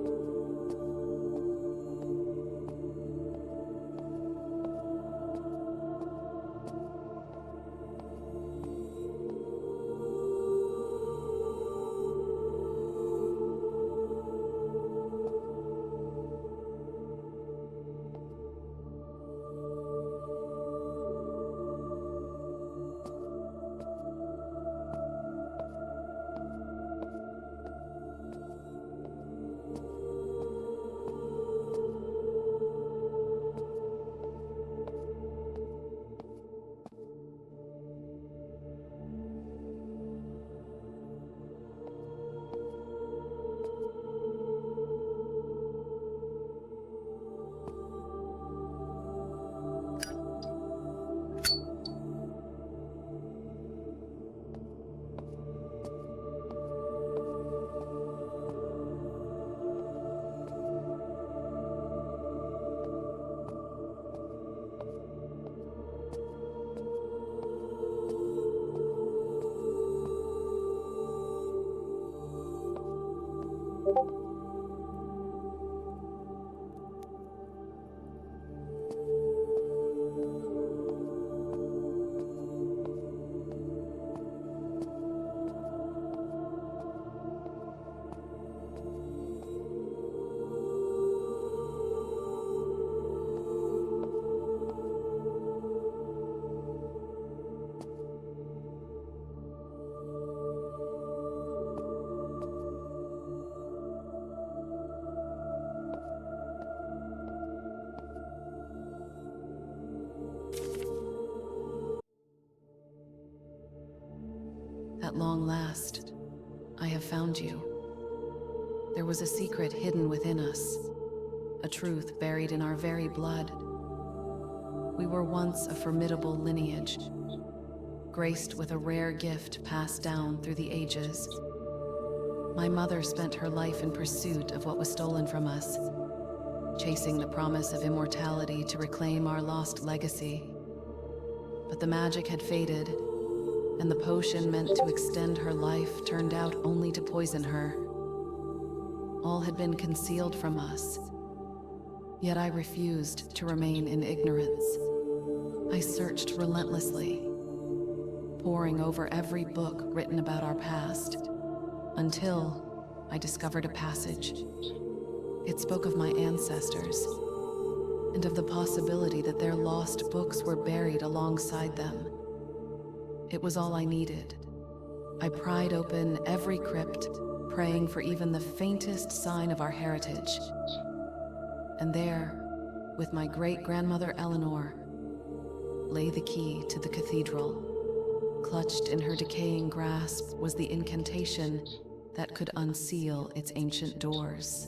At long last, I have found you. There was a secret hidden within us, a truth buried in our very blood. We were once a formidable lineage, graced with a rare gift passed down through the ages. My mother spent her life in pursuit of what was stolen from us, chasing the promise of immortality to reclaim our lost legacy. But the magic had faded, and the potion meant to extend her life turned out only to poison her. All had been concealed from us, yet I refused to remain in ignorance. I searched relentlessly, poring over every book written about our past, until I discovered a passage. It spoke of my ancestors, and of the possibility that their lost books were buried alongside them. It was all I needed. I pried open every crypt, praying for even the faintest sign of our heritage. And there, with my great-grandmother Eleanor, lay the key to the cathedral. Clutched in her decaying grasp was the incantation that could unseal its ancient doors.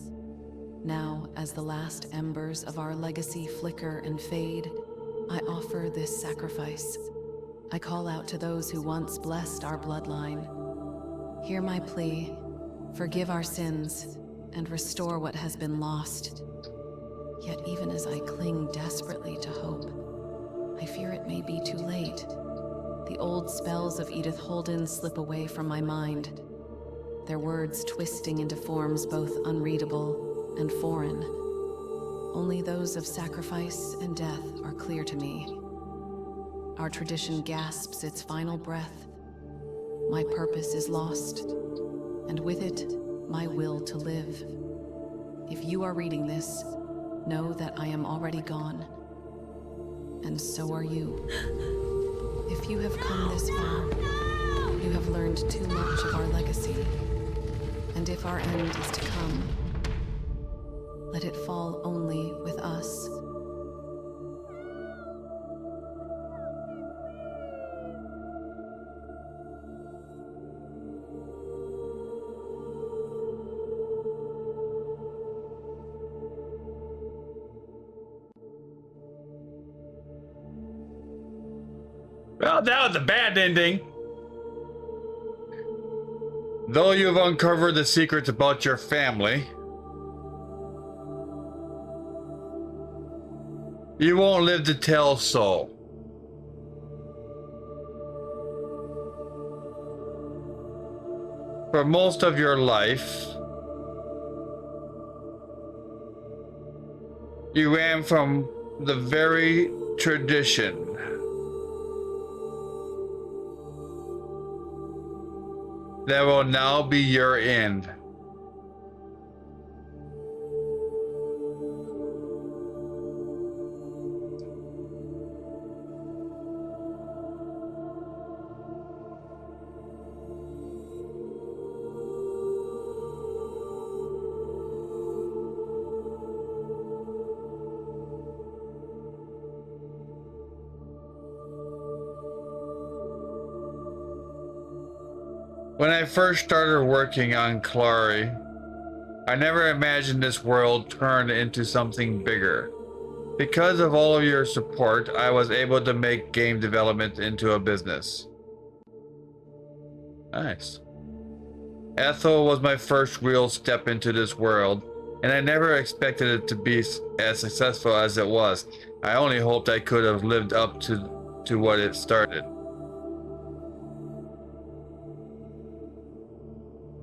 Now, as the last embers of our legacy flicker and fade, I offer this sacrifice. I call out to those who once blessed our bloodline. Hear my plea, forgive our sins, and restore what has been lost. Yet even as I cling desperately to hope, I fear it may be too late. The old spells of Edith Holden slip away from my mind, their words twisting into forms both unreadable and foreign. Only those of sacrifice and death are clear to me. Our tradition gasps its final breath. My purpose is lost, and with it, my will to live. If you are reading this, know that I am already gone, and so are you. If you have come this far, you have learned too much of our legacy, and if our end is to come, let it fall only with us. Well, that was a bad ending. Though you've uncovered the secrets about your family, you won't live to tell so. For most of your life, you ran from the very tradition that will now be your end. When I first started working on Clary, I never imagined this world turned into something bigger. Because of all of your support, I was able to make game development into a business. Nice. Ethel was my first real step into this world, and I never expected it to be as successful as it was. I only hoped I could have lived up to what it started.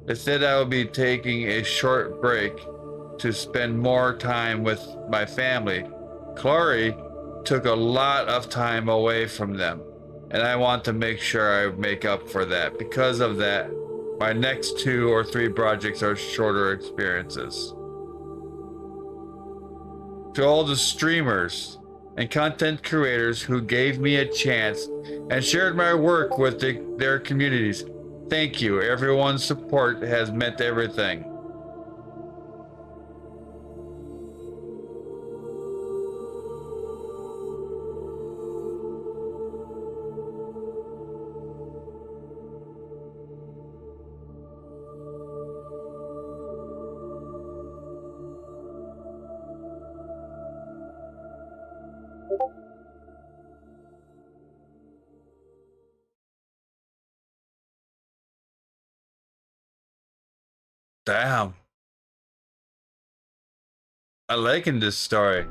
Instead, I will be taking a short break to spend more time with my family. Clary took a lot of time away from them, and I want to make sure I make up for that. Because of that, my next 2 or 3 projects are shorter experiences. To all the streamers and content creators who gave me a chance and shared my work with their communities, thank you. Everyone's support has meant everything. Damn. I liking this story.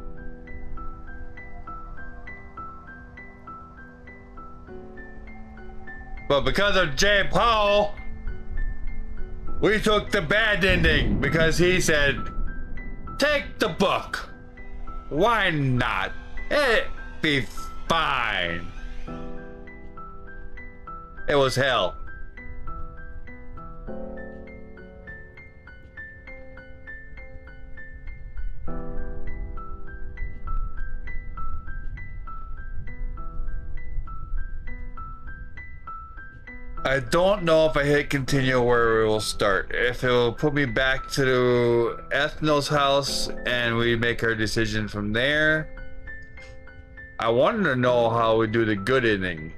But because of J. Paul, we took the bad ending because he said, take the book. Why not? It'd be fine. It was hell. I don't know if I hit continue where we will start. If it will put me back to Ethel's house and we make our decision from there. I wanted to know how we do the good ending.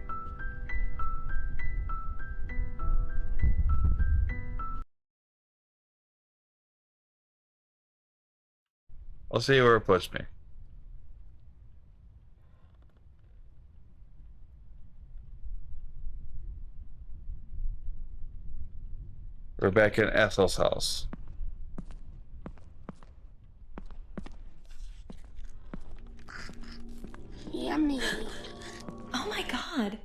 I'll see where it puts me. We're back in Ethel's house. Yummy. Oh my god.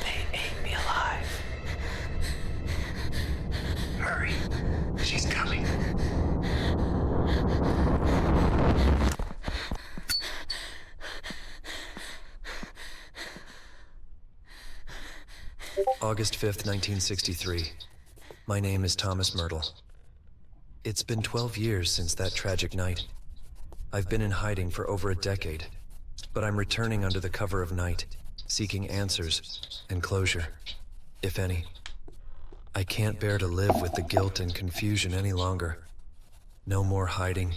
They ate me alive. Hurry. She's coming. August 5th, 1963. My name is Thomas Myrtle. It's been 12 years since that tragic night. I've been in hiding for over a decade, but I'm returning under the cover of night, seeking answers and closure, if any. I can't bear to live with the guilt and confusion any longer. No more hiding.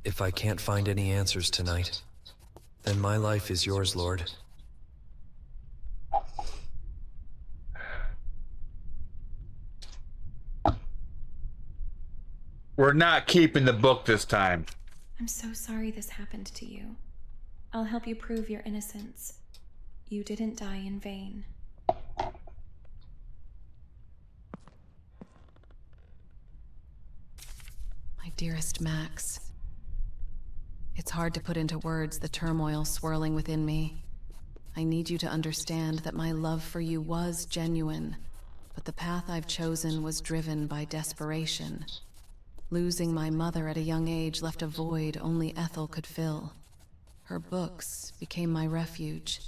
If I can't find any answers tonight, then my life is yours, Lord. We're not keeping the book this time. I'm so sorry this happened to you. I'll help you prove your innocence. You didn't die in vain. My dearest Max, it's hard to put into words the turmoil swirling within me. I need you to understand that my love for you was genuine, but the path I've chosen was driven by desperation. Losing my mother at a young age left a void only Ethel could fill. Her books became my refuge,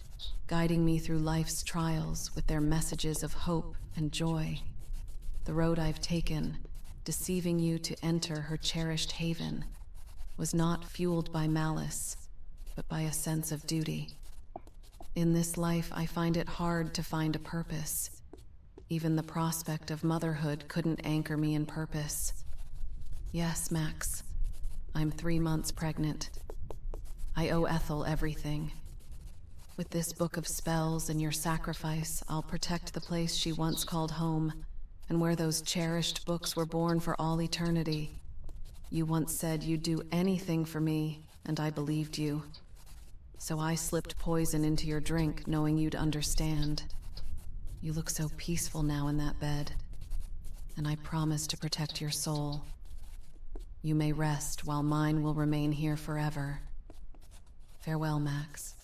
guiding me through life's trials with their messages of hope and joy. The road I've taken, deceiving you to enter her cherished haven, was not fueled by malice, but by a sense of duty. In this life, I find it hard to find a purpose. Even the prospect of motherhood couldn't anchor me in purpose. Yes, Max, I'm 3 months pregnant. I owe Ethel everything. With this book of spells and your sacrifice, I'll protect the place she once called home, and where those cherished books were born for all eternity. You once said you'd do anything for me, and I believed you. So I slipped poison into your drink, knowing you'd understand. You look so peaceful now in that bed, and I promise to protect your soul. You may rest while mine will remain here forever. Farewell, Max.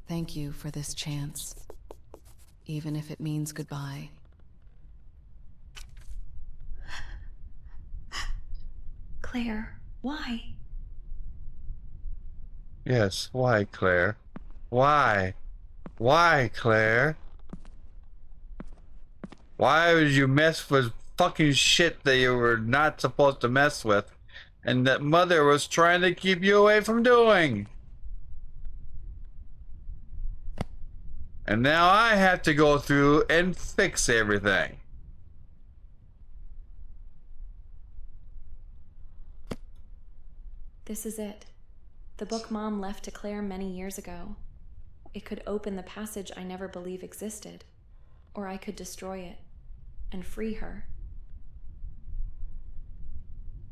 Thank you for this chance, even if it means goodbye. Claire, why? Yes, why, Claire? Why? Why, Claire? Why would you mess with fucking shit that you were not supposed to mess with, and that Mother was trying to keep you away from doing? And now I have to go through and fix everything. This is it. The book Mom left to Claire many years ago. It could open the passage I never believed existed, or I could destroy it and free her.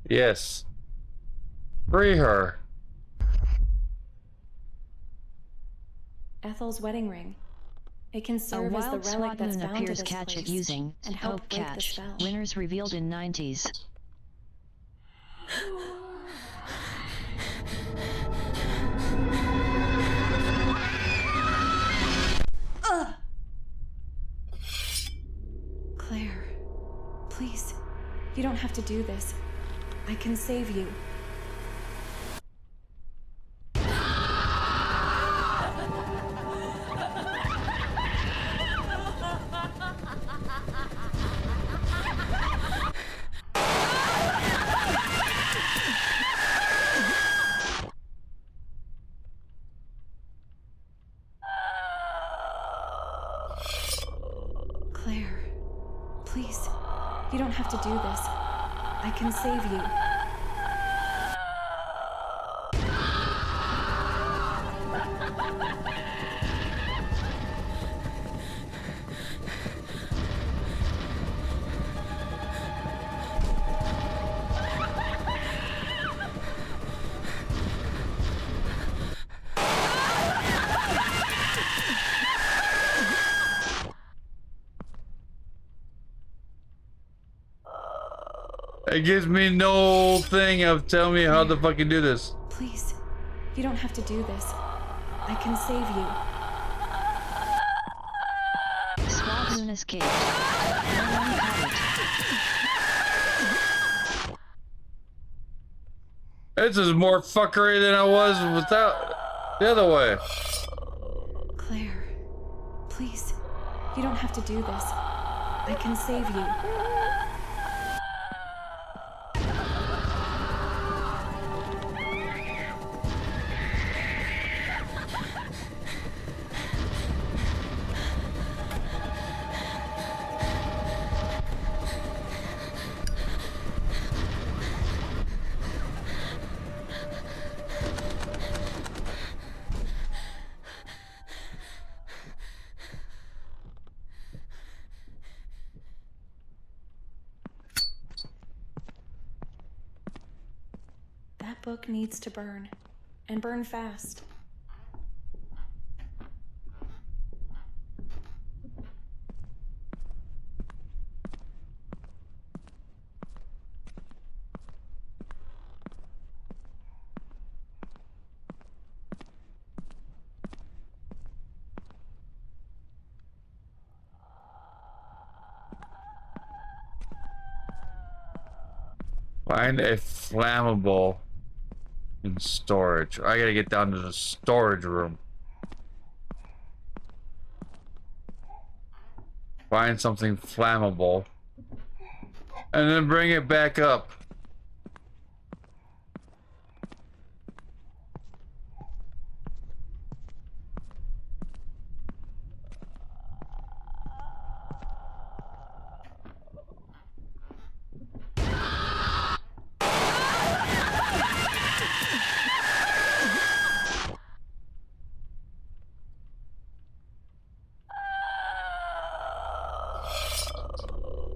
Yes. Free her. Ethel's wedding ring. It can A serve as the wild relic that's Swatloon bound to appears this catch it place using and Hope help break the Catch. spell. Winners revealed in 90s. Claire, please, you don't have to do this. I can save you. Claire, please, you don't have to do this. I can save you. It gives me no thing of telling me how to fucking do this. Please, you don't have to do this. I can save you. Swatloon escaped. No one caught it. This is more fuckery than I was without the other way. Claire, please, you don't have to do this. I can save you. That book needs to burn, and burn fast. Find a flammable in storage. I gotta get down to the storage room. Find something flammable. And then bring it back up.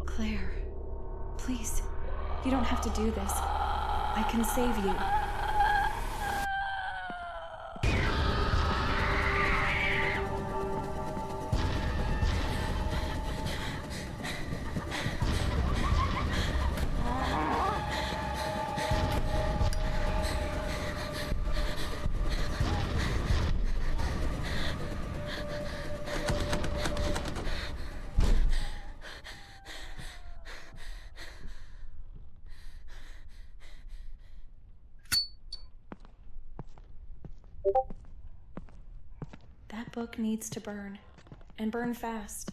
Claire, please, you don't have to do this. I can save you. That book needs to burn, and burn fast.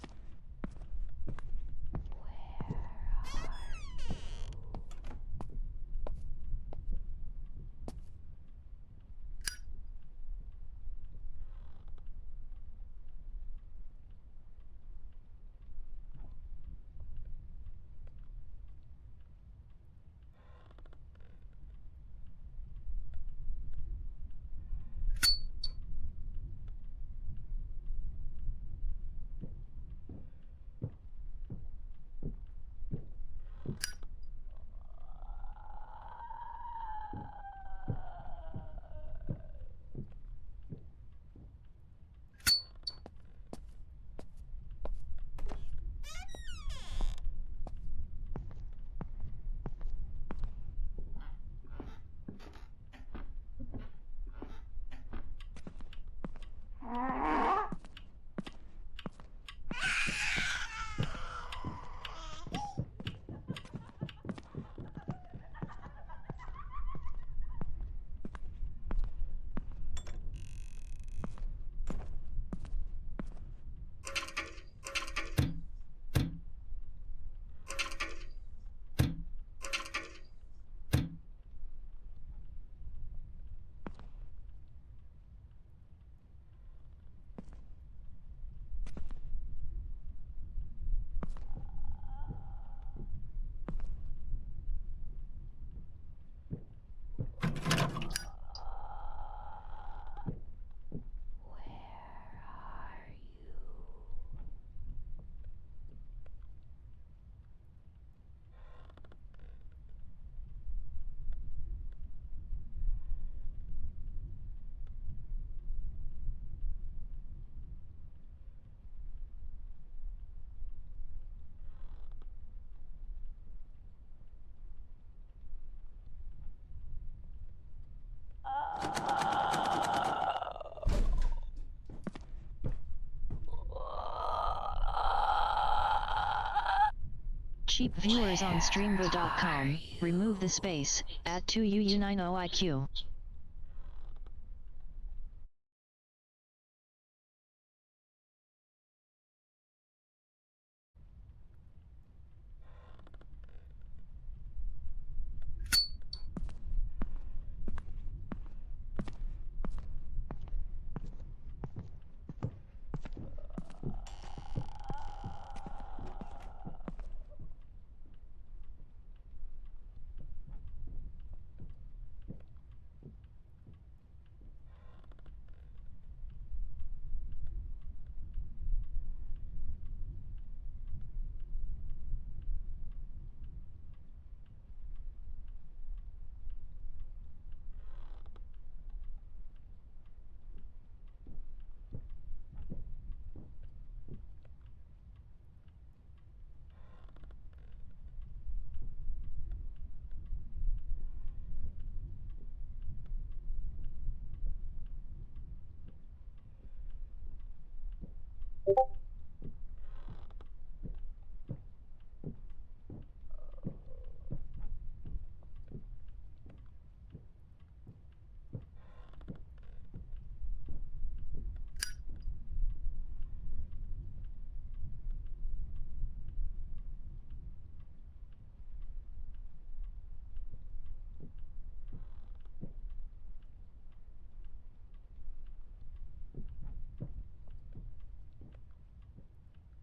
sheep viewers on streambo.com, remove the space, add 2UU90IQ.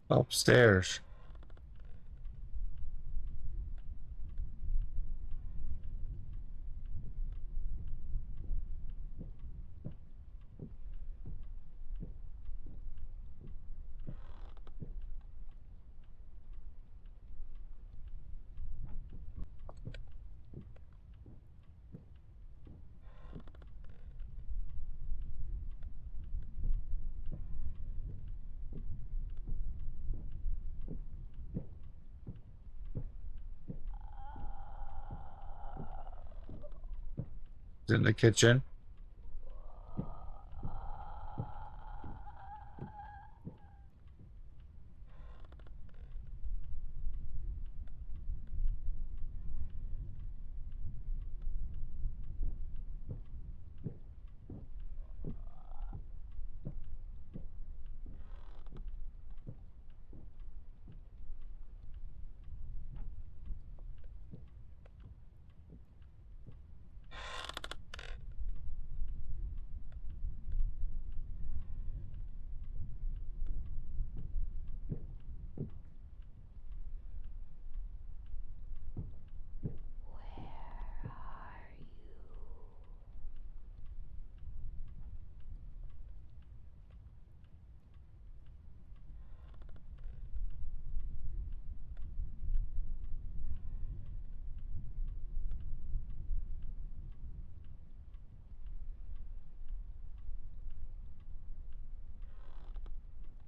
Upstairs. In the kitchen.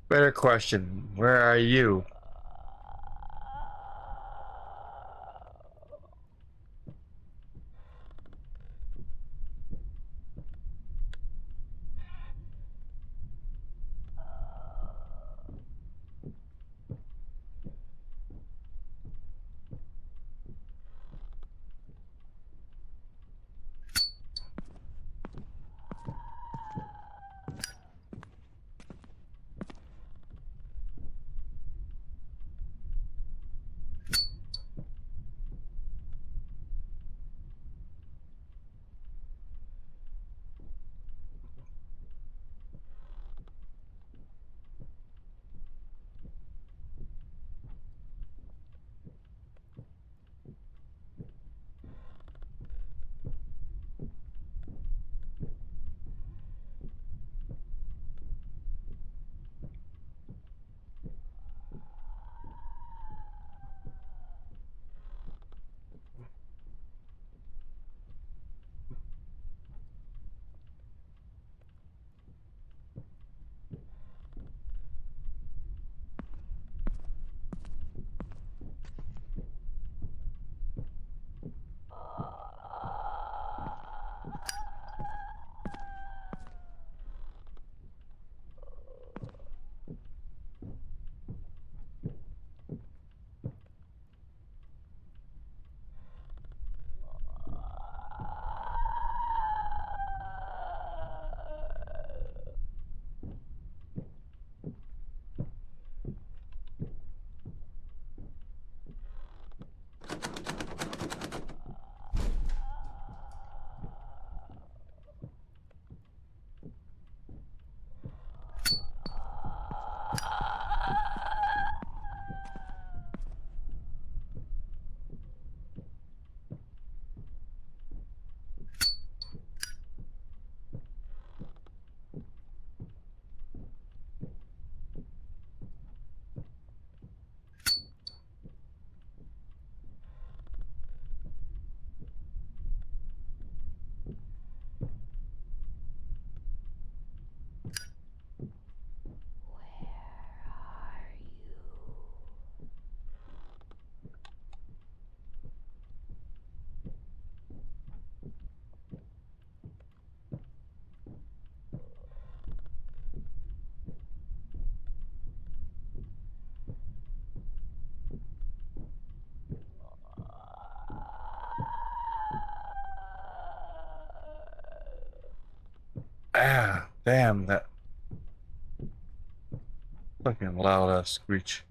Better question. Where are you? Ah, damn that fucking loud ass screech.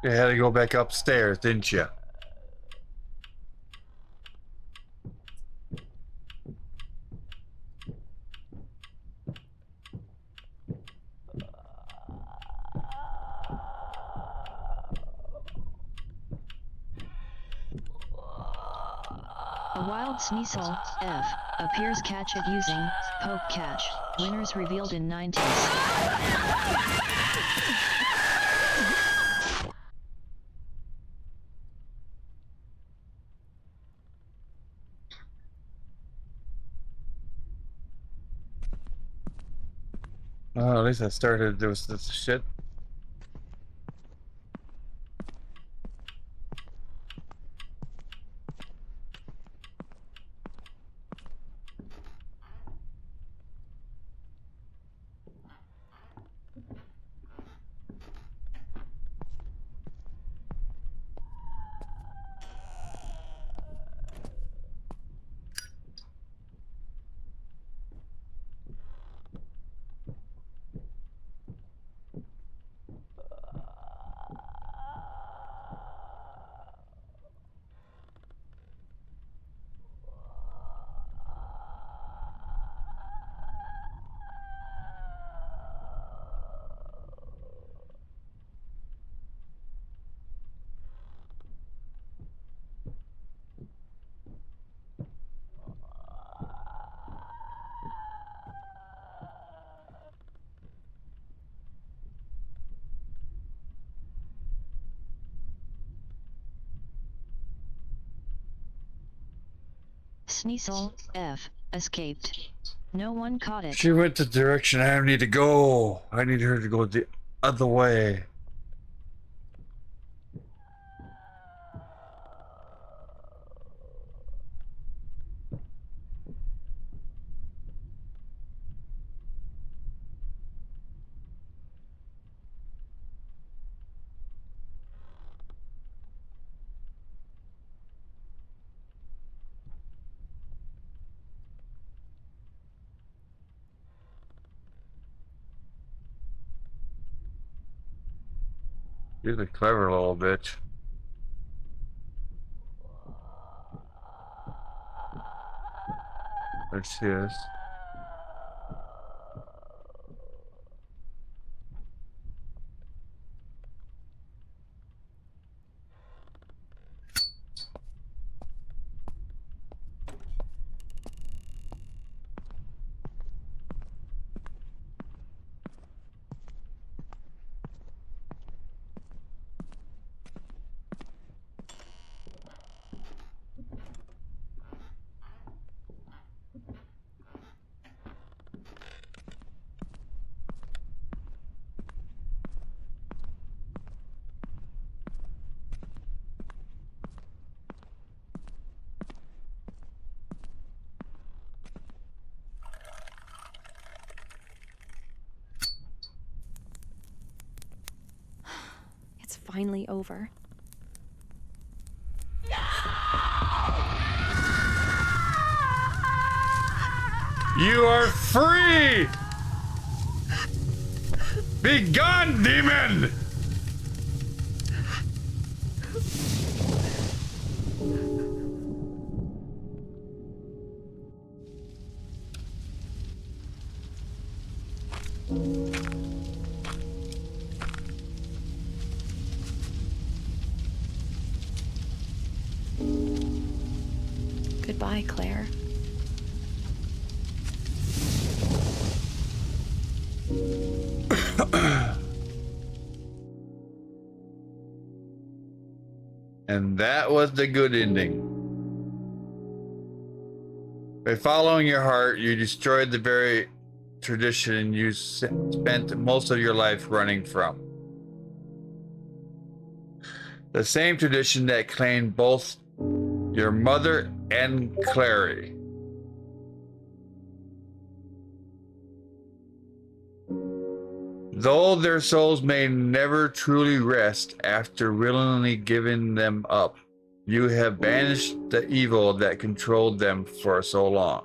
You had to go back upstairs, didn't you? A wild Sneasel, F, appears catch it using poke catch. Winners revealed in 90s. Oh, at least I started. There was this shit. Sneasel, F, escaped. No one caught it. She went the direction I need to go. I need her to go the other way. She's a clever little bitch. There she is. finally over. You are free! Be gone, demon! Goodbye, Claire. And that was the good ending. By following your heart, you destroyed the very tradition you spent most of your life running from. The same tradition that claimed both your mother and Clary. Though their souls may never truly rest after willingly giving them up, you have banished the evil that controlled them for so long.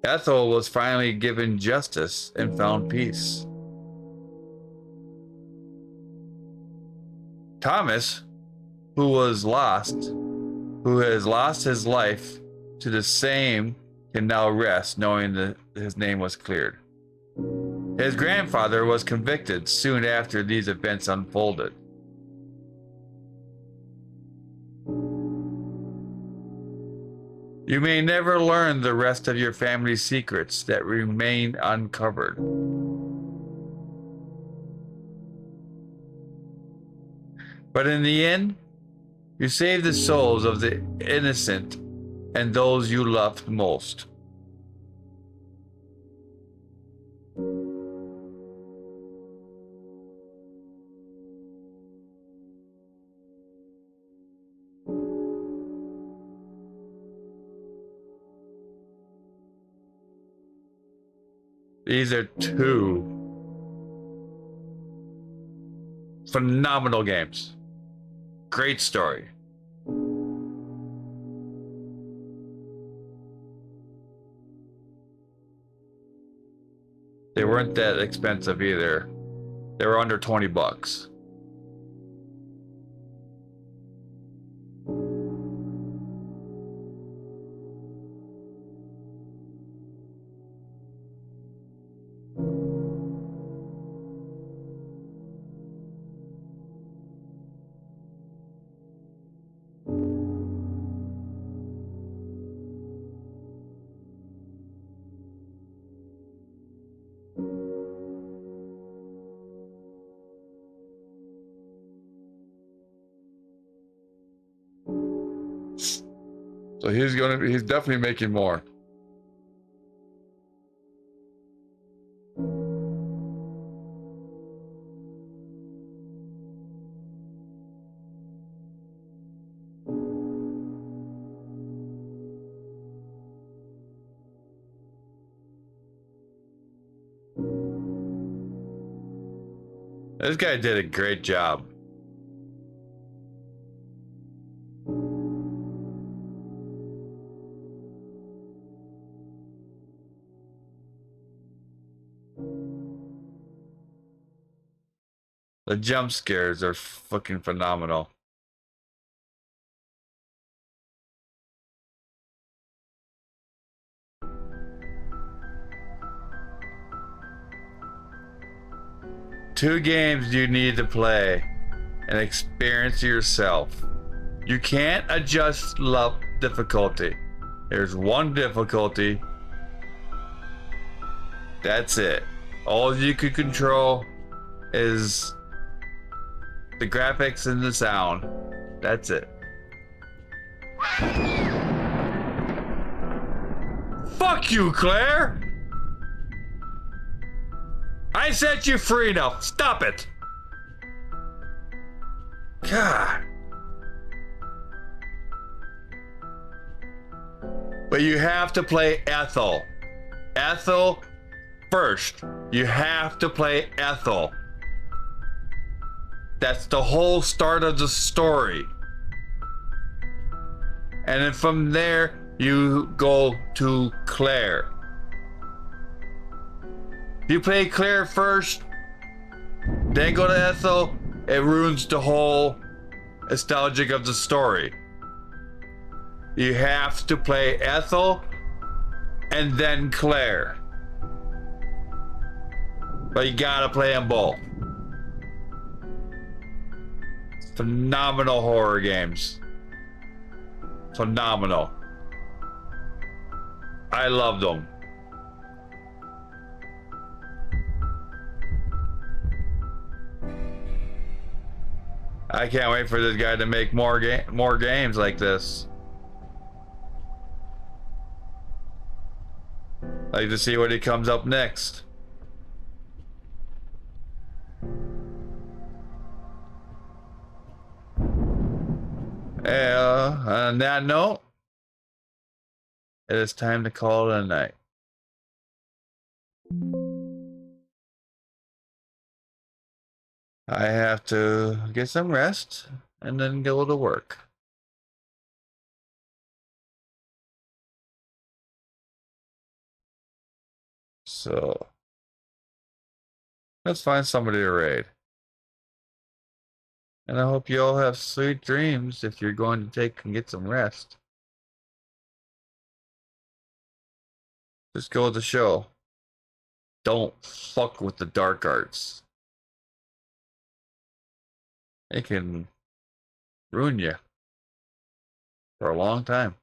Ethel was finally given justice and found peace. Thomas, who has lost his life to the same, can now rest knowing that his name was cleared. His grandfather was convicted soon after these events unfolded. You may never learn the rest of your family's secrets that remain uncovered. But in the end, you saved the souls of the innocent and those you loved most. These are two phenomenal games. Great story. They weren't that expensive either. They were under $20. So he's definitely making more. This guy did a great job. The jump scares are fucking phenomenal. Two games you need to play and experience yourself. You can't adjust level difficulty. There's one difficulty. That's it. All you can control is the graphics and the sound. That's it. Fuck you, Claire! I set you free now. Stop it! God. But you have to play Ethel. Ethel first. You have to play Ethel. That's the whole start of the story. And then from there, you go to Claire. If you play Claire first, then go to Ethel, it ruins the whole nostalgic of the story. You have to play Ethel and then Claire. But you gotta play them both. Phenomenal horror games. Phenomenal. I loved them. I can't wait for this guy to make more games like this. I'd like to see what he comes up next. On that note, it is time to call it a night. I have to get some rest and then go to work. So let's find somebody to raid. And I hope you all have sweet dreams if you're going to take and get some rest. Just go with the show. Don't fuck with the dark arts. It can ruin you for a long time.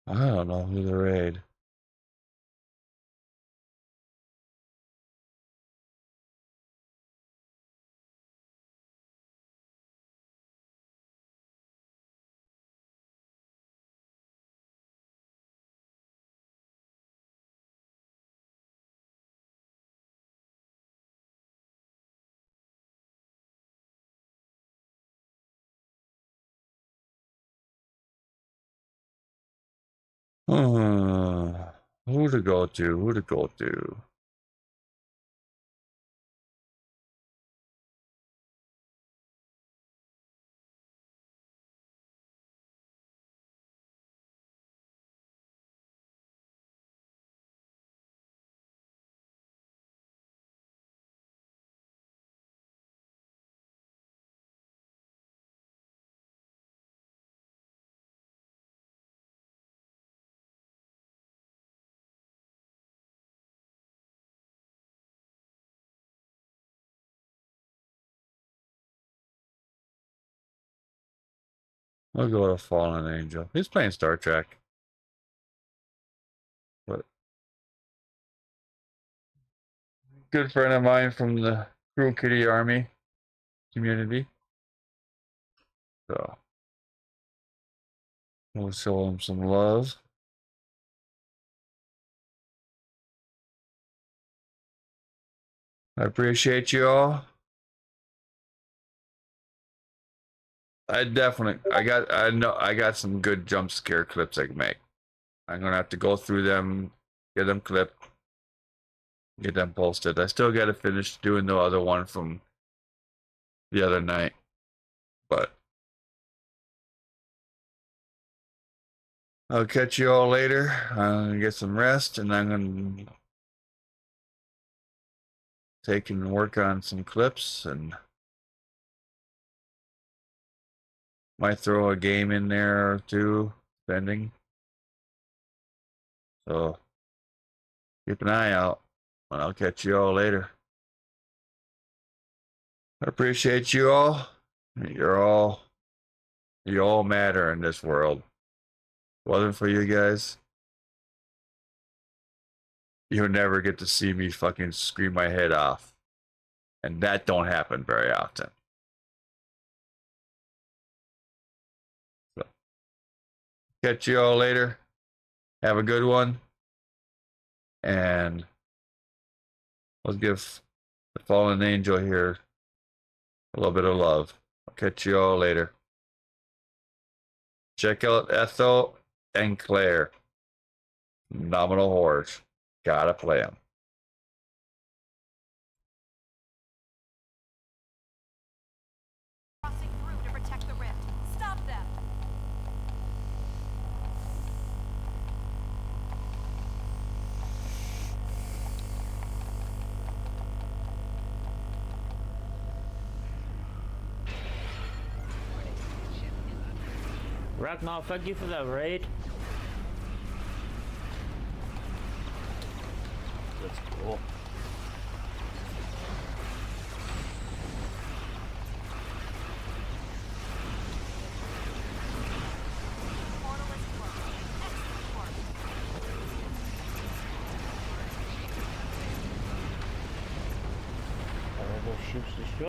I don't know who to raid. Who to go to? Who to go to? We'll go to Fallen Angel. He's playing Star Trek. But good friend of mine from the Cruel Kitty Army community. So we'll show him some love. I appreciate you all. I got some good jump scare clips I can make. I'm gonna have to go through them, get them clipped, get them posted. I still gotta finish doing the other one from the other night. But I'll catch you all later. I'm gonna get some rest and I'm gonna take and work on some clips and might throw a game in there or two, depending. So keep an eye out and I'll catch you all later. I appreciate you all. You all matter in this world. wasn't for you guys, you'll never get to see me fucking scream my head off. And that don't happen very often. So, catch you all later. Have a good one. And let's give the fallen angel here a little bit of love. I'll catch you all later. Check out Ethel and Claire. Phenomenal horrors. Gotta play them. Crossing through to protect the rift. Stop them! Rockmall, thank you for that raid. That's cool. All those ships destroyed.